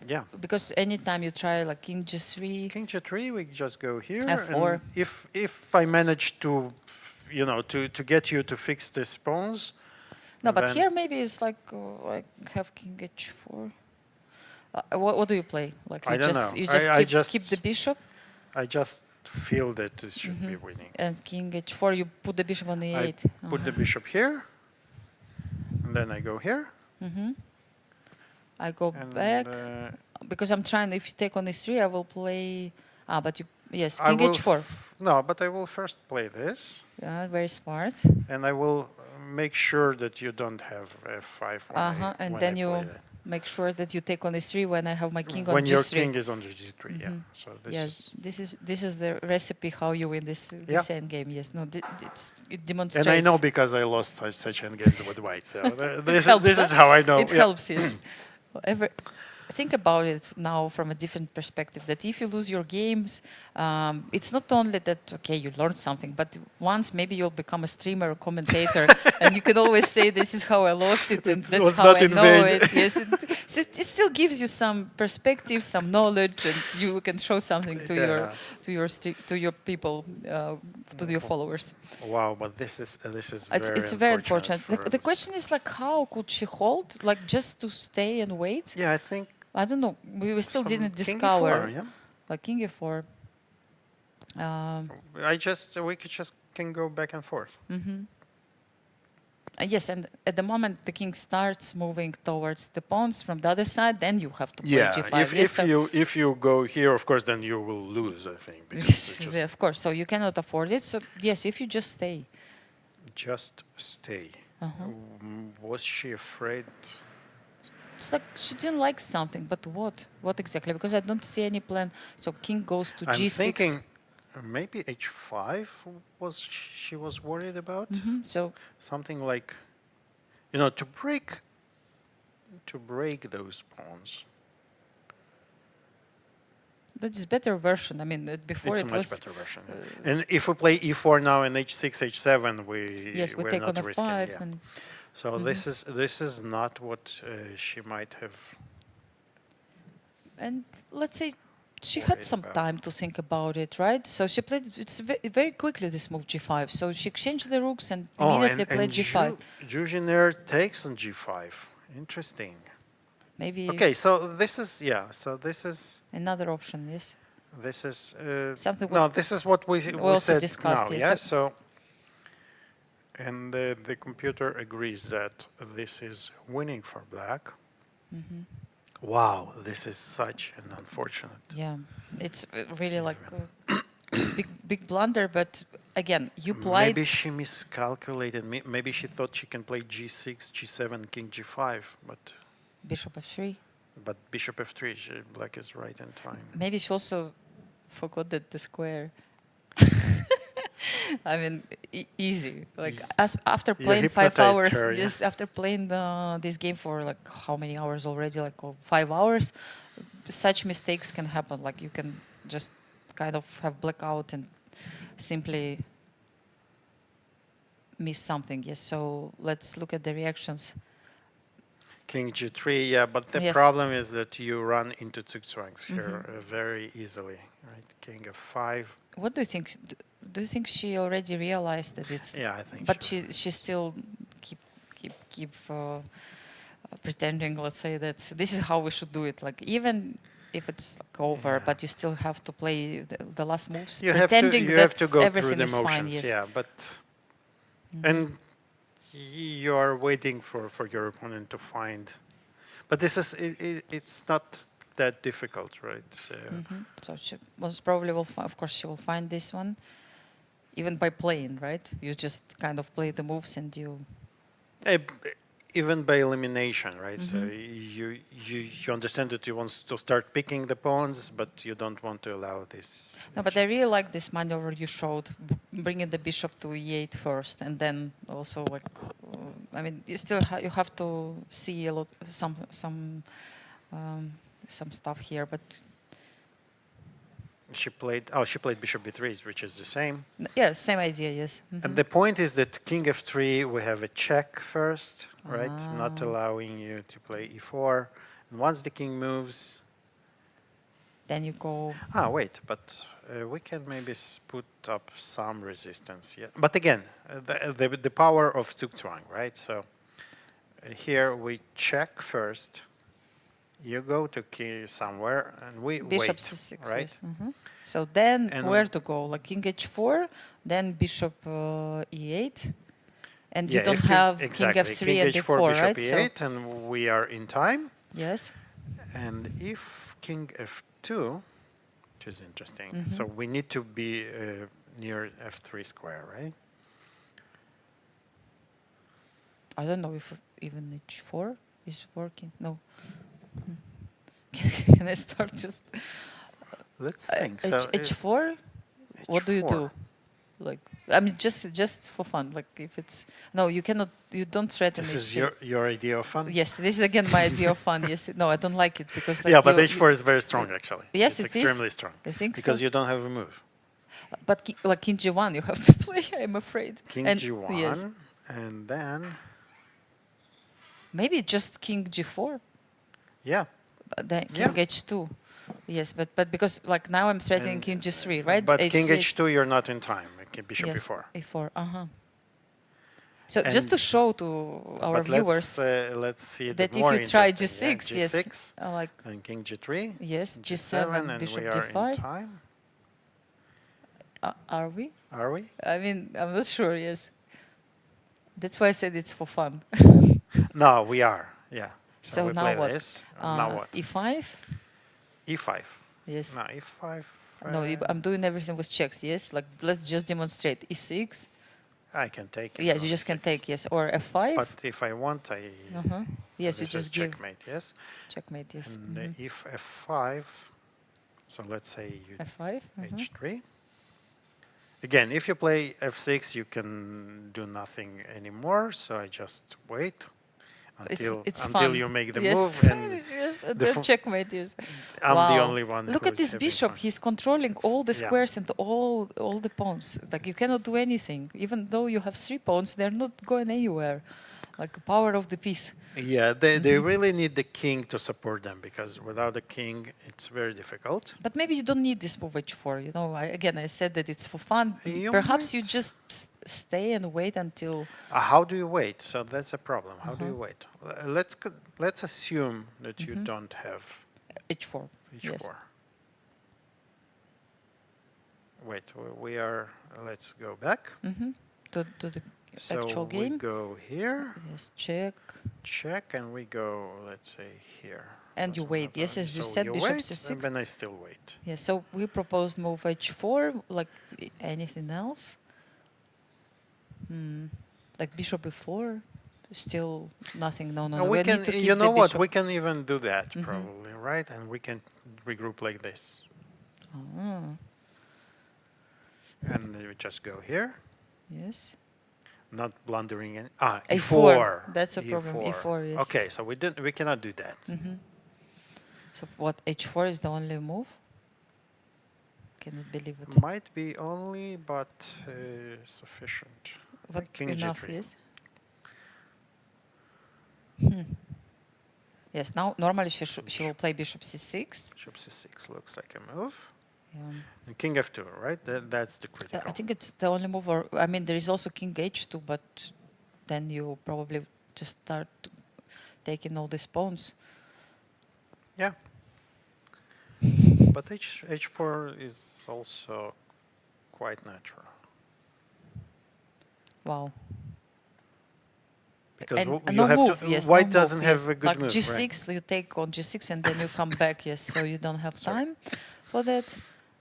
Yeah. because anytime you try like king g3, King g3, we just go here. F4. And if I manage to, to get you to fix these pawns. no, but then here maybe it's like have king h4. What do you play? Like I you don't just know. you just I keep, just- keep the bishop I just feel that this should be winning. and king h4. You put the bishop on I e8. put the bishop here, and then I go here. I go And back because I'm trying. If you take on e3, I will play. But you yes, I king will h4. no, but I will first play this, Yeah, very smart. and I will make sure that you don't have f5 when And when then I you play that. make sure that you take on e3 when I have my king on when g3. your king is on the g3. Yeah. So this Yes, is. this is the recipe how you win this endgame. Yes, no, it demonstrates. And I know because I lost such endgames with white. So helps, this is how I know. It Yeah. helps. Yes. think about it now from a different perspective, that if you lose your games, it's not only that, okay, you learned something, but once maybe you'll become a streamer or commentator, and you can always say, this is how I lost it, and that's how I know it. Yes, it still gives you some perspective, some knowledge, and you can show something to your people, to your followers. Wow, but this is It's very unfortunate. The question is like, how could she hold, like just to stay and wait? Yeah, I think. I don't know. We still didn't King discover. E4, yeah? Like King E4. We can go back and forth. Yes, and at the moment the king starts moving towards the pawns from the other side, then you have to play G5. If you go here, of course, then you will lose, I think. Yes, of course. So you cannot afford it. So yes, if you just stay. Just stay. Was she afraid? It's like she didn't like something, but what? What exactly? Because I don't see any plan. So king goes to G6. I'm thinking maybe H5 she was worried about. So something like, to break those pawns. But it's better version. I mean, before it's it a was. much better version. And if we play E4 now and H6, H7, we we're take not on risking. F5 Yeah. and So this is not what she might have. And let's say she had some time to think about it, right? So she played very quickly this move G5. So she exchanged the rooks and immediately played G5. Jiner takes on G5. Interesting. Maybe. Okay, so this is another option. Yes. This is something. No, this is what we also said discussed. now. Yes. Yeah. So. And the computer agrees that this is winning for black. Wow, this is such an unfortunate. Yeah, it's really like a big blunder. But again, you played. Maybe she miscalculated. Maybe she thought she can play G6, G7, King G5, but Bishop F3. But Bishop F3, black is right in time. Maybe she also forgot that the square. I mean, easy. Like after playing 5 hours, after playing this game for like how many hours already? Like 5 hours. Such mistakes can happen. Like you can just kind of have blackout and simply miss something. Yes. So let's look at the reactions. King G3, yeah, but the problem is that you run into zugzwangs here very easily. Right, King F5. What do you think? Do you think she already realized that it's? Yeah, I think. But she still keep pretending. Let's say that this is how we should do it. Like even if it's like over, but you still have to play the last moves, pretending you that have to go everything through the is motions. fine. Yes. Yeah, but and you are waiting for your opponent to find. But this is it's not that difficult, right? So she most probably will. Of course, she will find this one. Even by playing, right? You just kind of play the moves and you. Even by elimination, right? So you understand that you want to start picking the pawns, but you don't want to allow this. No, but I really like this maneuver you showed, bringing the bishop to E8 first, and then also like, I mean, you still you have to see a lot some stuff here, but. She played Bishop B3, which is the same. Yeah, same idea, yes. And the point is that King F3, we have a check first, right? Not allowing you to play E4. And once the king moves... Then you go... wait, but we can maybe put up some resistance. Yeah. But again, the power of zugzwang, right? So here we check first. You go to key somewhere, and we Bishop wait, C6, right? Yes. So then where to go? Like King H4, then Bishop E8, and you don't have King F3 King and H4, D4, Bishop right? E8, and we are in time. Yes. And if King F2, which is interesting, so we need to be near F3 square, right? I don't know if even H4 is working. No. Can I start just? Let's think. H4? What do you do? Like, I mean, just for fun. Like, if it's no, you cannot. You don't threaten. This is h3. your idea of fun? Yes, this is again my idea of fun. Yes, no, I don't like it because. Like, Yeah, but h4 is very strong, actually. Yes, it's it is. extremely strong. I think because so. you don't have a move. But like king g1, you have to play. I'm afraid. King and, g1, yes. and then Maybe just king g4. yeah. Then Yeah. king h2. Yes, but because like now I'm threatening king g3, right? But king H3 h2, you're not in time. Bishop yes, e4. e4. So And just to show to our But viewers let's see it that if more you try interesting. g6, Yeah, yes, g6, like and king g3, yes, g7, g7, and bishop we are d5. in time. Are we? Are we? I mean, I'm not sure. Yes, that's why I said it's for fun. No, we are. Yeah. So we now play what? this. Now what? E5. e5. Yes. No, e5. No, I'm doing everything with checks. Yes, like let's just demonstrate e6. I can take it. Yes, on you just can e6. take yes, or f5. But if I want, Yes, you this is just give checkmate. Yes. checkmate. Yes, And if f5, so let's say you f5. h3. Again, if you play f6, you can do nothing anymore. So I just wait until fun. you make the yes. move, and yes, the then checkmate. Yes. I'm Wow. the only one. Look who at is this having bishop. fun. He's controlling all the Yeah. squares and all the pawns. Like you cannot do anything, even though you have 3 pawns. They're not going anywhere. Like the power of the piece. Yeah, they really need the king to support them, because without the king, it's very difficult. But maybe you don't need this move h4. You know, I said that it's for fun. You Perhaps might. you just stay and wait until. How do you wait? So that's a problem. How do you wait? Let's assume that you don't have h4. h4. Yes. Wait, we are. Let's go back. To the So actual we game. go here, Yes, check. check, and we go. Let's say here. And you Doesn't wait. matter. Yes, as you So said, bishop wait, c6. and then I still wait. Yeah, so we proposed move h4, like anything else? Like bishop e4, still nothing. No. We need can. to keep You know the what? bishop. We can even do that probably, right? And we can regroup like this. And then we just go here, Yes. not blundering in. A4. E4. That's a problem. E4, yes. Okay, so we cannot do that. So what, h4 is the only move? Cannot believe it. Might be only, but sufficient. What King enough G3. is? Yes, now normally she will play bishop c6. Bishop c6 looks like a move. Yeah. And king f2, right? That's the critical. I think it's the only move. Or I mean, there is also king h2, but then you probably just start taking all these pawns. Yeah. But h4 is also quite natural. Wow. Because And you no have move, to. yes, White no doesn't move, have yes. a good like move. G6, Right? you take on G6 and then you come back, yes, so you don't have time for that.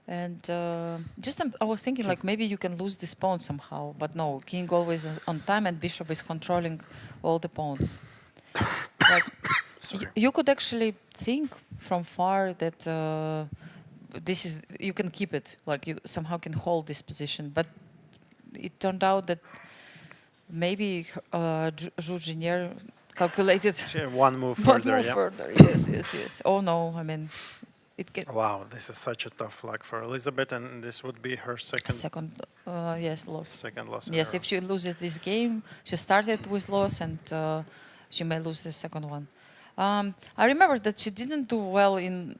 And I was thinking like maybe you can lose this pawn somehow, but no, king always on time and bishop is controlling all the pawns. Like you could actually think from far that this is, you can keep it, like you somehow can hold this position, but it turned out that maybe Jiner calculated One move one further, move yeah. further. Yes. Oh no, I mean, it can. Wow, this is such a tough luck for Elisabeth, and this would be her second Yes, loss. second loss. in a Yes, row. if she loses this game, she started with loss, and she may lose the second one. I remember that she didn't do well in.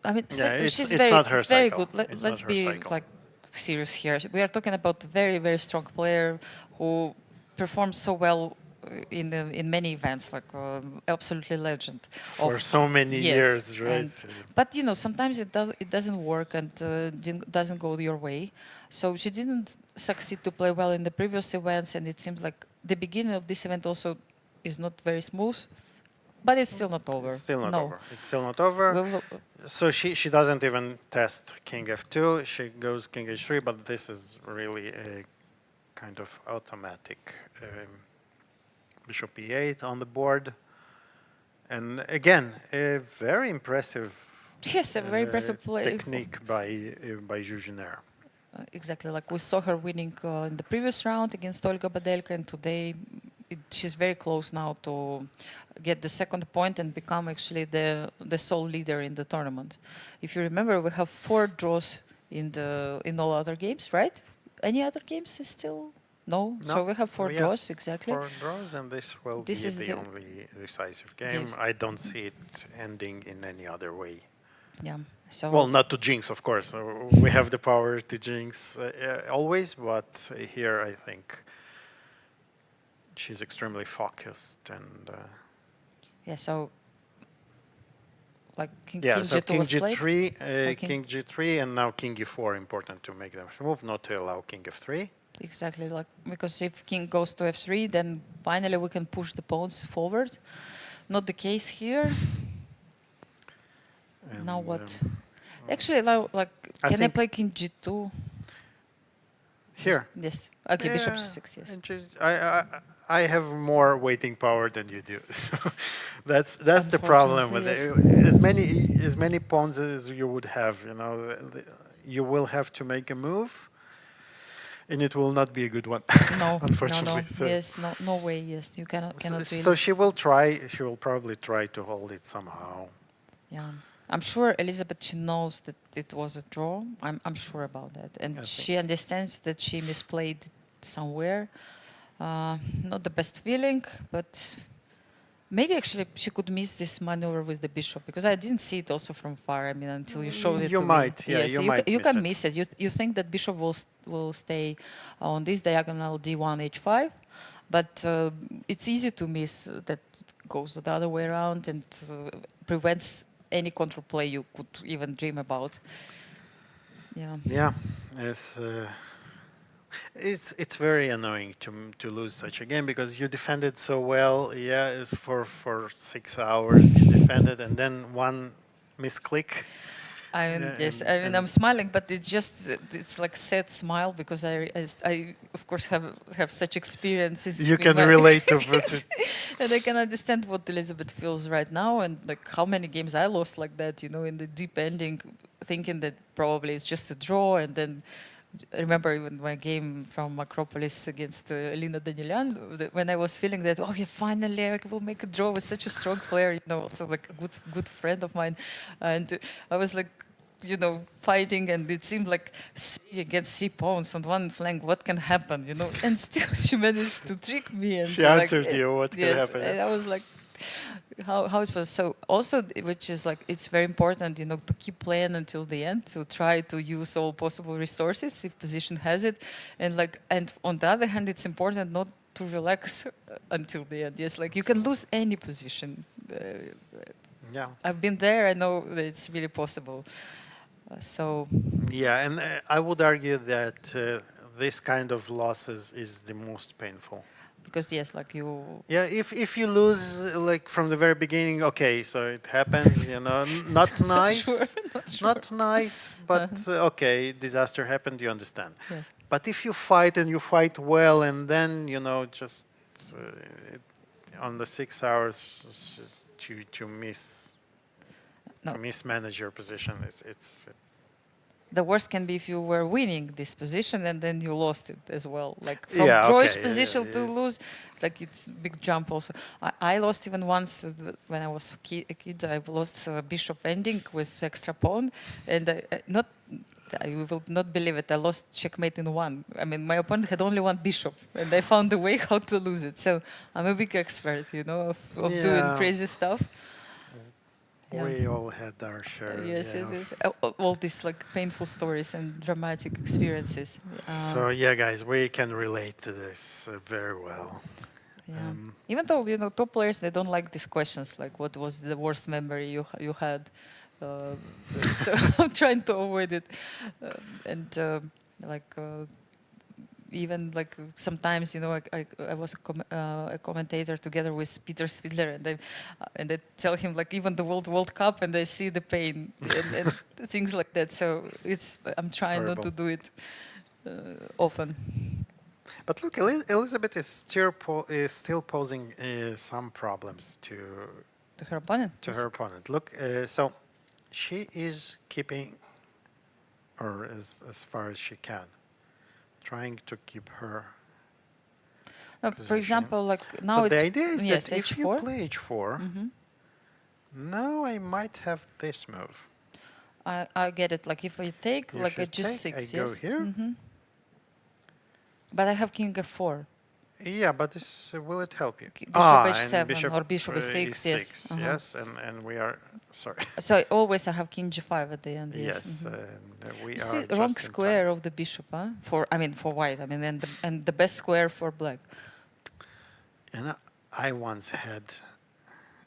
I mean, Yeah, she's it's very, not her very cycle. good. It's Let's not her be cycle. like serious here. We are talking about a very, very strong player who performs so well in many events, like absolutely legend. For so many years, right? But sometimes it doesn't work and doesn't go your way. So she didn't succeed to play well in the previous events, and it seems like the beginning of this event also is not very smooth. But it's still not over. It's still not No. over. It's still not over. Well, So she doesn't even test king f2. She goes king h3, but this is really a kind of automatic bishop e8 on the board. And again, a very impressive Yes, a very impressive play. technique by Jiner. Exactly, like we saw her winning in the previous round against Olga Badelka, and today she's very close now to get the second point and become actually the sole leader in the tournament. If you remember, we have 4 draws in all other games, right? Any other games is still no? So we have 4 draws, exactly. 4 draws, and this will be the only decisive game. I don't see it ending in any other way. Yeah. So well, not to jinx, of course. We have the power to jinx always, but here I think she's extremely focused and. Yeah. So. Like King G3, King G3, and now King E4. Important to make them move, not to allow King F3. Exactly, like because if King goes to F3, then finally we can push the pawns forward. Not the case here. And now what? Actually, now, like, can I play King G2? Here? Yes. Okay, Bishop G6. Yes. I have more waiting power than you do, so that's the problem with it. As many pawns as you would have, you know, you will have to make a move, and it will not be a good one. No, unfortunately. No. So yes, no way. Yes, you cannot. So she will try. She will probably try to hold it somehow. Yeah. I'm sure Elisabeth, she knows that it was a draw. I'm sure about that, and she understands that she misplayed somewhere. Not the best feeling, but maybe actually she could miss this maneuver with the bishop, because I didn't see it also from far. I mean, until you showed it to me. Yes, you can miss it. You think that bishop will stay on this diagonal d1 h5, but it's easy to miss that it goes the other way around and prevents any counterplay you could even dream about. Yeah. Yeah. It's very annoying to lose such a game, because you defended so well. Yeah, for 6 hours you defended, and then one misclick. I mean, I'm smiling, but it's like sad smile, because I of course have such experiences. You can relate to it. And I can understand what Elisabeth feels right now, and like how many games I lost like that, you know, in the deep ending, thinking that probably it's just a draw, and then. I remember even my game from Acropolis against Elina Danilyan, when I was feeling that, oh yeah, finally I will make a draw with such a strong player, you know, also like a good friend of mine. And I was like, you know, fighting, and it seemed like 3 against 3 pawns on one flank, what can happen, you know? And still she managed to trick me. And she answered you, what can happen? And I was like, how it was. So also, which is like, it's very important, you know, to keep playing until the end, to try to use all possible resources if position has it, and on the other hand, it's important not to relax until the end. Yes, like you can lose any position. Yeah, I've been there. I know that it's really possible. Yeah, and I would argue that this kind of losses is the most painful. Because yes, like you. Yeah, if you lose like from the very beginning, okay, so it happens, you know, not nice, not nice, but okay, disaster happened, you understand. Yes. But if you fight and you fight well, and then you know just on the 6 hours to mismanage your position, it's. The worst can be if you were winning this position and then you lost it as well. Like from drawish position to lose, like it's a big jump also. I lost even once when I was a kid. I lost bishop ending with extra pawn, and you will not believe it, I lost checkmate in 1. I mean, my opponent had only 1 bishop, and I found a way how to lose it. So I'm a big expert, you know, of doing crazy stuff. Yeah. We all had our share. Yes. All these like painful stories and dramatic experiences. So yeah, guys, we can relate to this very well. Yeah. Even though, you know, top players, they don't like these questions, like what was the worst memory you had. So I'm trying to avoid it. Even like sometimes, you know, I was a commentator together with Peter Svidler, and I tell him like even the World Cup, and I see the pain and things like that. So I'm trying not to do it often. But look, Elisabeth is still posing some problems to her opponent. Her opponent. Look, so she is keeping or as far as she can, trying to keep her For position. example, like now So it's the idea is yes, that if h4. you play h4, now I might have this move. I get it. Like if I take If like you a g6, take, I yes. go here. But I have king f4. Yeah, but this will it help you? Bishop and h7 or bishop e6, yes. Yes, and we are sorry. So I always I have king g5 at the end. Yes. Yes, and we You are see, just wrong in square time. of the bishop, huh? For white. I mean, and the best square for black. And I once had,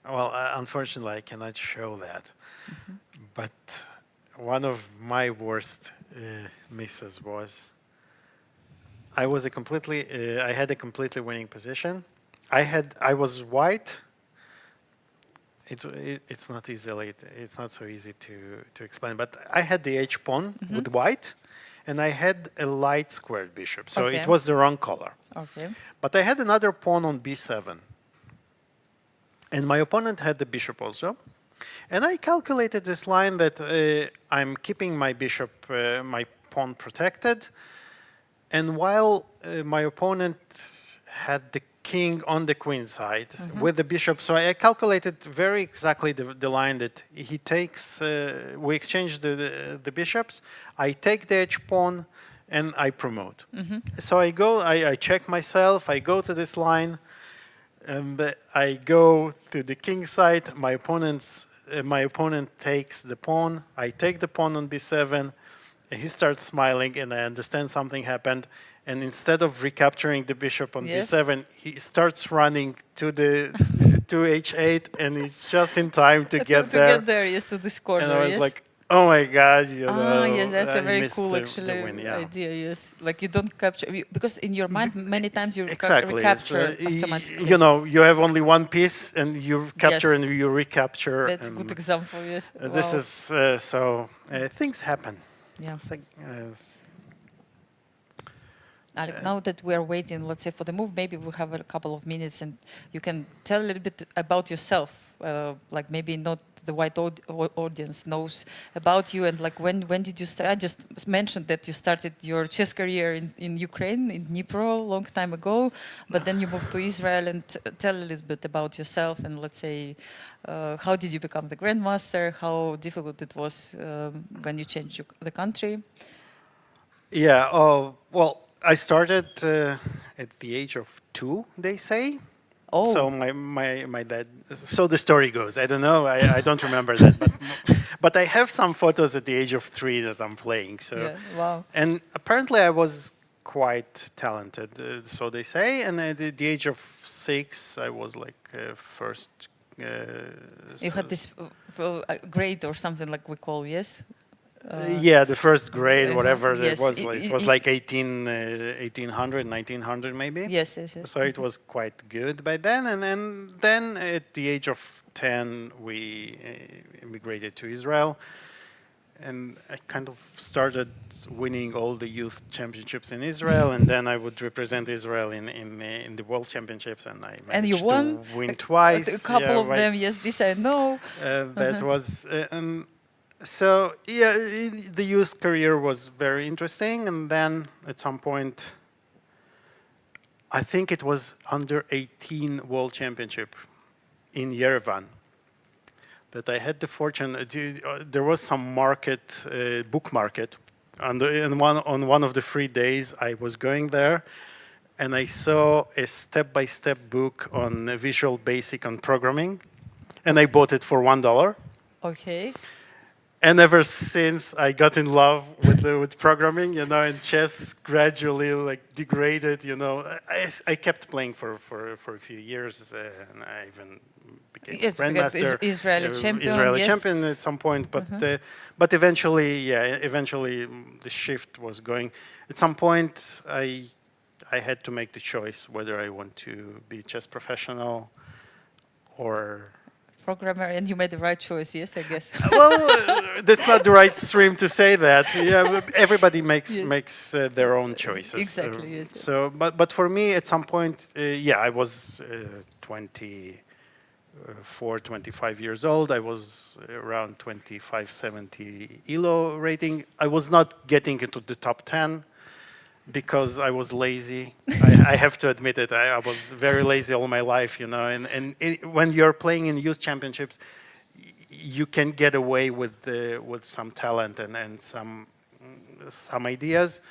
well, unfortunately, I cannot show that. But one of my worst misses was I had a completely winning position. I was white. It's not it's not so easy to explain. But I had the h pawn with white, and I had a light squared bishop, so Okay. it was the wrong color. Okay. But I had another pawn on b7. And my opponent had the bishop also. And I calculated this line that I'm keeping my bishop, my pawn protected. And while my opponent had the king on the queen side with the bishop, so I calculated very exactly the line that he takes, we exchange the bishops, I take the h-pawn, and I promote. So I check myself, I go to this line, and I go to the king side. My opponent takes the pawn. I take the pawn on b7. And he starts smiling, and I understand something happened. And instead of recapturing the bishop on Yes. b7, he starts running to the to h8, and he's just in time to get there. To get there, yes, to this corner. And I was yes. like, oh my God, you know. Yes, that's a I very missed cool the actually win, yeah. idea. Yes, like you don't capture because in your mind many times you Exactly. recapture It's, automatically. you know, you have only one piece, and you capture Yes. and you recapture. That's a and good example. Yes. This Wow. is so things happen. Yeah. It's like, Alik, now that we are waiting, let's say for the move, maybe we have a couple of minutes, and you can tell a little bit about yourself. Like maybe not the white audience knows about you, and like when did you start? I just mentioned that you started your chess career in Ukraine, in Dnipro, a long time ago, but then you moved to Israel. And tell a little bit about yourself, and let's say how did you become the grandmaster? How difficult it was when you changed the country? yeah. Well, I started at the age of 2, they say. Oh. So my dad. So the story goes. I don't know. I don't remember that, but I have some photos at the age of 3 that I'm playing. So Yeah, wow. and apparently I was quite talented, so they say. And at the age of 6, I was like first. You had this grade or something like we call, yes? Yeah, the first grade, whatever yes, it was. it It was like 1800, 1900 maybe. Yes, yes, yes. So it was quite good by then. And then at the age of 10, we immigrated to Israel. And I kind of started winning all the youth championships in Israel. And then I would represent Israel in the world championships. And I managed And you won to win twice. A couple of them, yes, this I know. That was... So, yeah, the youth career was very interesting. And then at some point, I think it was under 18 World Championship in Yerevan that I had the fortune. There was some market, book market. On one of the free days, I was going there. And I saw a step-by-step book on Visual Basic on programming. And I bought it for $1. Okay. And ever since, I got in love with programming, you know, and chess gradually like degraded, you know. I kept playing for a few years, and I even became Yes, grandmaster, Israeli champion, Israeli yes. champion at some point. But eventually, the shift was going. At some point, I had to make the choice whether I want to be a chess professional or. Programmer, and you made the right choice, yes, I guess. Well, that's not the right stream to say that. Yeah, everybody makes their own choices. Exactly, yes. So, but for me, at some point, I was 20, 25 years old. I was around 2570 ELO rating. I was not getting into the top 10 because I was lazy. I have to admit it. I was very lazy all my life, you know. And when you're playing in youth championships, you can get away with some talent and some ideas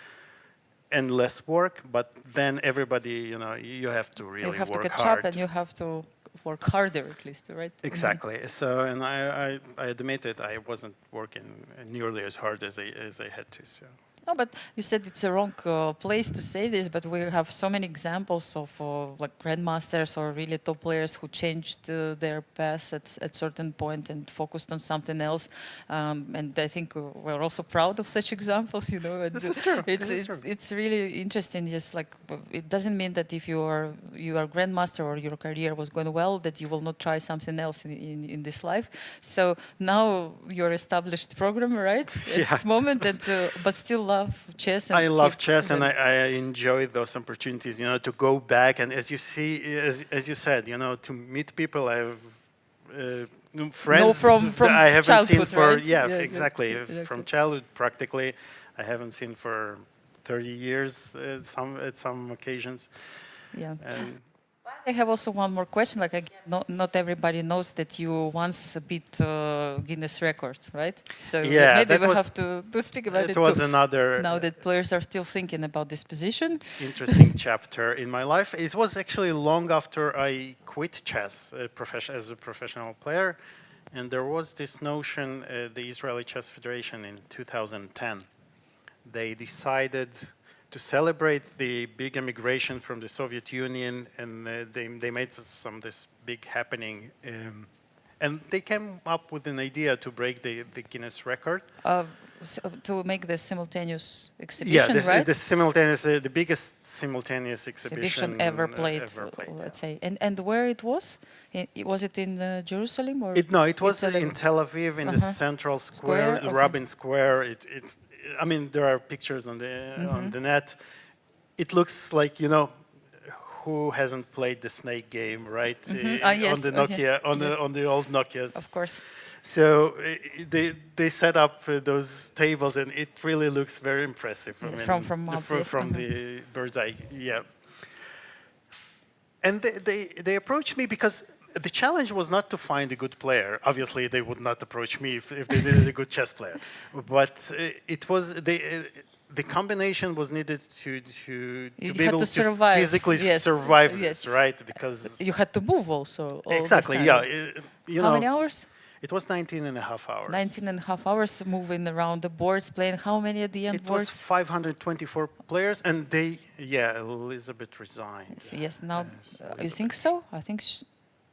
and less work. But then everybody, you know, you have to really work hard. You have to catch up, and you have to work harder, at least, right? Exactly. So, and I admit it. I wasn't working nearly as hard as I had to. So. No, but you said it's a wrong place to say this, but we have so many examples of like grandmasters or really top players who changed their path at certain point and focused on something else. And I think we're also proud of such examples, you know. And this is true. It's really interesting. Just like it doesn't mean that if you are grandmaster or your career was going well, that you will not try something else in this life. So now you're established programmer, right? At this moment, and but still love chess. And I love chess, and I enjoy those opportunities, you know, to go back and, as you see, as you said, you know, to meet people. I have friends from that I haven't seen for right? exactly from childhood practically. I haven't seen for 30 years at some occasions. Yeah. And I have also one more question. Like again, not everybody knows that you once beat Guinness record, right? So yeah, maybe we was, have to speak about it. It was too. another. Now that players are still thinking about this position. Interesting chapter in my life. It was actually long after I quit chess as a professional player, and there was this notion. The Israeli Chess Federation in 2010, they decided to celebrate the big immigration from the Soviet Union, and they made this big happening, and they came up with an idea to break the Guinness record. So to make the simultaneous exhibition, right? The biggest simultaneous exhibition ever played, let's say. And where it was? Was it in Jerusalem or? It was in Tel Aviv, in the central square, the Rabin Square. I mean, there are pictures on the net. It looks like, you know, who hasn't played the snake game, right? Yes, on the Nokia, on the old Nokias. Of course. So they set up those tables, and it really looks very impressive. I mean, from the bird's eye, yeah. And they approached me because the challenge was not to find a good player. Obviously, they would not approach me if they needed a good chess player. But it was the combination was needed to be able to physically survive this, right? Because you had to move also. Exactly, yeah. How many hours? It was 19 and a half hours. 19 and a half hours moving around the boards, playing how many at the end? It was 524 players, and Elisabeth resigned. Yes, now, you think so? I think...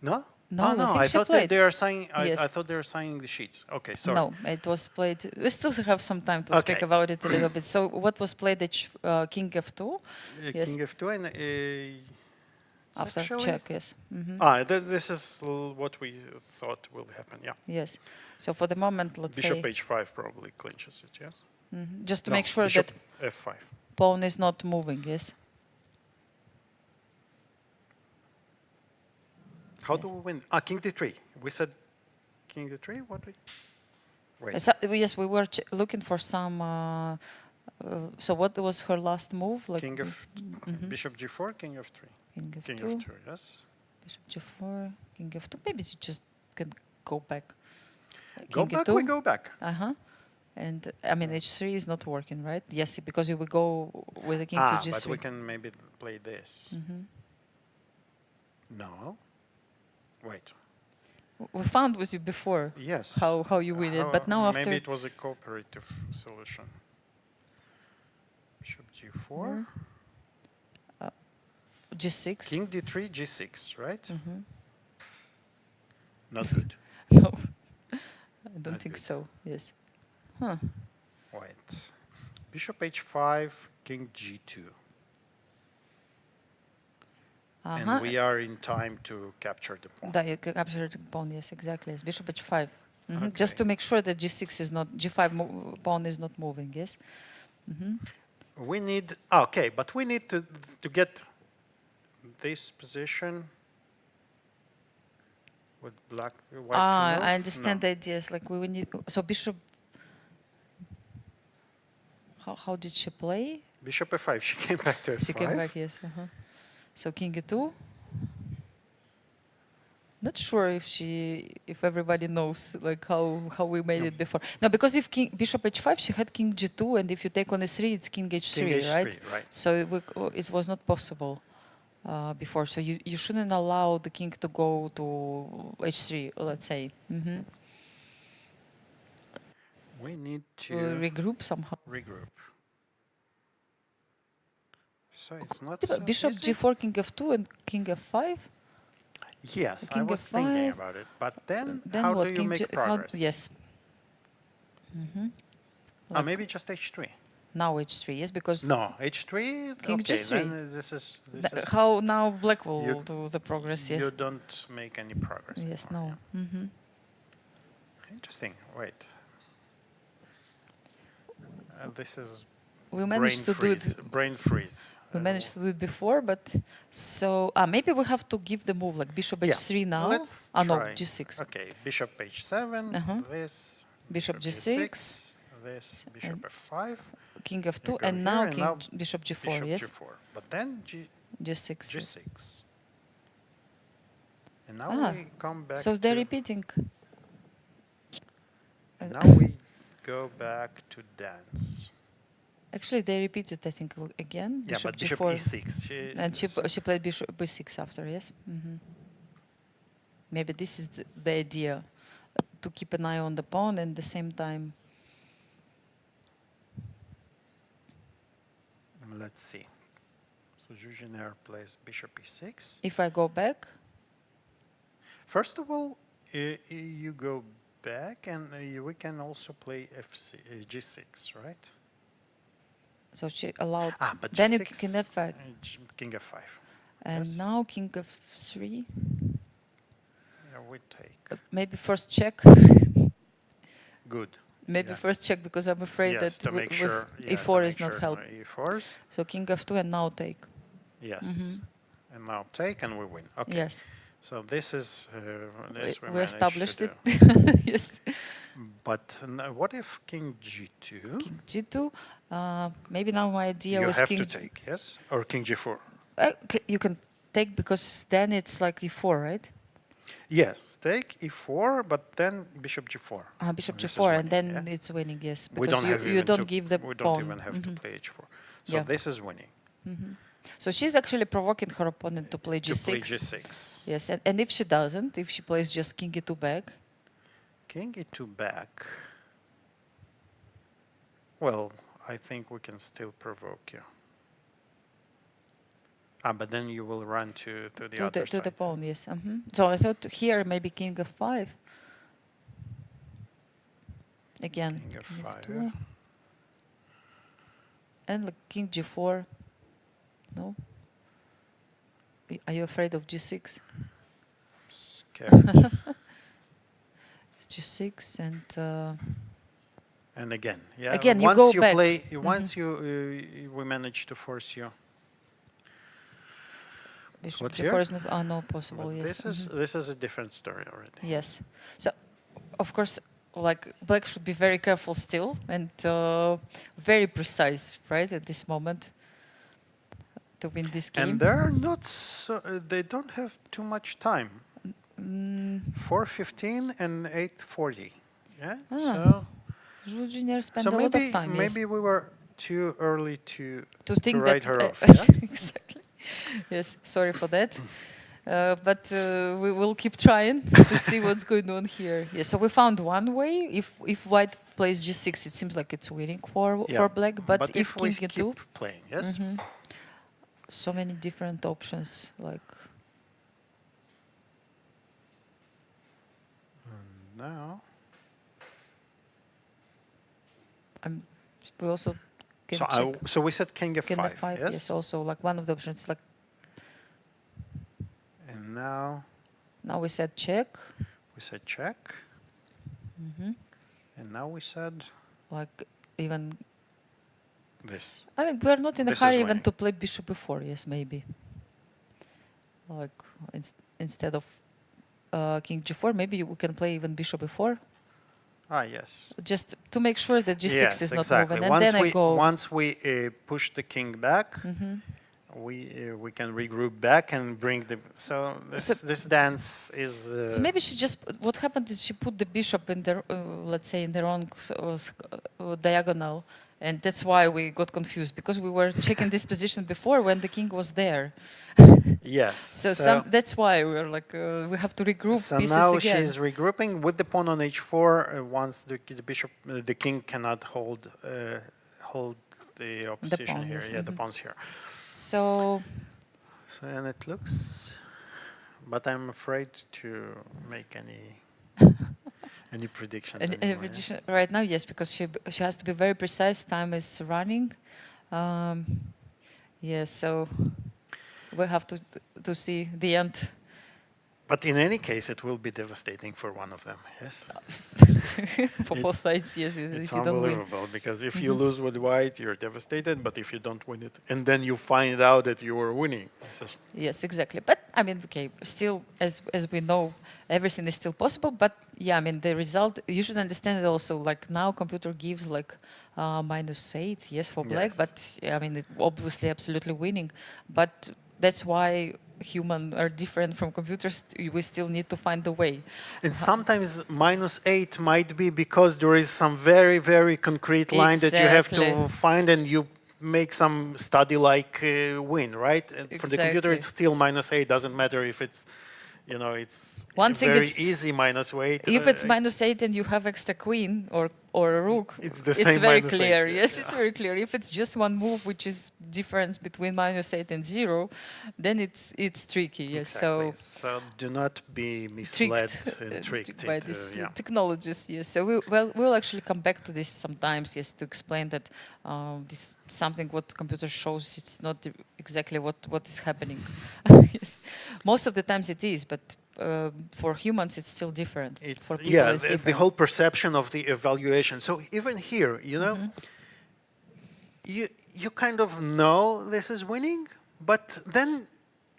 No? No, I thought they are signing. Yes. I thought they were signing the sheets. Okay, sorry. No, it was played. We still have some time to speak about it a little bit. So, what was played at King F2? Yes. King F2 and after actually? check, yes. Mm-hmm. This is what we thought will happen. Yeah. Yes. So for the moment, let's say Bishop H5 probably clinches it. Yes. Mm-hmm. Just to make sure Bishop that F5. pawn is not moving. Yes. How do we win? King D3. We said King D3? What? Wait. Yes, we were looking for some... so what was her last move? Like King of Bishop G4, King of 3. King of 2, yes. Bishop G4, King of 2. Maybe you just can go back. Go back, we go back. And I mean, H3 is not working, right? Yes, because you will go with the King to G3. But we can maybe play this. No. Wait. We found with you before. Yes. How you win it, but now after maybe it was a cooperative solution. Bishop G4. G6. King D3, G6, right? Not good. No, I don't think so. Yes. Wait. Bishop H5, King G2. And we are in time to capture the pawn. You capture the pawn, yes, exactly. Yes. Bishop H5. Okay. Just to make sure that G6 is not, G5 pawn is not moving, yes? We need, okay, but we need to get this position With white to move? I understand No. the ideas. Like we need. So bishop. How did she play? Bishop f5. She came back to f5. She came back. Yes. So king e2. Not sure if everybody knows like how we made it before. No, because if bishop h5, she had king g2, and if you take on e3, it's king h3, King h3, right? right. So it was not possible before. So you shouldn't allow the king to go to h3, let's say. We need to Regroup somehow. regroup. So it's not so Bishop easy. g4, king f2, and king f5. Yes, I king was f5. thinking about it. But then how what? do you King make progress? yes. Maybe just h3. Now h3, yes, because No, h3. King okay, g3. then this is how now black will You- do the progress, yes. you don't make any progress. Yes, anymore, no. yeah. Interesting. Wait. This is We managed to do it. Brain freeze. We managed to do it before, but so maybe we have to give the move like bishop Yeah, h3 now. let's No, try. g6. Okay, bishop h7. This. Bishop g6. This bishop f5. King You f2, go and here, now and king now bishop g4, Bishop yes. g4. But then G6. g6. And now we come back. So they're to, repeating. Now we go back to dance. Actually, they repeated, I think, again. Yeah, but bishop g4. e6. And she played bishop b6 after, yes. Maybe this is the idea, to keep an eye on the pawn and at the same time. Let's see. So Jiner plays bishop e6. If I go back, First of all, you go back, and we can also play g6, right? so she allowed. But Then you g6, king f5. King f5. And yes. now king f3. Yeah, we take. Maybe first check. Good. Maybe Yeah. first check, because I'm afraid Yes, that to make sure. e4 is not help. E4s. So king f2 and now take. Yes. And now take, and we win. Okay. Yes. So this is this We managed to established do. it. Yes. But what if king g2? King g2. Maybe now my idea You was have king. to take, yes, or king g4. You can take, because then it's like e4, right? Yes, take e4, but then bishop g4. Bishop This is g4, and winning, then yeah? it's winning. Yes, We because don't have you even don't to, give the we pawn. don't even have to play h4. So Yeah. this is winning. So she's actually provoking her opponent to play To g6. play g6. Yes, and if she doesn't, if she plays just king e2 back, King e2 back. Well, I think we can still provoke you. But then you will run to the other to side. the pawn, yes. So I thought here maybe king f5. Again, King f5. f2. And like king g4. No? Are you afraid of g6? Scared. It's g6 and And again, yeah. Again, you once go you back. play, once we manage to force you. bishop What g4 here? is not no possible. But Yes. this is a different story already. Yes. So, of course, like black should be very careful still and very precise, right, at this moment to win this game. And they're not so, they don't have too much time. 4:15 and 8:40. Yeah. So Jiner spent so a lot maybe of time. Yes. maybe we were too early to think write that her off. Yeah? exactly. Yes. Sorry for that. But we will keep trying to see what's going on here. Yes. So we found one way. If white plays g6, it seems like it's winning for black. But if we king keep e2, playing, yes. so many different options. Like Now. we also can So check so we said king f5. king f5. Yes. Yes. Also, like one of the options. Like And now now we said check. we said check. And now we said Like even. this. I mean, we're not in a This is hurry even winning. to play bishop before. Yes, maybe. Like instead of king g4, maybe we can play even bishop e4. Ah, yes. Just to make sure that g6 Yes, is not exactly. moving, and then I go. Once we push the king back, we can regroup back and bring the. So this dance is. So maybe she just. What happened is she put the bishop in the, let's say, in the wrong diagonal, and that's why we got confused, because we were checking this position before when the king was there. Yes. So that's why we're like we have to regroup So pieces now again. she's regrouping with the pawn on h4. Once the bishop, the king cannot hold the opposition pawn, here. yes, Yeah, the pawns here. So And it looks, but I'm afraid to make any prediction. right now, yes, because she has to be very precise. Time is running. Yes, so we have to see the end. But in any case, it will be devastating for one of them. Yes. For both sides, yes. It's if you don't win. unbelievable, because if you lose with white, you're devastated. But if you don't win it, and then you find out that you were winning. Yes, exactly. But I mean, okay, still, as we know, everything is still possible. But yeah, I mean, the result, you should understand it also. Like now, computer gives like -8, yes, for black. Yes. But I mean, it obviously absolutely winning. But that's why humans are different from computers. We still need to find the way. And sometimes -8 might be because there is some very, very concrete line that you have to find, and you make some study-like win, right? And for the computer, it's still -8. Doesn't matter if it's, it's very easy -8. If it's -8 and you have extra queen or a rook, it's the same very -8, clear. yeah. Yes, it's very clear. If it's just one move, which is difference between -8 and 0, then it's tricky. Yes, exactly. So do not be misled and tricked by these technologies. Yes, so we'll actually come back to this sometimes. Yes, to explain that this something what computer shows. It's not exactly what is happening. Yes. Most of the times it is, but. For humans, it's still different. For people, it's different. The whole perception of the evaluation. So even here, you kind of know this is winning, but then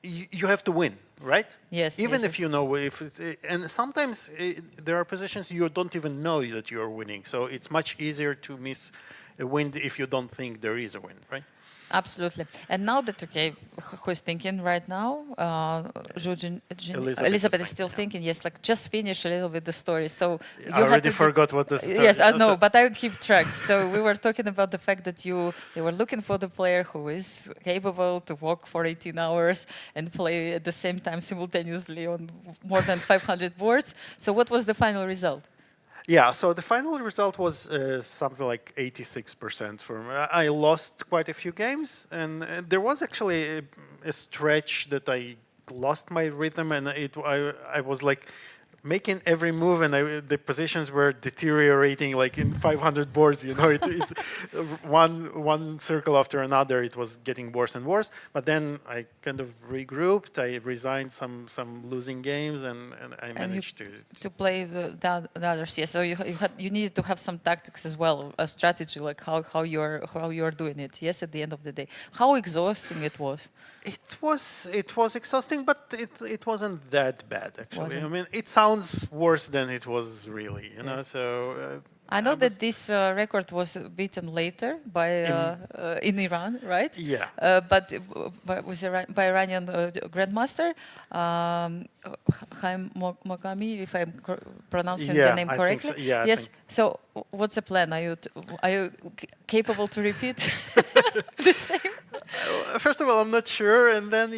you have to win, right? Yes. Even if you know if it's, and sometimes there are positions you don't even know that you are winning. So it's much easier to miss a win if you don't think there is a win, right? Absolutely. And now that, who is thinking right now? Elisabeth is still thinking, yes, like just finish a little bit the story. So you already forgot what the story. Yes, I know, but I keep track. So we were talking about the fact that you were looking for the player who is capable to walk for 18 hours and play at the same time simultaneously on more than 500 boards. So what was the final result? Yeah, so the final result was something like 86% for me. I lost quite a few games, and there was actually a stretch that I lost my rhythm, and I was like making every move, and the positions were deteriorating like in 500 boards, it's one circle after another, it was getting worse and worse. But then I kind of regrouped, I resigned some losing games, and I managed to play the others. Yes, so you needed to have some tactics as well, a strategy, like how you're doing it. Yes, at the end of the day, how exhausting it was. It was exhausting, but it wasn't that bad actually. I mean, it sounds worse than it was really, Yes. So I know that this record was beaten later by in Iran, right? Yeah. But by Iranian grandmaster Haim Mogami, if I'm pronouncing the name correctly. I think so. Yeah, yes. So what's the plan? Are you capable to repeat the same? First of all, I'm not sure, and then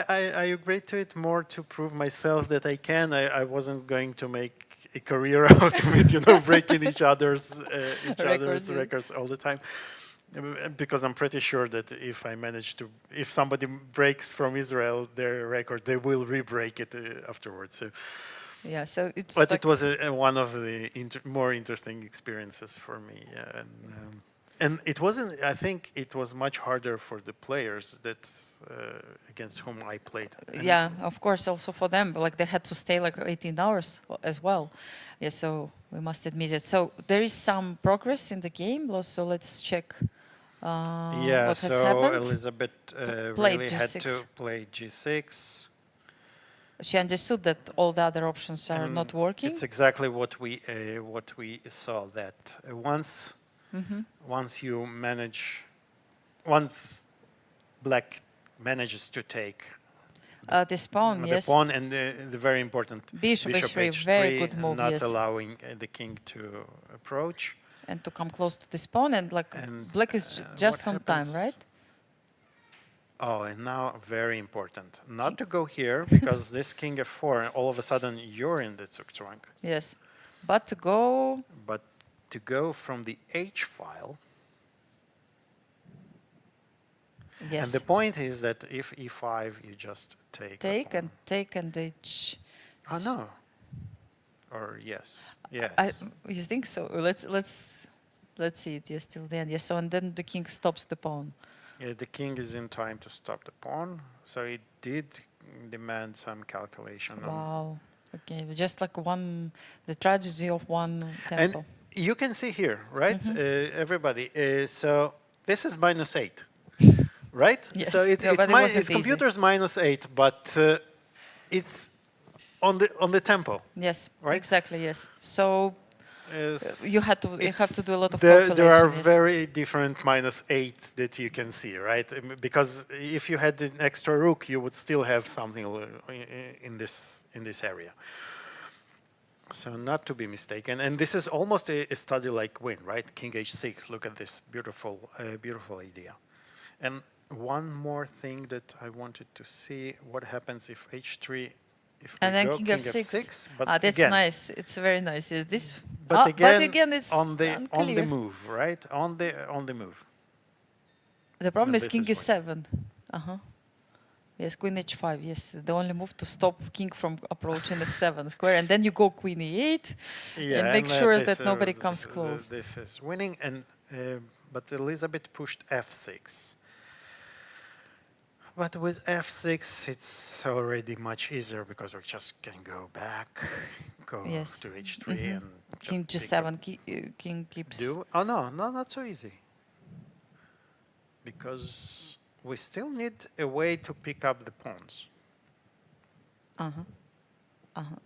I agreed to it more to prove myself that I can. I wasn't going to make a career out of it, breaking each other's records all the time, because I'm pretty sure that if somebody breaks from Israel their record, they will re-break it afterwards. So. Yeah, so it's. But it was one of the more interesting experiences for me, and it wasn't. I think it was much harder for the players against whom I played. Yeah, of course, also for them. Like they had to stay like 18 hours as well. Yeah, so we must admit it. So there is some progress in the game. So let's check what has happened. Elisabeth really had to play g6. she understood that all the other options are not working. It's exactly what we saw, that once you manage, once black manages to take This pawn, the yes. pawn and the very important Bishop H3, very good move, not yes. allowing the king to approach. And to come close to this pawn, and like black is just on time, right? Oh, and now very important, not to go here because this king f4, all of a sudden you're in the Zugzwang. Yes, but to go. But to go from the H file. Yes. And the point is that if e5, you just take. Take and H. Oh no. Or yes, yes. You think so? Let's see it. Yes, till then. Yes. So and then the king stops the pawn. Yeah, the king is in time to stop the pawn, so it did demand some calculation. Wow. Okay, just like the tragedy of one tempo. And you can see here, right, everybody. So this is -8, right? Yes. So it's computer's -8, but it's on the tempo. Yes. Right? Exactly. Yes. So. You have to do a lot of there are yes. very different -8 that you can see, right? Because if you had an extra rook, you would still have something in this area. So not to be mistaken, and this is almost a study like win, right? King h6. Look at this beautiful idea. And one more thing that I wanted to see: what happens if h3? And then king f6. But that's again, nice. It's very nice. Yes, this. But again, it's on the unclear. move, right? On the move. The problem And is king this is e7. Yes, queen h5. Yes, the only move to stop king from approaching f7 square, and then you go queen e8, and make sure that nobody comes close. This is winning, and but Elisabeth pushed f6. But with f6, it's already much easier because we just can go back, go to h3, and king g7. King keeps. Oh no, not so easy. Because we still need a way to pick up the pawns.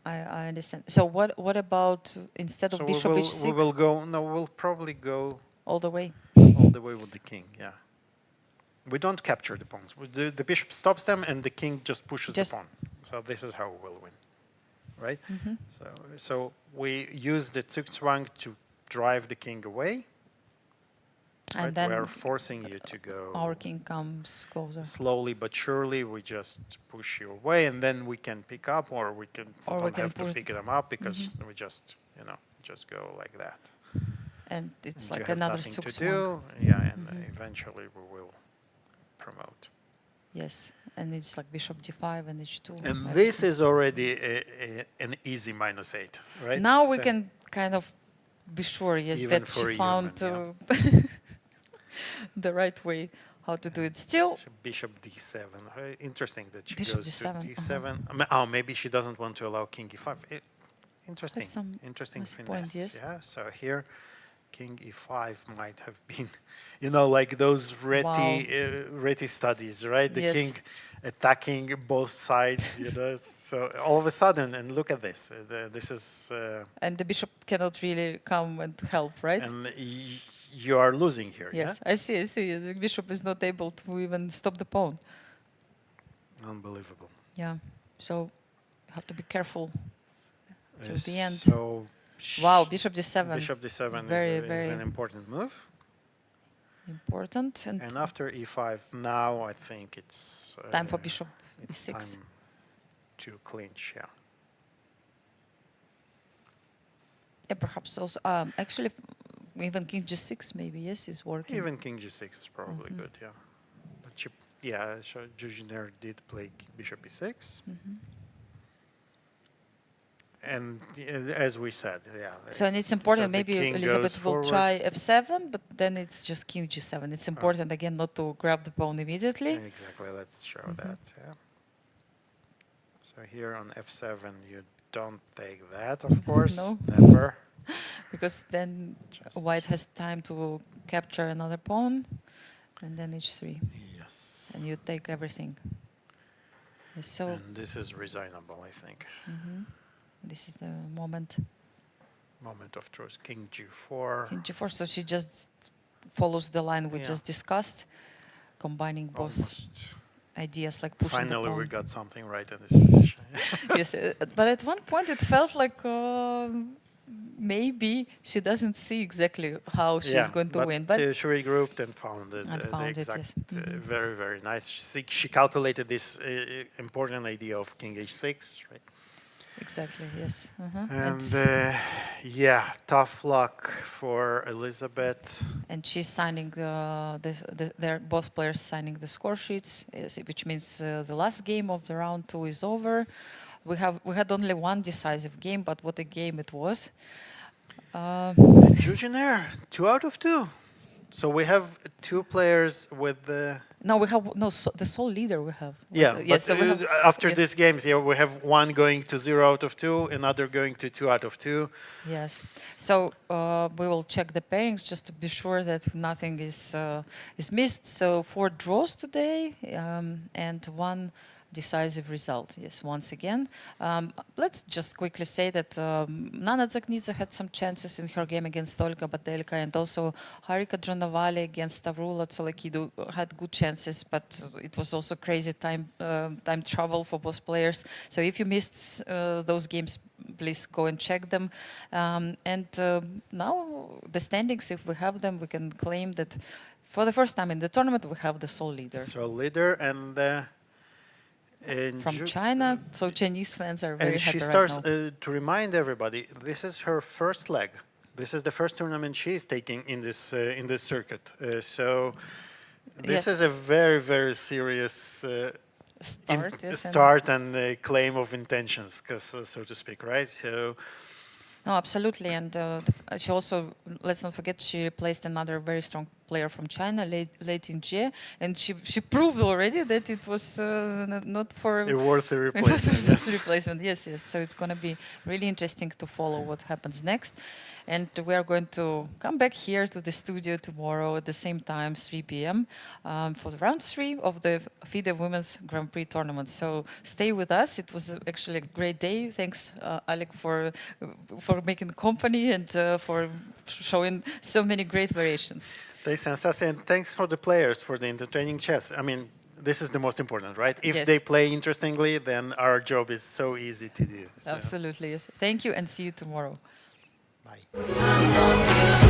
I understand. So what about instead of bishop h6? We will go. No, we'll probably go all the way. All the way with the king. Yeah. We don't capture the pawns. The bishop stops them, and the king just pushes the pawn. So this is how we'll win, right? So we use the Zugzwang to drive the king away. And right? then we're forcing you to go. Our king comes closer. Slowly but surely, we just push you away, and then we can pick up, or we can don't have to pick them up because we just just go like that. And it's and like another Zugzwang. Yeah, and eventually we will promote. Yes, and it's like bishop d5 and h2. And this is already an easy -8, right? Now we can kind of be sure, yes, that she found the right way how to do it. Still, so bishop d7. Interesting that she bishop goes d7, to d7. Oh, maybe she doesn't want to allow king e5. Interesting. Interesting finesse. Point, yes. Yeah. So here, king e5 might have been, like those Reti studies, right? The king attacking both sides, So all of a sudden, and look at this. This is. And the bishop cannot really come and help, right? And you are losing here. Yes, yeah? I see. The bishop is not able to even stop the pawn. Unbelievable. Yeah. So you have to be careful to the end. So. Wow, bishop d7. Bishop d7 is an important move. Important. And after e5, now I think it's time for bishop e6. Time to clinch, yeah. Yeah, perhaps also. Actually, even king g6 maybe, yes, is working. Even king g6 is probably good, yeah. But so Jiner did play bishop e6. And as we said, So and it's important. So maybe Elisabeth will try f7, but then it's just king g7. It's important again not to grab the pawn immediately. Exactly. Let's show that. Yeah. So here on f7, you don't take that, of course. No. Never. Because then white has time to capture another pawn, and then h3. Yes. And you take everything. So And this is resignable, I think. this is the moment. Moment of truth. King G4. King G4, so she just follows the line we Yeah. just discussed, combining both Almost. ideas like pushing Finally, the we pawn. got something right in this position. Yes, but at one point it felt like maybe she doesn't see exactly how she's going to win. But she regrouped and found the found it, exact, yes. very, very nice. She calculated this important idea of King H6, right? exactly, yes. And yeah, tough luck for Elisabeth. And she's signing they're both players signing the score sheets, which means the last game of the round 2 is over. We had only one decisive game, but what a game it was! Jiner, 2 out of 2. So we have 2 players with the. No, we have the sole leader. We have Yeah, yes. So we have, after yes. these games, yeah, we have one going to 0 out of 2, another going to 2 out of 2. Yes. So we will check the pairings just to be sure that nothing is missed. So 4 draws today and 1 decisive result. Yes, once again. Let's just quickly say that Nana Dzagnidze had some chances in her game against Olga, Badelka, and also Harika Dronavalli against Stavroula, Tsolakidou had good chances, but it was also crazy time travel for both players. So if you missed those games, please go and check them. And now the standings, if we have them, we can claim that for the first time in the tournament, we have the sole leader. So leader and from China, so Chinese fans are very and happy she starts right now. to remind everybody, this is her first leg. This is the first tournament she's taking in this circuit. So this Yes. is a very, very serious start, and claim of intentions, so to speak, right? So. No, absolutely, and she also, let's not forget, she replaced another very strong player from China, late in Jie, and she proved already that it was not for A worthy replacement. Yes. replacement. Yes. So it's going to be really interesting to follow what happens next, and we are going to come back here to the studio tomorrow at the same time, 3 p.m. For the round 3 of the FIDE Women's Grand Prix tournament. So stay with us. It was actually a great day. Thanks, Alik, for making company and for showing so many great variations. Thanks, Anastasiya, and thanks for the players for the entertaining chess. I mean, this is the most important, right? If Yes. they play interestingly, then our job is so easy to do. So. Absolutely, yes. Thank you and see you tomorrow. Bye.